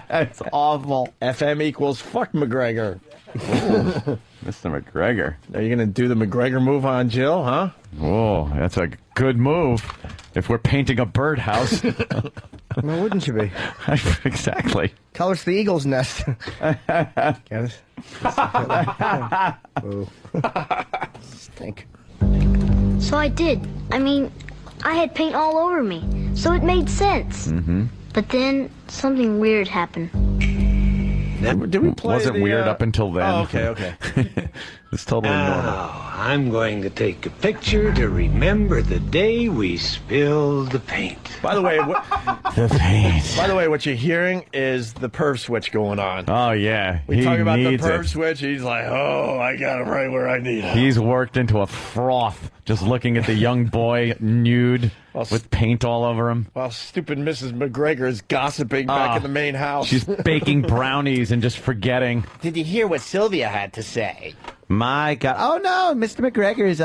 That's awful. FM equals fuck McGregor. Mr. McGregor. Are you going to do the McGregor move on Jill, huh? Whoa, that's a good move. If we're painting a birdhouse. Well, wouldn't you be? Exactly. Colors the eagle's nest. Get it? Stink. So I did. I mean, I had paint all over me. So it made sense. But then something weird happened. Did we play Wasn't the, weird up until then. Oh, okay. It's totally normal. Now, I'm going to take a picture to remember the day we spilled the paint. By the way, The paint. By the way, what you're hearing is the perv switch going on. Oh, yeah. We talk about the needs perv it. switch. He's like, oh, I got him right where I need him. He's worked into a froth just looking at the young boy nude with paint all over him. While stupid Mrs. McGregor is gossiping back in the main house. She's baking brownies and just forgetting. Did you hear what Sylvia had to say? My God! Oh no, Mr. McGregor's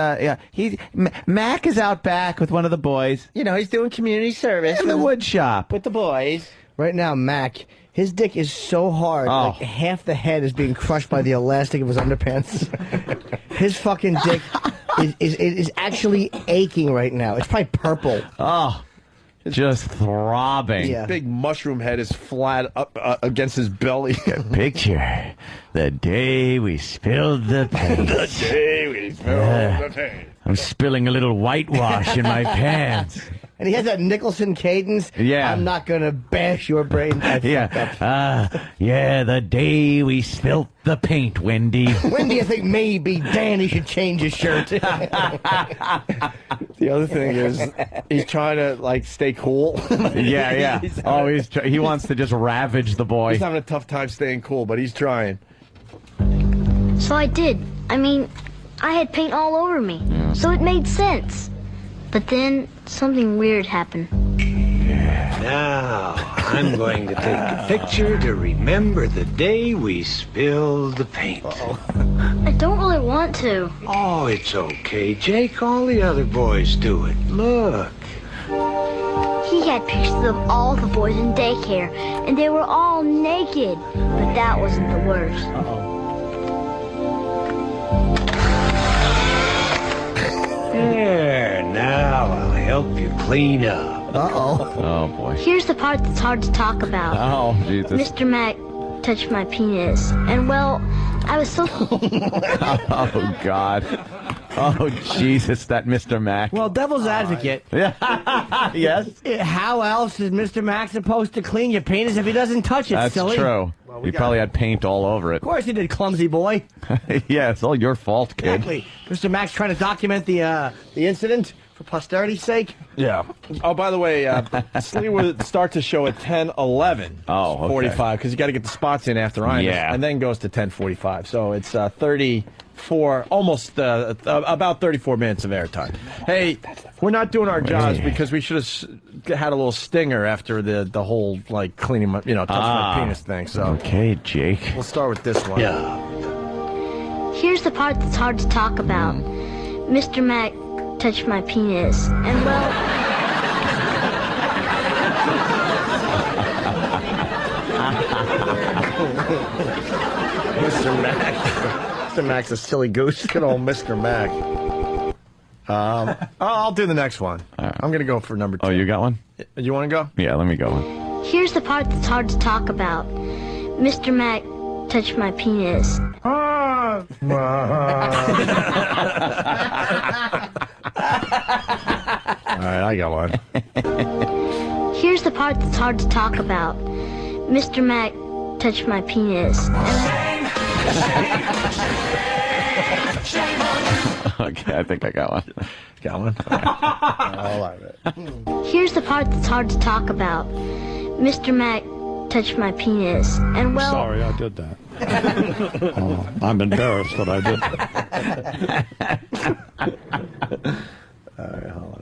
Mac is out back with one of the boys. You know, he's doing community service in the wood shop with the boys. Right now, Mac, his dick is so hard, like half the head is being crushed by the elastic of his underpants. His fucking dick is actually aching right now. It's probably purple. Oh, just throbbing. Yeah. Big mushroom head is flat up against his belly. Picture the day we spilled the paint. The day we spilled the paint. I'm spilling a little whitewash in my pants. And he has that Nicholson cadence. Yeah. I'm not going to bash your brain. Yeah. Yeah, the day we spilt the paint, Wendy. When do you think maybe Danny should change his shirt? The other thing is, he's trying to, like, stay cool. Yeah. He wants to just ravage the boy. He's having a tough time staying cool, but he's trying. So I did. I mean, I had paint all over me, so it made sense. But then something weird happened. Now, I'm going to take a picture to remember the day we spilled the paint. I don't really want to. Oh, it's okay, Jake. All the other boys do it. Look. He had pictures of all the boys in daycare, and they were all naked. But that wasn't the worst. There, now I'll help you clean up. Oh, boy. Here's the part that's hard to talk about. Oh, Jesus. Mr. Mac touched my penis, and well, I was so... Oh, God. Oh, Jesus, that Mr. Mac. Well, devil's advocate. Yes? How else is Mr. Mac supposed to clean your penis if he doesn't touch it, That's silly? true. He probably had paint all over it. Of course he did, clumsy boy. Yeah, it's all your fault, kid. Exactly. Mr. Mac's trying to document the incident for posterity's sake. Yeah. Oh, by the way, Slee will start to show at 10:11. Oh, okay. 45, because you got to get the spots in after Imus, Yeah. and then goes to 10:45. So it's 34, almost about 34 minutes of airtime. Hey, we're not doing our jobs because we should have had a little stinger after the whole like cleaning my, touching my penis thing. So okay, Jake. We'll start with this one. Yeah. Here's the part that's hard to talk about. Mr. Mac touched my penis, and well... Mr. Mac. Mr. Mac's a silly goose. Good old Mr. Mac. I'll do the next one. I'm going to go for number 2. Oh, you got one? You want to go? Yeah, let me go. Here's the part that's hard to talk about. Mr. Mac touched my penis. All right, I got one. Here's the part that's hard to talk about. Mr. Mac touched my penis. Okay, I think I got one. Got one? I like it. Here's the part that's hard to talk about. Mr. Mac touched my penis, and well... Sorry, I did that. I'm embarrassed that I did that. All right, hold on.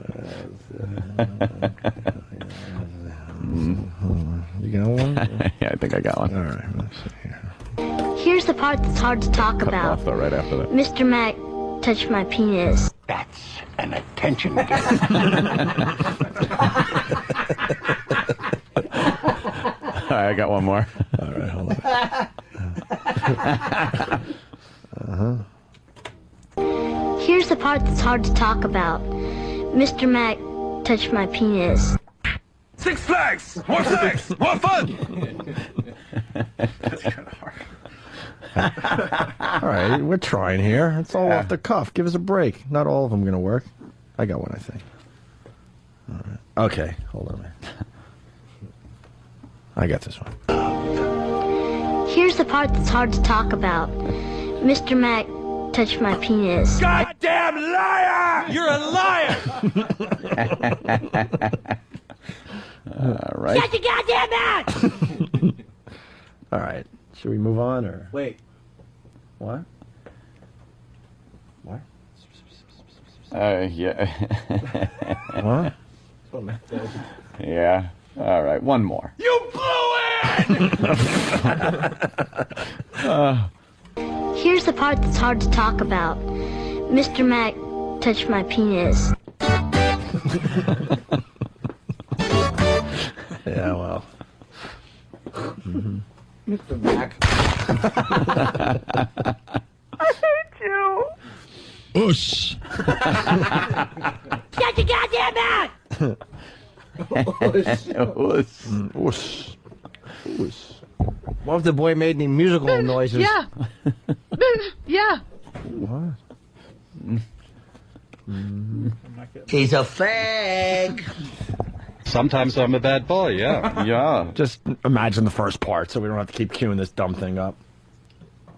You got one? Yeah, I think I got one. All right, let's see here. Here's the part that's hard to talk about. Off though, right after that. Mr. Mac touched my penis. That's an attention game. All right, I got one more. All right, hold on. Here's the part that's hard to talk about. Mr. Mac touched my penis. Six Flags! More sex! More fun! All right, we're trying here. It's all off the cuff. Give us a break. Not all of them going to work. I got one, I think. All right. Okay, hold on a minute. I got this one. Here's the part that's hard to talk about. Mr. Mac touched my penis. Goddamn liar! You're a liar! All right. Shut your goddamn mouth! All right. Should we move on or? Wait. What? What? Yeah. What? Yeah. All right, one more. You blew it! Here's the part that's hard to talk about. Mr. Mac touched my penis. Yeah, well. Mr. Mac. I hate you. Ush. Shut your goddamn mouth! Whoosh. Whoosh. What if the boy made any musical noises? Yeah. Yeah. What? He's a fag. Sometimes I'm a bad boy, yeah. Yeah. Just imagine the first part so we don't have to keep queuing this dumb thing up.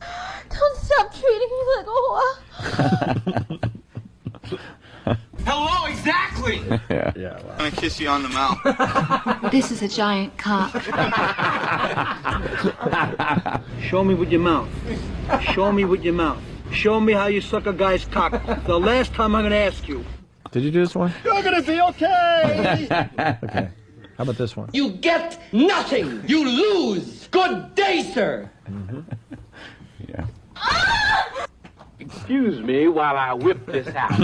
Don't stop treating me like a whore. Hello, exactly! Yeah. Well. I'm gonna kiss you on the mouth. This is a giant cock. Show me with your mouth. Show me with your mouth. Show me how you suck a guy's cock. The last time I'm gonna ask you. Did you do this one? You're gonna be okay! Okay. How about this one? You get nothing. You lose. Good day, sir. Yeah. Excuse me while I whip this out.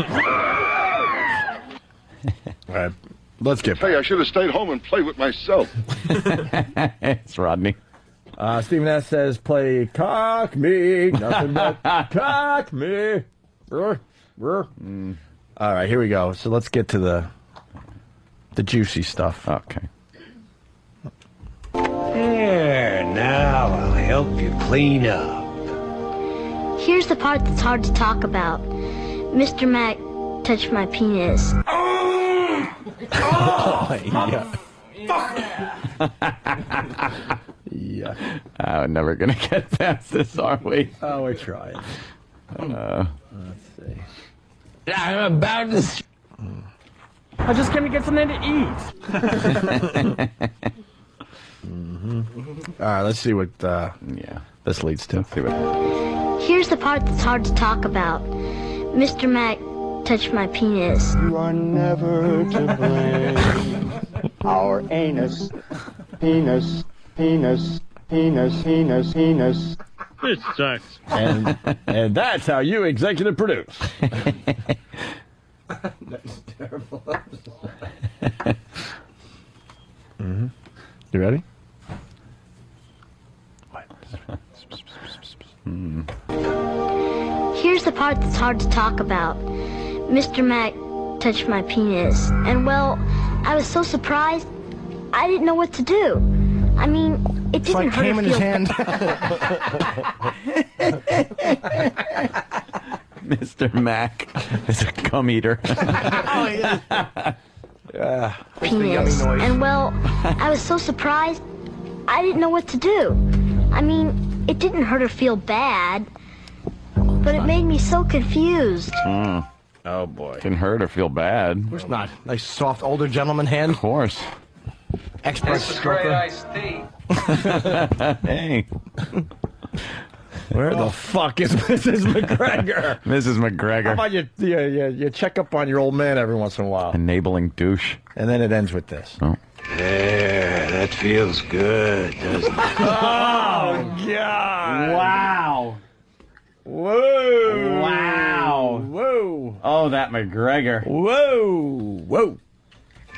All right. Let's get Hey, I should have stayed home and played with myself. It's Rodney. Stephen S. says, play cock me. Nothing but cock me. All right, here we go. So let's get to the juicy stuff. Okay. There, now I'll help you clean up. Here's the part that's hard to talk about. Mr. Mac touched my penis. Yeah. We're never gonna get past this, are we? Oh, we're trying. Let's see. I'm about to... I just came to get something to eat. All right, let's see what this leads to. See what... Here's the part that's hard to talk about. Mr. Mac touched my penis. You are never to blame. Our anus, penis, penis, penis, penis, penis. It sucks. And that's how you executive produce. That's terrible. You ready? Here's the part that's hard to talk about. Mr. Mac touched my penis. And well, I was so surprised, I didn't know what to do. I mean, it didn't like hurt came in his hand. Mr. Mac is a gum eater. Oh, yeah. Penis. And well, I was so surprised, I didn't know what to do. I mean, it didn't hurt or feel bad, but it made me so confused. Oh, boy. Didn't hurt or feel bad. Of course not. Nice, soft, older gentleman hand. Of course. Expert This is great stroker. iced tea. Hey. Where the fuck is Mrs. McGregor? Mrs. McGregor. How about you check up on your old man every once in a while? Enabling douche. And then it ends with this. Oh. There, that feels good, doesn't it? Oh, God. Wow. Whoa. Wow. Whoa. Oh, that McGregor. Whoa. Whoa.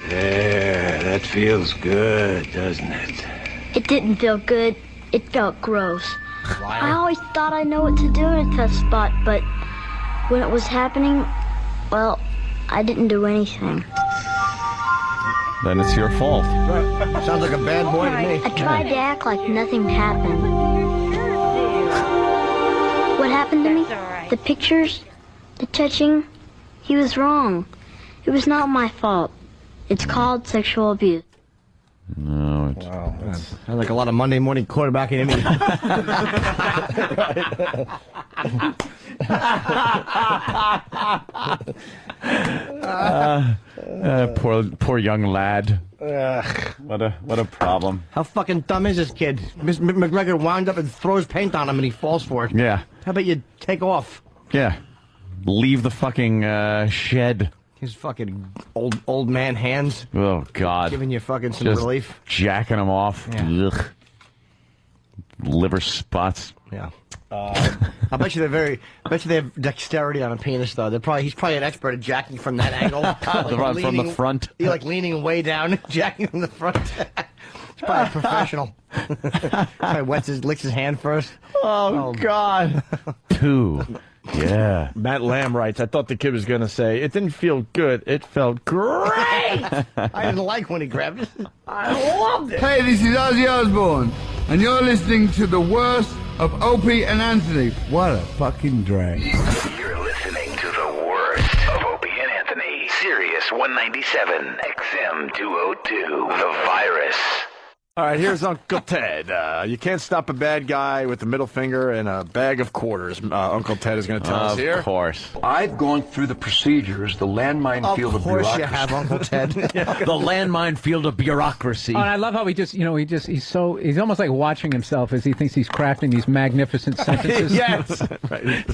There, that feels good, doesn't it? It didn't feel good. It felt gross. I always thought I know what to do in a tough spot, but when it was happening, well, I didn't do anything. Then it's your fault. Sounds like a bad boy to me. I tried to act like nothing happened. What happened to me? The pictures, the touching, he was wrong. It was not my fault. It's called sexual abuse. No, it's... Wow. Sounds like a lot of Monday morning quarterbacking in poor young lad. What a problem. How fucking dumb is this kid? McGregor wound up and throws paint on him and he falls for it. Yeah. How about you take off? Yeah. Leave the fucking shed. His fucking old man hands. Oh, God. Giving you fucking some Just relief. Jacking him off. Yeah. Ugh. Liver spots. Yeah. I bet you they have dexterity on a penis though. He's probably an expert at jacking from that angle. From the front. You're like leaning way down, jacking from the front. He's probably a professional. Probably licks his hand first. Oh God. 2 Yeah. Matt Lamb writes, I thought the kid was going to say, it didn't feel good. It felt great. I didn't like when he grabbed it. I loved it. Hey, this is Ozzy Osbourne, and you're listening to the worst of Opie and Anthony. What a fucking drag. You're listening to the worst of Opie and Anthony. Sirius 197, XM 202, The Virus. All right, here's Uncle Ted. You can't stop a bad guy with a middle finger and a bag of quarters. Uncle Ted is going to tell us here. Of course. I've gone through the procedures, the landmine field of bureaucracy. Of course you have, Uncle Ted. The landmine field of bureaucracy. Oh, and I love how he's almost like watching himself as he thinks he's crafting these magnificent sentences. Yes. Right.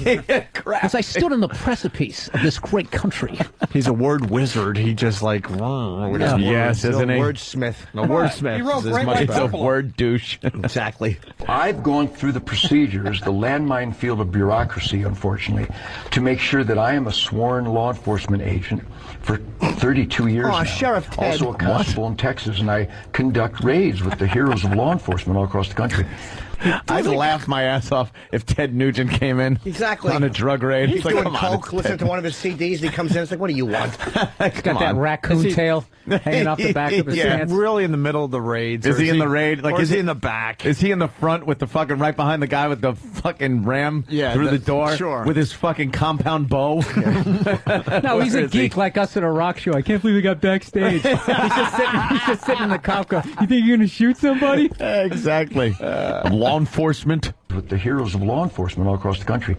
As I stood on the precipice of this great country. He's a word wizard. He just like, yes, isn't he? Wordsmith. No, wordsmith. He wrote great It's a word douche. Exactly. I've gone through the procedures, the landmine field of bureaucracy, unfortunately, to make sure that I am a sworn law enforcement agent for 32 years now. Sheriff Ted. Also a constable in Texas, and I conduct raids with the heroes of law enforcement all across the country. I'd laugh my ass off if Ted Nugent came in on a drug raid. He's like, doing come on, coke, listening to one of his CDs, and he comes in, it's like, what do you want? He's got that raccoon tail hanging off the back of his pants. Really in the middle of the raids. Is he in the raid? Like, is he in the back? Is he in the front with the fucking right behind the guy with the fucking ram through the door? Sure. With his fucking compound bow? No, he's a geek like us at a rock show. I can't believe he got backstage. He's just sitting in the cop car. You think you're going to shoot somebody? Exactly. Law enforcement. With the heroes of law enforcement all across the country.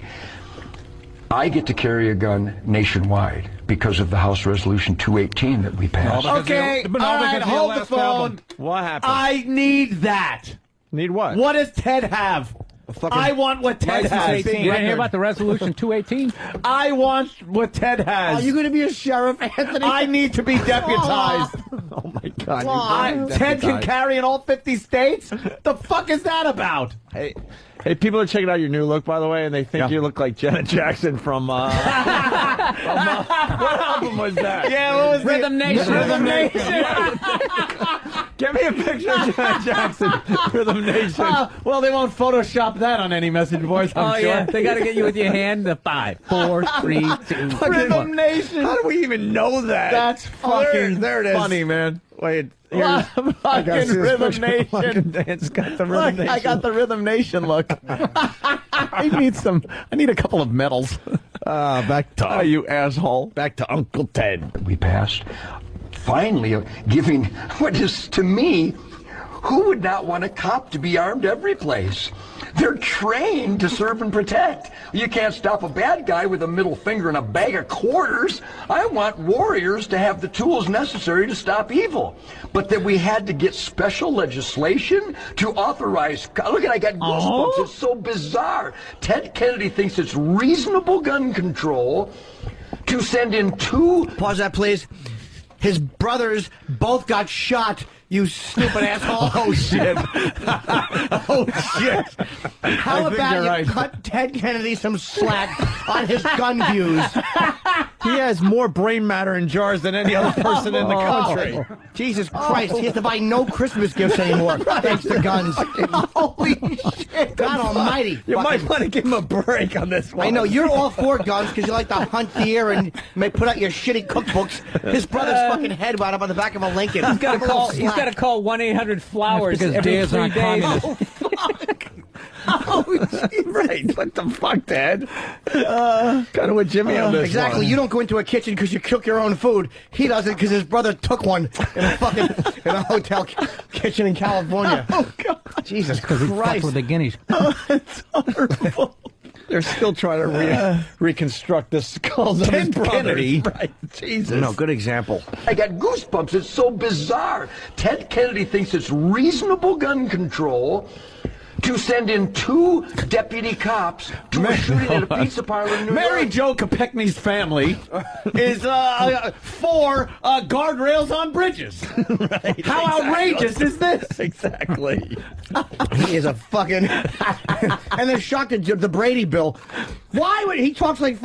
I get to carry a gun nationwide because of the House Resolution 218 that we passed. Okay, all right, hold the phone. What happened? I need that. Need what? What does Ted have? I want what Ted has. You didn't hear about the Resolution 218? I want what Ted has. Are you going to be a sheriff, Anthony? I need to be deputized. Oh, my God. Ted can carry in all 50 states? The fuck is that about? Hey, people are checking out your new look, by the way, and they think you look like Janet Jackson from, what album was that? Yeah, what was Rhythm Nation. Rhythm Nation. Get me a picture of Janet Jackson. Rhythm Nation. Well, they won't Photoshop that on any message boards, I'm sure. Yeah, they got to get you with your hand. The 5, 4, 3, 2, 1. Rhythm Nation. How do we even know that? That's fucking there it is. funny, man. Wait. Fucking Rhythm Nation. It's got the Rhythm Nation. I got the Rhythm Nation look. I need a couple of medals. Back to you asshole. Back to Uncle Ted. We passed. Finally, giving what is, to me, who would not want a cop to be armed every place? They're trained to serve and protect. You can't stop a bad guy with a middle finger and a bag of quarters. I want warriors to have the tools necessary to stop evil. But that we had to get special legislation to authorize... Look, I got goosebumps. It's so bizarre. Ted Kennedy thinks it's reasonable gun control to send in 2... Pause that, please. His brothers both got shot, you stupid asshole. Oh, shit. Oh, shit. How about you cut Ted Kennedy some slack on his gun views? He has more brain matter in jars than any other person in the country. Jesus Christ, he has to buy no Christmas gifts anymore, thanks to guns. Holy shit. God almighty. You might want to give him a break on this one. I know, you're all for guns because you like to hunt deer and may put out your shitty cookbooks. His brother's fucking head wound up on the back of a Lincoln. He's got to call 1-800-Flowers every 3 days. Oh, fuck. Oh, right. What the fuck, Dad? Kind of with Jimmy on this exactly. one. You don't go into a kitchen because you cook your own food. He does it because his brother took one in a hotel kitchen in California. Oh, God. Jesus Because he fucked Christ. with the guineas. Oh, it's horrible. They're still trying to reconstruct the skulls of his brothers. Kennedy. Right. Jesus. No, good example. I got goosebumps. It's so bizarre. Ted Kennedy thinks it's reasonable gun control to send in 2 deputy cops to a shooting at a pizza parlor in New Mary York. Jo Kopechne's family is for guardrails on bridges. Right. How outrageous is this? Exactly. He is a fucking... And then shocked at the Brady bill. Why would... He talks like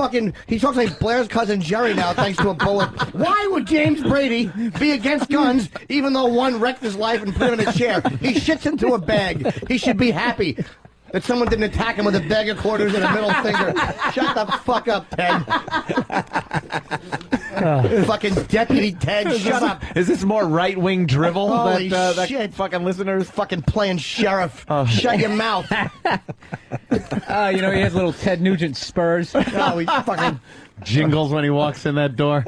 Blair's cousin Jerry now, thanks to a bullet. Why would James Brady be against guns, even though one wrecked his life and put him in a chair? He shits into a bag. He should be happy. that someone didn't attack him with a bag of quarters and a middle finger. Shut the fuck up, Ted. Fucking Deputy Ted, shut up. Is this more right-wing drivel Holy that shit. fucking listeners? Fucking playing sheriff. Shut your mouth. He has little Ted Nugent spurs. Oh, he fucking jingles when he walks in that door.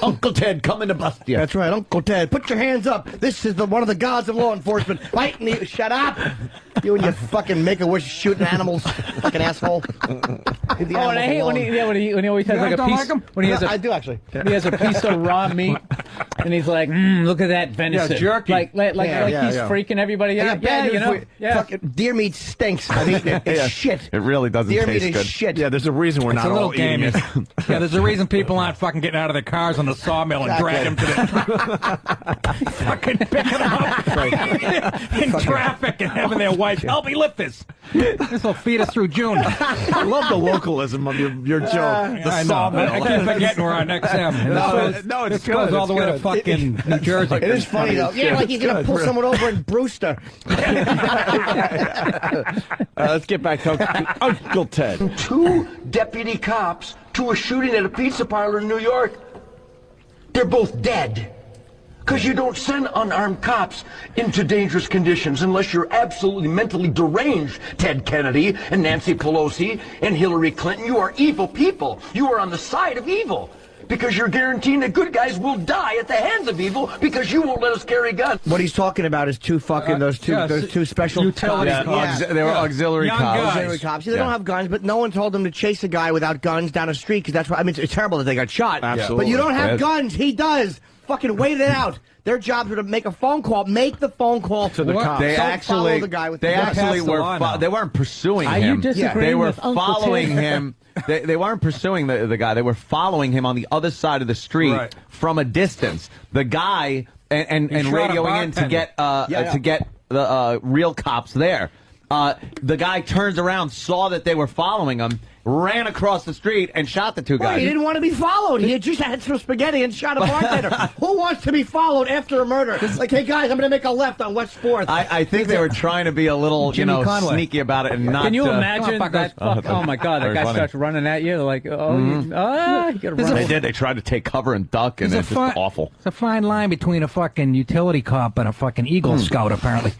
Uncle Ted coming to bust you. That's right, Uncle Ted. Put your hands up. This is one of the gods of law enforcement. Fighting you. Shut up. You and your fucking Make-A-Wish shooting animals. Fucking asshole. And I hate when he always has like a piece. When he has I do actually. When he has a piece of raw meat, and he's like, look at that venison. Yeah, jerky. Like he's freaking everybody out. Fucking deer meat stinks. I mean, it's shit. It really doesn't Deer taste meat good. is shit. Yeah, there's a reason we're It's not a little all eating gamey. it. Yeah, there's a reason people aren't fucking getting out of their cars on the sawmill and drag them to the fucking picking them up in traffic and having their wife help me lift this. This will feed us through June. I love the localism of your joke. The I know. sawmill. I keep forgetting we're on XM. It's This goes good. all the way to It's fucking New Jersey. It is funny, though. Yeah, like he's going to pull someone over in Brewster. Let's get back to Uncle Ted. 2 deputy cops to a shooting at a pizza parlor in New York. They're both dead. Because you don't send unarmed cops into dangerous conditions unless you're absolutely mentally deranged, Ted Kennedy and Nancy Pelosi and Hillary Clinton. You are evil people. You are on the side of evil. Because you're guaranteeing that good guys will die at the hands of evil because you won't let us carry guns. What he's talking about is those two special utility cops. They were auxiliary Young cops. guys. Auxiliary cops. They don't have guns, but no one told them to chase a guy without guns down a street because that's what I mean. It's terrible that they got shot. Absolutely. But you don't have Yes. guns. He does. Fucking wait it out. Their jobs are to make a phone call. Make the phone call to the cops. They Don't actually, follow the guy with they the gun. actually Pass the were. law now. They weren't pursuing Are him. you disagreeing They were with Uncle following Ted? him. They weren't pursuing the guy. They were following him on the other side of the street Right. from a distance. The guy and shot a radioing in to bartender. get the real cops there. The guy turns around, saw that they were following him, ran across the street, and shot the two Well, guys. he didn't want to be followed. He had just had some spaghetti and shot a bartender. Who wants to be followed after a murder? Like, hey guys, I'm going to make a left on West 4th. I think they were trying to be a little, Jimmy Conway. sneaky about it and not. Can you uh, imagine that? Oh my God, that Very guy funny. starts running at you like, you gotta run. They did. They tried to take cover and duck, and it's just awful. It's a fine line between a fucking utility cop and a fucking Eagle Scout, apparently.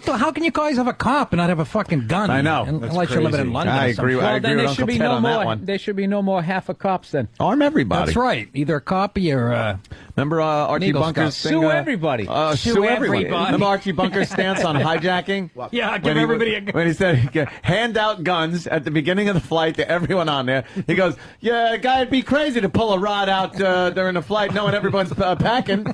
How can you guys have a cop and not have a fucking gun? I know. Unless you're living in London. I or agree. something. I agree with Uncle Ted on that one. There should be no more half a cops then. Arm everybody. That's right. Either a copy or Remember Archie Eagle Bunker's Scout. thing? Sue everybody. Sue everybody. everybody. Remember Archie Bunker's stance on hijacking? Yeah, give When he- everybody a gun. When he said, hand out guns at the beginning of the flight to everyone on there, he goes, yeah, a guy would be crazy to pull a rod out during the flight knowing everyone's packing.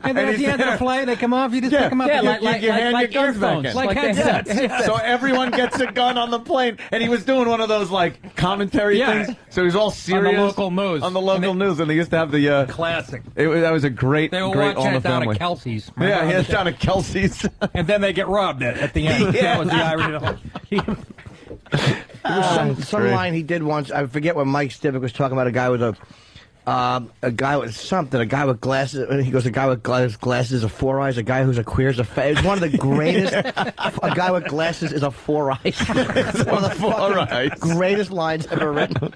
and then at the end of the flight, they come off, you just pick them up. Yeah, and you hand your guns back earphones. in. like headsets. Yes. So everyone gets a gun on the plane, and he was doing one of those like commentary Yeah. things. So he was all serious local news. On the local news, and they used to have the Classic. that was a great, They were great watching on the it down family. at Kelsey's. Yeah, he is down at Kelsey's. And then they get robbed at the end. Yeah. That was the irony of the whole. There was some line he did once. I forget what Mike Stivic was talking about. A guy with a guy with glasses. And he goes, a guy with glasses is a four eyes. A guy who's a queer is a it's one of the greatest. A guy with glasses is a four eyes. It's one of the fucking greatest lines ever written.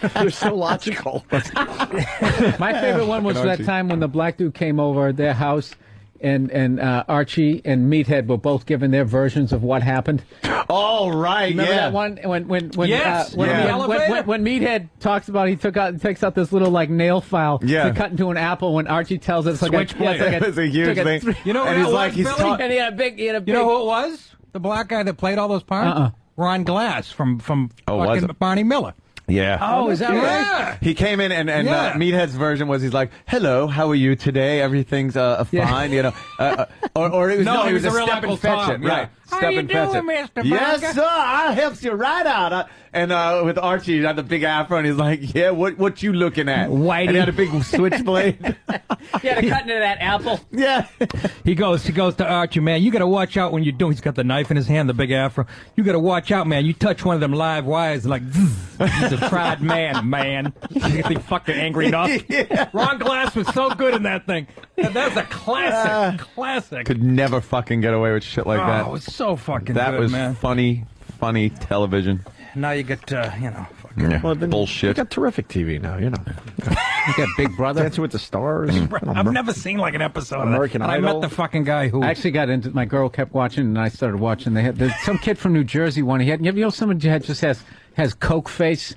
It was so logical. My favorite one was that time when the black dude came over at their house, and Archie and Meathead were both given their versions of what happened. Oh right, Remember yeah. that one when Yes, when Meathead talks about takes out this little like nail file to cut into an apple when Archie tells it it's like Switchblade. It's a huge thing. You know what and it he's was, like, he's Billy? and he had a big You know who it was? The black guy that played all those parts? Ron Glass from was fucking it? Barney Miller. Yeah. Oh, is that right? Yeah. He came in and Yeah. Meathead's version was he's like, "Hello, how are you today? Everything's fine, you know." Or it was he was a a real step Uncle and fetch Tom, it, yeah. right? How Step you and fetch doing, it. Mr. Yes, Barker? sir. I helps you right out. And with Archie, he had the big afro, and he's like, "Yeah, what you looking at?" Whitey. And he had a big switchblade. He had to cut into that apple. Yeah. He goes to Archie, man, you got to watch out when you're doing. He's got the knife in his hand, the big afro. You got to watch out, man. You touch one of them live wires, like, he's a tried man. You get the fucking angry enough. Yeah. Ron Glass was so good in that thing. That's a classic. Could never fucking get away with shit like that. Oh, it's so fucking that good, was man. funny television. Now you get, Yeah. Well, then Bullshit. You got terrific TV now, you know. You got Big Brother. Dancing with the Stars. I've never seen like an episode American of that. And I Idol. met the fucking guy who... I actually got into. My girl kept watching, and I started watching. There's some kid from New Jersey one. He had. You know, someone just has Coke face.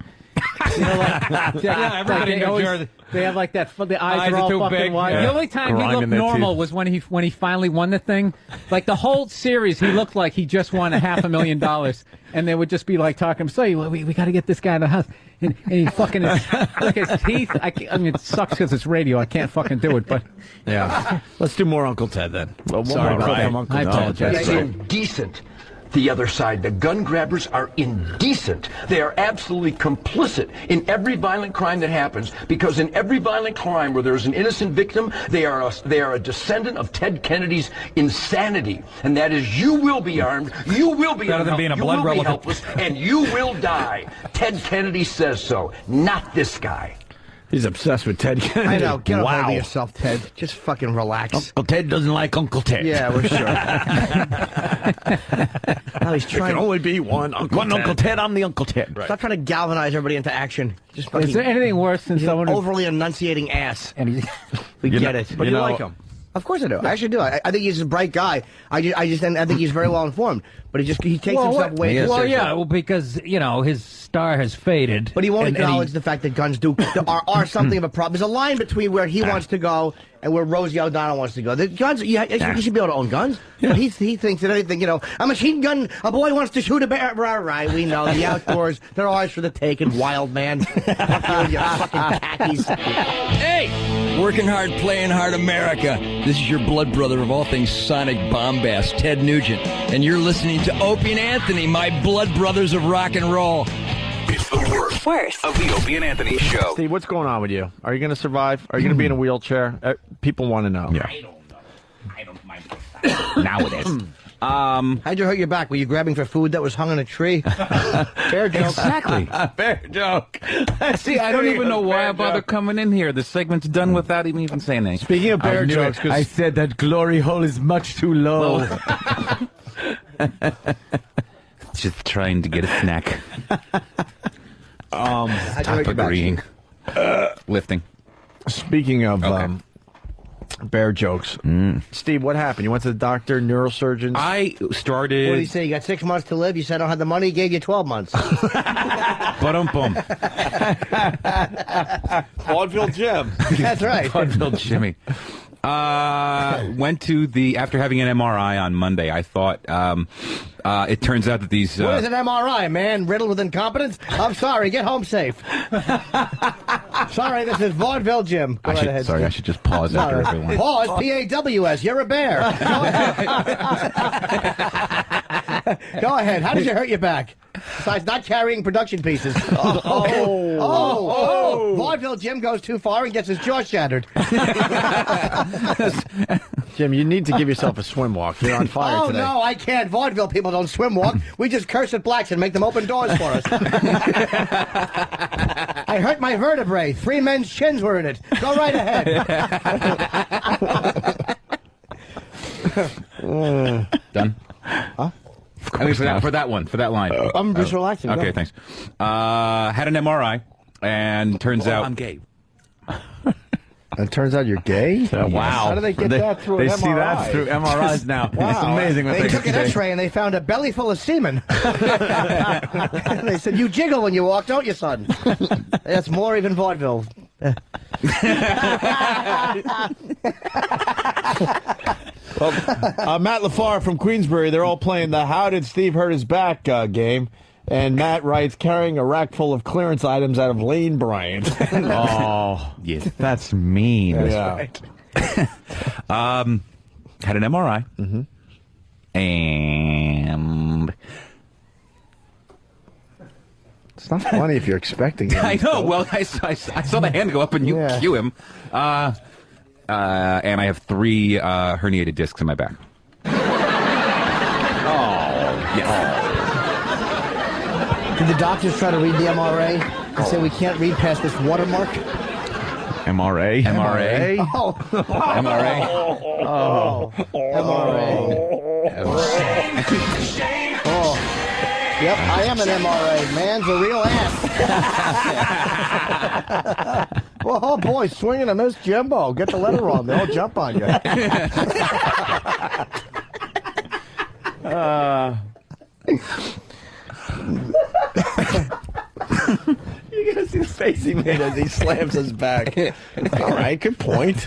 You know, everybody in New Jersey. They have like that. The eyes are all too fucking big. wide. Yeah. The only time he Grime looked in their normal teeth. was when he finally won the thing. Like the whole series, he looked like he just won $500,000, and they would just be like talking. So we got to get this guy in the house, and he fucking like his teeth. I mean, it sucks because it's radio. I can't fucking do it, but yeah. Let's do more Uncle Ted then. Well, Sorry, from Brian. Uncle I Ted. apologize. It's indecent. The other side, the gun grabbers, are indecent. They are absolutely complicit in every violent crime that happens, because in every violent crime where there's an innocent victim, they are a descendant of Ted Kennedy's insanity. And that is, you will be armed, you will be Better than being a blood you will be relative. helpless, and you will die. Ted Kennedy says so, not this guy. He's obsessed with Ted Kennedy. I know. Get wow. a hold of yourself, Ted. Just fucking relax. Uncle Ted doesn't like Uncle Ted. Yeah, we're sure. Now he's There trying. can only be one Uncle Ted. Uncle Ted, I'm the Uncle Ted. Stop trying to galvanize everybody into action. Just fucking. is there anything worse than he's an someone who- overly enunciating ass? And We You get know- it. But you know- like him. Of course I do. I actually do. I think he's a bright guy. I think he's very well informed. But he takes himself way too seriously. yeah, well, because, you know, his star has faded. But he won't and acknowledge the fact that guns are something of a problem. There's a line between where he wants to go and where Rosie O'Donnell wants to go. The guns, you should be able to own guns. Yeah. But he thinks that anything, you know, a machine gun, a boy wants to shoot a bear. Right, we know. The outdoors, they're ours for the taking, wild man. Fuck you and your fucking khakis. Hey! Working hard, playing hard America. This is your blood brother of all things sonic bombast, Ted Nugent. And you're listening to Opie and Anthony, my blood brothers of rock and roll. It's the worst of the Opie and Anthony show. Steve, what's going on with you? Are you going to survive? Are you going to be in a wheelchair? People want to know. Yeah. I don't mind. Now it is. How'd you hurt your back? Were you grabbing for food that was hung on a tree? Fair joke. Exactly. Bear joke. See, I don't even know why I bother coming in here. The segment's done without even saying anything. Speaking of bear jokes, I said that glory hole is much too low. Just trying to get a snack. How'd you hurt Stop your back? agreeing. Lifting. Speaking of bear jokes, Steve, what happened? You went to the doctor, neurosurgeons? I started. What did he say? You got 6 months to live. You said I don't have the money. He gave you 12 months. Ba-dum-bum. Vaudeville Jim. That's right. Vaudeville Jimmy. Went to after having an MRI on Monday, I thought, it turns out that these... What is an MRI, man? Riddled with incompetence? I'm sorry. Get home safe. Sorry, this is Vaudeville Jim. Go right ahead. I should just pause after everyone. Pause. P-A-W-S. You're a bear. Go ahead. How did you hurt your back? Besides not carrying production pieces. Vaudeville Jim goes too far and gets his jaw shattered. Jim, you need to give yourself a swim walk. You're on fire today. No, I can't. Vaudeville people don't swim walk. We just curse at blacks and make them open doors for us. I hurt my vertebrae. 3 men's chins were in it. Go right ahead. Done? Huh? I mean, for that line. I'm just relaxing. Okay, Go. thanks. Had an MRI, and turns out... I'm gay. It turns out you're gay? Wow. How do they get that through an MRI? They see that through MRIs now. Wow. It's amazing what They they took can an say. X-ray and they found a belly full of semen. And they said, "You jiggle when you walk, don't you, son?" That's more even vaudeville. Well, Matt LaFar from Queensbury, they're all playing the How Did Steve Hurt His Back game. And Matt writes, carrying a rack full of clearance items out of Lane Bryant. Oh, Yes. that's mean. Yeah. Had an MRI. Mm-hmm. And... It's not funny if you're expecting it. I know. Well, I saw the hand go up and you cue him. And I have 3 herniated discs in my back. Yes. Did the doctors try to read the MRA and say we can't read past this watermark? MRA? MRA? Oh. MRA? Oh. MRA. Oh. Yep, I am an MRA. Man's a real ass. Oh, boy, swinging a Miss Jimbo. Get the letter wrong. They'll jump on you. You gotta see the face he made as he slams his back. All right, good point.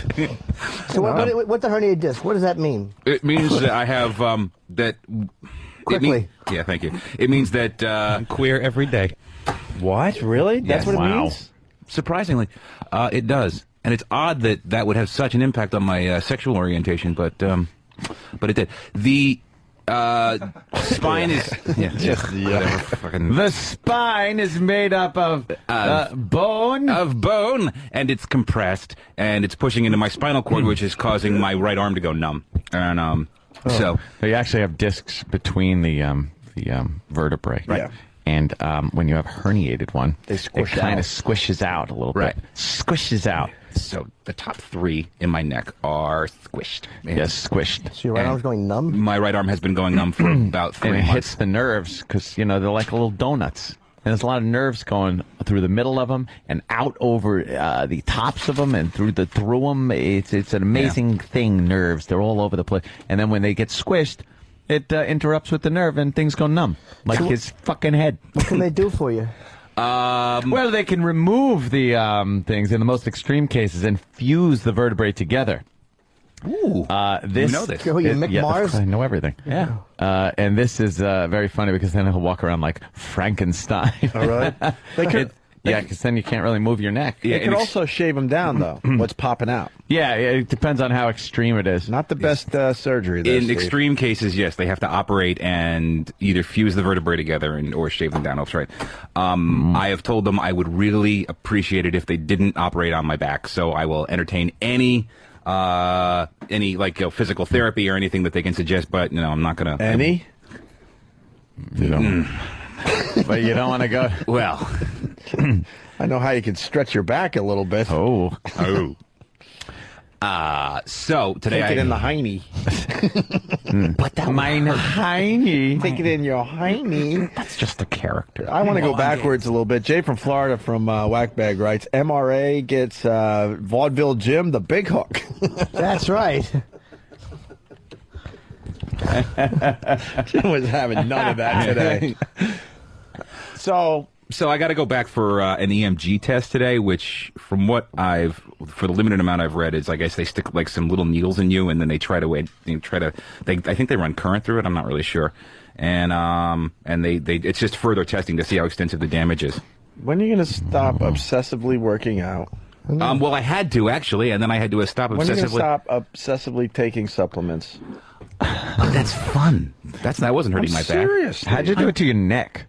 So what's the herniated disc? What does that mean? It means that I have that. Quickly. Yeah, thank you. It means that I'm queer every day. What? Really? That's what it Wow. means? Surprisingly, it does, and it's odd that that would have such an impact on my sexual orientation, but it did. The spine is whatever, fucking. The spine is made up of bone. Of bone, and it's compressed, and it's pushing into my spinal cord, which is causing my right arm to go numb. And so you actually have discs between the vertebrae, right? Yeah. And when you have a herniated one, they squish it kind out. of squishes out a little Right. bit. Squishes out. So the top three in my neck are squished. Yes, squished. So your right arm's going numb? My right arm has been going numb for about 3 And it months. hits the nerves because, you know, they're like little donuts. And there's a lot of nerves going through the middle of them and out over the tops of them and through them. It's an amazing thing, nerves. They're all over the place. And then when they get squished, it interrupts with the nerve and things go numb. Like his fucking head. What can they do for you? Well, they can remove the things in the most extreme cases and fuse the vertebrae together. Ooh, this, you know this. Oh, you Mick yeah, Mars? I know everything. Yeah. And this is very funny because then he'll walk around like Frankenstein. All right. They could, yeah, because then you can't really move your neck. they could also shave him down, though. What's popping out? Yeah, it depends on how extreme it is. Not the best surgery, though, In Steve. extreme cases, yes, they have to operate and either fuse the vertebrae together or shave them down. That's right. I have told them I would really appreciate it if they didn't operate on my back. So I will entertain any like physical therapy or anything that they can suggest. But I'm not gonna. Any? You don't. But you don't want to go. Well, I know how you can stretch your back a little bit. Oh. So today Take it in the hiney. But that mine hiney. Take it in your hiney. That's just a character. I want to go backwards a little bit. Jay from Florida from Whackbag writes, MRA gets Vaudeville Jim the big hook. That's right. Jim was having none of that today. So I got to go back for an EMG test today, which, from what for the limited amount I've read, is I guess they stick like some little needles in you, and then they I think they run current through it. I'm not really sure, and it's just further testing to see how extensive the damage is. When are you going to stop obsessively working out? Well, I had to actually, and then I had to stop When are you going to obsessively. stop obsessively taking supplements? That's fun. That wasn't hurting my back. Serious? How'd you do it to your neck?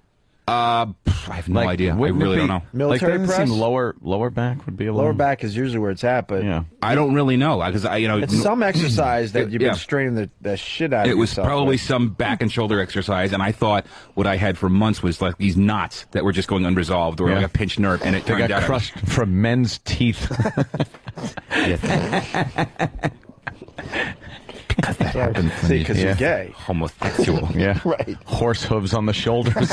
I have no idea. I really don't know. Military doesn't press? seem lower back would be a Lower back is usually where it's at, but Yeah. I don't really know because it's some exercise that you've been Yeah. straining the shit out of It was yourself probably with. some back and shoulder exercise, and I thought what I had for months was like these knots that were just going unresolved or Yeah. like a pinched nerve, and it They turned got out crushed from men's teeth. because that happened to See, me. because you're gay. Homosexual. Yeah. Right. Horse hooves on the shoulders.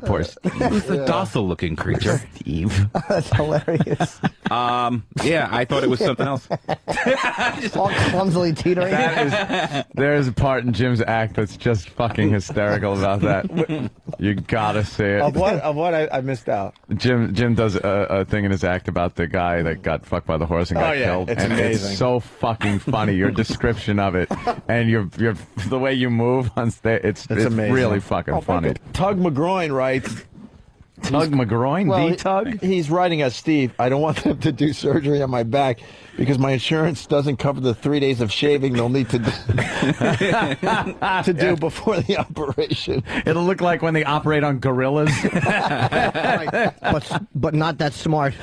Poor Steve. Who's the docile-looking creature? Steve. That's hilarious. Yeah, I thought it was something else. All clumsily teetering. There's a part in Jim's act that's just fucking hysterical about that. You gotta see it. Of what I missed out. Jim does a thing in his act about the guy that got fucked by the horse and got killed. It's and amazing. It's so fucking funny. Your description of it and your the way you move on stage. It's amazing. really fucking funny. Tug McGroin writes, Tug my groin? Well, D-tug? He's writing as Steve. I don't want them to do surgery on my back because my insurance doesn't cover the 3 days of shaving they'll need to do before the operation. It'll look like when they operate on gorillas. but not that smart.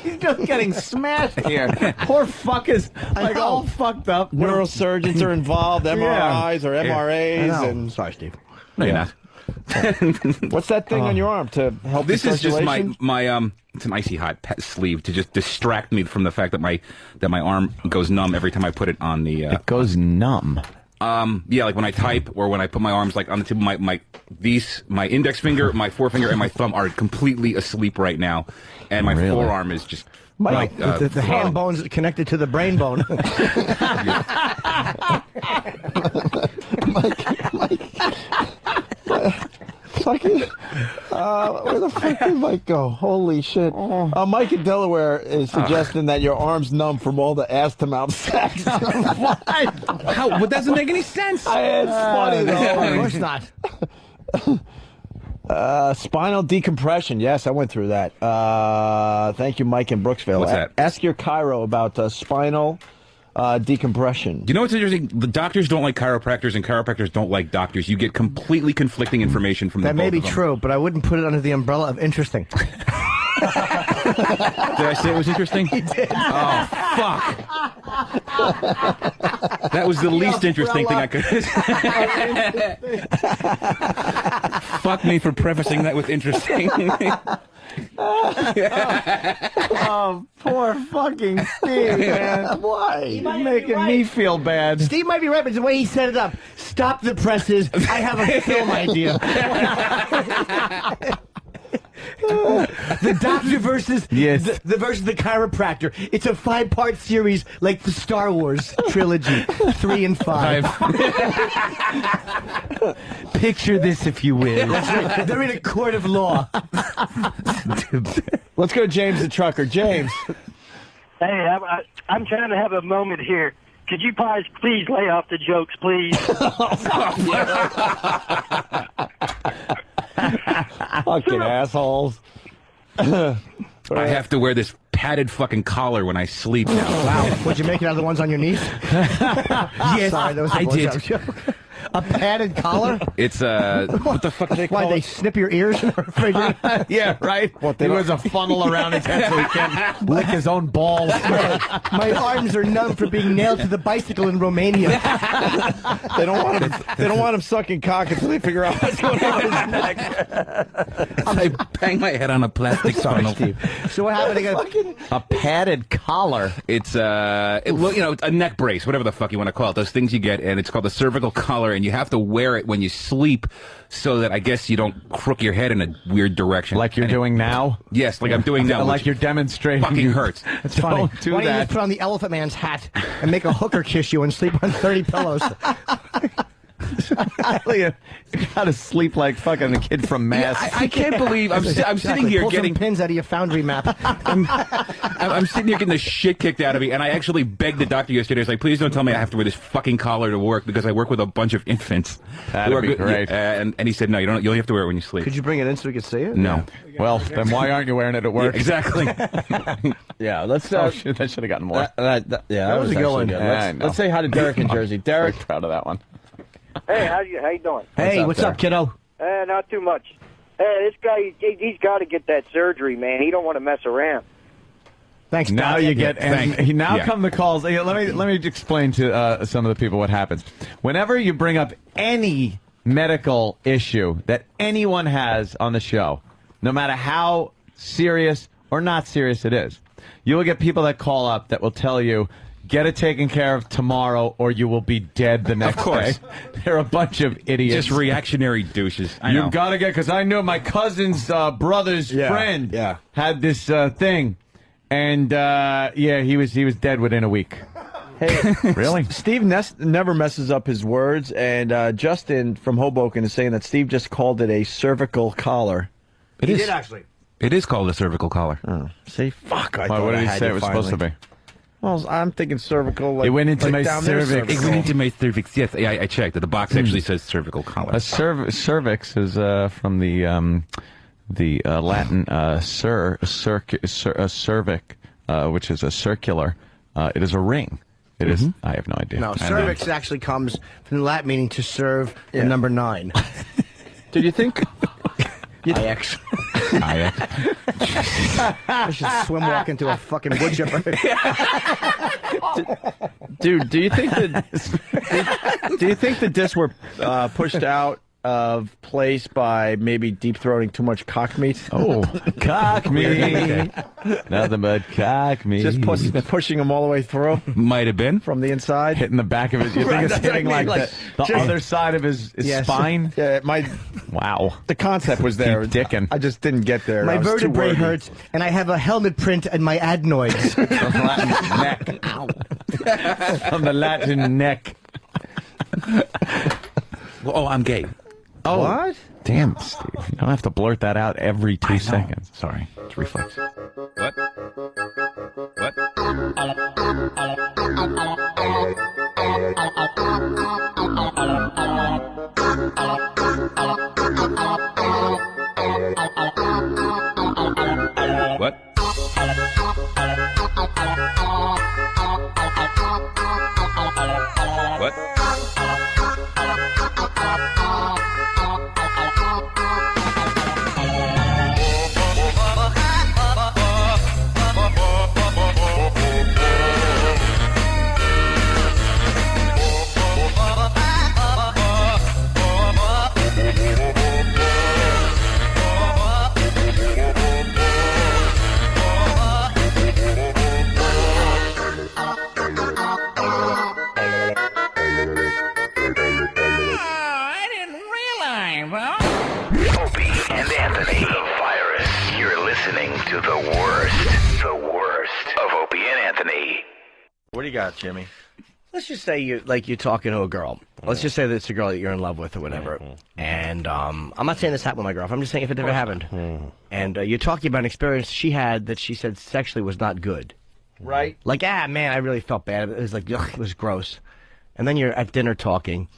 He's just getting smashed here. Poor fuckers, like all fucked up. Neurosurgeons are involved, MRIs or MRAs, and sorry, Steve. No, you're not. What's that thing on your arm to help? This the is just my circulation? it's an icy hot sleeve to just distract me from the fact that my arm goes numb every time I put it on the. It goes numb. Yeah, like when I type or when I put my arms like on the tip of my index finger, my forefinger, and my thumb are completely asleep right now, and my forearm is just. Mike, the hand bone's connected to the brain bone. Where the fuck did Mike go? Holy shit. Mike in Delaware is suggesting that your arm's numb from all the ass-to-mouth sex. What? How? What doesn't make any sense? It's funny, though. Of course not. Spinal decompression. Yes, I went through that. Thank you, Mike in Brooksville. What's that? Ask your chiro about spinal decompression. You know what's interesting? The doctors don't like chiropractors, and chiropractors don't like doctors. You get completely conflicting information from that them. may be true, but I wouldn't put it under the umbrella of interesting. Did I say it was interesting? You did. Oh, fuck. That was the least interesting thing I could. Fuck me for prefacing that with interesting. Oh, poor fucking Steve, man. Why? You're making me feel bad. Steve might be right, but the way he set it up. Stop the presses. I have a film idea. The doctor versus the versus the chiropractor. It's a 5-part series like the Star Wars trilogy, 3 and 5. Picture this, if you will. That's right. They're in a court of law. Let's go to James the trucker. James. Hey, I'm trying to have a moment here. Could you please lay off the jokes, please? Fucking assholes. I have to wear this padded fucking collar when I sleep now. Wow. Would you make it out of the ones on your knees? Yes, Sorry, that was a I did. joke. A padded collar? It's what the fuck do they call Why, they it? snip your ears? Yeah, right. He wears a funnel around his head so he can't lick his own balls. My arms are numb for being nailed to the bicycle in Romania. They don't want him sucking cock until they figure out what's going on with his neck. I bang my head on a plastic funnel. Steve. So what happened again? A padded collar. It's it's a neck brace, whatever the fuck you want to call it. Those things you get, and it's called the cervical collar, and you have to wear it when you sleep so that I guess you don't crook your head in a weird direction. Like you're doing now? Yes, like I'm doing now. Like you're demonstrating. Fucking hurts. It's funny. Don't do Why don't you that. just put on the Elephant Man's hat and make a hooker kiss you and sleep on 30 pillows? You gotta sleep like fucking the kid from Mass. Yeah, I can't believe I'm sitting here Pull getting some pins out of your Foundry map. I'm sitting here getting the shit kicked out of me, and I actually begged the doctor yesterday. I was like, please don't tell me I have to wear this fucking collar to work because I work with a bunch of infants. That'd be great. And he said, no, you don't. You only have to wear it when you sleep. Could you bring it in so we could see it? No. Well, then why aren't you wearing it at work? Yeah, exactly. Yeah, let's. Oh, shit, I should have gotten more. That was a good one. Yeah, Let's say hi to Derek in Jersey. Derek, very proud of that one. Hey, how you doing? Hey, what's up, kiddo? Not too much. Hey, this guy, he's got to get that surgery, man. He don't want to mess around. Thanks. Now Doc. you get, and Yeah. come the calls. Hey, let me explain to some of the people what happens. Whenever you bring up any medical issue that anyone has on the show, no matter how serious or not serious it is, you will get people that call up that will tell you, get it taken care of tomorrow or you will be dead the next day. They're a bunch of idiots. Just reactionary douches. I know. You gotta get, because I knew my cousin's brother's friend had this thing. And, he was dead within a week. hey, Really? Steve never messes up his words, and Justin from Hoboken is saying that Steve just called it a cervical collar. It He is. did actually. It is called a cervical collar. Oh, see, fuck! Why, what did he say it was supposed to be? Well, I'm thinking cervical. Like, It went into my down their cervix. It went into my cervix. Yes, yeah, I checked. The box actually says cervical collar. A cervix is from the Latin cervic, which is a circular. It is a ring. It is. I have no idea. No, cervix actually comes from the Latin meaning to serve the number 9. Did you think? IX. I should swim walk into a fucking wood chipper. Dude, do you think the discs were pushed out of place by maybe deep throating too much cock meat? Oh, cock meat. Nothing but cock meat. Just pushing them all the way through? Might have been. From the inside? Hitting the back of his... You think it's hitting the other side of his spine? Yeah, wow. The concept was there. Dickin'. I just didn't get there. My vertebrae hurts, and I have a helmet print in my adenoids. Neck. Ow. From the Latin neck. Oh, I'm gay. Oh, what? Damn, Steve. You don't have to blurt that out every 2 seconds. Sorry. It's reflex. What? What? What? What? To the worst of Opie and Anthony. What do you got, Jimmy? Let's just say you're talking to a girl. Let's just say that it's a girl that you're in love with or whatever. And I'm not saying this happened with my girlfriend. I'm just saying if it ever happened. And you're talking about an experience she had that she said sexually was not good. Right. Like, man, I really felt bad. It was like, ugh, it was gross. And then you're at dinner talking,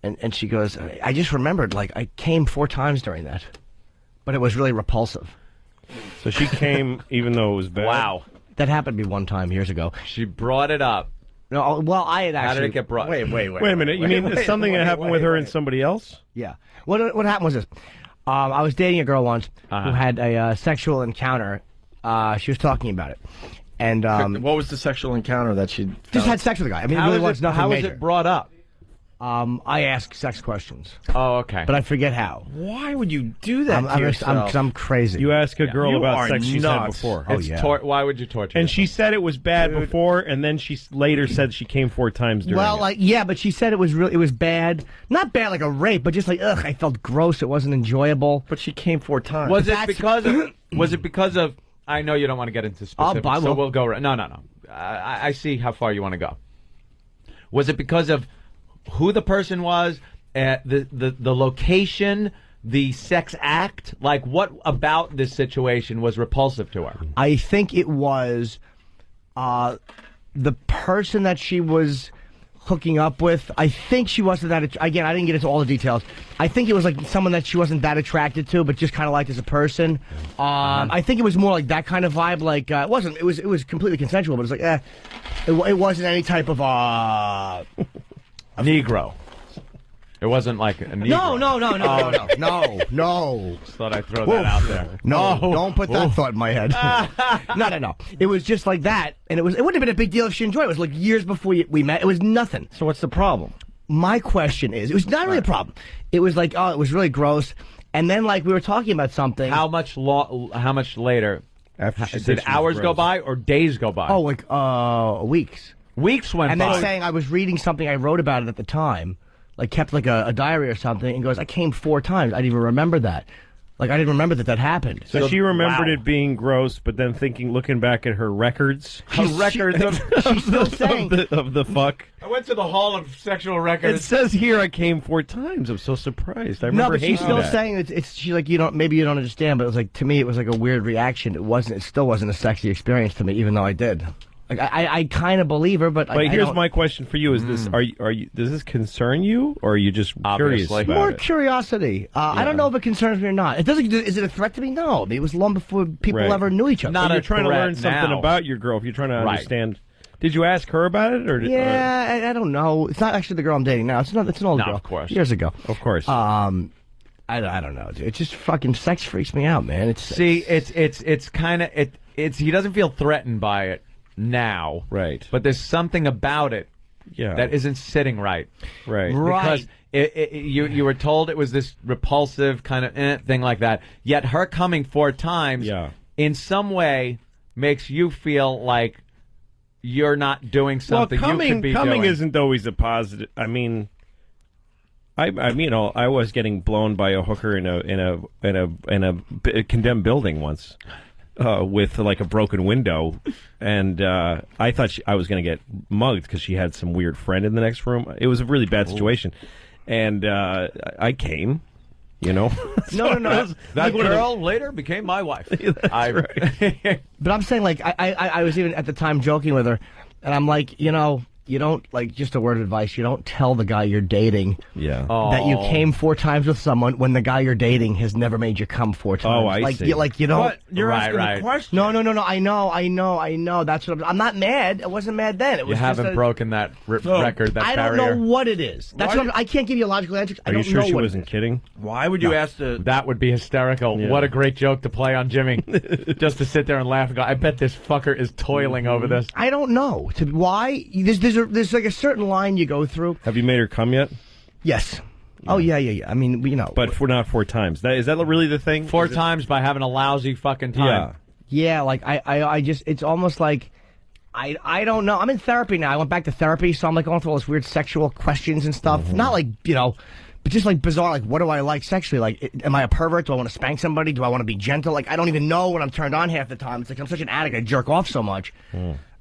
and she goes, I just remembered, like, I came 4 times during that. But it was really repulsive. So she came even though it was bad? Wow. That happened to me one time years ago. She brought it up. No, well, I had actually... How did it get brought? Wait a minute. You mean it's something that happened with her and somebody else? Yeah. What happened was this. I was dating a girl once who had a sexual encounter. She was talking about it. And what was the sexual encounter that she... Just had sex with a guy. I mean, it really was nothing How major. was it brought up? I ask sex questions. Oh, okay. But I forget how. Why would you do that to yourself? Because I'm crazy. You ask a girl You about are sex she's had nuts. before. Oh, yeah. Why would you torture And yourself? she said it was bad before, and then she later said she came 4 times during Well, it. like, yeah, but she said it was bad. Not bad like a rape, but just like, ugh, I felt gross. It wasn't enjoyable. But she came 4 times. Was it because of... I know you don't want to get into specifics, so we'll go... No. I see how far you want to go. Was it because of who the person was, the location, the sex act? Like, what about this situation was repulsive to her? I think it was the person that she was hooking up with. I think she wasn't that... Again, I didn't get into all the details. I think it was like someone that she wasn't that attracted to, but just kind of liked as a person. I think it was more like that kind of vibe. Like, it wasn't... It was completely consensual, but it's like, it wasn't any type of... A Negro. It wasn't like a Negro. No. Just thought I'd throw that out there. No, don't put that thought in my head. No. It was just like that, and it wouldn't have been a big deal if she enjoyed it. It was like years before we met. It was nothing. So what's the problem? My question is, it was not really a problem. It was like, it was really gross, and then like we were talking about something. How much later? Did hours go by or days go by? Oh, like weeks. Weeks went by. And then saying I was reading something, I wrote about it at the time, like kept like a diary or something, and goes, I came 4 times. I didn't even remember that. Like, I didn't remember that happened. So she remembered it being gross, but then looking back at her records. She's still saying of the fuck. I went to the Hall of Sexual Records. It says here I came 4 times. I'm so surprised. I remember but she's still that. saying she's like, maybe you don't understand, but it was like, to me, it was like a weird reaction. It still wasn't a sexy experience to me, even though I did. Like I kind of believe her, but I here's don't- my question for you: Is this are you? Does this concern you, or are you just curious about More it? curiosity. I don't know if it concerns me or not. It doesn't. Is it a threat to me? No. I mean, it was long before people Right. ever knew each other. If you're trying to learn something about your girl, if you're trying to understand. Did you ask her about it, or? Yeah, I don't know. It's not actually the girl I'm dating now. It's an old girl. Of course. Years ago. Of course. I don't know, dude. It just fucking sex freaks me out, man. It's kind of he doesn't feel threatened by it now, right? But there's something about it, yeah, that isn't sitting right, right? Because you were told it was this repulsive kind of thing like that. Yet her coming 4 times, in some way, makes you feel like you're not doing something you could be coming doing. isn't always a positive. I mean. I was getting blown by a hooker in a condemned building once, with like a broken window, and I thought I was going to get mugged because she had some weird friend in the next room. It was a really bad situation, and I came. You know, No. That girl later became my wife. But I'm saying, like, I was even at the time joking with her, and I'm like, you know. You don't, like, just a word of advice, you don't tell the guy you're dating that you came 4 times with someone when the guy you're dating has never made you come 4 times. Oh, I see. You don't. But you're asking the question. No. I know. That's what I'm not mad. I wasn't mad then. It was You haven't just broken that record, that I barrier. don't know what it is. That's what I can't give you a logical answer. I Are you don't sure know she what wasn't kidding? Why would you ask the... That would be hysterical. Yeah. What a great joke to play on Jimmy. Just to sit there and laugh and go, I bet this fucker is toiling over this. I don't know. Why? There's like a certain line you go through. Have you made her come yet? Yes. Oh, yeah. I mean, you know. But not 4 times. Is that really the thing? 4 times by having a lousy fucking time. Yeah, like, I just, it's almost like, I don't know. I'm in therapy now. I went back to therapy, so I'm like going through all this weird sexual questions and stuff. Not like, you know, but just like bizarre, like, what do I like sexually? Like, am I a pervert? Do I want to spank somebody? Do I want to be gentle? Like, I don't even know when I'm turned on half the time. It's like I'm such an addict. I jerk off so much.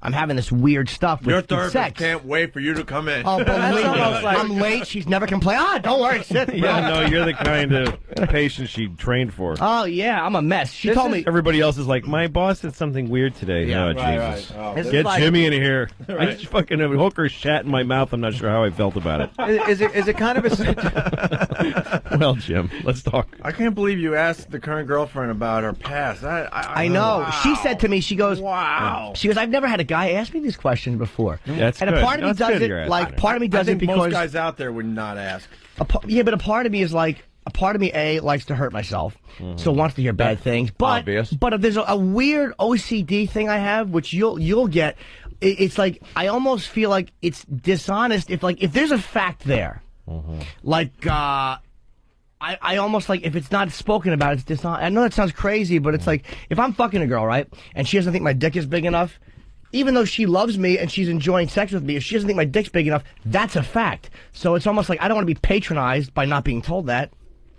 I'm having this weird stuff Your with therapist sex. can't wait for you to come in. Oh, believe me. I'm late. She's never complained. Don't worry. Sit. Yeah, no, you're the kind of patient she trained for. Oh, yeah, I'm a mess. She told me. Everybody else is like, my boss did something weird today. Yeah, Oh, right, Jesus. right. Oh. Get Like- Jimmy in here. I Right. just fucking have a hooker shat in my mouth. I'm not sure how I felt about it. Is it kind of a... Well, Jim, let's talk. I can't believe you asked the current girlfriend about her past. I know. Wow. She said to me, she goes, Wow. She goes, I've never had a guy ask me these questions before. That's and good. a part of me That's does good it, you're asking like, it. part of me does I it think most because. guys out there would not ask. Yeah, but a part of me is like, a part of me, A, likes to hurt myself, so wants to hear bad things. But, obvious. But if there's a weird OCD thing I have, which you'll get, it's like, I almost feel like it's dishonest if there's a fact there. Like, I almost like, if it's not spoken about, it's dishonest. I know that sounds crazy, but it's like, if I'm fucking a girl, right, and she doesn't think my dick is big enough, even though she loves me and she's enjoying sex with me, if she doesn't think my dick's big enough, that's a fact. So it's almost like I don't want to be patronized by not being told that.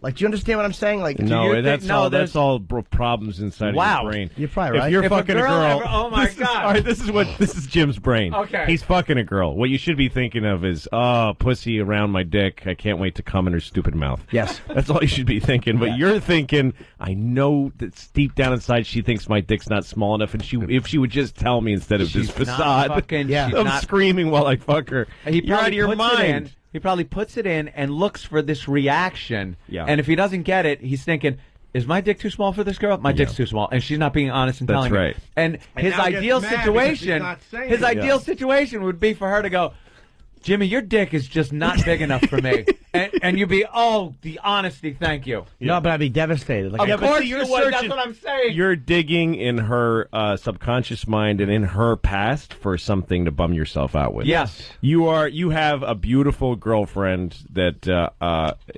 Like, do you understand what I'm saying? Like, No, that's all problems inside of your brain. You're probably right. If you're If a fucking a girl girl, ever- oh my God. All right, this is Jim's brain. Okay. He's fucking a girl. What you should be thinking of is, oh, pussy around my dick. I can't wait to come in her stupid mouth. Yes. That's all you should be thinking. But you're thinking, I know that deep down inside she thinks my dick's not small enough, and if she would just tell me instead of She's this not facade fucking- of she's not- screaming while I fuck her. You're out of your mind. He probably puts it in and looks for this reaction. Yeah. And if he doesn't get it, he's thinking, is my dick too small for this girl? My dick's too small. And she's not being honest and That's telling right. me. And his now gets ideal mad because situation, she's not saying his it. ideal situation would be for her to go, Jimmy, your dick is just not big enough for me. And you'd be, oh, the honesty, thank you. No, but I'd be devastated. Like, Of course you're you would, that's searching- what I'm saying. You're digging in her subconscious mind and in her past for something to bum yourself out with. Yes. You have a beautiful girlfriend that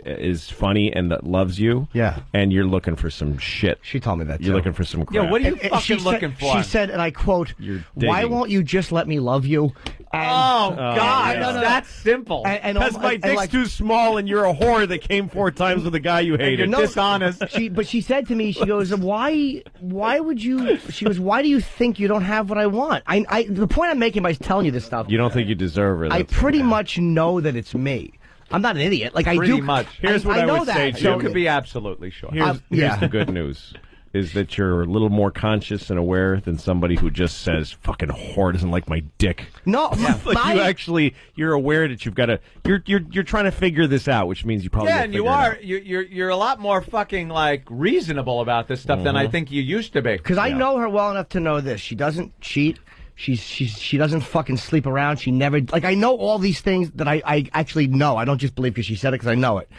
is funny and that loves you. Yeah. And you're looking for some shit. She told me that, You're too. looking for some crap. Yeah, what are you And fucking looking for? She said, and I quote, "Why digging. won't you just let me love you?" And, Oh, God. yeah. It's that simple. Because my dick's too small and you're a whore that came 4 times with a guy you hated. No, dishonest. But she said to me, she goes, why would you, she goes, why do you think you don't have what I want? The point I'm making by telling you this stuff, You don't think you deserve her. I that's- pretty much know that it's me. I'm not an idiot. Like, I Pretty do. much. Here's what I know would that. say, You Jim. could be absolutely sure. Here's yeah. the good news. is that you're a little more conscious and aware than somebody who just says, fucking whore doesn't like my dick. No, like you're aware that you've got to, you're trying to figure this out, which means you probably Yeah, will and you figure it are. out. You're a lot more fucking like reasonable about this stuff than I think you used to be. Because I know her well enough to know this. She doesn't cheat. She doesn't fucking sleep around. She never, like, I know all these things that I actually know. I don't just believe because she said it, because I know it.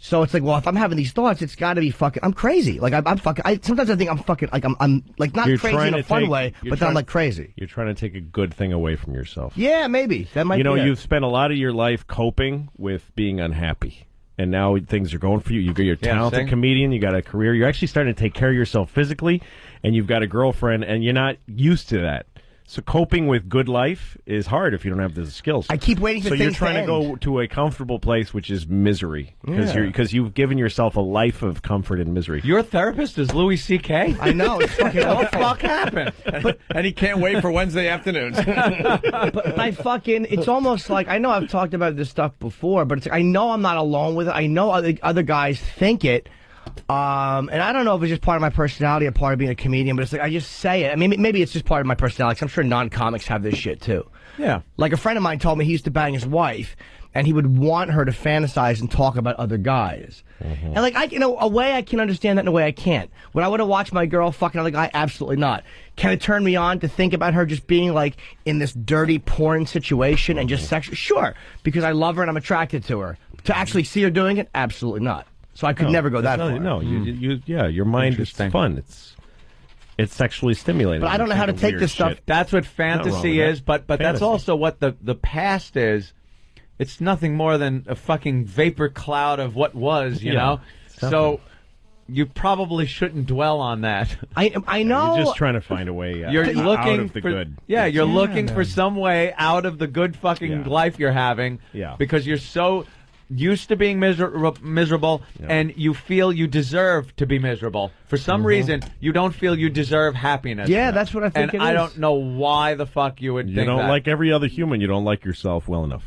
So it's like, well, if I'm having these thoughts, it's got to be fucking, I'm crazy. Like, I'm fucking, sometimes I think I'm fucking, like, I'm like, not crazy in a fun way, but then I'm like crazy. You're trying to take a good thing away from yourself. Yeah, maybe. That might be it. You've spent a lot of your life coping with being unhappy. And now things are going for you. You're a talented comedian. You got a career. You're actually starting to take care of yourself physically, and you've got a girlfriend, and you're not used to that. So coping with good life is hard if you don't have the skills. I keep waiting for things to end. So you're trying to go to a comfortable place, which is misery, because you've given yourself a life of comfort and misery. Your therapist is Louis C.K.? I know. It's fucking What awful. the fuck happened? And he can't wait for Wednesday afternoons. But I fucking, it's almost like, I know I've talked about this stuff before, but it's like, I know I'm not alone with it. I know other guys think it. And I don't know if it's just part of my personality or part of being a comedian, but it's like, I just say it. I mean, maybe it's just part of my personality, 'cause I'm sure non-comics have this shit too. Yeah. Like a friend of mine told me he used to bang his wife, and he would want her to fantasize and talk about other guys. And like, a way I can understand that and a way I can't. Would I want to watch my girl fucking another guy? Absolutely not. Can it turn me on to think about her just being like in this dirty porn situation and just sexual? Sure, because I love her and I'm attracted to her. To actually see her doing it? Absolutely not. So I could never go that far. No, your mind is fun. It's sexually stimulating. But I don't know how to take this stuff. That's what fantasy is, but that's also what the past is. It's nothing more than a fucking vapor cloud of what was, you know? So you probably shouldn't dwell on that. I know. You're just trying to find a way out, you're looking out of the good. Yeah, you're looking for some way out of the good fucking life you're having. Yeah. Because you're so used to being miserable, and you feel you deserve to be miserable. For some reason, you don't feel you deserve happiness. Yeah, that's what I think and it I is. don't know why the fuck you would think You don't that. like every other human. You don't like yourself well enough.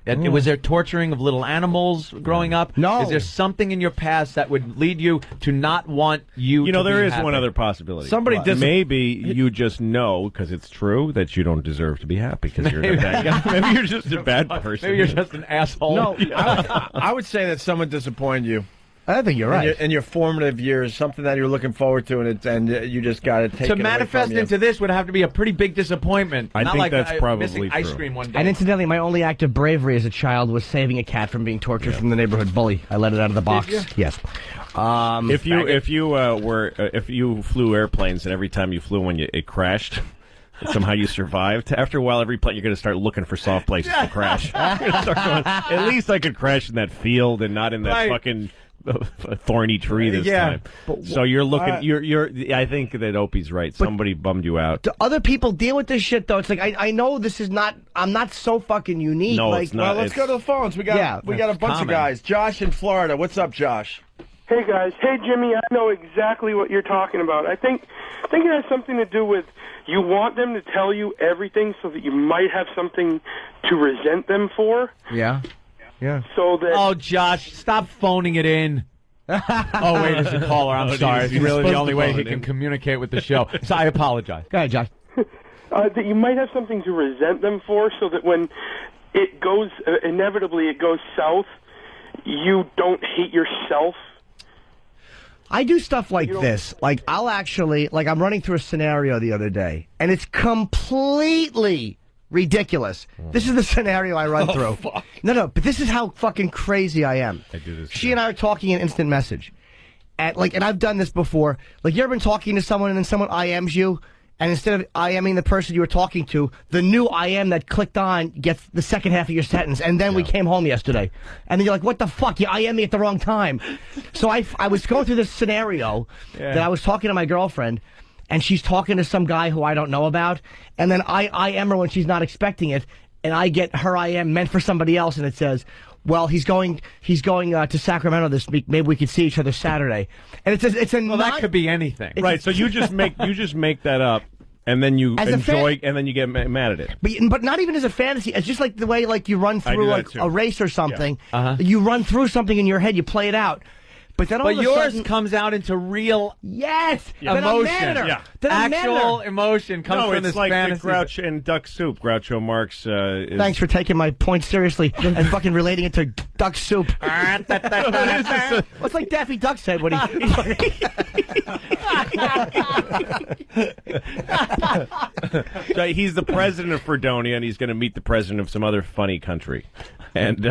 Was there torturing of little animals growing up? No. Is there something in your past that would lead you to not want you to there be is happy? one other possibility. Somebody Maybe you just know, because it's true, that you don't deserve to be happy because you're a bad guy. Maybe you're just a bad person. Maybe you're just an asshole. No, I would say that someone disappointed you. I think you're right. In your formative years, something that you're looking forward to, and you just got to take to it manifest away from into this would have to be a pretty big disappointment. I Not think like that's probably missing true. ice cream one day. And incidentally, my only act of bravery as a child was saving a cat from being tortured from the neighborhood bully. I let it out of the box. Did you? Yes. If you flew airplanes and every time you flew one, it crashed. Somehow you survived. After a while, every plane you're going to start looking for soft places to crash. You're gonna start going, at least I could crash in that field and not in that fucking thorny tree this time. So you're looking. You're. I think that Opie's right. Somebody bummed you out. Do other people deal with this shit though? It's like I know this is not. I'm not so fucking unique. No, like, it's not. Well, let's go to the phones. We got a bunch of guys. Josh in Florida. What's up, Josh? Hey guys. Hey Jimmy. I know exactly what you're talking about. I think it has something to do with you want them to tell you everything so that you might have something to resent them for. Yeah. Yeah. So that. Oh, Josh, stop phoning it in. Oh, wait, there's a caller. I'm sorry. It's really the only way he can communicate with the show. So I apologize. Go ahead, Josh. That you might have something to resent them for, so that when it goes, inevitably it goes south, you don't hate yourself. I do stuff like this. Like, I'll actually, like, I'm running through a scenario the other day, and it's completely ridiculous. This is the scenario I run through. Fuck. No, but this is how fucking crazy I am. I do this. She and I are talking in instant message. And I've done this before. Like, you ever been talking to someone and then someone IMs you, and instead of IMing the person you were talking to, the new IM that clicked on gets the second half of your sentence, and then we came home yesterday. And then you're like, what the fuck? You IM me at the wrong time. So I was going through this scenario that I was talking to my girlfriend, and she's talking to some guy who I don't know about, and then I IM her when she's not expecting it, and I get her IM meant for somebody else, and it says, well, he's going to Sacramento this week. Maybe we could see each other Saturday. And it's a Well, that could be anything. Right. So you just make that up, and then you enjoy, and then you get mad at it. But not even as a fantasy. It's just like the way you run through a race or something. Yeah. You run through something in your head. You play it out. But then all of a yours sudden, comes out into real yes, emotion. Then I'm mad at her. Then I'm mad at Actual her. emotion comes from it's this like fantasy. the Groucho and Duck Soup. Groucho Marx is... Thanks for taking my point seriously and fucking relating it to duck soup. What's like Daffy Duck said when he... So he's the president of Fredonia, and he's going to meet the president of some other funny country. And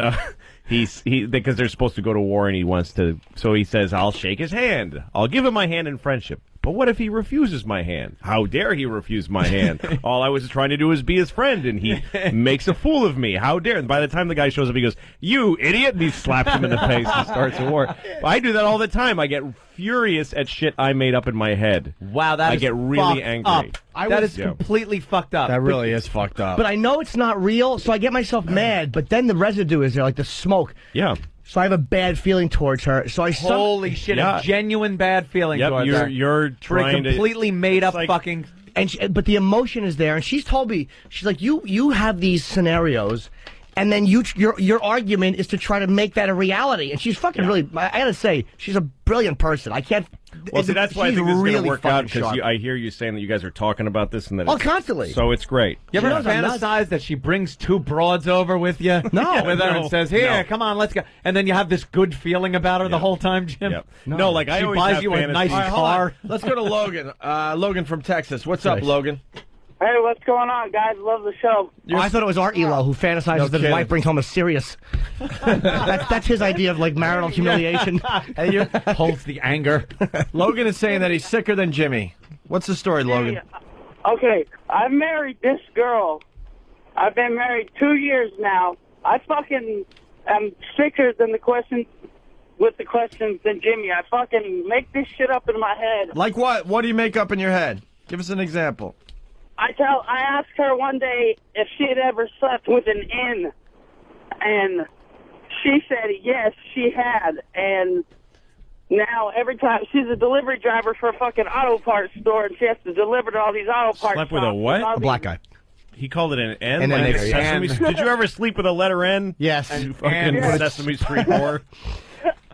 because they're supposed to go to war, and he wants to... So he says, I'll shake his hand. I'll give him my hand in friendship. But what if he refuses my hand? How dare he refuse my hand? All I was trying to do is be his friend, and he makes a fool of me. How dare? And by the time the guy shows up, he goes, "You idiot!" and he slaps him in the face and starts a war. I do that all the time. I get furious at shit I made up in my head. Wow, I get really angry. That is completely fucked up. That really is fucked up. But I know it's not real, so I get myself mad. But then the residue is there, like the smoke. Yeah. So I have a bad feeling towards her. So I Holy shit! Yeah. A genuine bad feeling Yep, towards her. you're For a trying to... completely made up like- fucking. And but the emotion is there, and she's told me, she's like, you have these scenarios, and then your argument is to try to make that a reality. And she's fucking really, I gotta say, she's a brilliant person. I can't. Well, see, that's why I she's think this is going really to work out, fucking because sharp. I hear you saying that you guys are talking about this, and that Oh, it's- constantly. So it's great. You ever knows I'm fantasize that she brings two broads over with you? No. With her No. and says, "Here, No. come on, let's go." And then you have this good feeling about her the whole time, Jim. Yep. No, like I she always buys have you a nice fantasies. All right, hold on. car. Let's go to Logan. Logan from Texas. What's up, Nice. Logan? Hey, what's going on, guys? Love the show. Oh, I thought it was our Elo who fantasizes No that his kidding. wife brings home a Sirius. that's his idea of like marital humiliation. And you holds the anger. Logan is saying that he's sicker than Jimmy. What's the story, Logan? Hey, okay, I married this girl. I've been married 2 years now. I fucking am sicker than the questions than Jimmy. I fucking make this shit up in my head. Like what? What do you make up in your head? Give us an example. I asked her one day if she had ever slept with an N, and she said yes, she had. And now every time she's a delivery driver for a fucking auto parts store, and she has to deliver to all these auto parts. Slept with a shops. what? All A these- black guy. He called it an N. And then like they- Sesame N. Street. Did you ever sleep with a letter N? Yes. You fucking N. Sesame Street whore.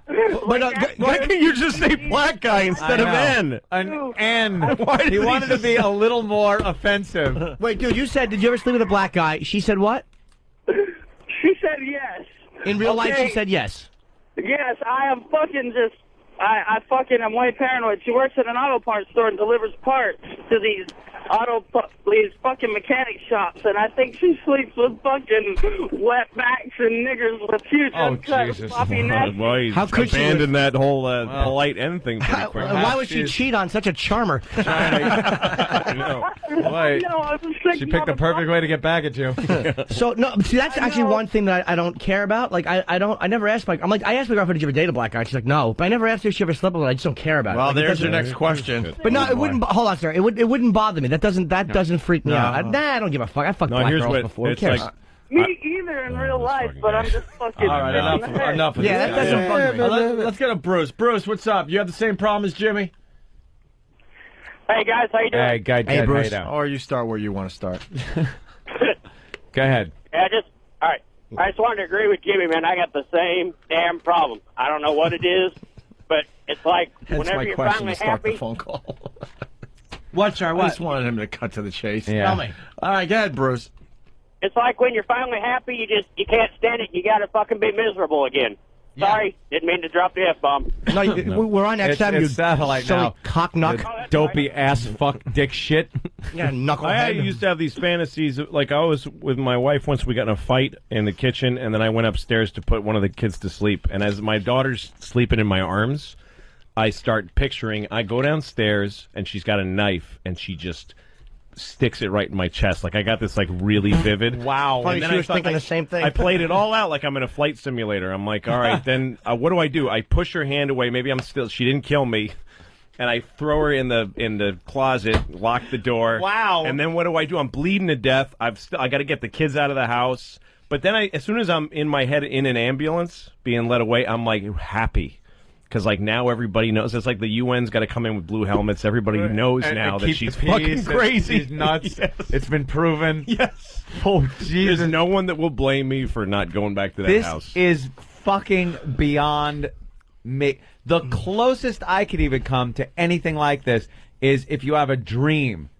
But Why can't you just say black guy instead of N? An N. Why did He he wanted to just- be a little more offensive. wait, dude, you said, did you ever sleep with a black guy? She said what? She said yes. In real life, Okay. she said yes. Yes, I am fucking just. I fucking am way paranoid. She works at an auto parts store and delivers parts to these fucking mechanic shops, and I think she sleeps with fucking wetbacks and niggers with huge uncut floppy necks. Well, he's How could she- abandoned that whole polite N thing pretty quick. Why would she cheat on such a charmer? I know. Wait. No, I was a sick She picked the perfect way to get back at you. So no, see, that's actually one thing that I don't care about. Like I never asked I asked my girlfriend, did you ever date a black guy? She's like, no, but I never asked her if she ever slept with one. I just don't care about it. Well, Like, it there's your doesn't- next question. But no, it wouldn't. Hold on, sir. It wouldn't bother me. That doesn't freak me No. out. I don't give a fuck. I fucked No, black here's girls what before. Who it's cares? like. Me either in real life, but I'm just fucking. All right, enough of Yeah, this. that doesn't bug me. Let's go to Bruce. Bruce, what's up? You have the same problem as Jimmy? Hey guys, how you doing? Hey, guy, Hey, Bruce. Or you start where you want to start. Go ahead. Yeah, all right. I just wanted to agree with Jimmy, man. I got the same damn problem. I don't know what it is, but it's like That's whenever my you're question finally to start happy. the phone call. What, sir? I What? just wanted him to cut to the chase. Yeah. Tell me. All right, go ahead, Bruce. It's like when you're finally happy, you can't stand it. You got to fucking be miserable again. Sorry, didn't mean to drop the F-bomb. No, we're on It's, XM. it's satellite silly now. cock knock. Dopey ass fuck dick shit. Yeah, I knucklehead. used to have these fantasies. Like I was with my wife once. We got in a fight in the kitchen, and then I went upstairs to put one of the kids to sleep. And as my daughter's sleeping in my arms, I start picturing. I go downstairs, and she's got a knife, and she just sticks it right in my chest. Like I got this like really vivid. Wow. Funny, And then she I was thought thinking the same thing. I played it all out like I'm in a flight simulator. I'm like, all right, then what do? I push her hand away. Maybe I'm still. She didn't kill me. And I throw her in the closet, lock the door. Wow. And then what do? I'm bleeding to death. I got to get the kids out of the house. But then as soon as I'm in my head in an ambulance being led away, I'm like happy. Because like now everybody knows. It's like the UN's got to come in with blue helmets. Everybody knows And now that keep she's the peace, fucking and crazy. She's nuts. Yes. It's been proven. Yes. Oh, Jesus. There's no one that will blame me for not going back to that This house. is fucking beyond the closest I could even come to anything like this is if you have a dream,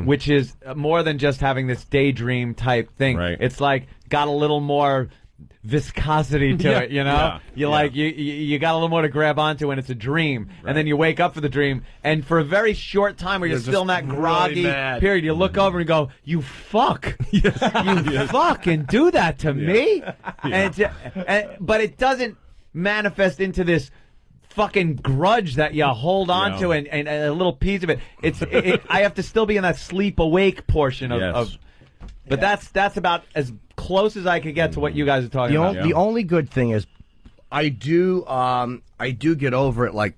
which is more than just having this daydream type thing. Right. It's like got a little more viscosity to it, you know? You got a little more to grab onto when it's a dream. And then you wake up for the dream, and for a very short time where you're still in that groggy period, you look over and go, you fuck. You fucking do that to me? But it doesn't manifest into this fucking grudge that you hold on to and a little piece of it. I have to still be in that sleep awake portion of but that's about as close as I could get to what you guys are talking about. The only good thing is I do get over it, like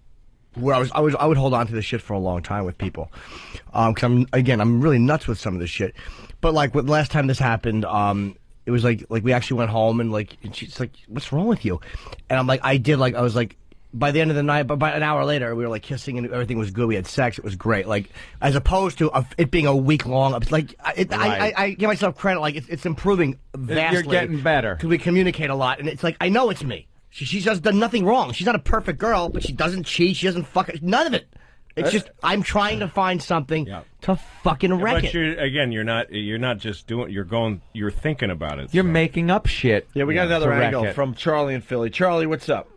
where I would hold on to this shit for a long time with people. 'Cause I'm really nuts with some of this shit. But like the last time this happened, it was like we actually went home and she's like, "What's wrong with you?" And I'm like, I was like, by the end of the night, but about an hour later, we were like kissing and everything was good. We had sex; it was great. Like as opposed to it being a week long. Like I give myself credit. Like it's improving vastly. You're getting better because we communicate a lot, and it's like I know it's me. She's just done nothing wrong. She's not a perfect girl, but she doesn't cheat. She doesn't fuck it. None of it. It's just I'm trying to find something to fucking wreck it. But you're not just doing. You're thinking about it. You're making up shit. Yeah, we got another angle from Charlie in Philly. Charlie, what's up?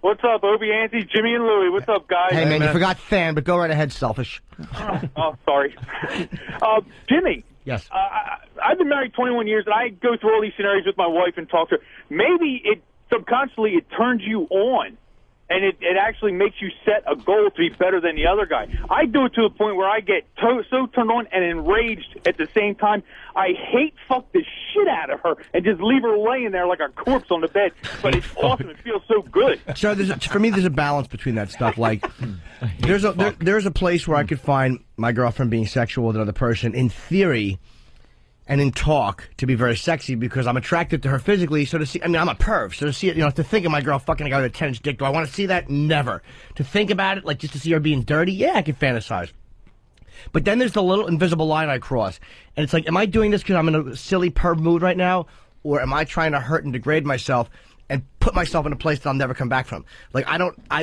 What's up, Opie, Anthony, Jimmy, and Louie? What's up, guys? Hey, man, you forgot Fan, but go right ahead, selfish. Oh, sorry. Jimmy. Yes. I've been married 21 years, and I go through all these scenarios with my wife and talk to her. Maybe subconsciously it turns you on, and it actually makes you set a goal to be better than the other guy. I do it to the point where I get so turned on and enraged at the same time. I fuck the shit out of her and just leave her laying there like a corpse on the bed. But it's awesome. It feels so good. So for me, there's a balance between that stuff. Like, there's a place where I could find my girlfriend being sexual with another person in theory and in talk to be very sexy because I'm attracted to her physically. So to see, I'm a perv. So to see it, to think of my girl fucking a guy with a 10-inch dick, do I want to see that? Never. To think about it, like just to see her being dirty, yeah, I can fantasize. But then there's the little invisible line I cross. And it's like, am I doing this because I'm in a silly perv mood right now? Or am I trying to hurt and degrade myself and put myself in a place that I'll never come back from? Like,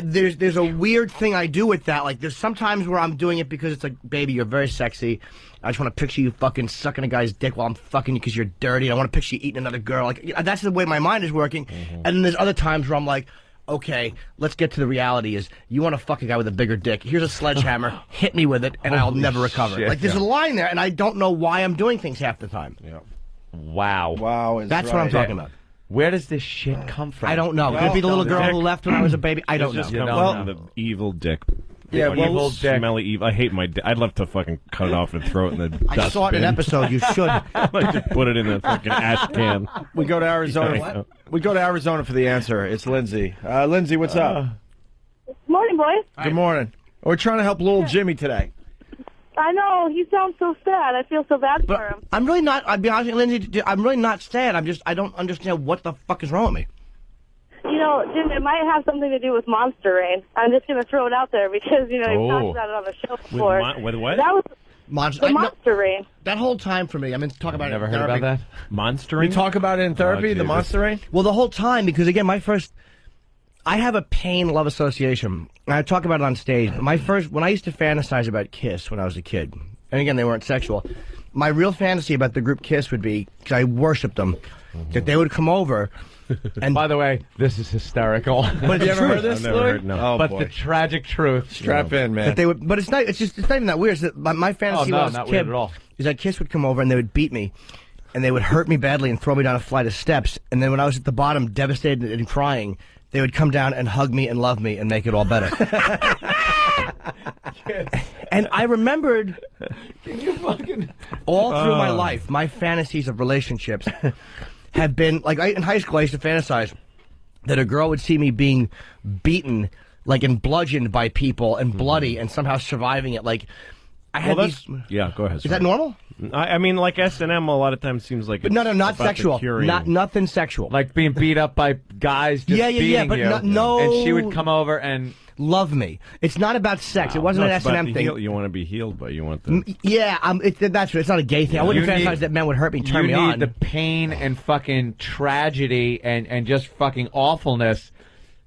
there's a weird thing I do with that. Like, there's sometimes where I'm doing it because it's like, baby, you're very sexy. I just want to picture you fucking sucking a guy's dick while I'm fucking you because you're dirty. I want to picture you eating another girl. Like, that's the way my mind is working. And then there's other times where I'm like, okay, let's get to the reality is you want to fuck a guy with a bigger dick. Here's a sledgehammer. Hit me with it, and I'll never recover. Shit, like, there's a line there, and I don't know why I'm doing things half the time. Yeah. Wow. Wow. That's what I'm talking about. Where does this shit come from? I don't know. Could it be the little girl who left when I was a baby? I don't know. The evil dick. Yeah, evil dick. Smelly evil. I hate my dick. I'd love to fucking cut it off and throw it in the dustbin. I saw it in an episode. You should. I'd like to put it in a fucking ash can. We go to Arizona. We go to Arizona for the answer. It's Lindsay. Lindsay, what's up? Morning, boys. Good morning. We're trying to help little Jimmy today. I know. He sounds so sad. I feel so bad for him. I'm really not. I'll be honest with you, Lindsay. I'm really not sad. I don't understand what the fuck is wrong with me. Jim, it might have something to do with Monster Rain. I'm just going to throw it out there because, you've talked about it on the show before. With what? That was Monster Rain. That whole time for me, talk about it. Never heard about that? Monster Rain? We talk about it in therapy, the Monster Rain? Well, the whole time, because again, I have a pain-love association. And I talk about it on stage. But when I used to fantasize about Kiss when I was a kid, and again, they weren't sexual, my real fantasy about the group Kiss would be, because I worshipped them, that they would come over. And by the way, this is hysterical. But you ever heard this, Louis? No. But the tragic truth. Strap in, man. But it's not even that weird. It's that my fantasy when I was a kid is that Kiss would come over and they would beat me, and they would hurt me badly and throw me down a flight of steps. And then when I was at the bottom, devastated and crying, they would come down and hug me and love me and make it all better. And I remembered all through my life, my fantasies of relationships have been, like, in high school I used to fantasize that a girl would see me being beaten, like, and bludgeoned by people and bloody and somehow surviving it. Like, I had these... Yeah, go ahead. Is that normal? I mean, like S&M a lot of times seems like it's not about sexual. Nothing sexual. Like being beat up by guys just beating but you. No. And she would come over and... love me. It's not about sex. It wasn't an S&M thing. You want to be healed, but you want the... that's it's not a gay thing. I wouldn't fantasize that men would hurt me and turn me on. You need the pain and fucking tragedy and just fucking awfulness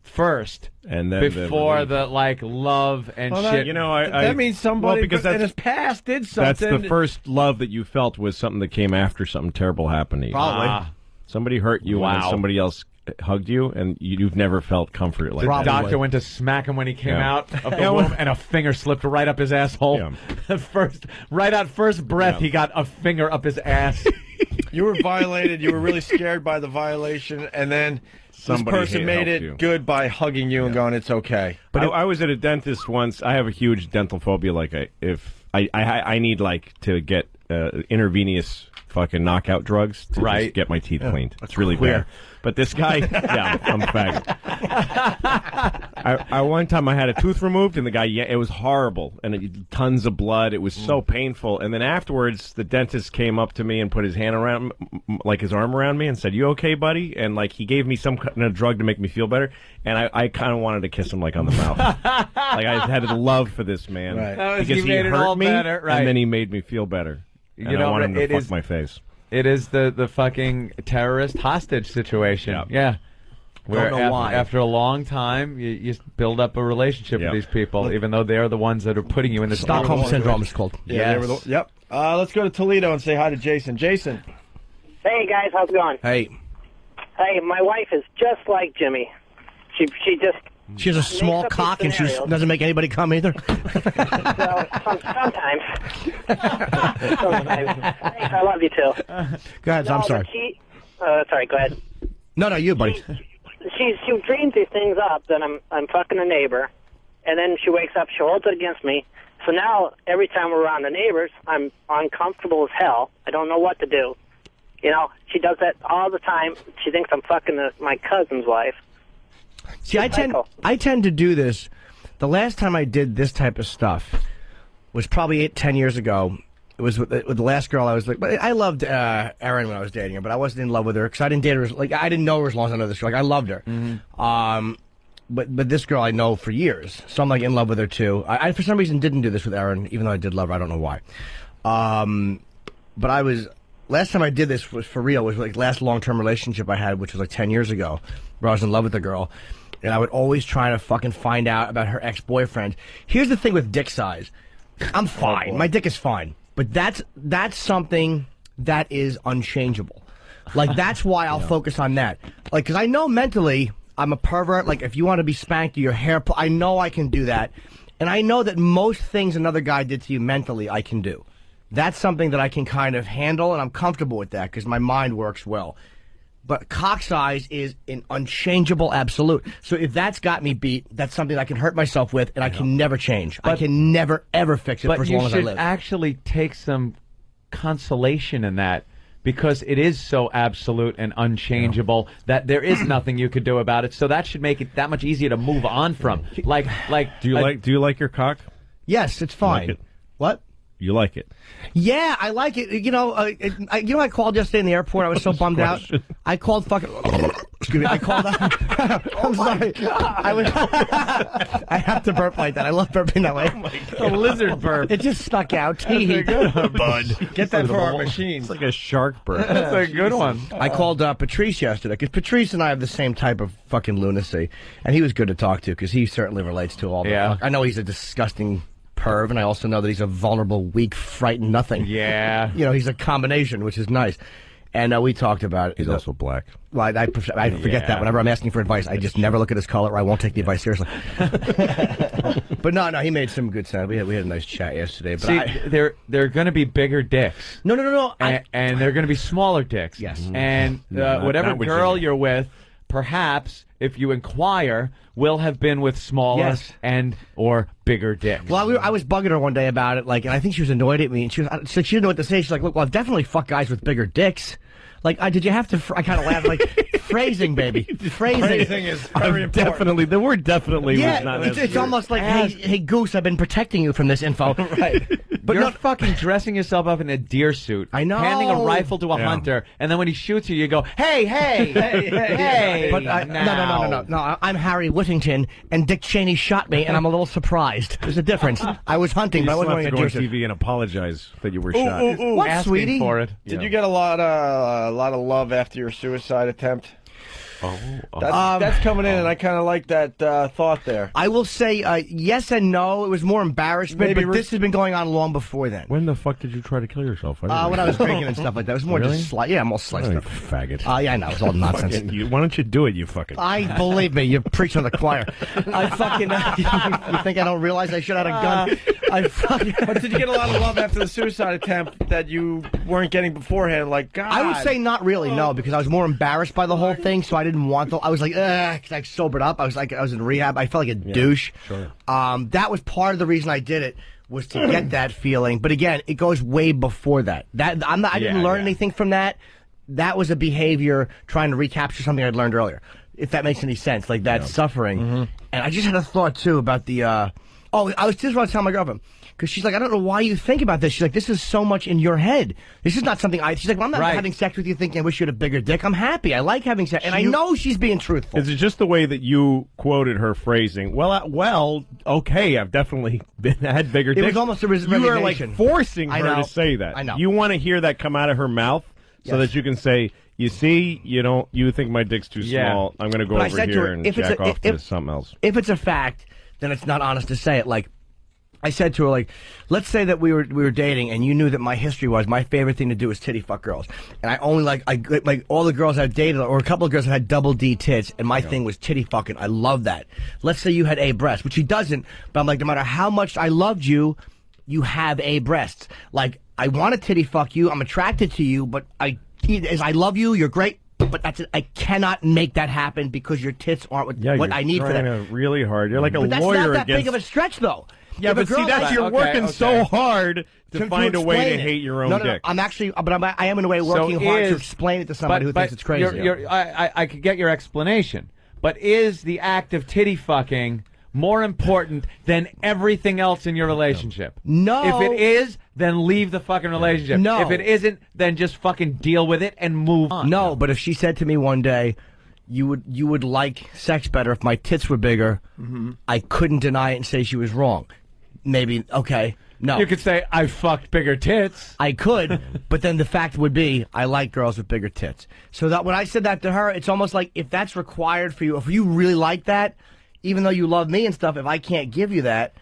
first, and then before the like love and Well, shit. You know, that means somebody because in his past did something. That's the first love that you felt was something that came after something terrible happened to you. Probably. Somebody hurt you, and then somebody else hugged you, and you've never felt comfort like The that. doctor went to smack him when he came Yeah. out of the womb, and a finger slipped right up his asshole. Right out first breath, he got a finger up his ass. You were violated. You were really scared by the violation, and then Somebody this person made helped it you. good by hugging you and going, "It's okay." But I was at a dentist once. I have a huge dental phobia. Like, if I need like to get intravenous fucking knockout drugs to just get my teeth cleaned. It's really bad. But this guy, yeah, I'm a faggot. I one time I had a tooth removed, and the guy, it was horrible, and tons of blood. It was so painful. And then afterwards, the dentist came up to me and put his hand around, like his arm around me, and said, "You okay, buddy?" And like he gave me some kind of drug to make me feel better. And I kind of wanted to kiss him like on the mouth. Like I had a love for this man because he made it hurt all me, better, right. and then he made me feel better. And You know, I wanted him to it fuck is- my face. It is the fucking terrorist hostage situation. Yeah. Where Don't know why. After a long time, you build up a relationship with these people, even though they're the ones that are putting you in the Stockholm Syndrome is called. Yeah, they were yep. Let's go to Toledo and say hi to Jason. Jason. Hey guys, how's it going? Hey. Hey, my wife is just like Jimmy. She just She has a small makes up cock and these she scenarios. doesn't make anybody come either. Well, sometimes. Sometimes. Thanks, I love you too. Go ahead, I'm No, sorry. but sorry, go ahead. No, you, buddy. She dreams these things up that I'm fucking a neighbor, and then she wakes up, she holds it against me. So now every time we're around the neighbors, I'm uncomfortable as hell. I don't know what to do. You know, she does that all the time. She thinks I'm fucking my cousin's wife. See, I tend to do this. The last time I did this type of stuff was probably 10 years ago. It was with the last girl I was like, but I loved Erin when I was dating her, but I wasn't in love with her because I didn't date her. Like I didn't know her as long as I know this girl. Like I loved her. But this girl I know for years, so I'm like in love with her too. I for some reason didn't do this with Erin, even though I did love her. I don't know why. But I was last time I did this was for real. Was like last long-term relationship I had, which was like 10 years ago, where I was in love with the girl, and I would always try to fucking find out about her ex-boyfriend. Here's the thing with dick size. I'm fine. My dick is fine. But that's something that is unchangeable. Like, that's why I'll focus on that. Like, because I know mentally I'm a pervert. Like, if you want to be spanked or your hair, I know I can do that. And I know that most things another guy did to you mentally, I can do. That's something that I can kind of handle, and I'm comfortable with that because my mind works well. But cock size is an unchangeable absolute. So if that's got me beat, that's something I can hurt myself with, and I can never change. I can never, ever fix it for as long as I But you live. should actually take some consolation in that, because it is so absolute and unchangeable that there is nothing you could do about it. So that should make it that much easier to move on from. Like, Do you like your cock? Yes, it's fine. Like it? What? You like it? Yeah, I like it. You know, I called yesterday in the airport. I was so bummed out. I called fucking. Excuse me. I called. I'm sorry. I was. I have to burp like that. I love burping that way. A lizard burp. It just stuck out. That's a good one, bud. Get that for our machine. It's like a shark burp. That's a good one. I called Patrice yesterday because Patrice and I have the same type of fucking lunacy, and he was good to talk to because he certainly relates to all the. Yeah. I know he's a disgusting perv, and I also know that he's a vulnerable, weak, frightened nothing. Yeah. You know, he's a combination, which is nice. And we talked about it. He's also black. Well, I forget that. Whenever I'm asking for advice, I just never look at his color, or I won't take the advice seriously. But no, he made some good sense. We had a nice chat yesterday. But See, they're going to be bigger dicks. No. And they're going to be smaller dicks. Yes. And whatever not with girl Jimmy. you're with, perhaps, if you inquire, will have been with smaller and or bigger dicks. Well, I was bugging her one day about it, and I think she was annoyed at me, and she didn't know what to say. She's like, "Look, well, I've definitely fucked guys with bigger dicks." Like, did you have to? I kind of laughed, like, phrasing, baby, phrasing. Phrasing is very important. Definitely, the word "definitely" was not Yeah, necessary. it's almost like, hey, Goose, I've been protecting you from this info. Right. But you're fucking dressing yourself up in a deer suit. I know. Handing a rifle to a hunter, and then when he shoots you, you go, hey, hey. But no. I'm Harry Whittington, and Dick Cheney shot me, and I'm a little surprised. There's a difference. I was hunting, You but I still wasn't have wearing to a go on deer suit. TV and apologize that you were shot. What, asking sweetie? for it. Did you get a lot of love after your suicide attempt? That's coming in, and I kind of like that thought there. I will say yes and no. It was more embarrassment, Maybe but this has been going on long before then. When the fuck did you try to kill yourself? When I was drinking and stuff like that. It was more Really? just slight. Yeah, more slight stuff. Faggot. Yeah, I know. It was all nonsense. Why don't you do it, you fucking... Believe me, you're preaching to the choir. I fucking... you think I don't realize I should have had a gun? But did you get a lot of love after the suicide attempt that you weren't getting beforehand? Like, God. I would say not really, no, because I was more embarrassed by the whole thing, so I didn't want to. I was like, because I sobered up. I was in rehab. I felt like a douche. Sure. That was part of the reason I did it, was to get that feeling. But again, it goes way before that. I didn't learn anything from that. That was a behavior trying to recapture something I'd learned earlier, if that makes any sense, like that suffering. And I just had a thought, too, about the... I was just about to tell my girlfriend, because she's like, I don't know why you think about this. She's like, this is so much in your head. This is not something she's like, well, I'm not having sex with you thinking I wish you had a bigger dick. I'm happy. I like having sex. And I know she's being truthful. Is it just the way that you quoted her phrasing? Well, okay, I've definitely had bigger dicks. It was almost a resignation. You are like forcing her to say that. I know. You want to hear that come out of her mouth so that you can say, you see, you think my dick's too small. I'm going to go over here and jack off to something else. If it's a fact, then it's not honest to say it. Like, I said to her, like, let's say that we were dating, and you knew that my history was my favorite thing to do is titty fuck girls, and I only like all the girls I've dated, or a couple of girls that had double D tits, and my thing was titty fucking. I love that. Let's say you had A breasts, which he doesn't, but I'm like, no matter how much I loved you, you have A breasts. Like, I want to titty fuck you, I'm attracted to you, but I love you, you're great. But that's it. I cannot make that happen because your tits aren't what I need for that. Really hard. You're like a but that's lawyer not that big of a stretch, though. Yeah, but see, you're working so hard to find a way to hate your own dick. No, I'm actually, but I am in a way working hard to explain it to somebody who thinks it's crazy. I could get your explanation, but is the act of titty fucking more important than everything else in your relationship? No. If it is, then leave the fucking relationship. No. If it isn't, then just fucking deal with it and move on. No, but if she said to me one day, you would like sex better if my tits were bigger, I couldn't deny it and say she was wrong. Maybe, okay, no. You could say, I fucked bigger tits. I could, but then the fact would be, I like girls with bigger tits. So that when I said that to her, it's almost like if that's required for you, if you really like that, even though you love me and stuff, if I can't give you that,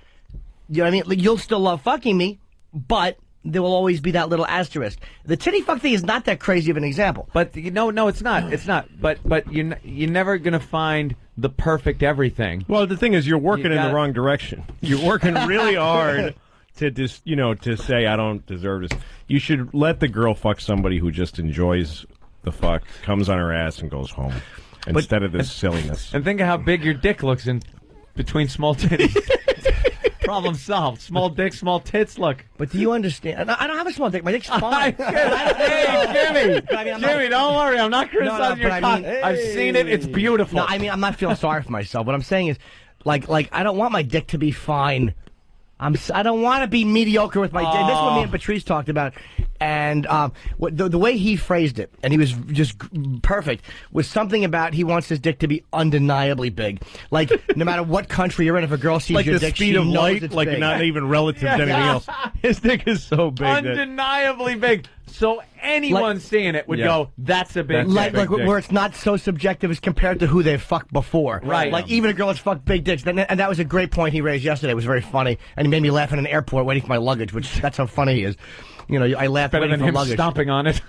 you know what I mean? Like, you'll still love fucking me, but there will always be that little asterisk. The titty fuck thing is not that crazy of an example. But no, it's not. It's not. But you're never gonna find the perfect everything. Well, the thing is, you're working in the wrong direction. You're working really hard to just, to say I don't deserve this. You should let the girl fuck somebody who just enjoys the fuck, comes on her ass, and goes home instead of this silliness. And think of how big your dick looks in between small titties. Problem solved. Small dick, small tits. Look. But do you understand? I don't have a small dick. My dick's fine. Hey, Jimmy, don't worry. I'm not criticizing your cock. I've seen it. It's beautiful. No, I mean, I'm not feeling sorry for myself. What I'm saying is, like I don't want my dick to be fine. I don't want to be mediocre with my dick. This is what me and Patrice talked about. And the way he phrased it, and he was just perfect, was something about he wants his dick to be undeniably big. Like, no matter what country you're in, if a girl sees your dick, she knows it's big. Not even relative to anything else. His dick is so big. Undeniably big. So anyone seeing it would go, that's a big dick. Like where it's not so subjective as compared to who they've fucked before. Right. Like, even a girl that's fucked big dicks. And that was a great point he raised yesterday. It was very funny. And he made me laugh in an airport waiting for my luggage, which that's how funny he is. You know, I laughed better waiting than for him luggage. stomping on it.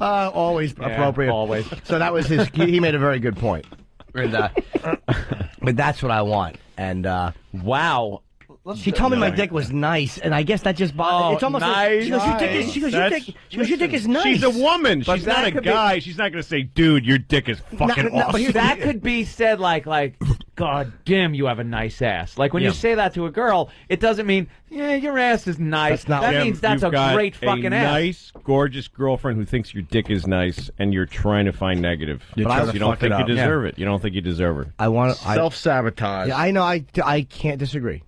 Always appropriate. Always. So that was his. He made a very good point. And, but that's what I want. And wow. She told me my dick was nice, and I guess that just bothered. It's almost nice. Like, she goes, your dick is nice. She's a woman. But she's not a guy. She's not going to say, dude, your dick is fucking awesome. But that could be said like, God damn, you have a nice ass. Like when you say that to a girl, it doesn't mean, your ass is nice. That means that's a great fucking ass. Nice, gorgeous girlfriend who thinks your dick is nice, and you're trying to find negative. Because you don't think you deserve it. You don't think you deserve it. I want self-sabotage. Yeah, I know. I can't disagree.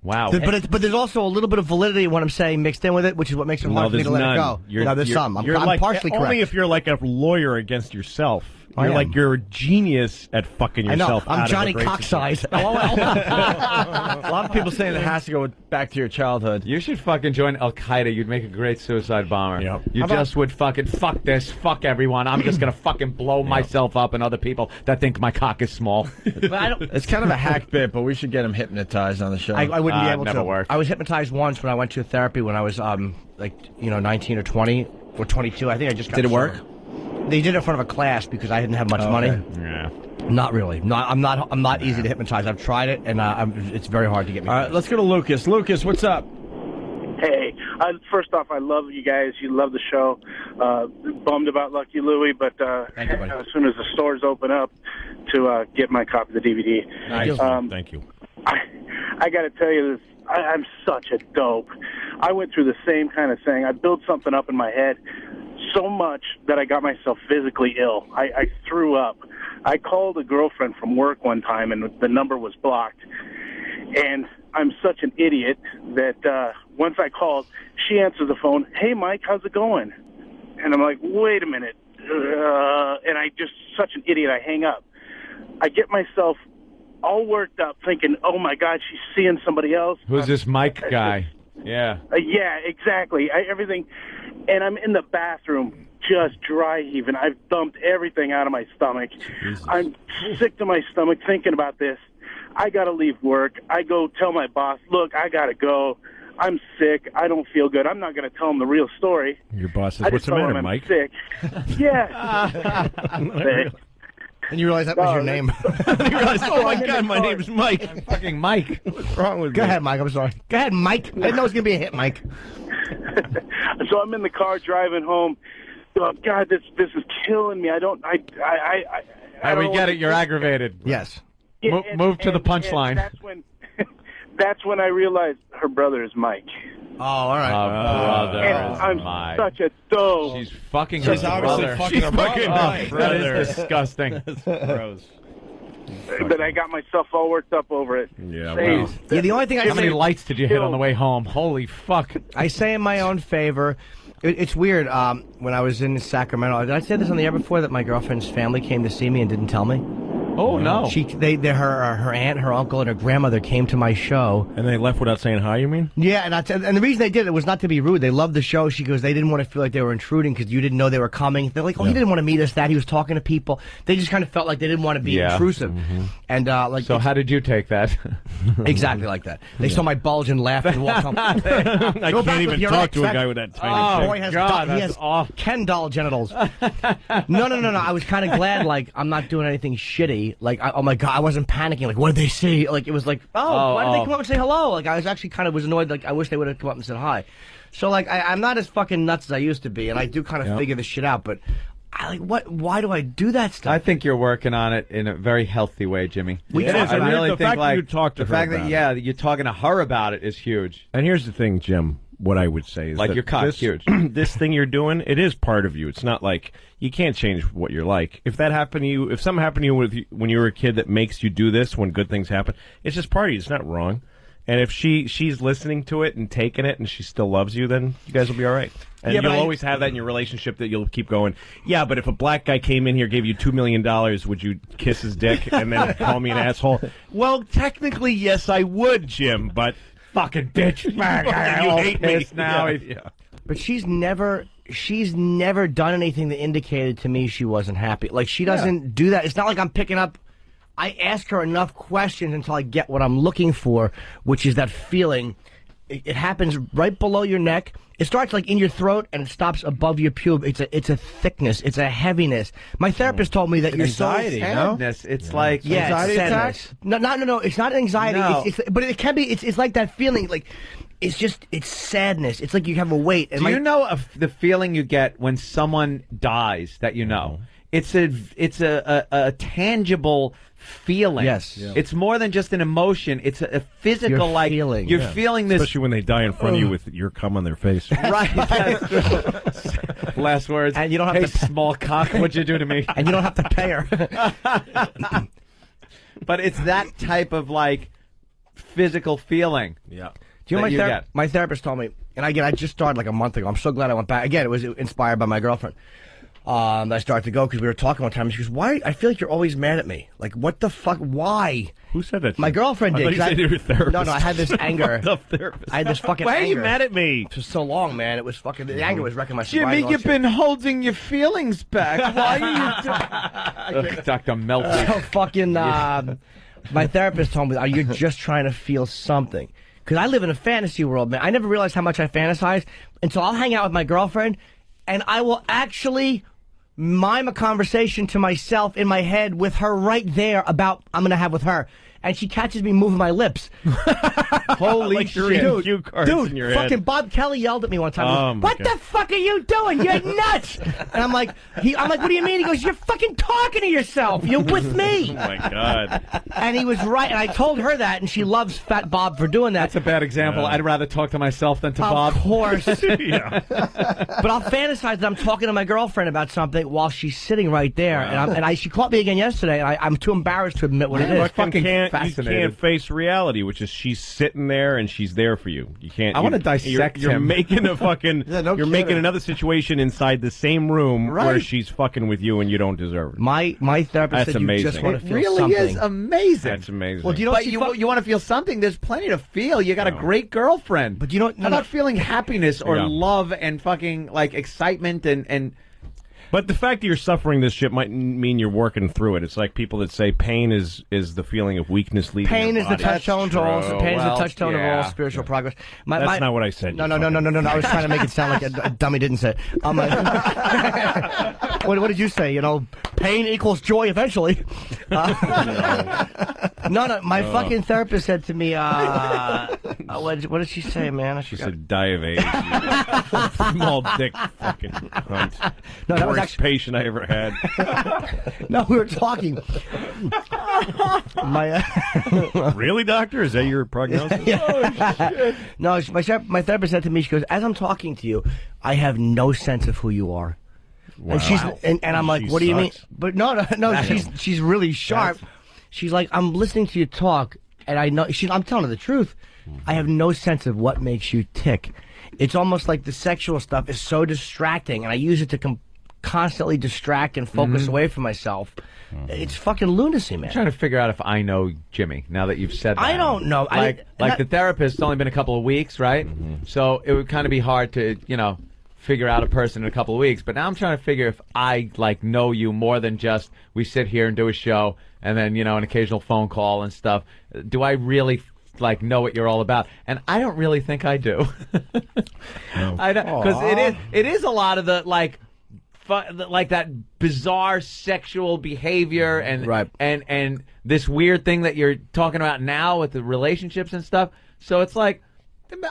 Wow. But there's also a little bit of validity in what I'm saying mixed in with it, which is what makes it hard for me to let it go. There's some. I'm partially correct. Only if you're like a lawyer against yourself. You're a genius at fucking yourself. I'm out Johnny of a great Cocksize. A lot of people saying it has to go back to your childhood. You should fucking join Al Qaeda. You'd make a great suicide bomber. Yep. You just would fucking fuck this, fuck everyone. I'm just gonna fucking blow myself up and other people that think my cock is small. It's kind of a hack bit, but we should get him hypnotized on the show. I wouldn't be able never to. worked. I was hypnotized once when I went to therapy when I was 19 or 20 or 22. I think I just got Did it work? sober. They did it in front of a class because I didn't have much money. Yeah. Not really. I'm not easy to hypnotize. I've tried it, and it's very hard to get me. All right, let's go to Lucas. Lucas, what's up? Hey, first off, I love you guys. You love the show. Bummed about Lucky Louie, but Thank you, buddy. as soon as the stores open up, to get my copy of the DVD. Nice. Thank you. I got to tell you this. I'm such a dope. I went through the same kind of thing. I built something up in my head so much that I got myself physically ill. I threw up. I called a girlfriend from work one time, and the number was blocked. And I'm such an idiot that once I called, she answered the phone, "Hey, Mike, how's it going?" And I'm like, wait a minute. And I just, such an idiot, I hang up. I get myself all worked up thinking, oh, my God, she's seeing somebody else. Who's this Mike guy? Yeah. Yeah, exactly. Everything. And I'm in the bathroom just dry heaving. I've dumped everything out of my stomach. Jesus. I'm sick to my stomach thinking about this. I got to leave work. I go tell my boss, look, I got to go. I'm sick. I don't feel good. I'm not going to tell him the real story. Your boss says, what's the matter, Mike? I'm sick. Yeah. And you realize that was your name. You realize, oh, my God, my name's Mike. I'm fucking Mike. What's wrong with me? Go ahead, Mike. I'm sorry. Go ahead, Mike. I didn't know it was going to be a hit, Mike. So I'm in the car driving home. Oh, God, this is killing me. I don't we get it. You're aggravated. Yes. Yeah, move to the punchline. That's when I realized her brother is Mike. Oh, all right. Brother And is I'm Mike. such a dope. She's fucking She's her obviously brother. fucking her brother. Oh, that is disgusting. That's gross. But I got myself all worked up over it. Yeah, Hey, Yeah, the only thing I How many lights did you hit on the way home? Holy fuck. I say in my own favor, it's weird. When I was in Sacramento, did I say this on the air before that my girlfriend's family came to see me and didn't tell me? Oh no! Her aunt, her uncle, and her grandmother came to my show, and they left without saying hi. You mean? Yeah, and the reason they did it was not to be rude. They loved the show. She goes, they didn't want to feel like they were intruding because you didn't know they were coming. They're like, oh, he didn't want to meet us. That he was talking to people. They just kind of felt like they didn't want to be intrusive. Mm-hmm. And so how did you take that? Exactly like that. They saw my bulge and laughed and walked home. I can't even talk to a guy with that tiny Oh, boy has he has Ken doll genitals. No. I was kind of glad, like, I'm not doing anything shitty. Like, oh my God, I wasn't panicking. Like, what did they say? Like, it was like, why did they come up and say hello? Like, I was actually kind of annoyed. Like, I wish they would have come up and said hi. So, like, I'm not as fucking nuts as I used to be, and I do kind of figure this shit out. But why do I do that stuff? I think you're working on it in a very healthy way, Jimmy. I really think, fact like, you talk to the her fact about that you're talking to her about it is huge. And here's the thing, Jim. What I would say is like that your cock's this, huge. This thing you're doing, it is part of you. It's not like you can't change what you're like. If that happened to you, if something happened to you when you were a kid that makes you do this when good things happen, it's just part of you. It's not wrong. And if she's listening to it and taking it and she still loves you, then you guys will be all right. And you'll always have that in your relationship that you'll keep going, yeah, but if a black guy came in here, gave you $2 million, would you kiss his dick and then call me an asshole? Well, technically, yes, I would, Jim, but... Fucking bitch. You hate me now. Yeah. But she's never done anything that indicated to me she wasn't happy. Like, she doesn't do that. It's not like I'm picking up. I ask her enough questions until I get what I'm looking for, which is that feeling. It happens right below your neck. It starts like in your throat and it stops above your pube. It's a thickness. It's a heaviness. My therapist told me that you're anxiety, sadness. It's like anxiety attacks. No. It's not anxiety. No. But it can be. It's like that feeling. Like it's sadness. It's like you have a weight. Do you know of the feeling you get when someone dies that you know? It's a tangible feeling. Yes. Yeah. It's more than just an emotion. It's a physical feeling. You're feeling this. Especially when they die in front of you with your cum on their face. Right. That's true. Last words. And you don't have to small cock. What'd you do to me? And you don't have to pay her. But it's that type of like physical feeling. Yeah. Do you know my therapist told me, and again, I just started like a month ago. I'm so glad I went back. Again, it was inspired by my girlfriend. I started to go because we were talking one time. And she goes, "Why? I feel like you're always mad at me. Like, what the fuck? Why?" Who said that? My girlfriend did. I thought you said you were a therapist. No, I had this anger. Therapist. I had this fucking Why anger. are you mad at me? For so long, man. It was fucking. The anger was wrecking my sobriety. Jimmy, you've been holding your feelings back. Why are you Dr. Melty. So fucking, my therapist told me, you're just trying to feel something. Because I live in a fantasy world, man. I never realized how much I fantasize until I'll hang out with my girlfriend, and I will actually mime a conversation to myself in my head with her right there about I'm going to have with her. And she catches me moving my lips. Holy like shit. cue cards in your fucking head. Bob Kelly yelled at me one time. He goes, what the fuck are you doing? You're nuts. And I'm like, what do you mean? He goes, you're fucking talking to yourself. You're with me. Oh, my God. And he was right. And I told her that, and she loves Fat Bob for doing that. That's a bad example. I'd rather talk to myself than to Bob. Of course. Yeah. But I'll fantasize that I'm talking to my girlfriend about something while she's sitting right there. And she caught me again yesterday, and I'm too embarrassed to admit what it is. You can't face reality, which is she's sitting there and she's there for you. You can't. I want to dissect You're him. making a fucking. You're making another situation inside the same room where she's fucking with you and you don't deserve it. My therapist said amazing. you just want to feel really something. is amazing. That's amazing. Well, do you know but you want to feel something? There's plenty to feel. You got a great girlfriend. But you know, how about feeling happiness or love and fucking like excitement and. But the fact that you're suffering this shit might mean you're working through it. It's like people that say pain is the feeling of weakness leaving Pain your is the body. touchstone to all. Pain is the touchstone of all spiritual progress. That's not what I said. No. I was trying to make it sound like a dummy didn't say it. What did you say? You know, pain equals joy eventually. No. My fucking therapist said to me, what did she say, man? She said, die of AIDS. Small dick fucking cunt. No, that was worst patient I ever had. No, we were talking. Really, doctor? Is that your prognosis? No, my therapist said to me, she goes, as I'm talking to you, I have no sense of who you are. Wow. And I'm like, what do you mean? But no, she's really sharp. She's like, I'm listening to you talk, and I know I'm telling her the truth. I have no sense of what makes you tick. It's almost like the sexual stuff is so distracting, and I use it to constantly distract and focus away from myself. It's fucking lunacy, man. I'm trying to figure out if I know Jimmy, now that you've said that. I don't know. The therapist, it's only been a couple of weeks, right? So it would kind of be hard to, figure out a person in a couple of weeks. But now I'm trying to figure if I, know you more than just we sit here and do a show and then, an occasional phone call and stuff. Do I really know what you're all about? And I don't really think I do. I don't, because it is a lot of the that bizarre sexual behavior and this weird thing that you're talking about now with the relationships and stuff. So it's like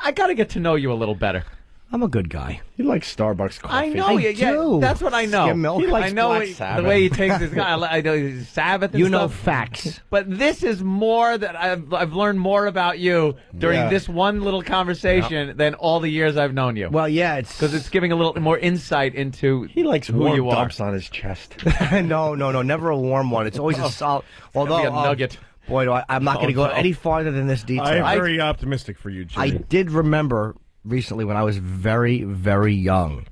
I got to get to know you a little better. I'm a good guy. He likes Starbucks coffee. I know you. Yeah, that's what I know. Skim milk. He likes I know Black Sabbath. the way he takes his guy. I know Sabbath. And You stuff. know facts. But this is more that I've learned more about you during this one little conversation than all the years I've known you. Well, yeah, it's because it's giving a little more insight into he likes who warm you are. dumps on his chest. no, never a warm one. It's always a solid. Although Be a nugget. Boy, I'm not going to go any farther than this detail. I'm very optimistic for you, Jimmy. I did remember recently when I was very, very young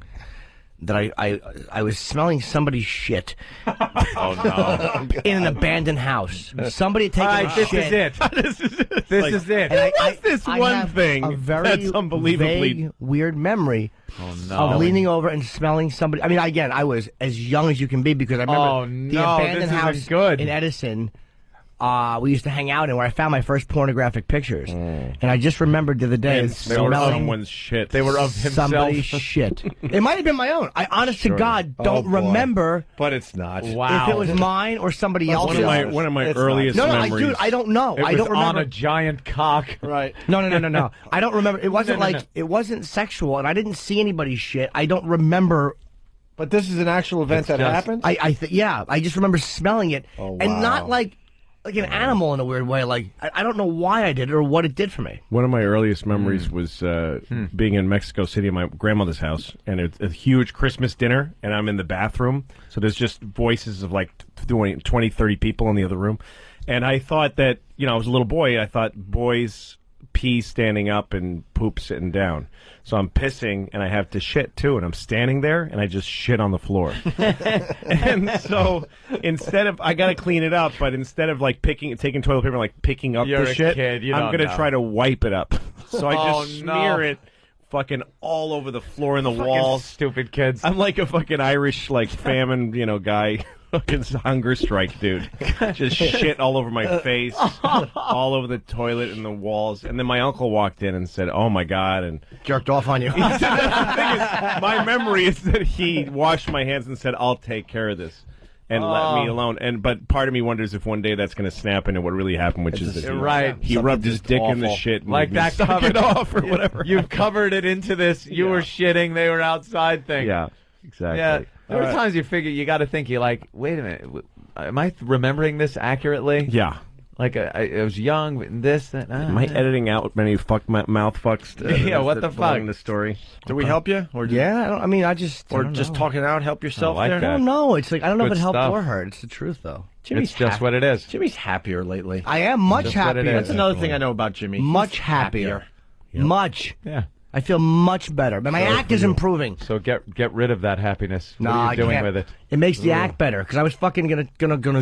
that I was smelling somebody's shit. In an abandoned house. Somebody had taken a this shit. is it. This is it. And What's this one have thing a very that's unbelievably vague, weird memory no. of leaning over and smelling somebody. I mean, again, I was as young as you can be because I remember the abandoned this house isn't good. in Edison. We used to hang out in where I found my first pornographic pictures, and I just remembered the other day And they were smelling someone's shit. They were of himself. somebody's shit. It might have been my own. I, honest to God, don't boy. remember But it's not. Wow. if it was mine or somebody else's. One of my It's earliest No, memories. dude, I don't know. It I was don't remember. on a giant cock. Right. No. I don't remember. It wasn't No. it wasn't sexual, and I didn't see anybody's shit. I don't remember. But this is an actual event that happened? Yeah, I just remember smelling it, Oh, and not wow. like an animal in a weird way. Like I don't know why I did it or what it did for me. One of my earliest memories was being in Mexico City at my grandmother's house, and it's a huge Christmas dinner, and I'm in the bathroom, so there's just voices of 20, 30 people in the other room. And I thought that, I was a little boy, I thought boys pee standing up and poop sitting down. So I'm pissing and I have to shit too, and I'm standing there and I just shit on the floor. And so instead of I gotta clean it up, but instead of like taking toilet paper and like picking up You're the a shit, kid, you I'm don't gonna know. try to wipe it up. So I just no. smear it fucking all over the floor and the Fucking walls. stupid kids. I'm like a fucking Irish like famine, guy. Fucking hunger strike, dude. Just shit all over my face, all over the toilet and the walls. And then my uncle walked in and said, "Oh my God!" and jerked off on you. My memory is that he washed my hands and said, "I'll take care of this," and let me alone. But part of me wonders if one day that's going to snap into what really happened, which is that he rubbed his dick in the shit, and like made me that suck covered it off or whatever. You've covered it into this. You were shitting. They were outside thing. Yeah, exactly. Yeah. There are times you figure you got to think. You're like, wait a minute, am I remembering this accurately? Yeah. Like I was young, and this, that. Am I editing out many mouth fucks? Yeah, what the fuck? In the story. Do we help you? Or I just talking it out, help yourself like there? that. I don't know. It's like I don't know if Good it helped stuff. or hurt. It's the truth, though. It's just what it is. Jimmy's happier lately. I am much Just what it happier. is. That's another thing I know about Jimmy. Much He's happier. Yep. Much. Yeah. I feel much better. But my act is improving. So get rid of that happiness. What No, are I you doing can't. with it? It makes the act better because I was fucking gonna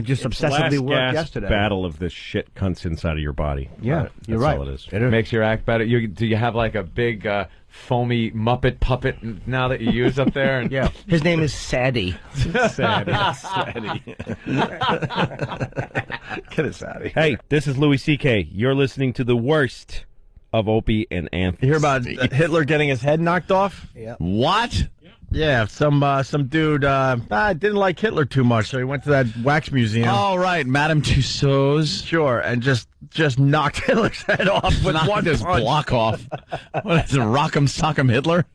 just obsessively work Last yesterday. battle of the shit cunts inside of your body. Yeah, That's you're right. all it is. It makes your act better. Do you have like a big foamy Muppet puppet now that you use up there? And Yeah, his name is Sadie. Sadie. Get it, Sadie. Hey, this is Louis C.K. You're listening to the worst of Opie and Anthony. You hear about Hitler getting his head knocked off? Yeah. What? Yeah, some dude didn't like Hitler too much, so he went to that wax museum. Oh, right, Madame Tussauds. Sure, and just knocked Hitler's head off with Knocked one his punch. block off. What is it, Rock'em Sock'em Hitler?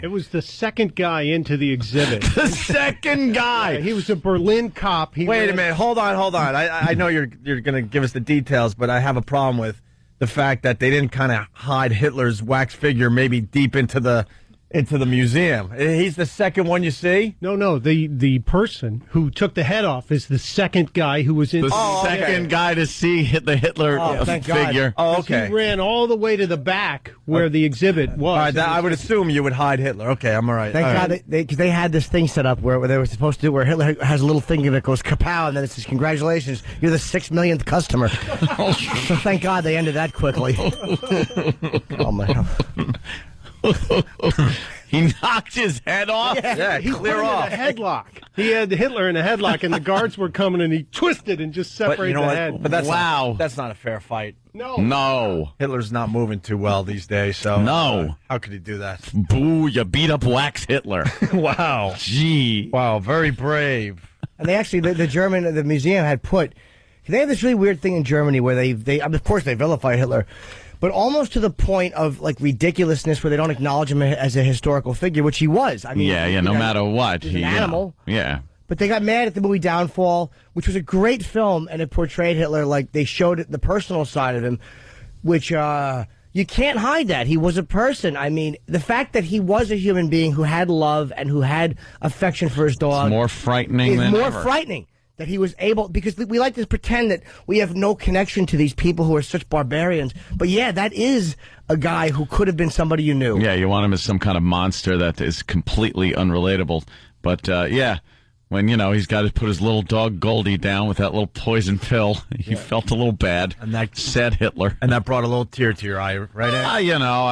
It was the second guy into the exhibit. The second guy. He was a Berlin cop. Wait a minute. Hold on. I know you're going to give us the details, but I have a problem with the fact that they didn't kind of hide Hitler's wax figure maybe deep into the museum. He's the second one you see? No. The person who took the head off is the second guy who was in The second guy to see the Hitler thank God. figure. Oh, okay. He ran all the way to the back where the exhibit was. All right, I would assume you would hide Hitler. Okay, I'm all right. Thank All God right. they had this thing set up where they were supposed to do where Hitler has a little thing that goes kapow and then it says congratulations, you're the 6 millionth customer. So thank God they ended that quickly. Oh my God. He knocked his head off? Yeah, He clear put him off. in a headlock. He had Hitler in a headlock, and the guards were coming, and he twisted and just separated But you know the what? head. But that's Wow. that's not a fair fight. No. Hitler's not moving too well these days, so No. how could he do that? Boo, you beat up Wax Hitler. Wow. Gee. Wow, very brave. And they actually, the museum had put, they have this really weird thing in Germany where they of course they vilify Hitler, but almost to the point of like ridiculousness where they don't acknowledge him as a historical figure, which he was. I mean, Yeah, no matter what. He's an he, animal. Yeah. But they got mad at the movie Downfall, which was a great film, and it portrayed Hitler like they showed the personal side of him, which you can't hide that. He was a person. I mean, the fact that he was a human being who had love and who had affection for his dog It's more frightening is than more ever. frightening. That he was able, because we like to pretend that we have no connection to these people who are such barbarians. But yeah, that is a guy who could have been somebody you knew. Yeah, you want him as some kind of monster that is completely unrelatable. But, yeah, when, he's got to put his little dog Goldie down with that little poison pill, he felt a little bad. And that said Hitler. And that brought a little tear to your eye, right? Ed? I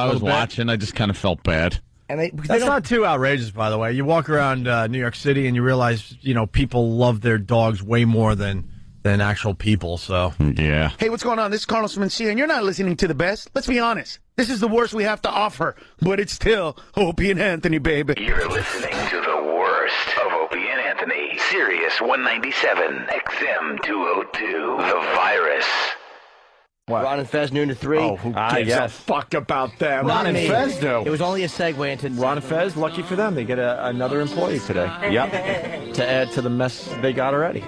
was Little bit. watching. I just kind of felt bad. And That's not too outrageous, by the way. You walk around New York City and you realize, people love their dogs way more than actual people. So yeah. Hey, what's going on? This is Carlos Mencia, and you're not listening to the best. Let's be honest. This is the worst we have to offer, but it's still Opie and Anthony, baby. You're listening to the worst of Opie and Anthony. Sirius 197, XM 202, The Virus. Ron and Fez, noon to 3. Oh, who gives a fuck about them? Ron and Fez do. It was only a segue into Ron and Fez, lucky for them, they get another employee today. Yep. To add to the mess they got already.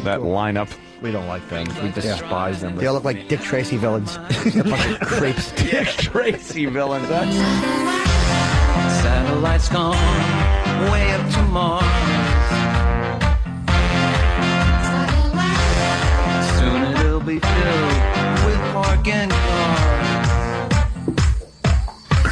That lineup. We don't like them. We despise them. They all look like Dick Tracy villains. They're fucking creeps. Dick Tracy villains. Satellites gone way up to Mars. Soon it'll be filled with parking cars.